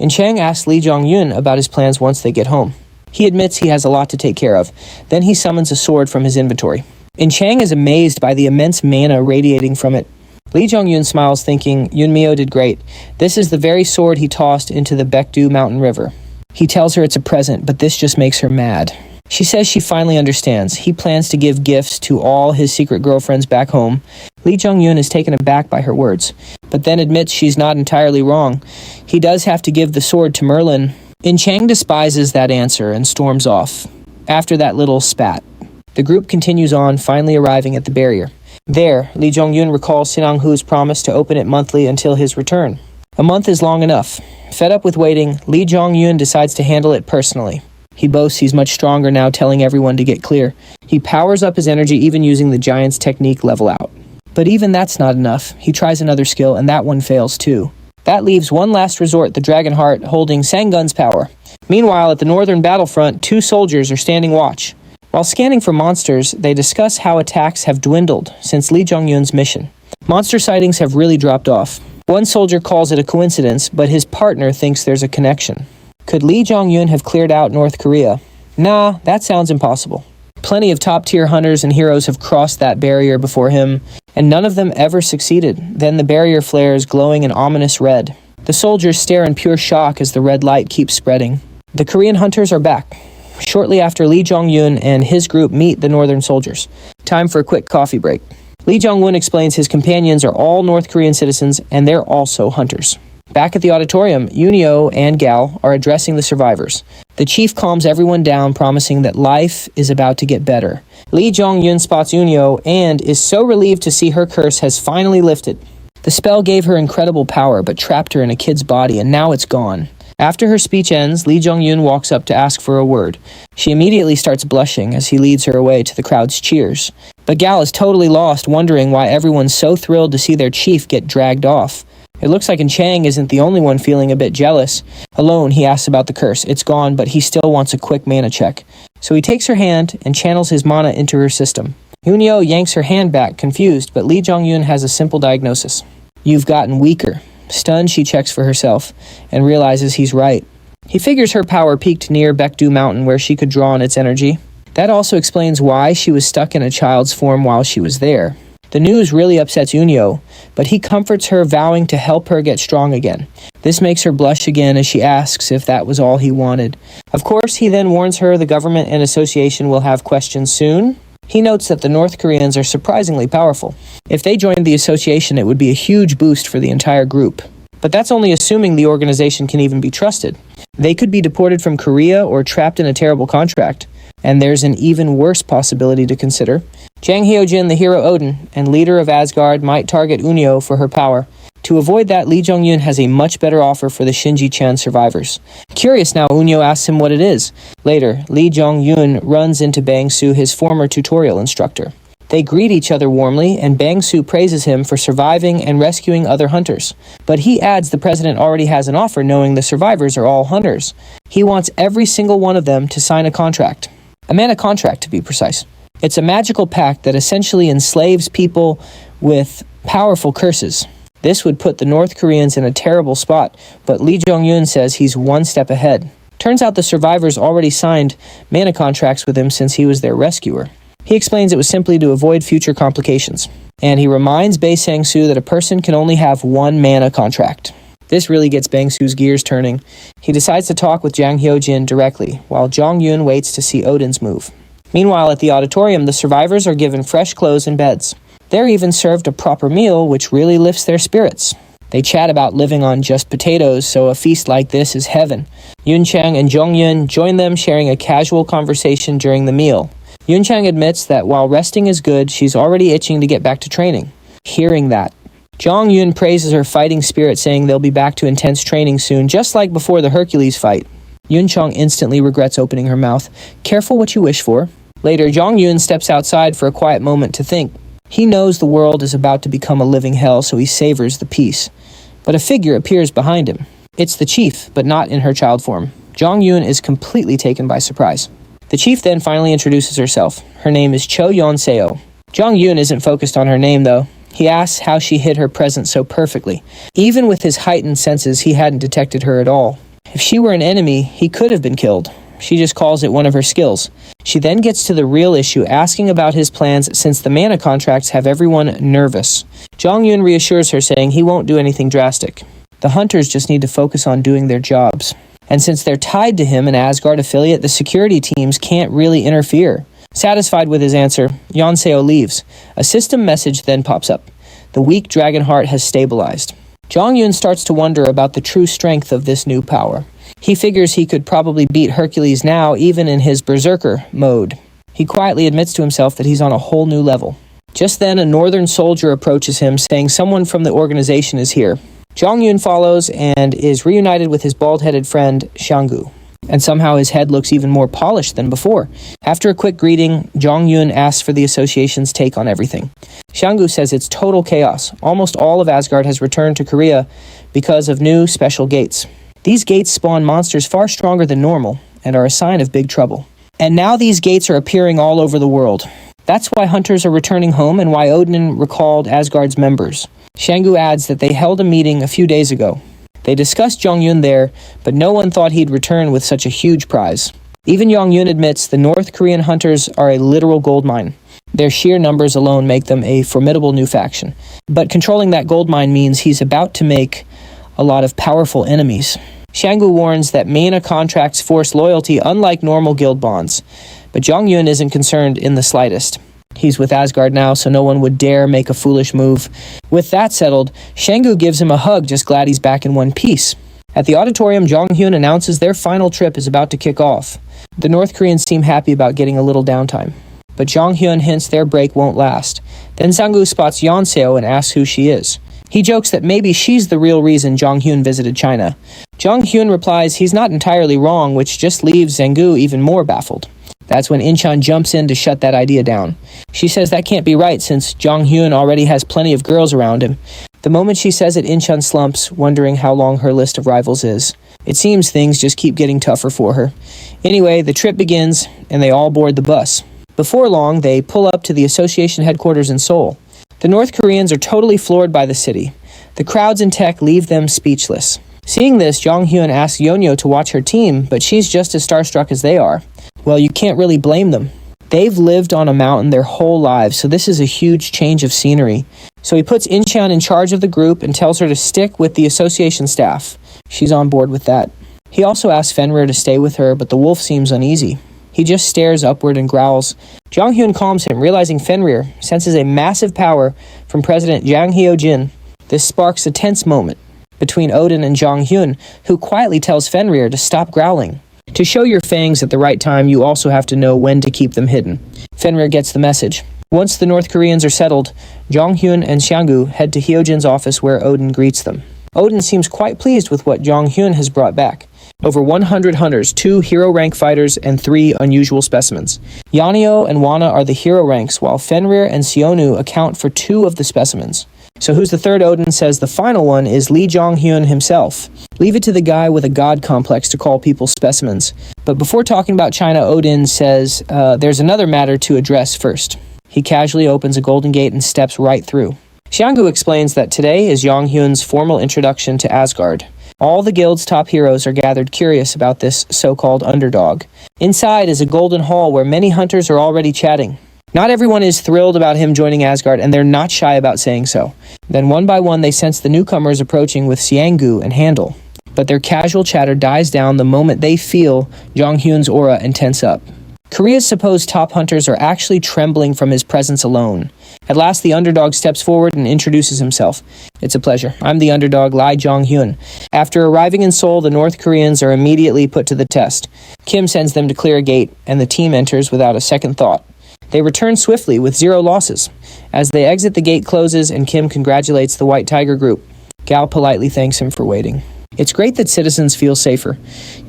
Chang asks Lee Jong-un about his plans once they get home. He admits he has a lot to take care of. Then he summons a sword from his inventory. Chang is amazed by the immense mana radiating from it. Lee Jong-un smiles, thinking Yunmyo did great. This is the very sword he tossed into the Baekdu mountain river. He tells her it's a present, but this just makes her mad. She says she finally understands. He plans to give gifts to all his secret girlfriends back home. Lee Jong-un is taken aback by her words, but then admits she's not entirely wrong. He does have to give the sword to Merlin. Chang despises that answer and storms off. After that little spat, the group continues on, finally arriving at the barrier. There, Lee Jong-un recalls Sinang-hoo's promise to open it monthly until his return. A month is long enough. Fed up with waiting, Lee Jong-un decides to handle it personally. He boasts he's much stronger now, telling everyone to get clear. He powers up his energy, even using the giant's technique level out. But even that's not enough. He tries another skill, and that one fails too. That leaves one last resort, the Dragon Heart, holding Sanggun's power. Meanwhile, at the northern battlefront, 2 soldiers are standing watch. While scanning for monsters, they discuss how attacks have dwindled since Lee Jong-un's mission. Monster sightings have really dropped off. One soldier calls it a coincidence, but his partner thinks there's a connection. Could Lee Jong-un have cleared out North Korea? Nah, that sounds impossible. Plenty of top-tier hunters and heroes have crossed that barrier before him, and none of them ever succeeded. Then the barrier flares, glowing an ominous red. The soldiers stare in pure shock as the red light keeps spreading. The Korean hunters are back. Shortly after, Lee Jong-un and his group meet the northern soldiers. Time for a quick coffee break. Lee Jong-un explains his companions are all North Korean citizens, and they're also hunters. Back at the auditorium, Yoon-yo and Gal are addressing the survivors. The chief calms everyone down, promising that life is about to get better. Lee Jong-un spots Yoon-yo and is so relieved to see her curse has finally lifted. The spell gave her incredible power, but trapped her in a kid's body, and now it's gone. After her speech ends, Lee Jong-un walks up to ask for a word. She immediately starts blushing as he leads her away to the crowd's cheers. But Gal is totally lost, wondering why everyone's so thrilled to see their chief get dragged off. It looks like Chang isn't the only one feeling a bit jealous. Alone, he asks about the curse. It's gone, but he still wants a quick mana check. So he takes her hand and channels his mana into her system. Yoon-yo yanks her hand back, confused, but Lee Jong-un has a simple diagnosis. You've gotten weaker. Stunned, she checks for herself and realizes he's right. He figures her power peaked near Baekdu Mountain where she could draw on its energy. That also explains why she was stuck in a child's form while she was there. The news really upsets Yoon-yo, but he comforts her, vowing to help her get strong again. This makes her blush again as she asks if that was all he wanted. Of course, he then warns her the government and association will have questions soon. He notes that the North Koreans are surprisingly powerful. If they joined the association, it would be a huge boost for the entire group. But that's only assuming the organization can even be trusted. They could be deported from Korea or trapped in a terrible contract. And there's an even worse possibility to consider. Jang Hyo-jin, the hero Odin, and leader of Asgard, might target Unyo for her power. To avoid that, Lee Jong-un has a much better offer for the Shinji-chan survivors. Curious now, Unyo asks him what it is. Later, Lee Jong-un runs into Bang-soo, his former tutorial instructor. They greet each other warmly, and Bang-soo praises him for surviving and rescuing other hunters. But he adds the president already has an offer, knowing the survivors are all hunters. He wants every single one of them to sign a contract. A mana contract, to be precise. It's a magical pact that essentially enslaves people with powerful curses. This would put the North Koreans in a terrible spot, but Lee Jong-un says he's one step ahead. Turns out the survivors already signed mana contracts with him since he was their rescuer. He explains it was simply to avoid future complications. And he reminds Bae Sang-soo that a person can only have one mana contract. This really gets Bang-soo's gears turning. He decides to talk with Jang Hyo-jin directly, while Jong-un waits to see Odin's move. Meanwhile, at the auditorium, the survivors are given fresh clothes and beds. They're even served a proper meal, which really lifts their spirits. They chat about living on just potatoes, so a feast like this is heaven. Yoon Chang and Jong-un join them, sharing a casual conversation during the meal. Yoon Chang admits that while resting is good, she's already itching to get back to training. Hearing that, Jong-un praises her fighting spirit, saying they'll be back to intense training soon, just like before the Hercules fight. Yoon Chang instantly regrets opening her mouth. Careful what you wish for. Later, Jong-un steps outside for a quiet moment to think. He knows the world is about to become a living hell, so he savors the peace. But a figure appears behind him. It's the chief, but not in her child form. Jong-un is completely taken by surprise. The chief then finally introduces herself. Her name is Cho Yeon-seo. Jong-un isn't focused on her name, though. He asks how she hid her presence so perfectly. Even with his heightened senses, he hadn't detected her at all. If she were an enemy, he could have been killed. She just calls it one of her skills. She then gets to the real issue, asking about his plans since the mana contracts have everyone nervous. Jong-un reassures her, saying he won't do anything drastic. The hunters just need to focus on doing their jobs. And since they're tied to him, an Asgard affiliate, the security teams can't really interfere. Satisfied with his answer, Yeon-seo leaves. A system message then pops up. The weak dragon heart has stabilized. Jong-un starts to wonder about the true strength of this new power. He figures he could probably beat Hercules now, even in his berserker mode. He quietly admits to himself that he's on a whole new level. Just then, a northern soldier approaches him, saying someone from the organization is here. Jong-un follows and is reunited with his bald-headed friend, Shang-gu. And somehow his head looks even more polished than before. After a quick greeting, Jong-un asks for the association's take on everything. Shang-gu says it's total chaos. Almost all of Asgard has returned to Korea because of new special gates. These gates spawn monsters far stronger than normal and are a sign of big trouble. And now these gates are appearing all over the world. That's why hunters are returning home and why Odin recalled Asgard's members. Shang-gu adds that they held a meeting a few days ago. They discussed Jong-un there, but no one thought he'd return with such a huge prize. Even Yong-yun admits the North Korean hunters are a literal gold mine. Their sheer numbers alone make them a formidable new faction. But controlling that gold mine means he's about to make a lot of powerful enemies. Shang-gu warns that MENA contracts force loyalty unlike normal guild bonds. But Jong-yun isn't concerned in the slightest. He's with Asgard now, so no one would dare make a foolish move. With that settled, Shang-gu gives him a hug, just glad he's back in one piece. At the auditorium, Jong-hyun announces their final trip is about to kick off. The North Koreans seem happy about getting a little downtime. But Jong-hyun hints their break won't last. Then Sang-gu spots Yeon-seo and asks who she is. He jokes that maybe she's the real reason Jong-hyun visited China. Jong-hyun replies he's not entirely wrong, which just leaves Sang-gu even more baffled. That's when In-chan jumps in to shut that idea down. She says that can't be right since Jong-hyun already has plenty of girls around him. The moment she says it, In-chan slumps, wondering how long her list of rivals is. It seems things just keep getting tougher for her. Anyway, the trip begins, and they all board the bus. Before long, they pull up to the association headquarters in Seoul. The North Koreans are totally floored by the city. The crowds in tech leave them speechless. Seeing this, Jong-hyun asks Yeonyo to watch her team, but she's just as starstruck as they are. Well, you can't really blame them. They've lived on a mountain their whole lives, so this is a huge change of scenery. So he puts In-chan in charge of the group and tells her to stick with the association staff. She's on board with that. He also asks Fenrir to stay with her, but the wolf seems uneasy. He just stares upward and growls. Jong-hyun calms him, realizing Fenrir senses a massive power from President Jang Hyo-jin. This sparks a tense moment between Odin and Jong-hyun, who quietly tells Fenrir to stop growling. To show your fangs at the right time, you also have to know when to keep them hidden. Fenrir gets the message. Once the North Koreans are settled, Jong-hyun and Shang-gu head to Hyojin's office where Odin greets them. Odin seems quite pleased with what Jong-hyun has brought back. Over 100 hunters, 2 hero rank fighters, and 3 unusual specimens. Yanio and Wana are the hero ranks, while Fenrir and Seonu account for 2 of the specimens. So who's the third? Odin says the final one is Lee Jong-hyun himself. Leave it to the guy with a god complex to call people specimens. But before talking about China, Odin says there's another matter to address first. He casually opens a golden gate and steps right through. Xianggu explains that today is Jong-hyun's formal introduction to Asgard. All the guild's top heroes are gathered curious about this so-called underdog. Inside is a golden hall where many hunters are already chatting. Not everyone is thrilled about him joining Asgard, and they're not shy about saying so. Then one by one they sense the newcomers approaching with Xianggu and Handel. But their casual chatter dies down the moment they feel Jong-hyun's aura and tense up. Korea's supposed top hunters are actually trembling from his presence alone. At last, the underdog steps forward and introduces himself. It's a pleasure. I'm the underdog, Lee Jong-hyun. After arriving in Seoul, the North Koreans are immediately put to the test. Kim sends them to clear a gate, and the team enters without a second thought. They return swiftly with 0 losses. As they exit, the gate closes, and Kim congratulates the White Tiger group. Gal politely thanks him for waiting. It's great that citizens feel safer.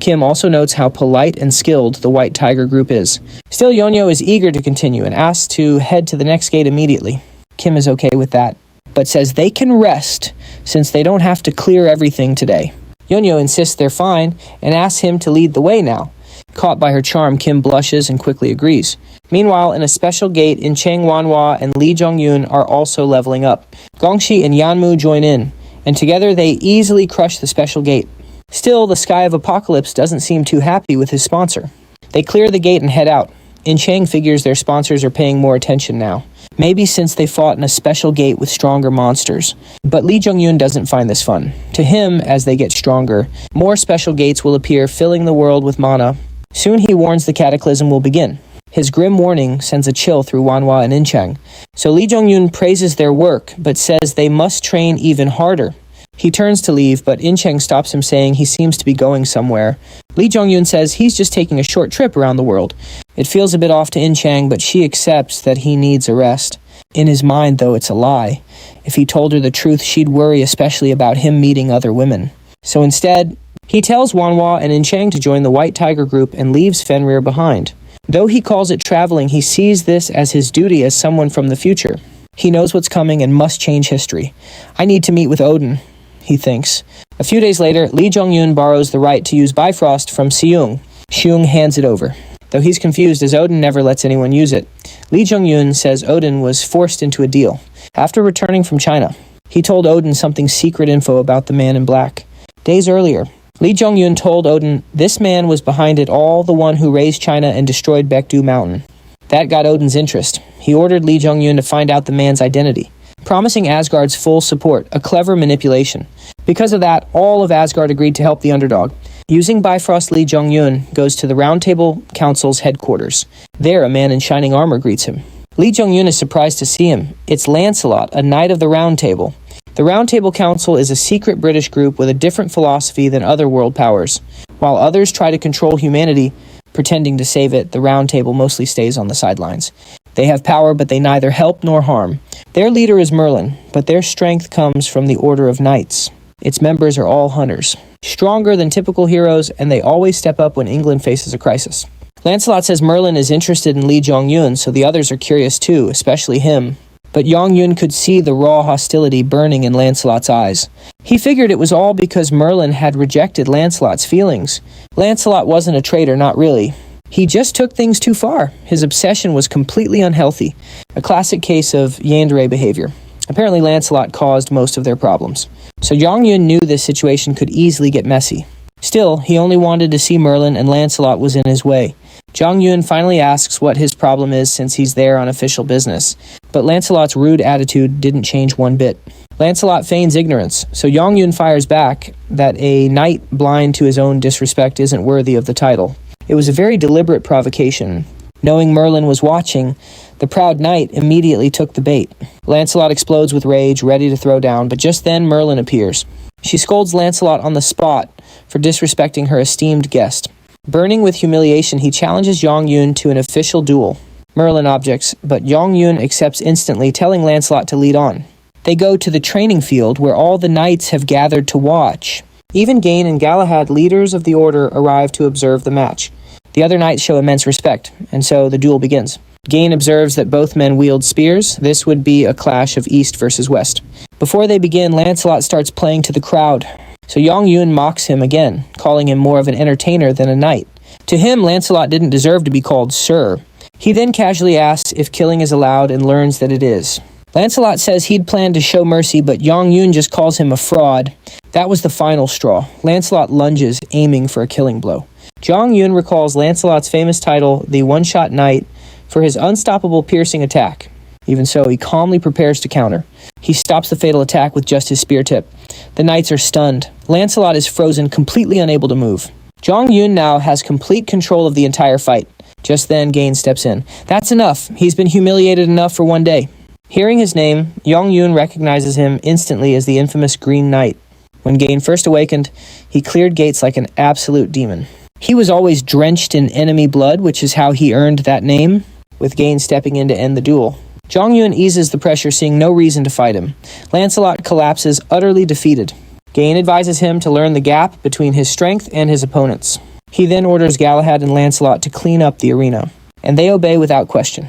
Kim also notes how polite and skilled the White Tiger group is. Still, Yeonyo is eager to continue and asks to head to the next gate immediately. Kim is okay with that, but says they can rest since they don't have to clear everything today. Yeonyo insists they're fine and asks him to lead the way now. Caught by her charm, Kim blushes and quickly agrees. Meanwhile, in a special gate, In-chang, Manhwa, and Lee Jong-yun are also leveling up. Gongshi and Yanmu join in, and together they easily crush the special gate. Still, the Sky of Apocalypse doesn't seem too happy with his sponsor. They clear the gate and head out. In-chang figures their sponsors are paying more attention now. Maybe since they fought in a special gate with stronger monsters. But Lee Jong-yun doesn't find this fun. To him, as they get stronger, more special gates will appear, filling the world with mana. Soon he warns the cataclysm will begin. His grim warning sends a chill through Manhwa and In-chang. So Lee Jong-yun praises their work, but says they must train even harder. He turns to leave, but In-chang stops him, saying he seems to be going somewhere. Lee Jong-yun says he's just taking a short trip around the world. It feels a bit off to In-chang, but she accepts that he needs a rest. In his mind, though, it's a lie. If he told her the truth, she'd worry especially about him meeting other women. So instead, he tells Manhwa and In-chang to join the White Tiger group and leaves Fenrir behind. Though he calls it traveling, he sees this as his duty as someone from the future. He knows what's coming and must change history. I need to meet with Odin, he thinks. A few days later, Lee Jong-yun borrows the right to use Bifrost from Seung. Seung hands it over, though he's confused as Odin never lets anyone use it. Lee Jong-yun says Odin was forced into a deal. After returning from China, he told Odin something secret info about the man in black. Days earlier, Lee Jong-un told Odin this man was behind it all, the one who raised China and destroyed Baekdu Mountain. That got Odin's interest. He ordered Lee Jong-un to find out the man's identity, promising Asgard's full support, a clever manipulation. Because of that, all of Asgard agreed to help the underdog. Using Bifrost, Lee Jong-un goes to the Round Table Council's headquarters. There, a man in shining armor greets him. Lee Jong-un is surprised to see him. It's Lancelot, a knight of the Round Table. The Round Table Council is a secret British group with a different philosophy than other world powers. While others try to control humanity, pretending to save it, the Round Table mostly stays on the sidelines. They have power, but they neither help nor harm. Their leader is Merlin, but their strength comes from the Order of Knights. Its members are all hunters, stronger than typical heroes, and they always step up when England faces a crisis. Lancelot says Merlin is interested in Lee Jong-un, so the others are curious too, especially him. But Jong-un could see the raw hostility burning in Lancelot's eyes. He figured it was all because Merlin had rejected Lancelot's feelings. Lancelot wasn't a traitor, not really. He just took things too far. His obsession was completely unhealthy, a classic case of yandere behavior. Apparently Lancelot caused most of their problems. So Jong-un knew this situation could easily get messy. Still, he only wanted to see Merlin, and Lancelot was in his way. Jong-un finally asks what his problem is since he's there on official business, but Lancelot's rude attitude didn't change one bit. Lancelot feigns ignorance, so Jong-un fires back that a knight blind to his own disrespect isn't worthy of the title. It was a very deliberate provocation. Knowing Merlin was watching, the proud knight immediately took the bait. Lancelot explodes with rage, ready to throw down, but just then Merlin appears. She scolds Lancelot on the spot for disrespecting her esteemed guest. Burning with humiliation, he challenges Jong-un to an official duel. Merlin objects, but Jong-un accepts instantly, telling Lancelot to lead on. They go to the training field where all the knights have gathered to watch. Even Gain and Galahad, leaders of the Order, arrive to observe the match. The other knights show immense respect, and so the duel begins. Gain observes that both men wield spears. This would be a clash of East versus West. Before they begin, Lancelot starts playing to the crowd. So Jong-un mocks him again, calling him more of an entertainer than a knight. To him, Lancelot didn't deserve to be called Sir. He then casually asks if killing is allowed and learns that it is. Lancelot says he'd planned to show mercy, but Jong-un just calls him a fraud. That was the final straw. Lancelot lunges, aiming for a killing blow. Jong-un recalls Lancelot's famous title, the One-Shot Knight, for his unstoppable piercing attack. Even so, he calmly prepares to counter. He stops the fatal attack with just his spear tip. The knights are stunned. Lancelot is frozen, completely unable to move. Jong-un now has complete control of the entire fight. Just then, Gain steps in. That's enough. He's been humiliated enough for one day. Hearing his name, Jong-un recognizes him instantly as the infamous Green Knight. When Gain first awakened, he cleared gates like an absolute demon. He was always drenched in enemy blood, which is how he earned that name, with Gain stepping in to end the duel. Jong-un eases the pressure, seeing no reason to fight him. Lancelot collapses, utterly defeated. Gain advises him to learn the gap between his strength and his opponents. He then orders Galahad and Lancelot to clean up the arena, and they obey without question.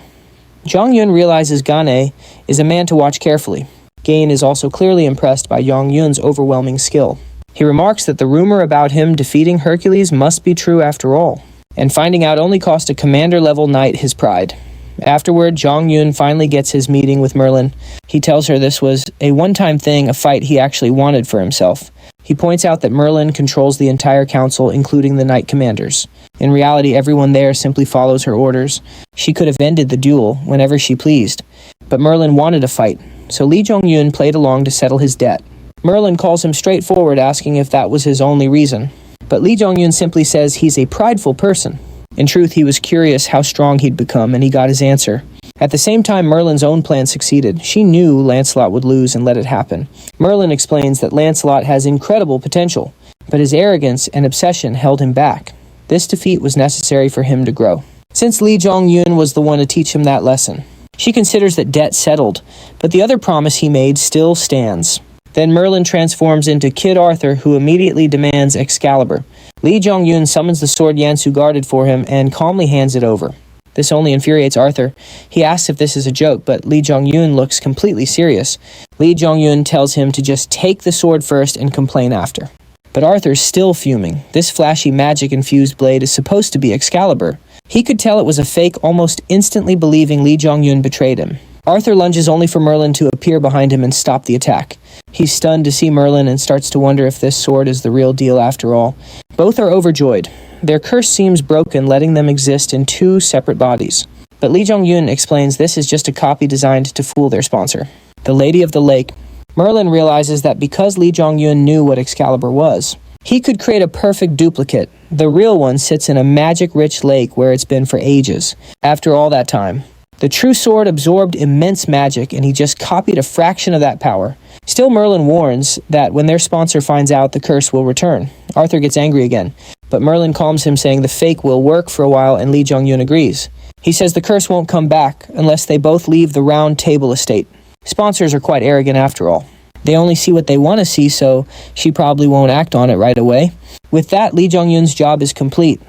Jong-un realizes Gane is a man to watch carefully. Gain is also clearly impressed by Jong-un's overwhelming skill. He remarks that the rumor about him defeating Hercules must be true after all, and finding out only cost a commander-level knight his pride. Afterward, Jong-un finally gets his meeting with Merlin. He tells her this was a one-time thing, a fight he actually wanted for himself. He points out that Merlin controls the entire council, including the knight commanders. In reality, everyone there simply follows her orders. She could have ended the duel whenever she pleased, but Merlin wanted a fight, so Lee Jong-un played along to settle his debt. Merlin calls him straightforward, asking if that was his only reason. But Lee Jong-un simply says he's a prideful person. In truth, he was curious how strong he'd become, and he got his answer. At the same time, Merlin's own plan succeeded. She knew Lancelot would lose and let it happen. Merlin explains that Lancelot has incredible potential, but his arrogance and obsession held him back. This defeat was necessary for him to grow, since Lee Jong-un was the one to teach him that lesson. She considers that debt settled, but the other promise he made still stands. Then Merlin transforms into Kid Arthur, who immediately demands Excalibur. Lee Jong-un summons the sword Yansu guarded for him and calmly hands it over. This only infuriates Arthur. He asks if this is a joke, but Lee Jong-un looks completely serious. Lee Jong-un tells him to just take the sword first and complain after. But Arthur's still fuming. This flashy magic-infused blade is supposed to be Excalibur. He could tell it was a fake, almost instantly believing Lee Jong-un betrayed him. Arthur lunges only for Merlin to appear behind him and stop the attack. He's stunned to see Merlin and starts to wonder if this sword is the real deal after all. Both are overjoyed. Their curse seems broken, letting them exist in two separate bodies. But Lee Jong-yun explains this is just a copy designed to fool their sponsor, the Lady of the Lake. Merlin realizes that because Lee Jong-yun knew what Excalibur was, he could create a perfect duplicate. The real one sits in a magic-rich lake where it's been for ages. After all that time, the true sword absorbed immense magic, and he just copied a fraction of that power. Still, Merlin warns that when their sponsor finds out, the curse will return. Arthur gets angry again, but Merlin calms him, saying the fake will work for a while, and Lee Jong-yun agrees. He says the curse won't come back unless they both leave the Round Table estate. Sponsors are quite arrogant after all. They only see what they want to see, so she probably won't act on it right away. With that, Lee Jong-yun's job is complete.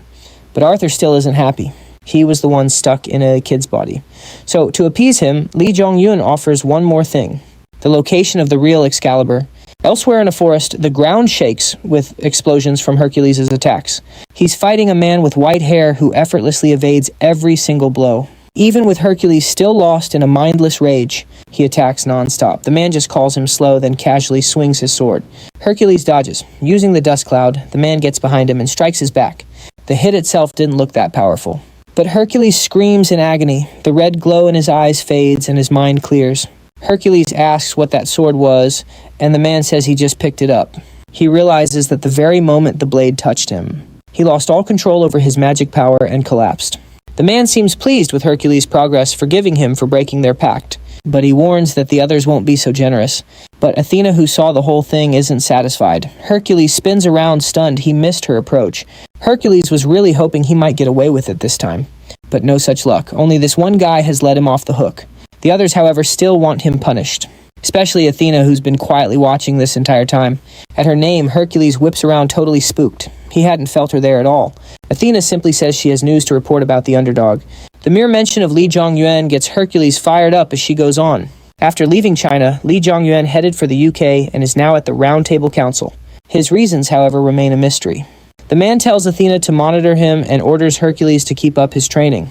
But Arthur still isn't happy. He was the one stuck in a kid's body. So, to appease him, Lee Jong-yun offers one more thing: the location of the real Excalibur. Elsewhere in a forest, the ground shakes with explosions from Hercules' attacks. He's fighting a man with white hair who effortlessly evades every single blow. Even with Hercules still lost in a mindless rage, he attacks non-stop. The man just calls him slow, then casually swings his sword. Hercules dodges. Using the dust cloud, the man gets behind him and strikes his back. The hit itself didn't look that powerful. But Hercules screams in agony. The red glow in his eyes fades and his mind clears. Hercules asks what that sword was, and the man says he just picked it up. He realizes that the very moment the blade touched him, he lost all control over his magic power and collapsed. The man seems pleased with Hercules' progress, forgiving him for breaking their pact, but he warns that the others won't be so generous. But Athena, who saw the whole thing, isn't satisfied. Hercules spins around stunned. He missed her approach. Hercules was really hoping he might get away with it this time. But no such luck. Only this one guy has let him off the hook. The others, however, still want him punished. Especially Athena, who's been quietly watching this entire time. At her name, Hercules whips around totally spooked. He hadn't felt her there at all. Athena simply says she has news to report about the underdog. The mere mention of Lee Jong-yun gets Hercules fired up as she goes on. After leaving China, Lee Jong-yun headed for the UK and is now at the Round Table Council. His reasons, however, remain a mystery. The man tells Athena to monitor him and orders Hercules to keep up his training.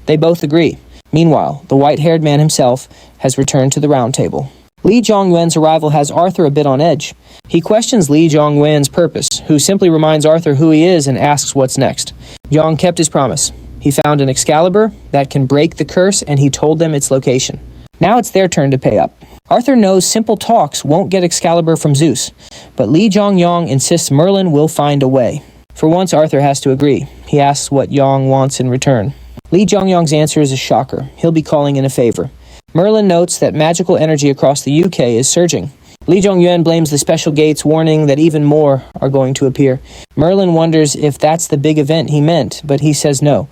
They both agree. Meanwhile, the white-haired man himself has returned to the Round Table. Lee Jong-yun's arrival has Arthur a bit on edge. He questions Lee Jong-yun's purpose, who simply reminds Arthur who he is and asks what's next. Jong kept his promise. He found an Excalibur that can break the curse, and he told them its location. Now it's their turn to pay up. Arthur knows simple talks won't get Excalibur from Zeus, but Lee Jong-yong insists Merlin will find a way. For once, Arthur has to agree. He asks what Yong wants in return. Lee Jong-yong's answer is a shocker. He'll be calling in a favor. Merlin notes that magical energy across the UK is surging. Lee Jong-yun blames the special gates, warning that even more are going to appear. Merlin wonders if that's the big event he meant, but he says no.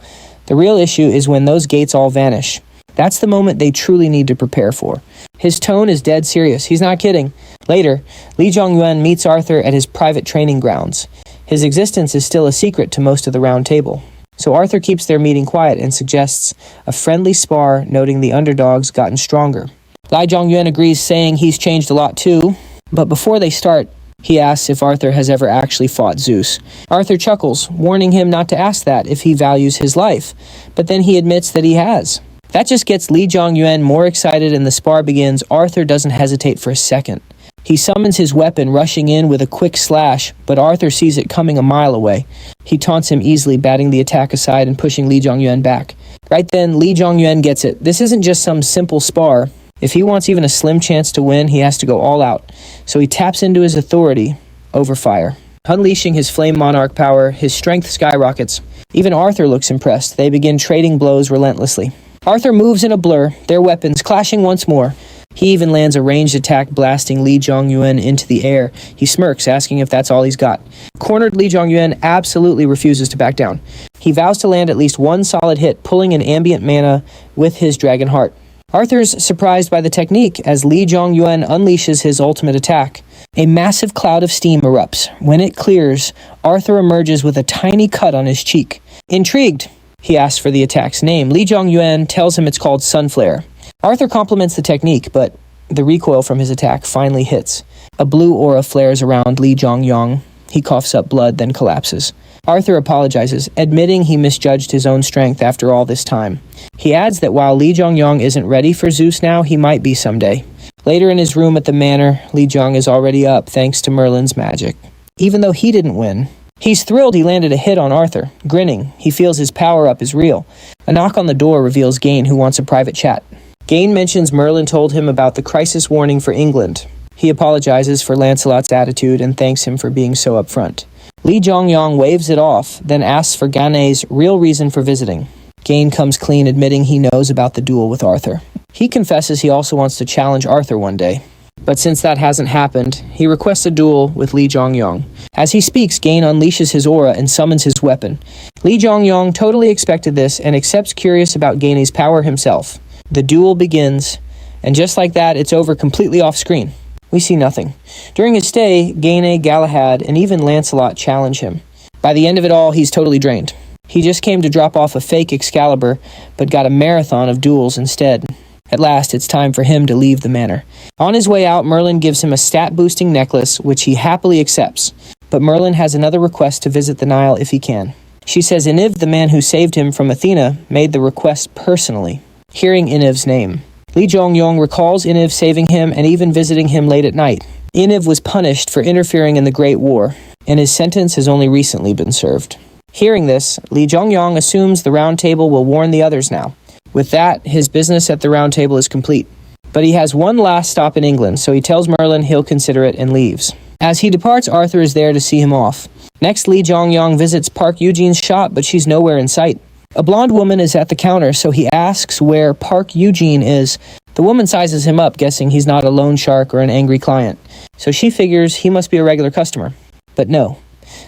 The real issue is when those gates all vanish. That's the moment they truly need to prepare for. His tone is dead serious. He's not kidding. Later, Lee Jong-yun meets Arthur at his private training grounds. His existence is still a secret to most of the Round Table. So Arthur keeps their meeting quiet and suggests a friendly spar, noting the underdog's gotten stronger. Lee Jong-yun agrees, saying he's changed a lot too, but before they start, he asks if Arthur has ever actually fought Zeus. Arthur chuckles, warning him not to ask that if he values his life, but then he admits that he has. That just gets Lee Jong-yun more excited, and the spar begins. Arthur doesn't hesitate for a second. He summons his weapon, rushing in with a quick slash, but Arthur sees it coming a mile away. He taunts him easily, batting the attack aside and pushing Lee Jong-yun back. Right then, Lee Jong-yun gets it. This isn't just some simple spar. If he wants even a slim chance to win, he has to go all out. So he taps into his authority over fire. Unleashing his Flame Monarch power, his strength skyrockets. Even Arthur looks impressed. They begin trading blows relentlessly. Arthur moves in a blur, their weapons clashing once more. He even lands a ranged attack, blasting Lee Jong-yun into the air. He smirks, asking if that's all he's got. Cornered, Lee Jong-yun absolutely refuses to back down. He vows to land at least one solid hit, pulling an ambient mana with his Dragon Heart. Arthur's surprised by the technique as Lee Jong-yun unleashes his ultimate attack. A massive cloud of steam erupts. When it clears, Arthur emerges with a tiny cut on his cheek. Intrigued, he asks for the attack's name. Lee Jong-yun tells him it's called Sunflare. Arthur compliments the technique, but the recoil from his attack finally hits. A blue aura flares around Lee Jong-yong. He coughs up blood, then collapses. Arthur apologizes, admitting he misjudged his own strength after all this time. He adds that while Lee Jong-yong isn't ready for Zeus now, he might be someday. Later in his room at the manor, Li Jiang is already up thanks to Merlin's magic. Even though he didn't win, he's thrilled he landed a hit on Arthur. Grinning, he feels his power-up is real. A knock on the door reveals Gain, who wants a private chat. Gain mentions Merlin told him about the crisis warning for England. He apologizes for Lancelot's attitude and thanks him for being so upfront. Li Jiangyang waves it off, then asks for Ganet's real reason for visiting. Gain comes clean, admitting he knows about the duel with Arthur. He confesses he also wants to challenge Arthur one day. But since that hasn't happened, he requests a duel with Li Jiangyang. As he speaks, Gain unleashes his aura and summons his weapon. Li Jiangyang totally expected this and accepts, curious about Ganet's power himself. The duel begins, and just like that, it's over completely off screen. We see nothing. During his stay, Gaine, Galahad, and even Lancelot challenge him. By the end of it all, he's totally drained. He just came to drop off a fake Excalibur, but got a marathon of duels instead. At last, it's time for him to leave the manor. On his way out, Merlin gives him a stat-boosting necklace, which he happily accepts. But Merlin has another request to visit the Nile if he can. She says Iniv, the man who saved him from Athena, made the request personally. Hearing Iniv's name, Li Jiangyang recalls Iniv saving him and even visiting him late at night. Iniv was punished for interfering in the Great War, and his sentence has only recently been served. Hearing this, Li Jiangyang assumes the Round Table will warn the others now. With that, his business at the Round Table is complete. But he has one last stop in England, so he tells Merlin he'll consider it and leaves. As he departs, Arthur is there to see him off. Next, Li Jiangyang visits Park Eugene's shop, but she's nowhere in sight. A blonde woman is at the counter, so he asks where Park Eugene is. The woman sizes him up, guessing he's not a loan shark or an angry client. So she figures he must be a regular customer. But no.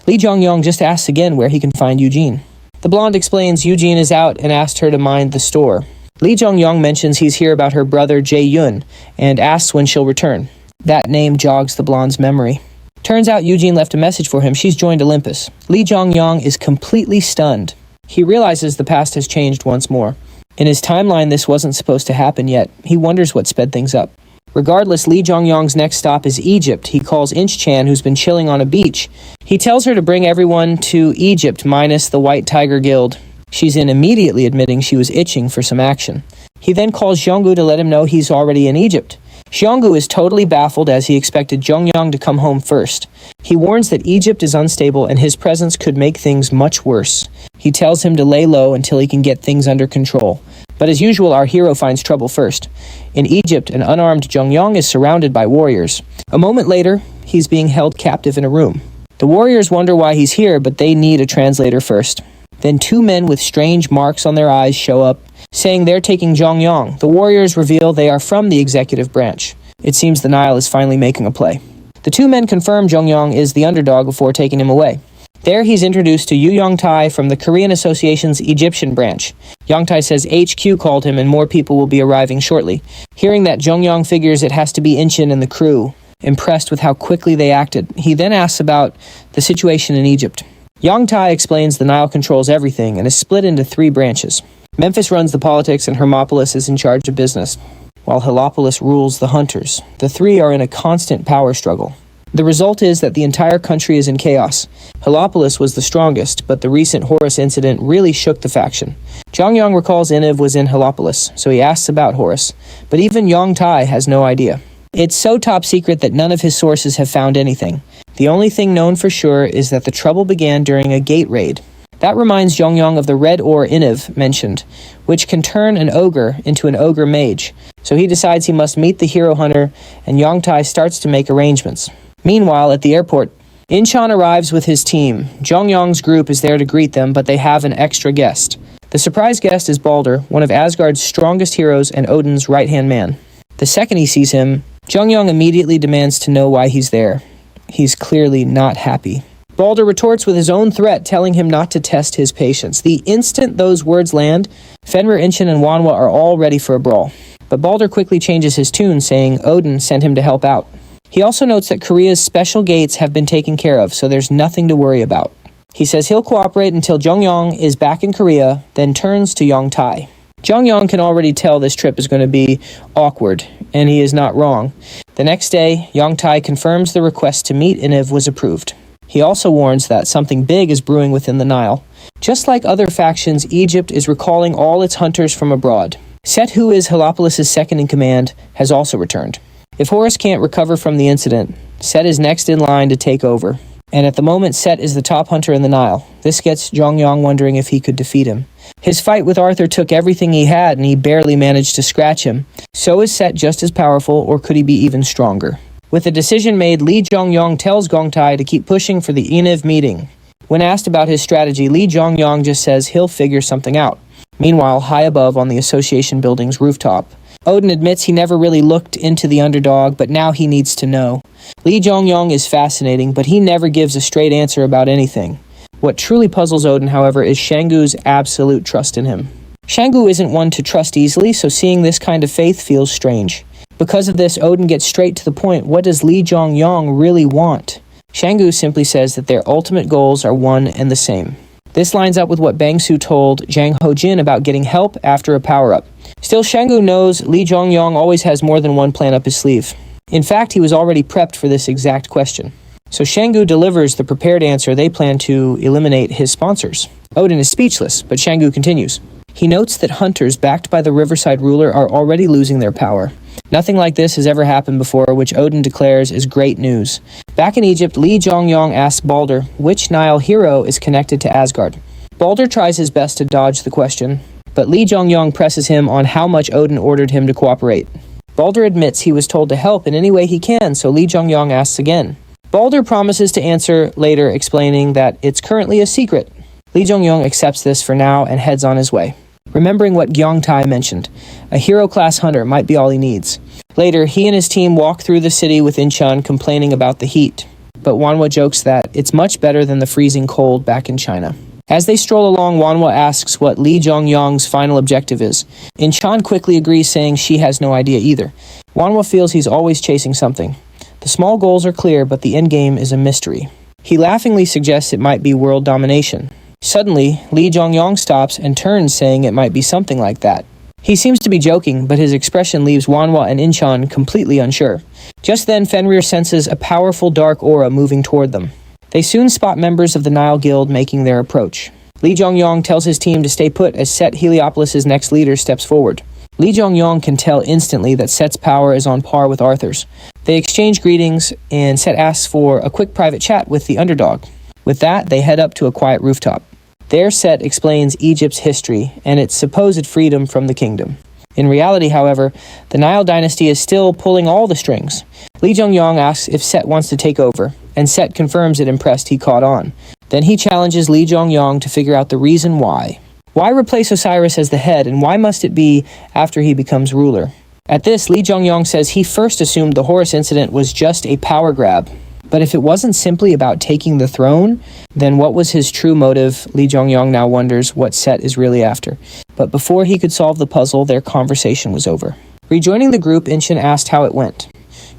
Li Jiangyang just asks again where he can find Eugene. The blonde explains Eugene is out and asked her to mind the store. Li Jiangyang mentions he's here about her brother Jae Yun and asks when she'll return. That name jogs the blonde's memory. Turns out Eugene left a message for him. She's joined Olympus. Li Jiangyang is completely stunned. He realizes the past has changed once more. In his timeline, this wasn't supposed to happen yet. He wonders what sped things up. Regardless, Li Jiangyang's next stop is Egypt. He calls Inch-chan, who's been chilling on a beach. He tells her to bring everyone to Egypt, minus the White Tiger Guild. She's in, immediately admitting she was itching for some action. He then calls Xionggu to let him know he's already in Egypt. Xionggu is totally baffled as he expected Zhongyang to come home first. He warns that Egypt is unstable and his presence could make things much worse. He tells him to lay low until he can get things under control. But as usual, our hero finds trouble first. In Egypt, an unarmed Zhongyang is surrounded by warriors. A moment later, he's being held captive in a room. The warriors wonder why he's here, but they need a translator first. Then two men with strange marks on their eyes show up, saying they're taking Zhongyang. The warriors reveal they are from the executive branch. It seems the Nile is finally making a play. The two men confirm Zhongyang is the underdog before taking him away. There he's introduced to Yu Yongtai from the Korean Association's Egyptian branch. Yongtai says HQ called him and more people will be arriving shortly. Hearing that, Zhongyang figures it has to be Inchin and the crew. Impressed with how quickly they acted, he then asks about the situation in Egypt. Yongtai explains the Nile controls everything and is split into 3 branches. Memphis runs the politics and Hermopolis is in charge of business, while Heliopolis rules the hunters. The 3 are in a constant power struggle. The result is that the entire country is in chaos. Heliopolis was the strongest, but the recent Horus incident really shook the faction. Zhongyang recalls Iniv was in Heliopolis, so he asks about Horus, but even Yongtai has no idea. It's so top secret that none of his sources have found anything. The only thing known for sure is that the trouble began during a gate raid. That reminds Zhongyang of the red ore Iniv mentioned, which can turn an ogre into an ogre mage. So he decides he must meet the hero hunter, and Yongtai starts to make arrangements. Meanwhile, at the airport, Inchan arrives with his team. Zhongyang's group is there to greet them, but they have an extra guest. The surprise guest is Balder, one of Asgard's strongest heroes and Odin's right-hand man. The second he sees him, Zhongyang immediately demands to know why he's there. He's clearly not happy. Balder retorts with his own threat, telling him not to test his patience. The instant those words land, Fenrir, Inchin, and Manhwa are all ready for a brawl. But Balder quickly changes his tune, saying Odin sent him to help out. He also notes that Korea's special gates have been taken care of, so there's nothing to worry about. He says he'll cooperate until Zhongyang is back in Korea, then turns to Yongtai. Zhongyang can already tell this trip is going to be awkward, and he is not wrong. The next day, Yongtai confirms the request to meet Iniv was approved. He also warns that something big is brewing within the Nile. Just like other factions, Egypt is recalling all its hunters from abroad. Set, who is Heliopolis' second in command, has also returned. If Horus can't recover from the incident, Set is next in line to take over. And at the moment, Set is the top hunter in the Nile. This gets Jongyong wondering if he could defeat him. His fight with Arthur took everything he had and he barely managed to scratch him. So is Set just as powerful, or could he be even stronger? With the decision made, Lee Jongyong tells Gongtai to keep pushing for the Eniv meeting. When asked about his strategy, Lee Jongyong just says he'll figure something out. Meanwhile, high above on the association building's rooftop, Odin admits he never really looked into the underdog, but now he needs to know. Lee Jongyong is fascinating, but he never gives a straight answer about anything. What truly puzzles Odin, however, is Shanggu's absolute trust in him. Shanggu isn't one to trust easily, so seeing this kind of faith feels strange. Because of this, Odin gets straight to the point. What does Lee Jongyong really want? Shanggu simply says that their ultimate goals are one and the same. This lines up with what Bangsu told Jang Ho-jin about getting help after a power-up. Still, Shanggu knows Lee Jongyong always has more than one plan up his sleeve. In fact, he was already prepped for this exact question. So Shanggu delivers the prepared answer. They plan to eliminate his sponsors. Odin is speechless, but Shanggu continues. He notes that hunters backed by the Riverside ruler are already losing their power. Nothing like this has ever happened before, which Odin declares is great news. Back in Egypt, Lee Jongyong asks Balder which Nile hero is connected to Asgard. Balder tries his best to dodge the question, but Lee Jongyong presses him on how much Odin ordered him to cooperate. Balder admits he was told to help in any way he can, so Lee Jongyong asks again. Balder promises to answer later, explaining that it's currently a secret. Lee Jongyong accepts this for now and heads on his way. Remembering what Gyeongtae mentioned, a hero-class hunter might be all he needs. Later, he and his team walk through the city with Incheon complaining about the heat, but Wanhwa jokes that it's much better than the freezing cold back in China. As they stroll along, Wanhwa asks what Lee Jongyong's final objective is. Incheon quickly agrees, saying she has no idea either. Wanhwa feels he's always chasing something. The small goals are clear, but the endgame is a mystery. He laughingly suggests it might be world domination. Suddenly, Lee Jongyong stops and turns, saying it might be something like that. He seems to be joking, but his expression leaves Wanhwa and Incheon completely unsure. Just then, Fenrir senses a powerful dark aura moving toward them. They soon spot members of the Nile Guild making their approach. Lee Jongyong tells his team to stay put as Set Heliopolis' next leader steps forward. Lee Jongyong can tell instantly that Set's power is on par with Arthur's. They exchange greetings, and Set asks for a quick private chat with the underdog. With that, they head up to a quiet rooftop. There, Set explains Egypt's history and its supposed freedom from the kingdom. In reality, however, the Nile dynasty is still pulling all the strings. Lee Jongyong asks if Set wants to take over, and Set confirms it impressed he caught on. Then he challenges Lee Jongyong to figure out the reason why. Why replace Osiris as the head, and why must it be after he becomes ruler? At this, Lee Jongyong says he first assumed the Horus incident was just a power grab. But if it wasn't simply about taking the throne, then what was his true motive? Lee Jongyong now wonders what Set is really after. But before he could solve the puzzle, their conversation was over. Rejoining the group, Incheon asked how it went.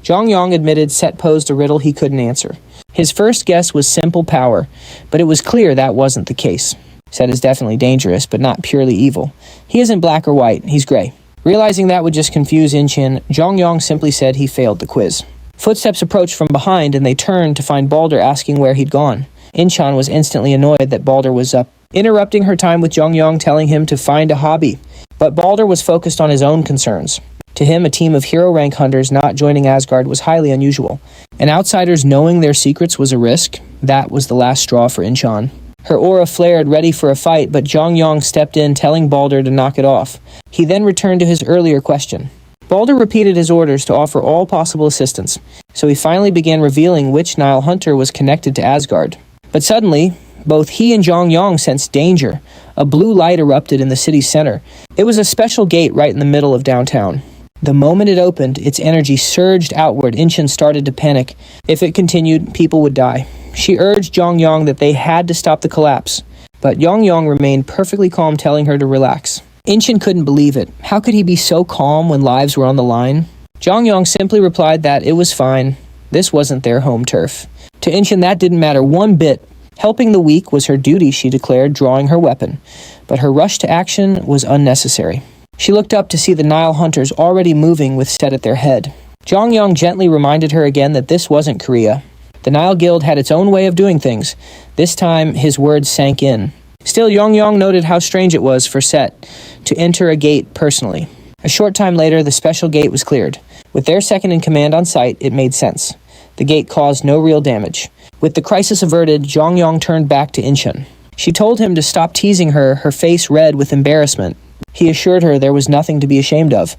Jongyong admitted Set posed a riddle he couldn't answer. His first guess was simple power, but it was clear that wasn't the case. Set is definitely dangerous, but not purely evil. He isn't black or white, he's gray. Realizing that would just confuse Incheon, Jongyong simply said he failed the quiz. Footsteps approached from behind, and they turned to find Balder asking where he'd gone. Incheon was instantly annoyed that Balder was up, interrupting her time with Jongyong, telling him to find a hobby. But Balder was focused on his own concerns. To him, a team of hero-rank hunters not joining Asgard was highly unusual. And outsiders knowing their secrets was a risk. That was the last straw for Incheon. Her aura flared, ready for a fight, but Jongyong stepped in, telling Balder to knock it off. He then returned to his earlier question. Balder repeated his orders to offer all possible assistance, so he finally began revealing which Nile hunter was connected to Asgard. But suddenly, both he and Jongyong sensed danger. A blue light erupted in the city's center. It was a special gate right in the middle of downtown. The moment it opened, its energy surged outward. Incheon started to panic. If it continued, people would die. She urged Jongyong that they had to stop the collapse, but Jongyong remained perfectly calm, telling her to relax. Incheon couldn't believe it. How could he be so calm when lives were on the line? Jongyong simply replied that it was fine. This wasn't their home turf. To Incheon, that didn't matter one bit. Helping the weak was her duty, she declared, drawing her weapon. But her rush to action was unnecessary. She looked up to see the Nile hunters already moving with Set at their head. Jongyong gently reminded her again that this wasn't Korea. The Nile Guild had its own way of doing things. This time, his words sank in. Still, Jongyong noted how strange it was for Set to enter a gate personally. A short time later, the special gate was cleared. With their second-in-command on site, it made sense. The gate caused no real damage. With the crisis averted, Jongyong turned back to Incheon. She told him to stop teasing her, her face red with embarrassment. He assured her there was nothing to be ashamed of,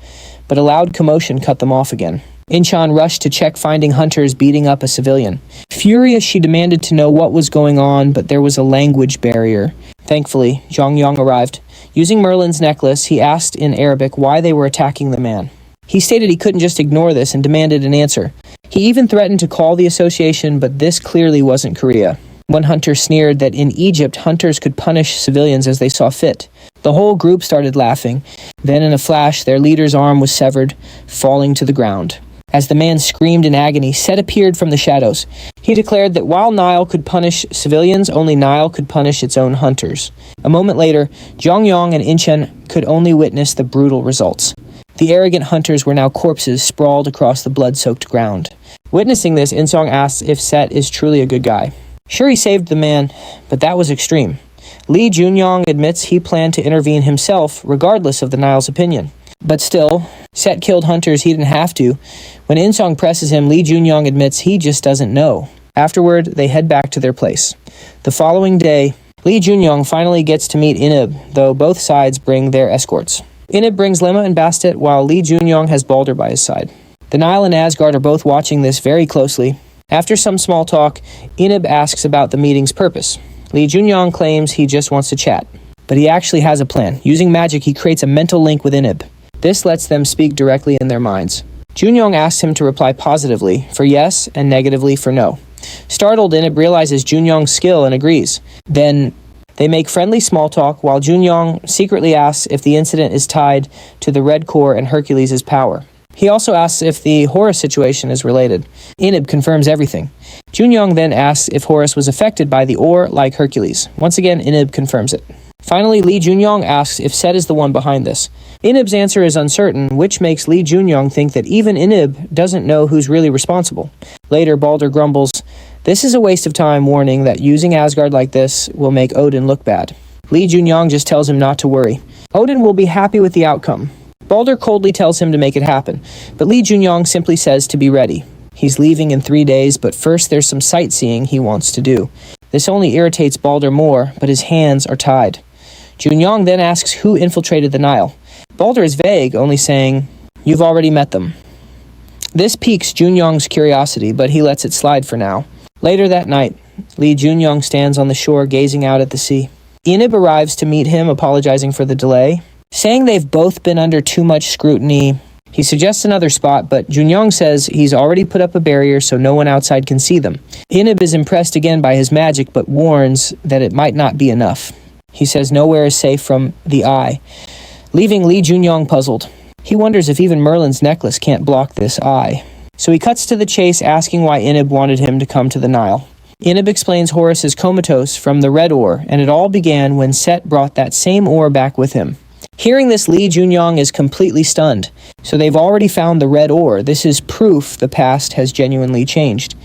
but a loud commotion cut them off again. Incheon rushed to check finding hunters beating up a civilian. Furious, she demanded to know what was going on, but there was a language barrier. Thankfully, Jongyong arrived. Using Merlin's necklace, he asked in Arabic why they were attacking the man. He stated he couldn't just ignore this and demanded an answer. He even threatened to call the association, but this clearly wasn't Korea. One hunter sneered that in Egypt, hunters could punish civilians as they saw fit. The whole group started laughing. Then in a flash, their leader's arm was severed, falling to the ground. As the man screamed in agony, Set appeared from the shadows. He declared that while Nile could punish civilians, only Nile could punish its own hunters. A moment later, Jongyong and Incheon could only witness the brutal results. The arrogant hunters were now corpses sprawled across the blood-soaked ground. Witnessing this, Insong asks if Set is truly a good guy. Sure, he saved the man, but that was extreme. Lee Junyoung admits he planned to intervene himself, regardless of the Nile's opinion. But still, Set killed hunters he didn't have to. When Insong presses him, Lee Junyoung admits he just doesn't know. Afterward, they head back to their place. The following day, Lee Junyoung finally gets to meet Inib, though both sides bring their escorts. Inib brings Lemma and Bastet, while Lee Junyoung has Balder by his side. The Nile and Asgard are both watching this very closely. After some small talk, Inib asks about the meeting's purpose. Lee Junyoung claims he just wants to chat, but he actually has a plan. Using magic, he creates a mental link with Inib. This lets them speak directly in their minds. Junyoung asks him to reply positively for yes and negatively for no. Startled, Inib realizes Junyoung's skill and agrees. Then they make friendly small talk while Junyoung secretly asks if the incident is tied to the Red Corps and Hercules' power. He also asks if the Horus situation is related. Inib confirms everything. Junyoung then asks if Horus was affected by the ore like Hercules. Once again, Inib confirms it. Finally, Lee Junyoung asks if Set is the one behind this. Inib's answer is uncertain, which makes Lee Junyoung think that even Inib doesn't know who's really responsible. Later, Balder grumbles, "This is a waste of time," warning that using Asgard like this will make Odin look bad. Lee Junyoung just tells him not to worry. Odin will be happy with the outcome. Balder coldly tells him to make it happen, but Lee Junyoung simply says to be ready. He's leaving in 3 days, but first there's some sightseeing he wants to do. This only irritates Balder more, but his hands are tied. Junyoung then asks who infiltrated the Nile. Balder is vague, only saying, "You've already met them." This piques Junyoung's curiosity, but he lets it slide for now. Later that night, Lee Junyoung stands on the shore gazing out at the sea. Inib arrives to meet him, apologizing for the delay. Saying they've both been under too much scrutiny, he suggests another spot, but Junyoung says he's already put up a barrier so no one outside can see them. Inib is impressed again by his magic, but warns that it might not be enough. He says nowhere is safe from the eye, leaving Lee Junyoung puzzled. He wonders if even Merlin's necklace can't block this eye. So he cuts to the chase, asking why Inib wanted him to come to the Nile. Inib explains Horus is comatose from the red ore, and it all began when Set brought that same ore back with him. Hearing this, Lee Junyoung is completely stunned. So they've already found the red ore. This is proof the past has genuinely changed.